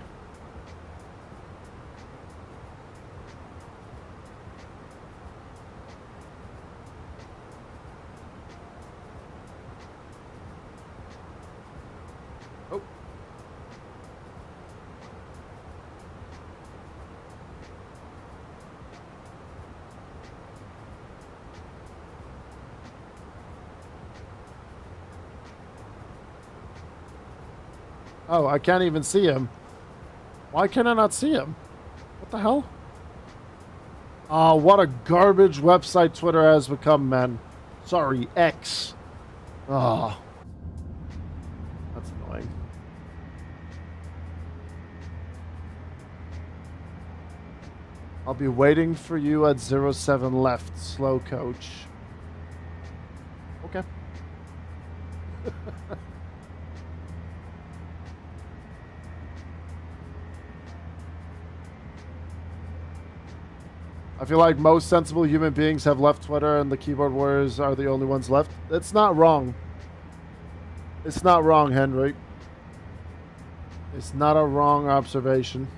Speaker 1: Oh, I can't even see him. Why can I not see him? What the hell? Oh, what a garbage website Twitter has become, man. Sorry, X. Oh. That's annoying. I'll be waiting for you at 07 left, slow coach. Okay. I feel like most sensible human beings have left Twitter and the keyboard warriors are the only ones left. It's not wrong. It's not wrong, Henry. It's not a wrong observation.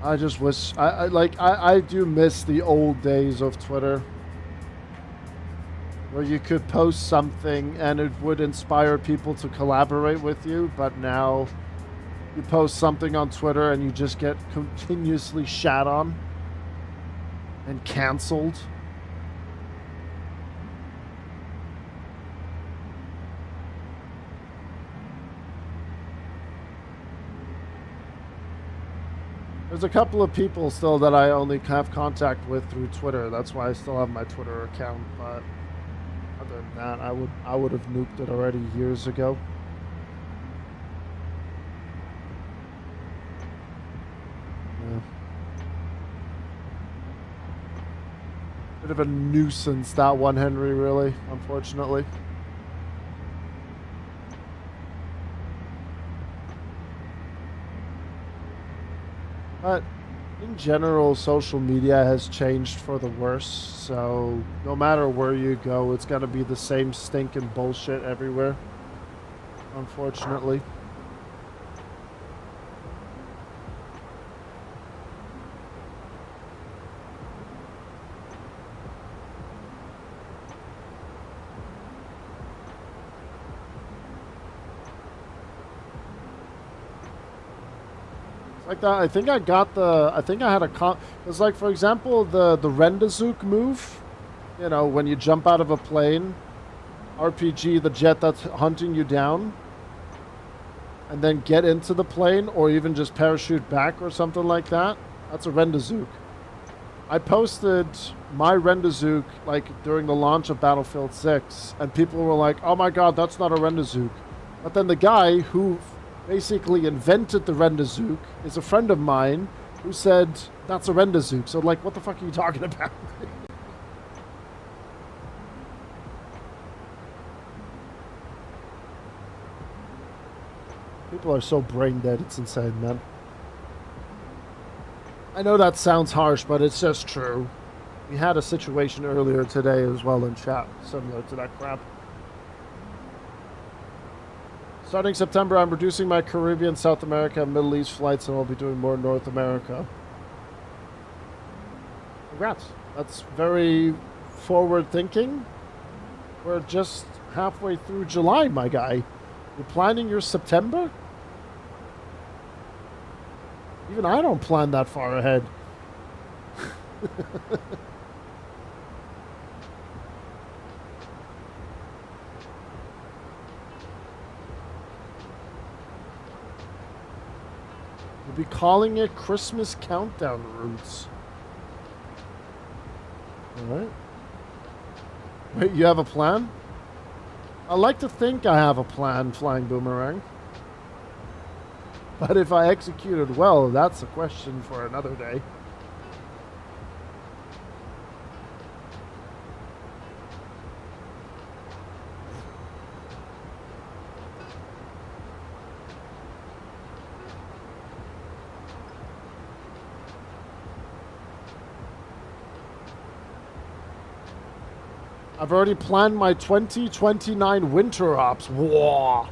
Speaker 1: I just wish I do miss the old days of Twitter, where you could post something and it would inspire people to collaborate with you, but now you post something on Twitter and you just get continuously shat on and canceled. There's a couple of people still that I only have contact with through Twitter. That's why I still have my Twitter account, but other than that, I would have nuked it already years ago. Yeah. Bit of a nuisance, that one, Henry, really, unfortunately. But in general, social media has changed for the worse, so no matter where you go, it's going to be the same stinking bullshit everywhere, unfortunately. Like that, I think I had a it's like, for example, the Rendazook move, you know, when you jump out of a plane, RPG, the jet that's hunting you down, and then get into the plane, or even just parachute back or something like that. That's a Rendazook. I posted my Rendazook like during the launch of Battlefield 6, and people were like, oh my god, that's not a Rendazook. But then the guy who basically invented the Rendazook is a friend of mine who said that's a Rendazook. So like, what the fuck are you talking about? People are so brain dead, it's insane, man. I know that sounds harsh, but it's just true. We had a situation earlier today as well in chat similar to that crap. Starting September, I'm reducing my Caribbean, South America, and Middle East flights, and I'll be doing more North America. Congrats. That's very forward thinking. We're just halfway through July, my guy. You're planning your September? Even I don't plan that far ahead. be calling it Christmas countdown routes. Alright. Wait, you have a plan? I like to think I have a plan, Flying Boomerang. But if I executed well, that's a question for another day. I've already planned my 2029 winter ops. Whoa.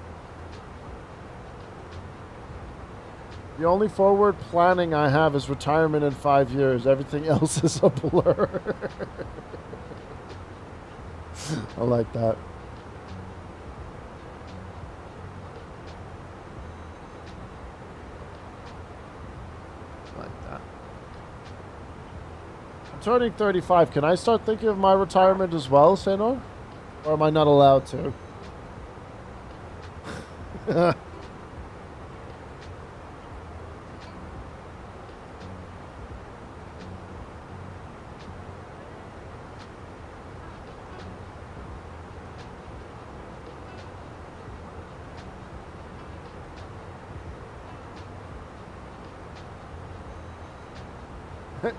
Speaker 1: The only forward planning I have is retirement in 5 years. Everything else is a blur. I like that. I'm turning 35. Can I start thinking of my retirement as well, Senor? Or am I not allowed to?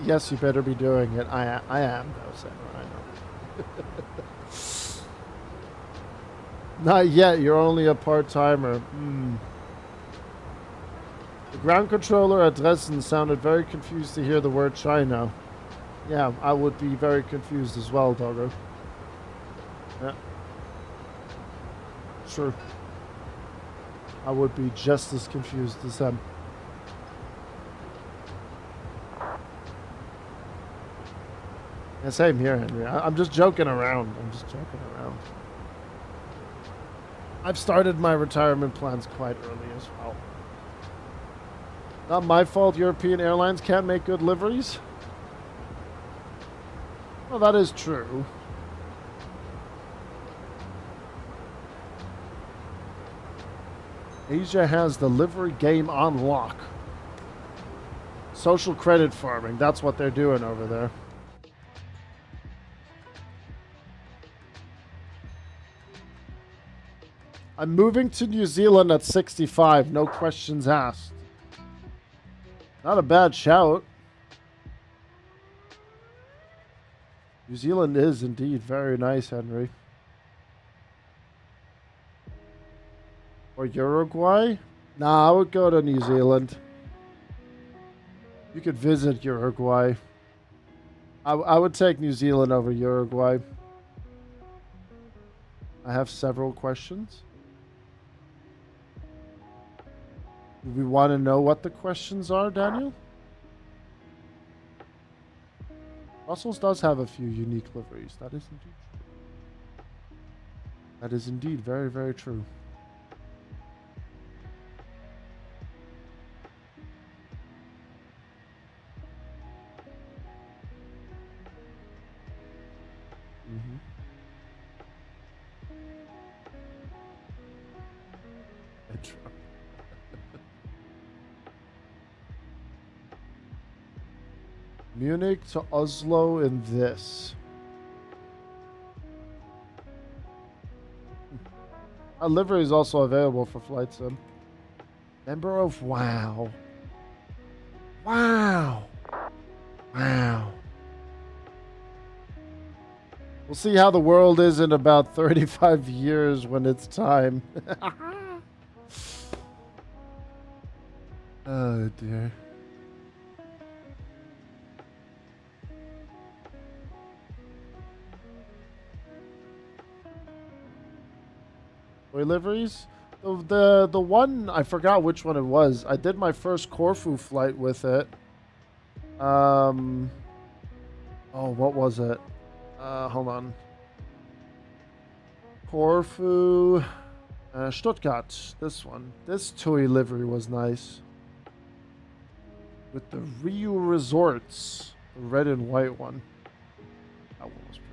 Speaker 1: Yes, you better be doing it. I am, though, Senor. I know. Not yet. You're only a part-timer. The ground controller at Dresden sounded very confused to hear the word China. Yeah, I would be very confused as well, Doggo. Yeah. Sure. I would be just as confused as them. Yeah, same here, Henry. I'm just joking around. I've started my retirement plans quite early as well. Not my fault European airlines can't make good liveries. Well, that is true. Asia has the livery game on lock. Social credit farming. That's what they're doing over there. I'm moving to New Zealand at 65, no questions asked. Not a bad shout. New Zealand is indeed very nice, Henry. Or Uruguay? Nah, I would go to New Zealand. You could visit Uruguay. I would take New Zealand over Uruguay. I have several questions. Do we want to know what the questions are, Daniel? Brussels does have a few unique liveries. That is indeed true. That is indeed very, very true. Munich to Oslo in this. A livery is also available for flight sim. Member of WoW. Wow. Wow. We'll see how the world is in about 35 years when it's time. Oh dear. Toy liveries? The one, I forgot which one it was. I did my first Corfu flight with it. Oh, what was it? Hold on. Corfu, Stuttgart. This one. This toy livery was nice. With the Rio Resorts. The red and white one. That one was pretty.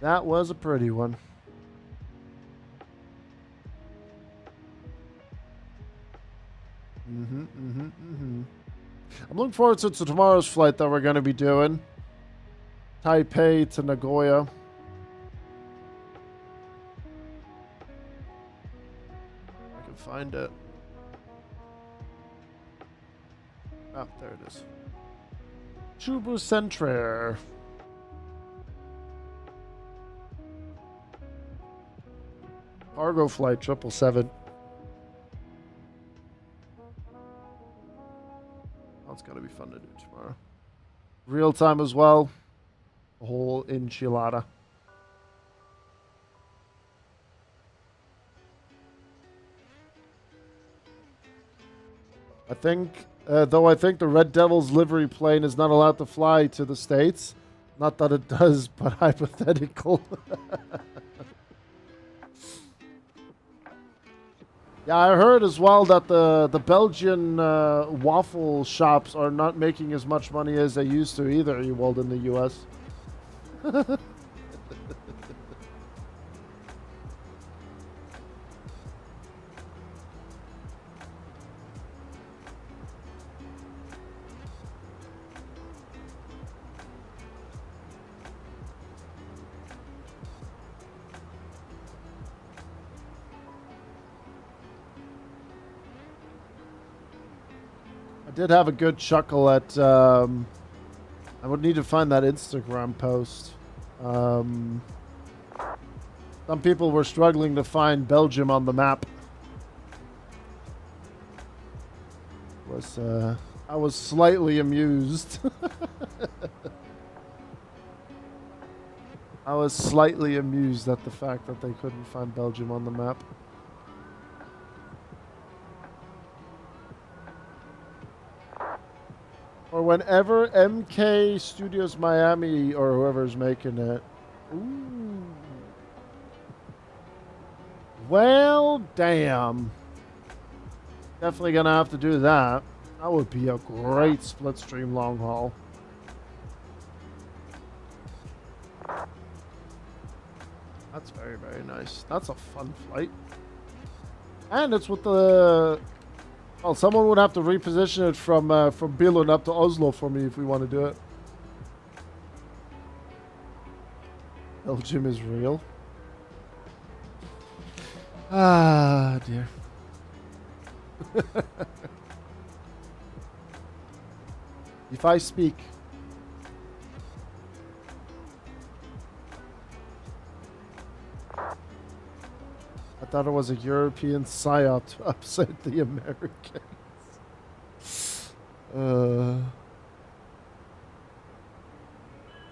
Speaker 1: That was a pretty one. I'm looking forward to tomorrow's flight that we're going to be doing. Taipei to Nagoya. I can find it. Ah, there it is. Chubu Centre. Cargo flight 777. That's gonna be fun to do tomorrow. Real time as well. A whole enchilada. I think, though I think the Red Devils livery plane is not allowed to fly to the States. Not that it does, but hypothetical. Yeah, I heard as well that the Belgian waffle shops are not making as much money as they used to either, Ewald, in the U.S. I did have a good chuckle at, I would need to find that Instagram post. Some people were struggling to find Belgium on the map. I was slightly amused. I was slightly amused at the fact that they couldn't find Belgium on the map. Or whenever MK Studios Miami or whoever's making it. Ooh. Well, damn. Definitely gonna have to do that. That would be a great split stream long haul. That's very, very nice. That's a fun flight. And it's with the... Well, someone would have to reposition it from Billund up to Oslo for me if we want to do it. Belgium is real. Ah, dear. If I speak. I thought it was a European psyop to upset the Americans.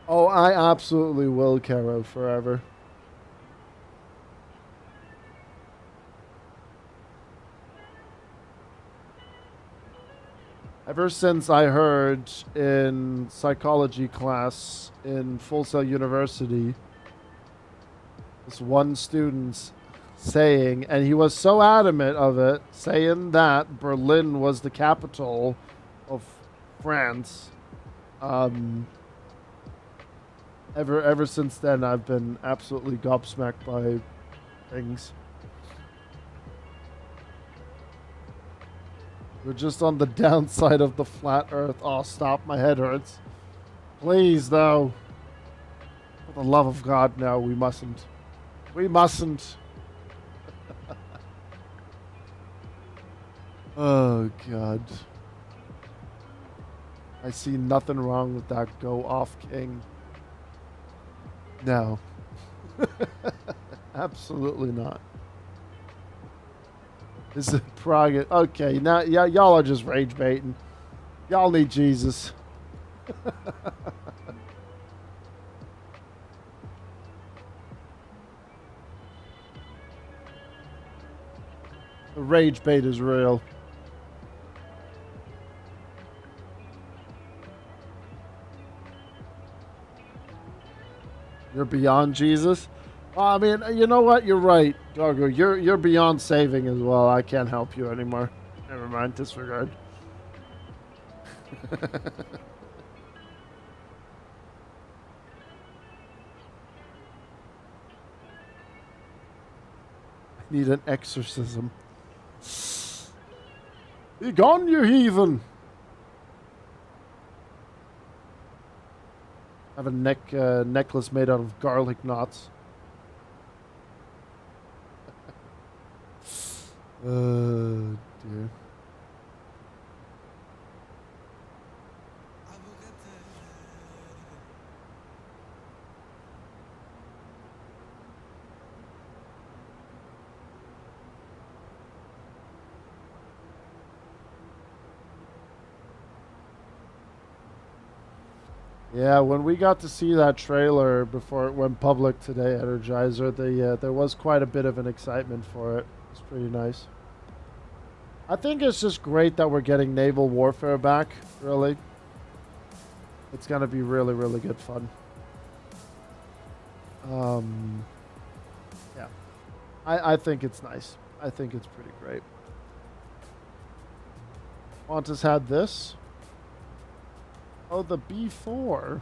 Speaker 1: Oh, I absolutely will, Caro, forever. Ever since I heard in psychology class in Full Sail University, this one student saying, and he was so adamant of it, saying that Berlin was the capital of France. Ever since then, I've been absolutely gobsmacked by things. We're just on the downside of the flat earth. Oh, stop. My head hurts. Please, though. For the love of God, no, we mustn't. We mustn't. Oh, God. I see nothing wrong with that go off king. No. Absolutely not. This is Prague. Okay, now y'all are just rage baiting. Y'all need Jesus. The rage bait is real. You're beyond Jesus? I mean, you know what? You're right, Gargo. You're beyond saving as well. I can't help you anymore. Never mind. Disregard. I need an exorcism. Be gone, you heathen! Have a necklace made out of garlic knots. Dear. Yeah, when we got to see that trailer before it went public today, Energizer, there was quite a bit of an excitement for it. It's pretty nice. I think it's just great that we're getting naval warfare back, really. It's going to be really, really good fun. Yeah. I think it's nice. I think it's pretty great. Qantas had this. Oh, the B4.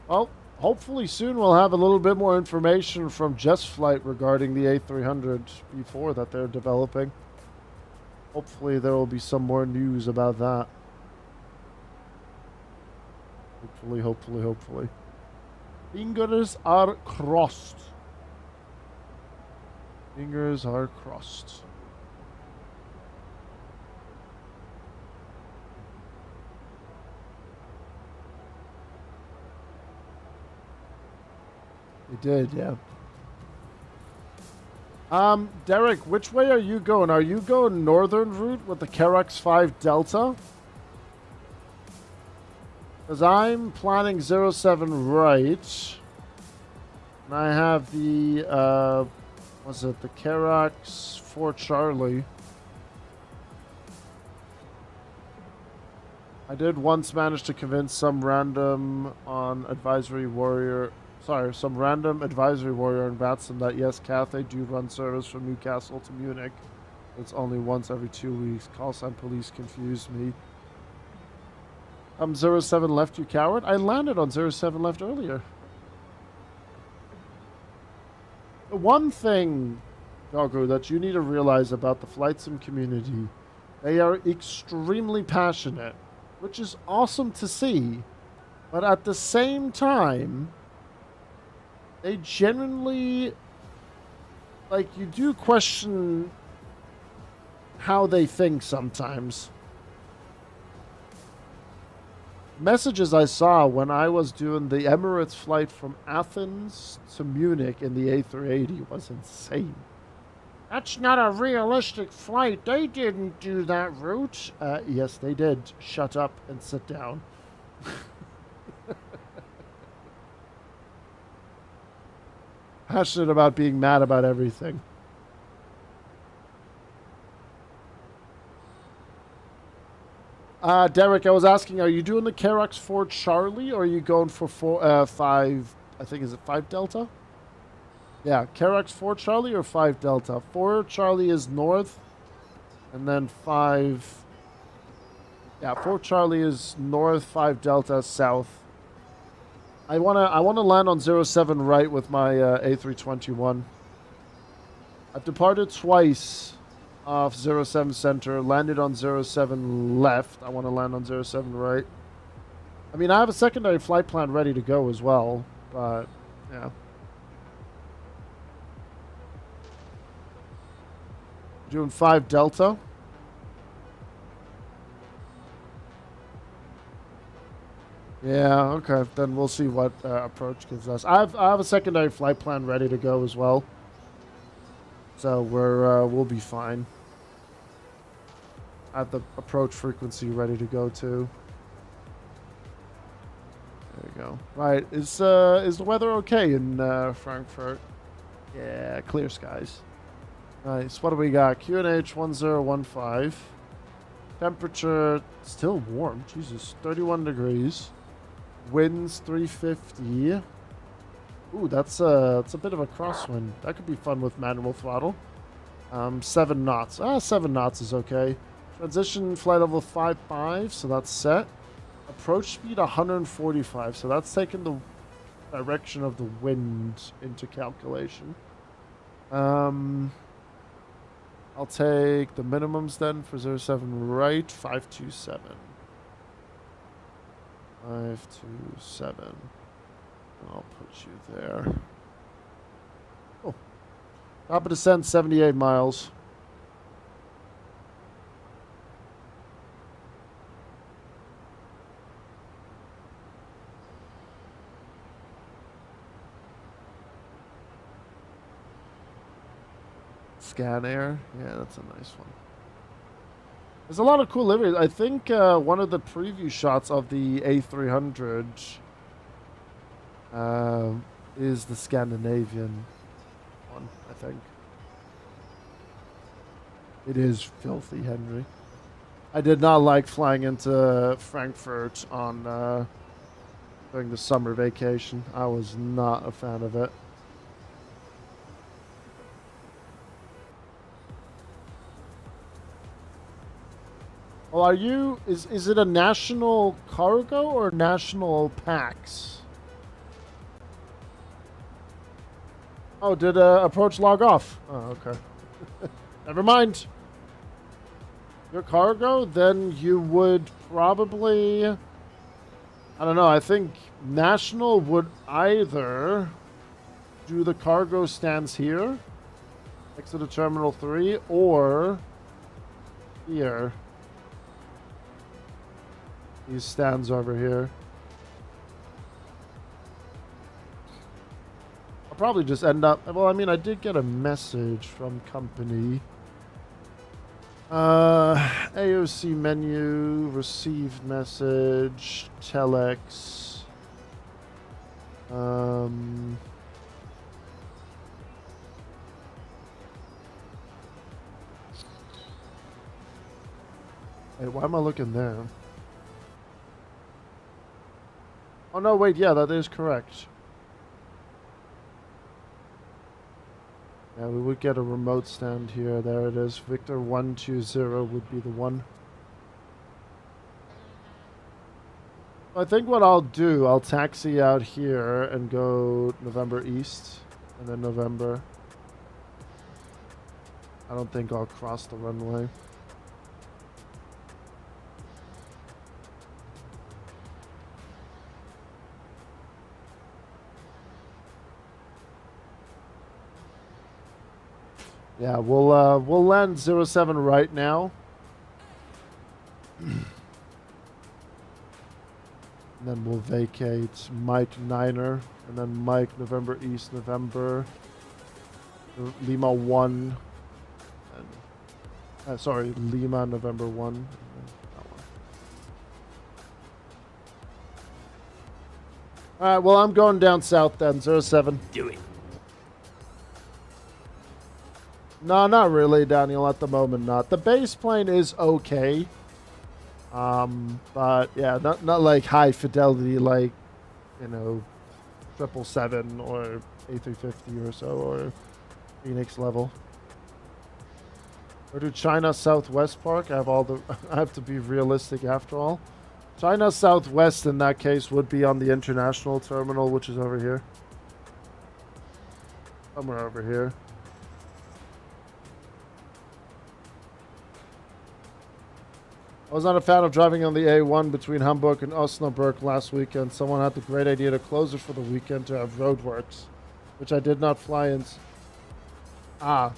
Speaker 1: Well, hopefully soon we'll have a little bit more information from Just Flight regarding the A300 B4 that they're developing. Hopefully there will be some more news about that. Hopefully. Fingers are crossed. Fingers are crossed. They did, yeah. Derek, which way are you going? Are you going northern route with the Kerex 5 Delta? Because I'm planning 07 right. And I have the, was it the Kerex 4 Charlie? I did once manage to convince some random advisory warrior in Vatsim that yes, Cathay do run service from Newcastle to Munich. It's only once every 2 weeks. Call sign police confused me. 07 left, you coward. I landed on 07 left earlier. The one thing, Doggo, that you need to realize about the flight sim community, they are extremely passionate, which is awesome to see. But at the same time, they genuinely, like, you do question how they think sometimes. Messages I saw when I was doing the Emirates flight from Athens to Munich in the A380 was insane. That's not a realistic flight. They didn't do that route. Yes, they did. Shut up and sit down. Passionate about being mad about everything. Derek, I was asking, are you doing the Kerex 4 Charlie or are you going for 5, I think, is it 5 Delta? Yeah, Kerex 4 Charlie or 5 Delta? 4 Charlie is north, and then 5... Yeah, 4 Charlie is north, 5 Delta south. I wanna land on 07 right with my A321. I've departed twice off 07 center, landed on 07 left. I want to land on 07 right. I mean, I have a secondary flight plan ready to go as well, but yeah. Doing 5 Delta. Yeah, okay. Then we'll see what approach gives us. I have a secondary flight plan ready to go as well, so we'll be fine. I have the approach frequency ready to go too. There you go. Right, is the weather okay in Frankfurt? Yeah, clear skies. Nice. What do we got? QNH 1015. Temperature still warm. Jesus, 31 degrees. Winds 350. Ooh, that's a bit of a crosswind. That could be fun with manual throttle. 7 knots. 7 knots is okay. Transition flight level 55, so that's set. Approach speed 145, so that's taking the direction of the wind into calculation. I'll take the minimums then for 07 right, 527. 527. I'll put you there. Oh. Top of descent, 78 miles. Scan Air. Yeah, that's a nice one. There's a lot of cool liveries. I think one of the preview shots of the A300 is the Scandinavian one, I think. It is filthy, Henry. I did not like flying into Frankfurt on during the summer vacation. I was not a fan of it. Well, are you... Is it a national cargo or national PAX? Oh, did approach log off? Oh, okay. Never mind. Your cargo, then you would probably... I don't know, I think national would either do the cargo stands here, next to the Terminal 3, or here. These stands over here. I'll probably just end up... Well, I mean, I did get a message from company. AOC menu, received message, telex. Hey, why am I looking there? Oh, no, wait, yeah, that is correct. Yeah, we would get a remote stand here. There it is. Victor 120 would be the one. I think what I'll do, I'll taxi out here and go November East, and then November. I don't think I'll cross the runway. Yeah, we'll land 07 right now. And then we'll vacate Mike Niner, and then Mike November East, November, Lima 1, and, sorry, Lima November 1. And that one. Alright, well, I'm going down south then, 07.
Speaker 14: Do it.
Speaker 1: No, not really, Daniel, at the moment, not. The base plane is okay. But yeah, not like high fidelity like, you know, 777 or A350 or so, or Phoenix level. Or to China Southwest Park. I have to be realistic after all. China Southwest in that case would be on the international terminal, which is over here. Somewhere over here. I was not a fan of driving on the A1 between Hamburg and Osnabrück last weekend. Someone had the great idea to close it for the weekend to have roadworks, which I did not fly in. Ah.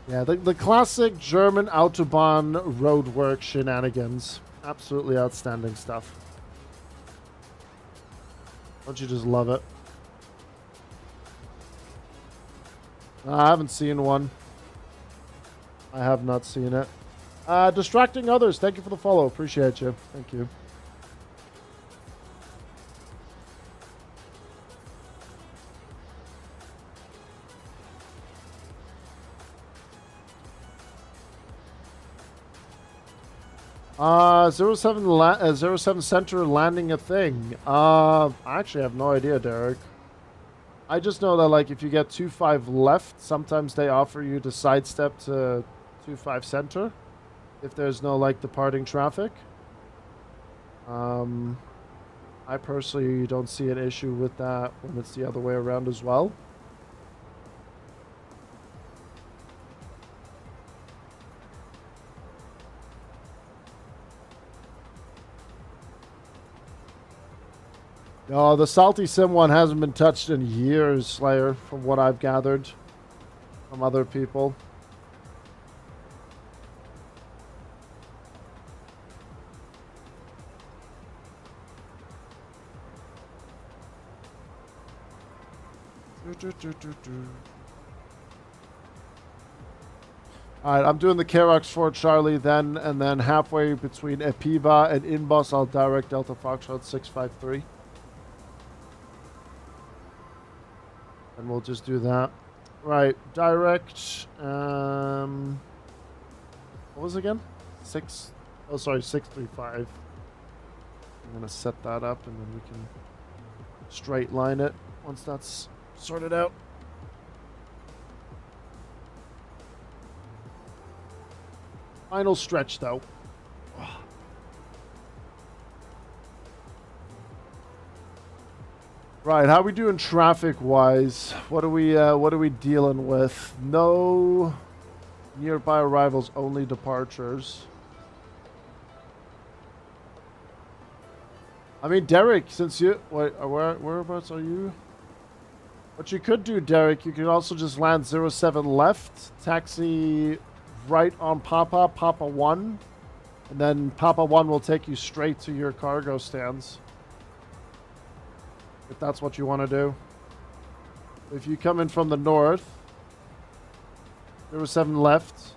Speaker 1: Yeah, the classic German Autobahn roadwork shenanigans. Absolutely outstanding stuff. Don't you just love it? I haven't seen one. I have not seen it. Distracting others, thank you for the follow. Appreciate you. Thank you. Zero 07 Center landing a thing. I actually have no idea, Derek. I just know that, like, if you get 25 left, sometimes they offer you to sidestep to 25 Center. If there's no, like, departing traffic. I personally don't see an issue with that when it's the other way around as well. No, the Salty Sim one hasn't been touched in years, Slayer, from what I've gathered from other people. Alright, I'm doing the Karox for Charlie then, and then halfway between Epiva and Inboss, I'll direct Delta Foxtrot 653. And we'll just do that. Right, direct, what was it again? 635. I'm gonna set that up and then we can straight line it once that's sorted out. Final stretch though. Right, how we doing traffic wise? What are we dealing with? No nearby arrivals, only departures. I mean, Derek, since you whereabouts are you? What you could do, Derek, you could also just land 07 left, taxi right on Papa 1, and then Papa 1 will take you straight to your cargo stands. If that's what you want to do. If you come in from the north, 07 left,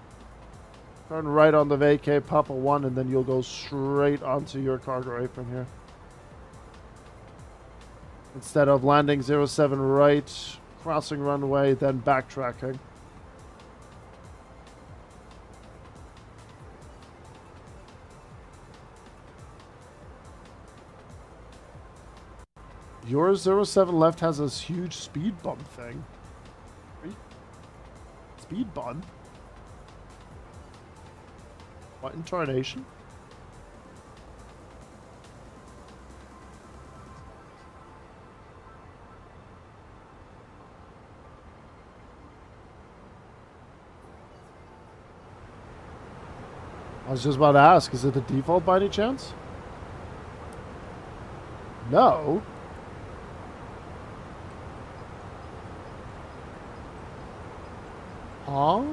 Speaker 1: turn right on the vacay, Papa 1, and then you'll go straight onto your cargo apron here. Instead of landing 07 right, crossing runway, then backtracking. Your 07 left has this huge speed bump thing. Speed bump? What in tarnation? I was just about to ask, is it the default by any chance? No. Huh?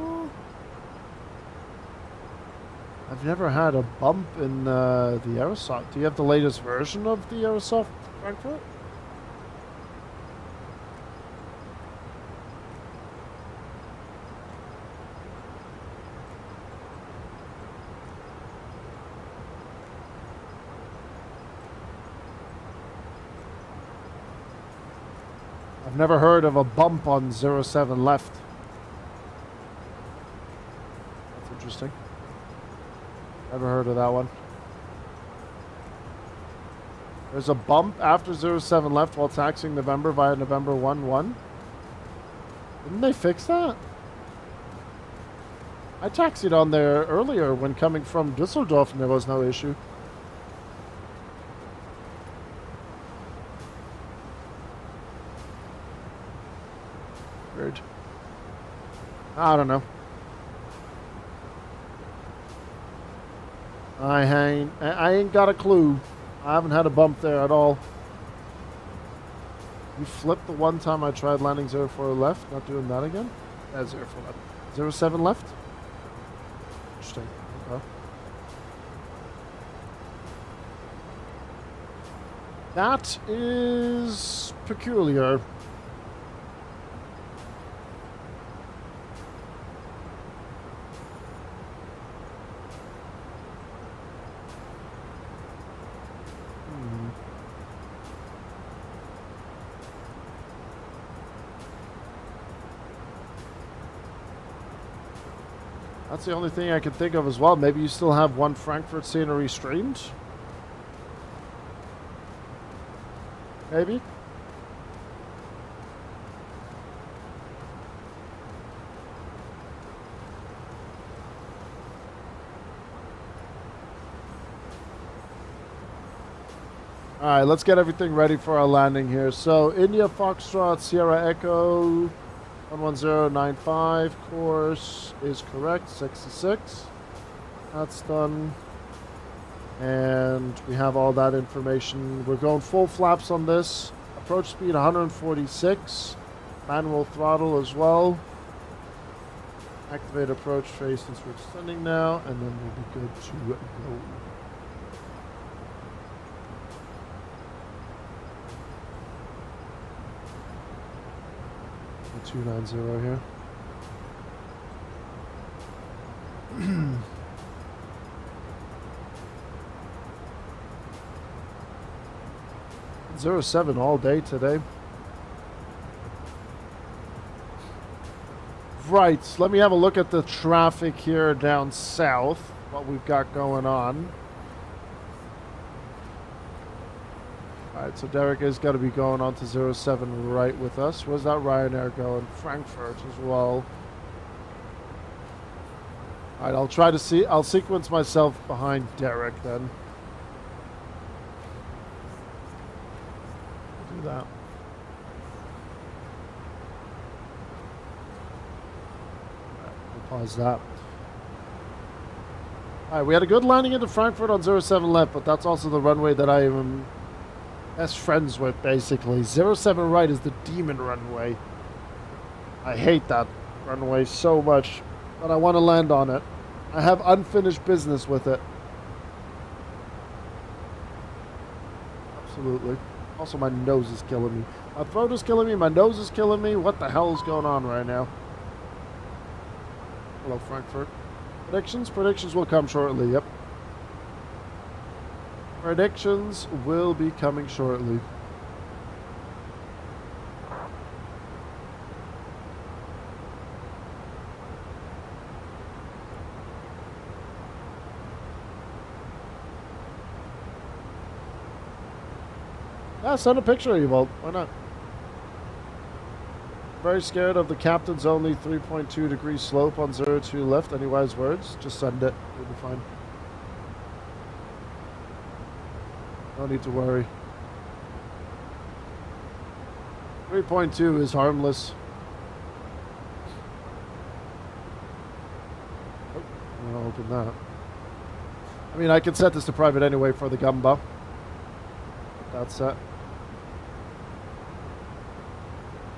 Speaker 1: I've never had a bump in the Aerosoft. Do you have the latest version of the Aerosoft Frankfurt? I've never heard of a bump on 07 left. That's interesting. Never heard of that one. There's a bump after 07 left while taxiing November via November 1-1. Didn't they fix that? I taxied on there earlier when coming from Düsseldorf and there was no issue. Weird. I don't know. I ain't got a clue. I haven't had a bump there at all. You flipped the one time I tried landing 04 left. Not doing that again? 04 left. 07 left? Interesting. Okay. That is peculiar. That's the only thing I can think of as well. Maybe you still have one Frankfurt scenery streamed? Maybe? Alright, let's get everything ready for our landing here. So, India Foxtrot, Sierra Echo, 11095, course is correct, 66. That's done. And we have all that information. We're going full flaps on this. Approach speed 146. Manual throttle as well. Activate approach phase since we're extending now, and then we'll be good to go. 290 here. 07 all day today. Right, let me have a look at the traffic here down south, what we've got going on. Alright, so Derek is going to be going on to 07 right with us. Where's that Ryanair going? Frankfurt as well. Alright, I'll try to see, I'll sequence myself behind Derek then. Do that. Pause that. Alright, we had a good landing into Frankfurt on 07 left, but that's also the runway that I am best friends with, basically. 07 right is the demon runway. I hate that runway so much, but I want to land on it. I have unfinished business with it. Absolutely. Also, my nose is killing me. My throat is killing me, my nose is killing me. What the hell is going on right now? Hello, Frankfurt. Predictions? Predictions will come shortly, yep. Predictions will be coming shortly. Yeah, send a picture of you, Walt. Why not? Very scared of the captain's only 3.2 degree slope on 02 left. Any wise words? Just send it. You'll be fine. No need to worry. 3.2 is harmless. Oh, I'm gonna open that. I mean, I can set this to private anyway for the Gumba. That's set.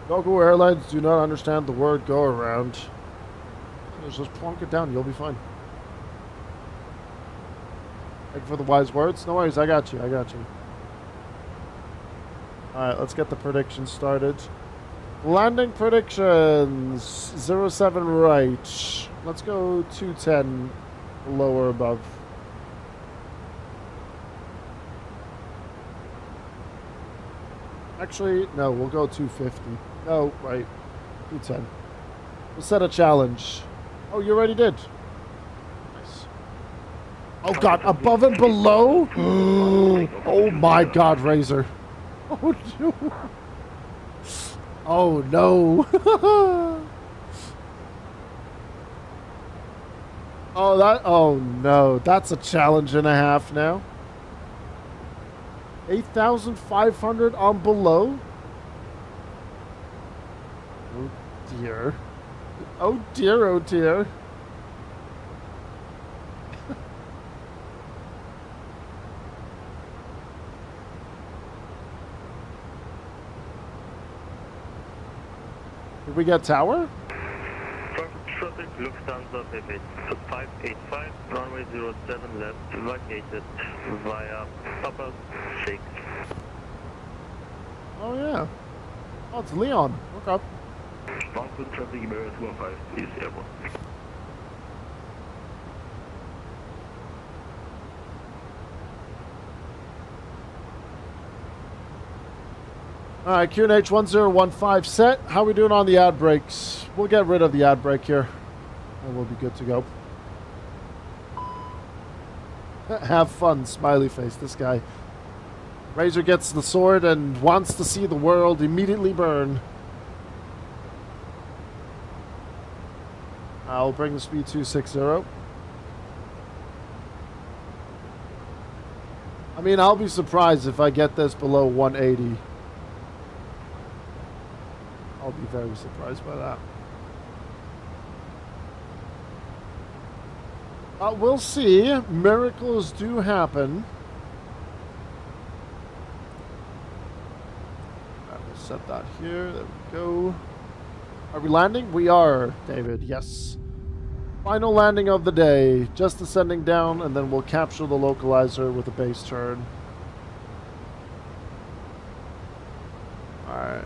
Speaker 1: Local airlines do not understand the word go around. Just plonk it down, you'll be fine. Thank you for the wise words. No worries, I got you, I got you. Alright, let's get the predictions started. Landing predictions. 07 right. Let's go 210 lower above. Actually, no, we'll go 250. No, right. 210. We'll set a challenge. Oh, you already did. Nice. Oh, God. Above and below? Oh, my God, Razor. Oh, no. Oh, no. Oh, no. That's a challenge and a half now. 8,500 on below? Oh dear. Oh dear, oh dear. Did we get tower?
Speaker 3: Traffic Lufthansa Fenix 585, runway 07 left, vacated via Papa 6.
Speaker 1: Oh yeah. Oh, it's Leon. Okay.
Speaker 3: Frankfurt traffic America 215 is airborne.
Speaker 1: Alright, QNH 1015 set. How are we doing on the ad brakes? We'll get rid of the ad brake here. And we'll be good to go. Have fun, smiley face, this guy. Razor gets the sword and wants to see the world immediately burn. I'll bring the speed 260. I mean, I'll be surprised if I get this below 180. I'll be very surprised by that. We'll see. Miracles do happen. Alright, we'll set that here. There we go. Are we landing? We are, David. Yes. Final landing of the day. Just descending down, and then we'll capture the localizer with a base turn. Alright.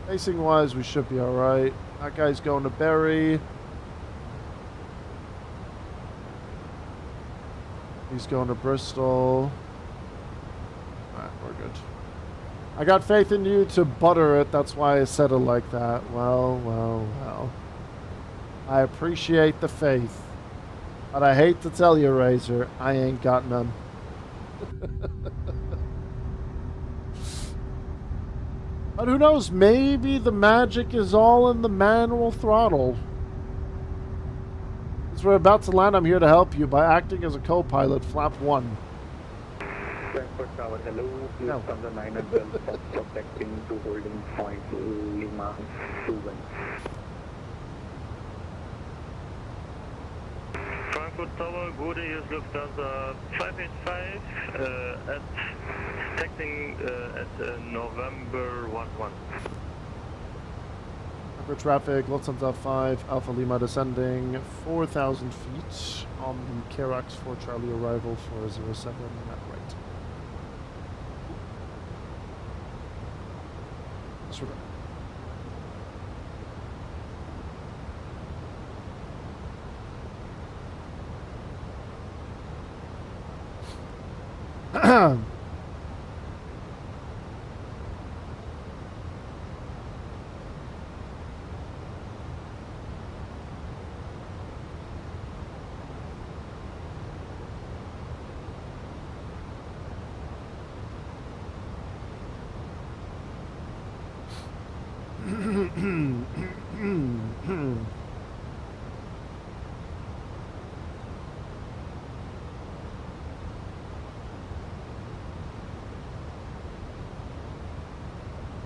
Speaker 1: Pacing wise, we should be alright. That guy's going to Barry. He's going to Bristol. Alright, we're good. I got faith in you to butter it. That's why I said it like that. Well, well, well. I appreciate the faith. But I hate to tell you, Razor, I ain't got none. But who knows? Maybe the magic is all in the manual throttle. As we're about to land, I'm here to help you by acting as a co-pilot. Flap 1.
Speaker 10: Frankfurt Tower, hello. Lufthansa 912 for protecting to holding point Lima 21.
Speaker 3: Frankfurt Tower, Gute, here is Lufthansa 585 at taxing at November 11.
Speaker 1: For traffic, Lufthansa 5, Alpha Lima descending 4,000 feet on the Karax for Charlie arrival 407 at right. Disregard.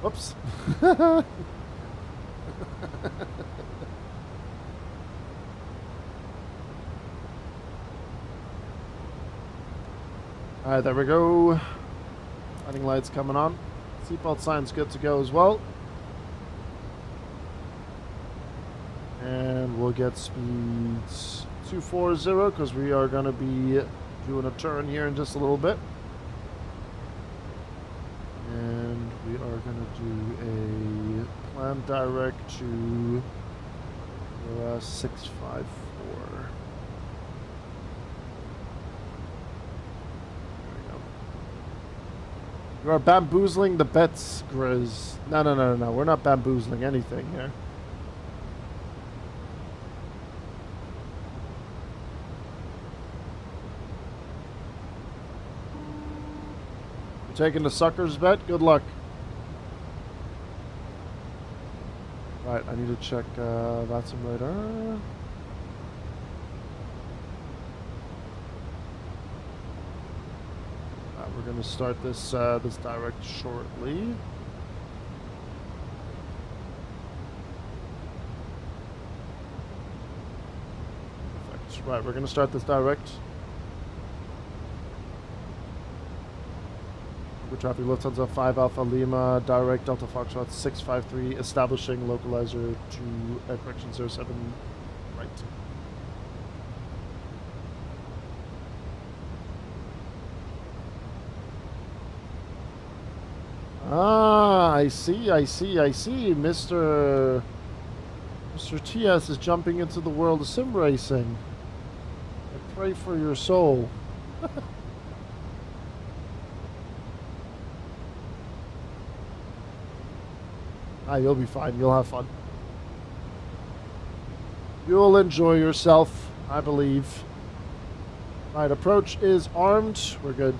Speaker 1: Whoops. Alright, there we go. Running lights coming on. Seatbelt sign's good to go as well. And we'll get speeds 240 because we are going to be doing a turn here in just a little bit. And we are going to do a plan direct to 654. There we go. You are bamboozling the bets, Grizz. No. We're not bamboozling anything here. Taking the sucker's bet? Good luck. Right, I need to check Vatsim radar. We're going to start this this direct shortly. Perfect. Right, we're going to start this direct. Traffic Lufthansa 5 Alpha Lima, direct Delta Foxtrot 653, establishing localizer to correction 07, right. Ah, I see. Mr. TS is jumping into the world of sim racing. I pray for your soul. You'll be fine. You'll have fun. You'll enjoy yourself, I believe. Right, approach is armed. We're good.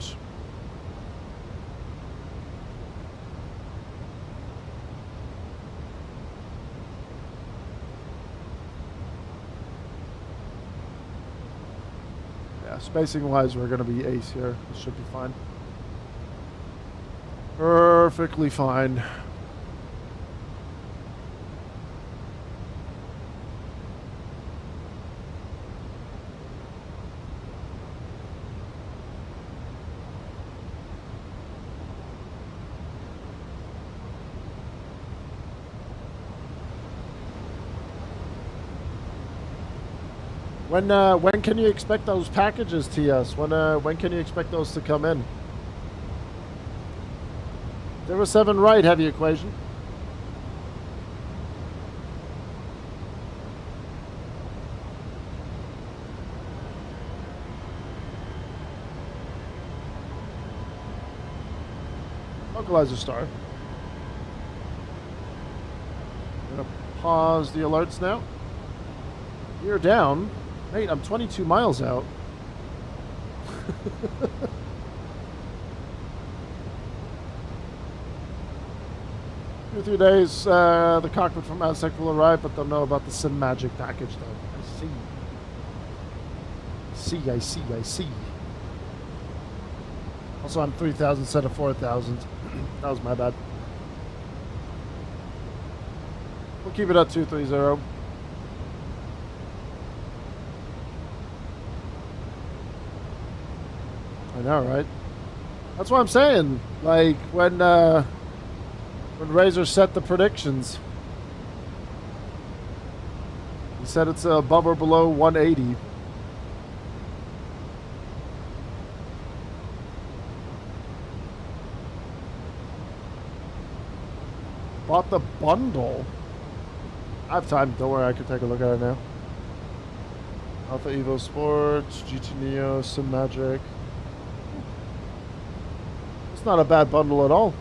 Speaker 1: Yeah, spacing-wise, we're going to be ace here. This should be fine. Perfectly fine. When can you expect those packages, TS? When can you expect those to come in? 07 right, heavy equation. Localizer star. Gonna pause the alerts now. You're down. Mate, I'm 22 miles out. 2 or 3 days, the cockpit from Aztec will arrive, but they'll know about the Sim Magic package, though. I see. Also, I'm 3,000 instead of 4,000. That was my bad. We'll keep it at 230. I know, right? That's what I'm saying. Like, when Razor set the predictions, he said it's above or below 180. Bought the bundle. I have time. Don't worry, I can take a look at it now. Alpha Evo Sports, GT Neo, Sim Magic. It's not a bad bundle at all.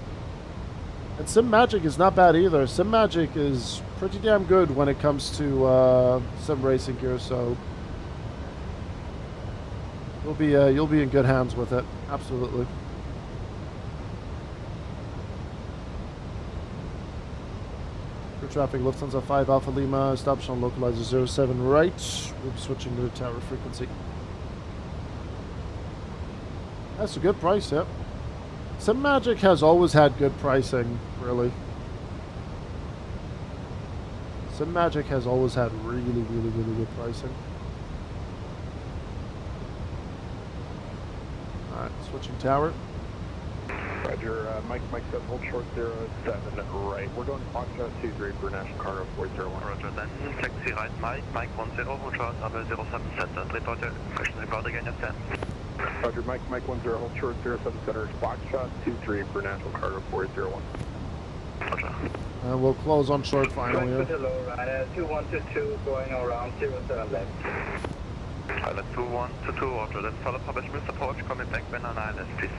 Speaker 1: And Sim Magic is not bad either. Sim Magic is pretty damn good when it comes to sim racing gear, so you'll be in good hands with it. Absolutely. For traffic, Lufthansa 5 Alpha Lima, established on localizer 07 right. We'll be switching to the tower frequency. That's a good price, yep. Sim Magic has always had good pricing, really. Sim Magic has always had really good pricing. Alright, switching tower.
Speaker 6: Roger, Mike says hold short 07 right. We're going Foxtrot 23 for National Cargo 401.
Speaker 3: Roger, then taxi right Mike 10, hold short, Abel 07 center, 3 hotel, question report again at 10.
Speaker 6: Roger, Mike 10, hold short 07 center, Foxtrot 23 for National Cargo 401.
Speaker 3: Roger.
Speaker 1: And we'll close on short final here.
Speaker 10: Hello, right, 2122 going around 07 left.
Speaker 3: Pilot 2122, Roger, then follow published Mr. Approach, coming back when on ILS, please.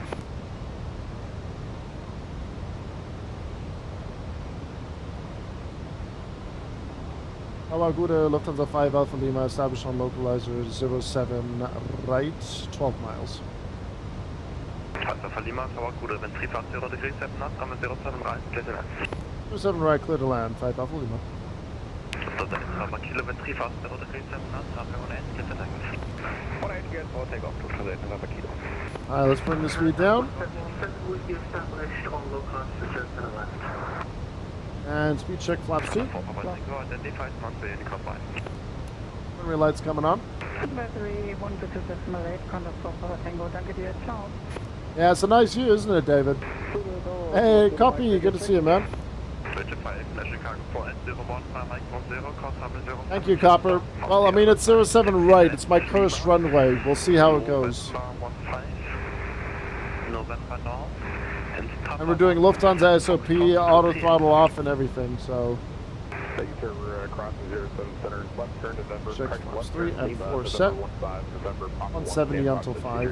Speaker 1: Hello, gute Lufthansa 5 Alpha Lima, established on localizer 07 right, 12 miles.
Speaker 3: Alpha Lima, Tower Gute, when 3 fast 0 degrees 7 knots, on 07 right, clear to land.
Speaker 1: 07 right, clear to land, 5 Alpha Lima.
Speaker 3: So then, Alpha Kilo, when 3 fast 0 degrees 7 knots, Alpha 18, clear to land. 18 again, or take off to Transit, Alpha Kilo.
Speaker 1: Alright, let's bring the speed down.
Speaker 10: Will be established on localizer 07 left.
Speaker 1: And speed check flaps 2. Runway lights coming on. Yeah, it's a nice view, isn't it, David? Hey, copy. Good to see you, man. Thank you, Copper. Well, I mean, it's 07 right. It's my cursed runway. We'll see how it goes. And we're doing Lufthansa SOP, auto throttle off and everything, so...
Speaker 6: Thank you, sir. We're crossing 07 center, left turn November.
Speaker 1: Check flaps 3 and 4 set. 170 until 5.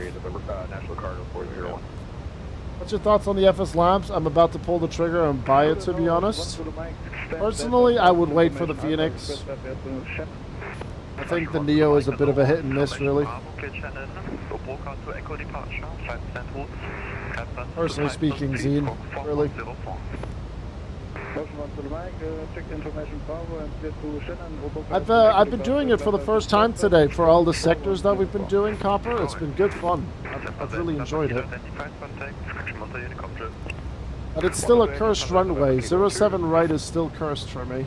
Speaker 6: National Cargo 401.
Speaker 1: What's your thoughts on the FS Labs? I'm about to pull the trigger and buy it, to be honest. Personally, I would wait for the Phoenix. I think the Neo is a bit of a hit and miss, really. Personally speaking, Zine, really. I've been doing it for the first time today for all the sectors that we've been doing, Copper. It's been good fun. I've really enjoyed it. But it's still a cursed runway. 07 right is still cursed for me.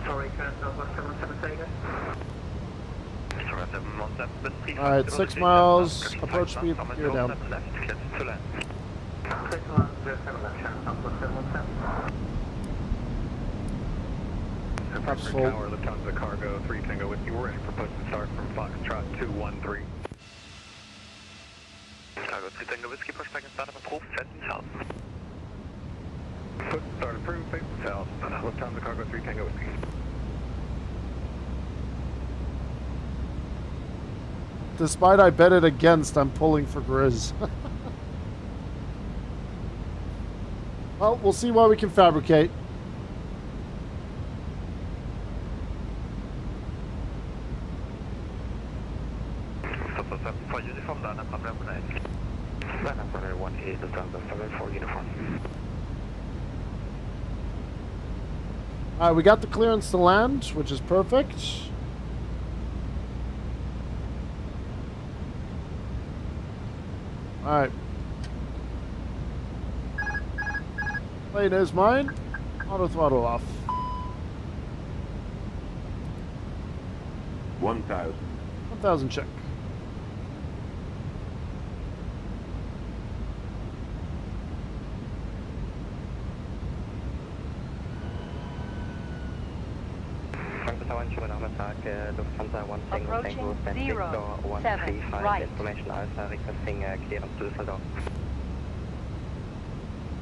Speaker 10: Sorry, Colonel, what's 77 Sega?
Speaker 1: Alright, 6 miles, approach speed, gear down. Flaps
Speaker 6: Frankfurt
Speaker 1: full.
Speaker 6: Tower, Lufthansa Cargo 3 Tango Whiskey. We're ready for push and start from Foxtrot 213.
Speaker 3: Cargo 3 Tango Whiskey, push back and start up approved, facing south.
Speaker 6: Push and start approved, facing south. Lufthansa Cargo 3 Tango Whiskey.
Speaker 1: Despite I bet it against, I'm pulling for Grizz. Well, we'll see what we can fabricate.
Speaker 3: For uniform, line up runway 18.
Speaker 10: Line up runway 18, Lufthansa 74 uniform.
Speaker 1: Alright, we got the clearance to land, which is perfect. Alright. Plane is mine. Auto throttle off.
Speaker 14: 1,000.
Speaker 1: 1,000 check.
Speaker 10: Frankfurt Tower, schönen Nachmittag, Lufthansa 1 Tango Tango, Stand Victor 135,
Speaker 5: right.
Speaker 10: Information Alpha, requesting clearance to Düsseldorf.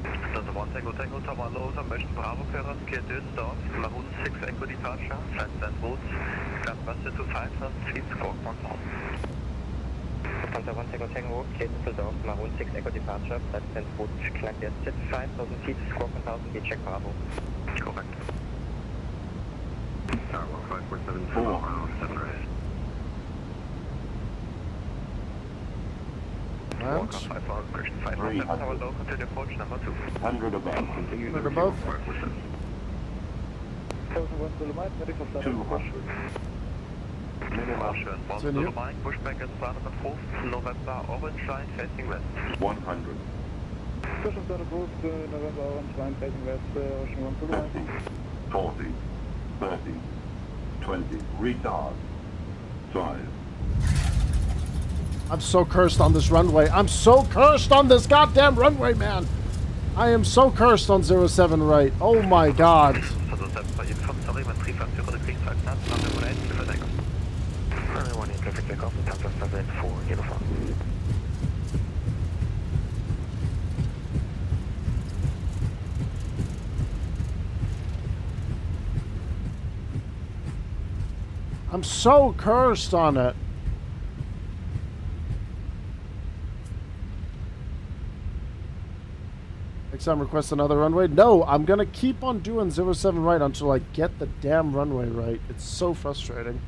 Speaker 3: Lufthansa 1 Tango Tango, Tower Low, Mission Bravo, clearance, clear Düsseldorf, Maroon 6 Echo departure, flight stand routes, climb Buster to 5, seats squawk 1000.
Speaker 10: Lufthansa 1 Tango Tango, clear Düsseldorf, Maroon 6 Echo departure, flight stand routes, climb Buster 5000 feet, squawk 1000, be check Bravo.
Speaker 3: Correct.
Speaker 6: Tower 5474, 7 right.
Speaker 1: And
Speaker 3: 5 hours, question 507, Tower Low, continue approach number 2.
Speaker 14: 100 above. Continue.
Speaker 1: 100 above.
Speaker 14: 200. Minimum.
Speaker 3: Schön,
Speaker 1: Continue.
Speaker 3: Mike, pushback is started approved, November, orange line, facing west.
Speaker 14: 100.
Speaker 10: Push and start approved, November, orange line, facing west, Ocean 1 Blue
Speaker 14: 30. 40. 30. 20. Retard. 5.
Speaker 1: I'm so cursed on this runway. I'm so cursed on this goddamn runway, man. I am so cursed on 07 right. Oh my god.
Speaker 3: Also 7 for uniform, sorry, mein Triebwerk für die Kriegsfalten, Runway 18, für Deck.
Speaker 10: Runway 18, traffic takeoff, Lufthansa 74 uniform.
Speaker 1: I'm so cursed on it. Next time request another runway. No, I'm gonna keep on doing 07 right until I get the damn runway right. It's so frustrating.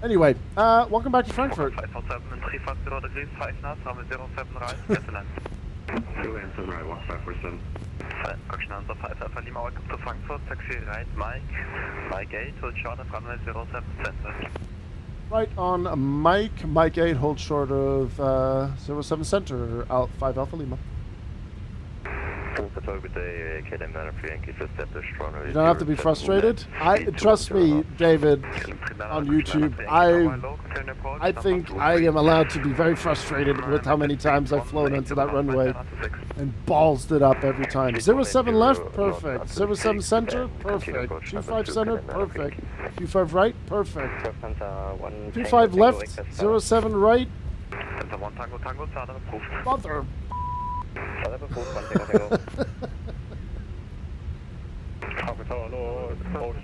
Speaker 1: Anyway, welcome back to Frankfurt.
Speaker 3: 547 and 350 degrees, 5 knots, runway 07 right, get to land.
Speaker 6: 2 answer right, walk 547.
Speaker 3: Correction answer 5 Alpha Lima, welcome to Frankfurt, taxi right, Mike 8, hold short of runway 07 center.
Speaker 1: Right on Mike 8, hold short of 07 center, 5 Alpha Lima. You don't have to be frustrated. Trust me, David, on YouTube, I think I am allowed to be very frustrated with how many times I've flown into that runway and ballsed it up every time. 07 left, perfect. 07 center, perfect. 25 center, perfect. 25 right, perfect. 25 left, 07 right. Mother.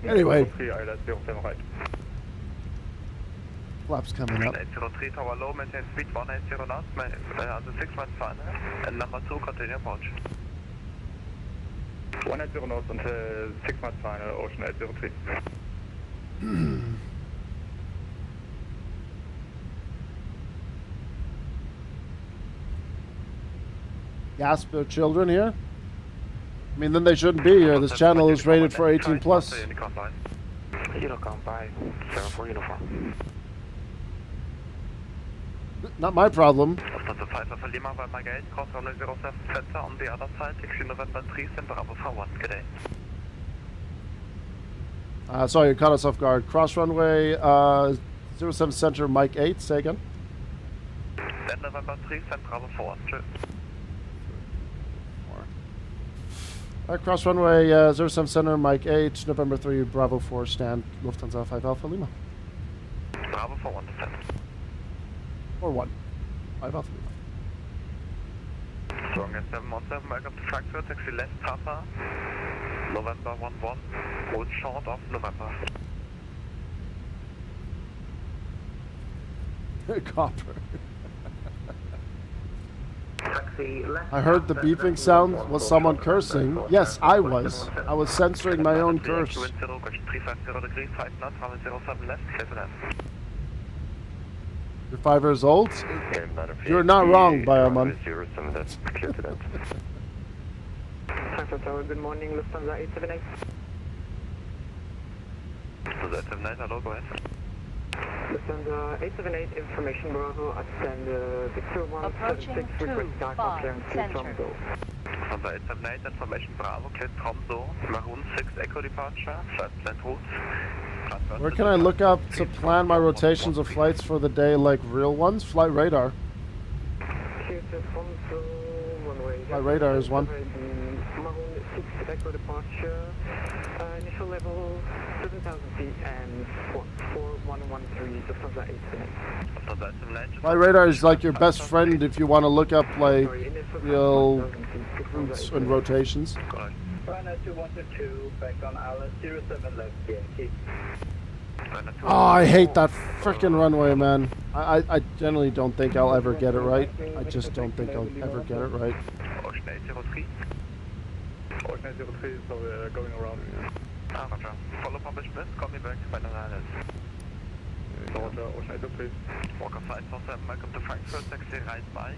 Speaker 1: Anyway, flaps coming up.
Speaker 3: 803 Tower Low, maintain speed 180 knots, also 6 miles final, and number 2, continue approach.
Speaker 6: 180 knots until 6 miles final, Ocean 803.
Speaker 1: Gasp their children here. I mean, then they shouldn't be here. This channel is rated for 18 plus.
Speaker 10: Unicom by 74 uniform.
Speaker 1: Not my problem.
Speaker 3: Lufthansa 5 Alpha Lima, by my gate, cross runway 07 center on the other side, taxi November 3, and Bravo for 1, good day.
Speaker 1: Sorry, you caught us off guard. Cross runway 07 center, Mike 8, say again.
Speaker 3: Then November 3, and Bravo for 1, cheers.
Speaker 1: Cross runway 07 Center, Mike 8, November 3, Bravo 4, stand, Lufthansa 5 Alpha Lima.
Speaker 3: Bravo for 1 descent.
Speaker 1: 4-1, 5 Alpha Lima.
Speaker 3: Stronger 717, welcome to Frankfurt, taxi left Papa, November 11, hold short of November.
Speaker 1: Copper.
Speaker 2: Taxi left.
Speaker 1: I heard the beeping sound. Was someone cursing? Yes, I was. I was censoring my own curse.
Speaker 3: Wind 0, correction 350 degrees, 5 knots, runway 07 left, clear to land.
Speaker 1: You're 5 years old? You're not wrong, Bioman.
Speaker 3: 07 left, clear to land.
Speaker 4: Frankfurt Tower, good morning, Lufthansa 878.
Speaker 3: Lufthansa 878, hello, go ahead.
Speaker 4: Lufthansa 878, information Bravo, ascend Victor 176, request dark clearance to Tromso.
Speaker 3: Lufthansa 878, information Bravo, clear Tromso, Maroon 6 Echo departure, flight plan route.
Speaker 1: Where can I look up to plan my rotations of flights for the day like real ones? Flight radar. Flight radar is one.
Speaker 4: Maroon 6 Echo departure, initial level 7,000 feet and 4113 Lufthansa 878.
Speaker 1: Flight radar is like your best friend if you want to look up like real routes and rotations.
Speaker 15: Runway 2122, back on island 07 left, Yankee.
Speaker 1: Oh, I hate that frickin' runway, man. I generally don't think I'll ever get it right. I just don't think I'll ever get it right.
Speaker 3: Ocean 803.
Speaker 6: Ocean 803, so we're going around.
Speaker 3: Roger. Follow published list, call me back by the line.
Speaker 6: Roger, Ocean 803.
Speaker 3: Walker 547, welcome to Frankfurt, taxi right Mike.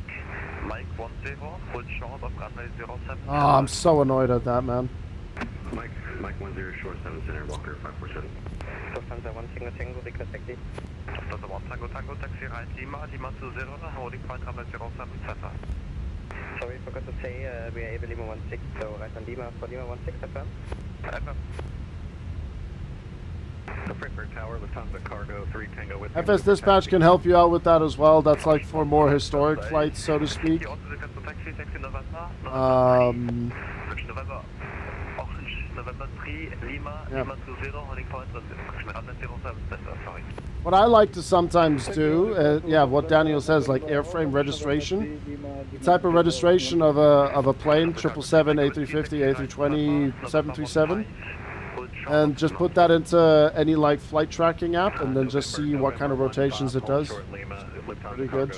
Speaker 3: Mike 10, hold short of runway 07.
Speaker 1: Oh, I'm so annoyed at that, man.
Speaker 6: Mike 10, short 7 center, Walker 547.
Speaker 10: Lufthansa 1 Tango Tango, request taxi.
Speaker 3: Lufthansa 1 Tango Tango, taxi right Lima, Lima 20, holding point runway 07, center.
Speaker 10: Sorry, forgot to say, we are able Lima 16, so right on Lima for Lima 16, affirm.
Speaker 3: Affirm.
Speaker 6: The Frankfurt Tower, Lufthansa Cargo 3 Tango with
Speaker 1: FS Dispatch can help you out with that as well. That's like for more historic flights, so to speak.
Speaker 3: November 3, Lima, Lima 20, holding point runway 07, center, sorry.
Speaker 1: What I like to sometimes do, yeah, what Daniel says, like airframe registration, the type of registration of a plane, 777, A350, A320, 737, and just put that into any like flight tracking app, and then just see what kind of rotations it does. Pretty good.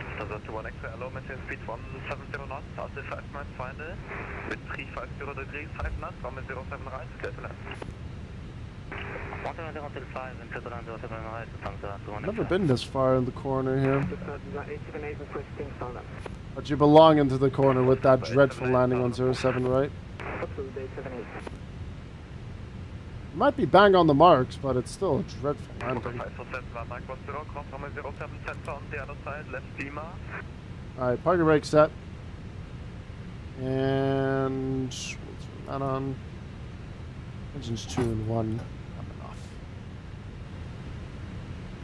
Speaker 3: Lufthansa 1 extra, hello, maintain speed 170 knots, RC 5 miles final, with 350 degrees, 5 knots, runway 07 right, clear to land.
Speaker 1: Never been this far in the corner here. But you belong into the corner with that dreadful landing on 07 right. Might be bang on the marks, but it's still a dreadful landing. Alright, parking brake set. And we'll turn that on. Engines 2 and 1 on and off.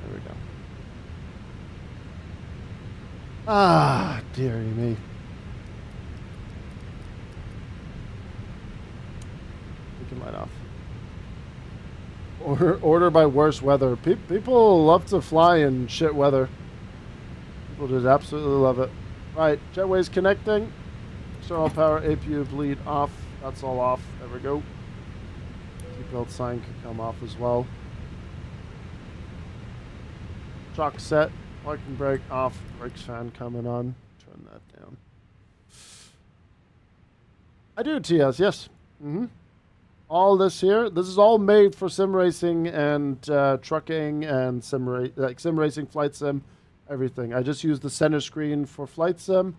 Speaker 1: There we go. Ah, dearie me. We can light off. Order by worst weather. People love to fly in shit weather. People just absolutely love it. Right, jetways connecting. External power APU bleed off. That's all off. There we go. Seatbelt sign can come off as well. Shock set. Parking brake off. Brakes fan coming on. Turn that down. I do, TS, yes. All this here, this is all made for sim racing and trucking and sim racing, flight sim, everything. I just use the center screen for flight sim,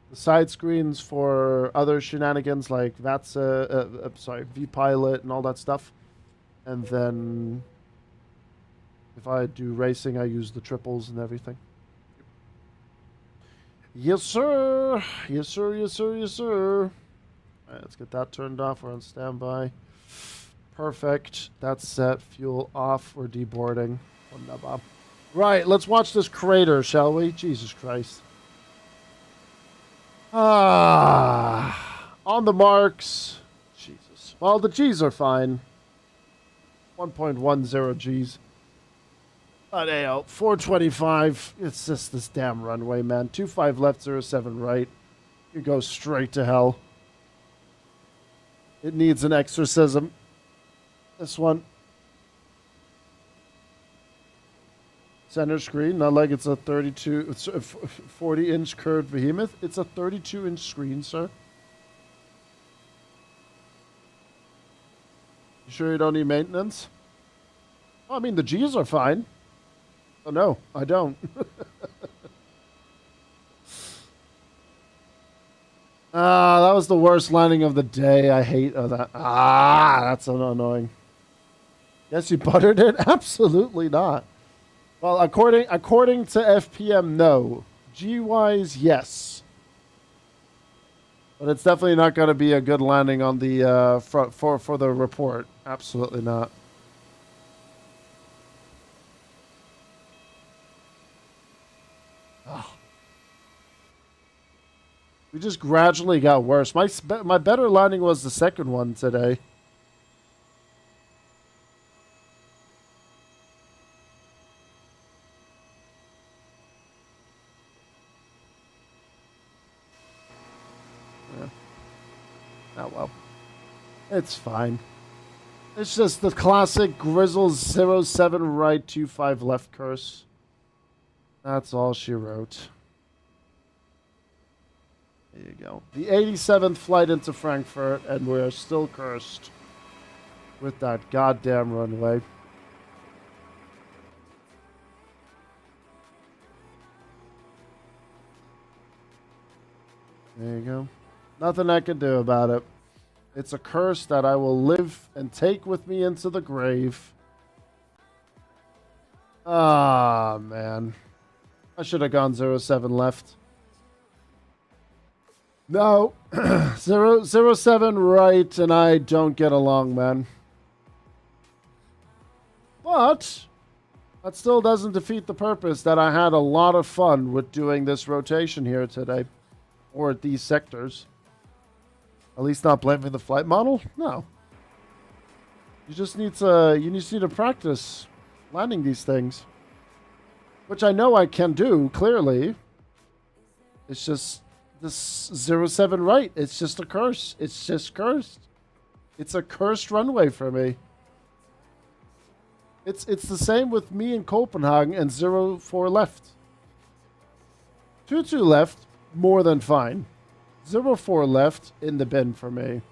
Speaker 1: the side screens for other shenanigans like Vatsim, V-Pilot and all that stuff. And then if I do racing, I use the triples and everything. Yes, sir. Yes, sir. Yes, sir. Yes, sir. All right, let's get that turned off. We're on standby. Perfect. That's set. Fuel off. We're deboarding. Right, let's watch this crater, shall we? Jesus Christ. Ah, on the marks. Jesus. Well, the G's are fine. 1.10 G's. But AO, 425. It's just this damn runway, man. 25 left, 07 right. You go straight to hell. It needs an exorcism. This one. Center screen, not like it's a 32, it's a 40-inch curved behemoth. It's a 32-inch screen, sir. You sure you don't need maintenance? Oh, I mean, the G's are fine. Oh, no, I don't. That was the worst landing of the day. I hate that. That's so annoying. Yes, you buttered it? Absolutely not. Well, according to FPM, no. G-wise, yes. But it's definitely not going to be a good landing on the for the report. Absolutely not. Oh. We just gradually got worse. My better landing was the second one today. Oh, well. It's fine. It's just the classic Grizzle 07 right, 25 left curse. That's all she wrote. There you go. The 87th flight into Frankfurt, and we're still cursed with that goddamn runway. There you go. Nothing I can do about it. It's a curse that I will live and take with me into the grave. Ah, man. I should have gone 07 left. No. 07 right, and I don't get along, man. But that still doesn't defeat the purpose that I had a lot of fun with doing this rotation here today. Or at these sectors. At least not blaming the flight model? No. You just need to practice landing these things. Which I know I can do, clearly. It's just this 07 right. It's just a curse. It's just cursed. It's a cursed runway for me. It's the same with me in Copenhagen and 04 left. 22 left, more than fine. 04 left, in the bin for me.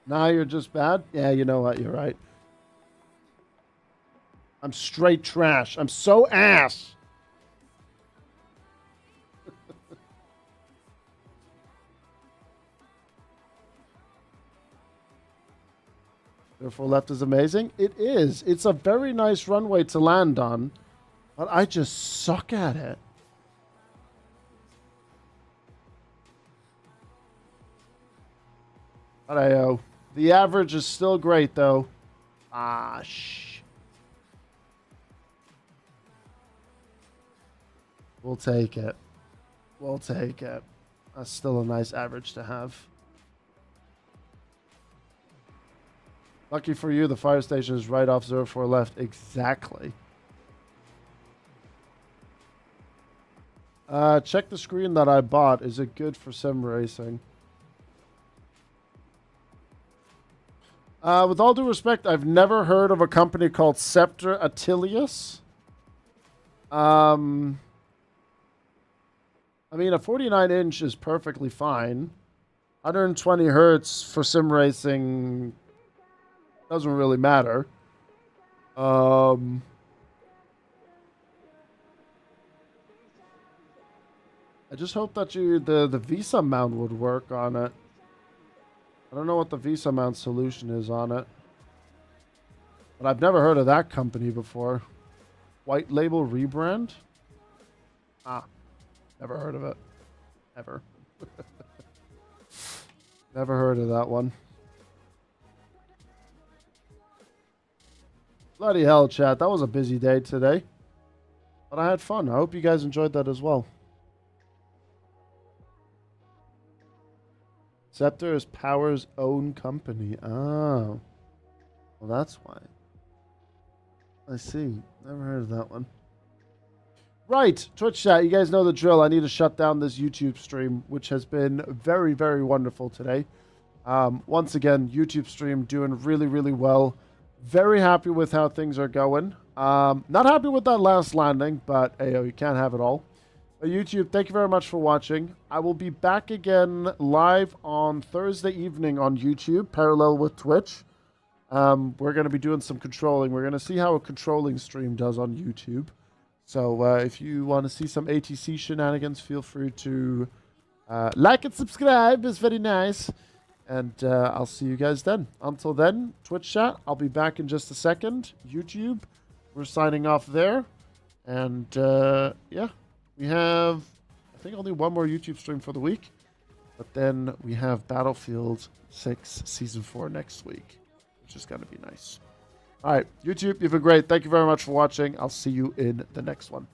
Speaker 1: Nah, you're just bad? Yeah, you know what? You're right. I'm straight trash. I'm so ass. 04 left is amazing. It is. It's a very nice runway to land on. But I just suck at it. But the average is still great, though. We'll take it. We'll take it. That's still a nice average to have. Lucky for you, the fire station is right off 04 left. Exactly. Check the screen that I bought. Is it good for sim racing? With all due respect, I've never heard of a company called Scepter Atilius. I mean, a 49-inch is perfectly fine. 120 hertz for sim racing doesn't really matter. I just hope that the Visa mount would work on it. I don't know what the Visa mount solution is on it. But I've never heard of that company before. White label rebrand? Never heard of it. Ever. Never heard of that one. Bloody hell, chat. That was a busy day today. But I had fun. I hope you guys enjoyed that as well. Scepter is Power's own company. Oh. Well, that's why. I see. Never heard of that one. Right. Twitch chat. You guys know the drill. I need to shut down this YouTube stream, which has been very, very wonderful today. Once again, YouTube stream doing really, really well. Very happy with how things are going. Not happy with that last landing, but hey, you can't have it all. But YouTube, thank you very much for watching. I will be back again live on Thursday evening on YouTube, parallel with Twitch. We're going to be doing some controlling. We're going to see how a controlling stream does on YouTube. So if you want to see some ATC shenanigans, feel free to like and subscribe. It's very nice. And I'll see you guys then. Until then, Twitch chat, I'll be back in just a second. YouTube, we're signing off there. And yeah, we have, I think, only one more YouTube stream for the week. But then we have Battlefield 6 Season 4 next week, which is going to be nice. All right, YouTube, you've been great. Thank you very much for watching. I'll see you in the next one.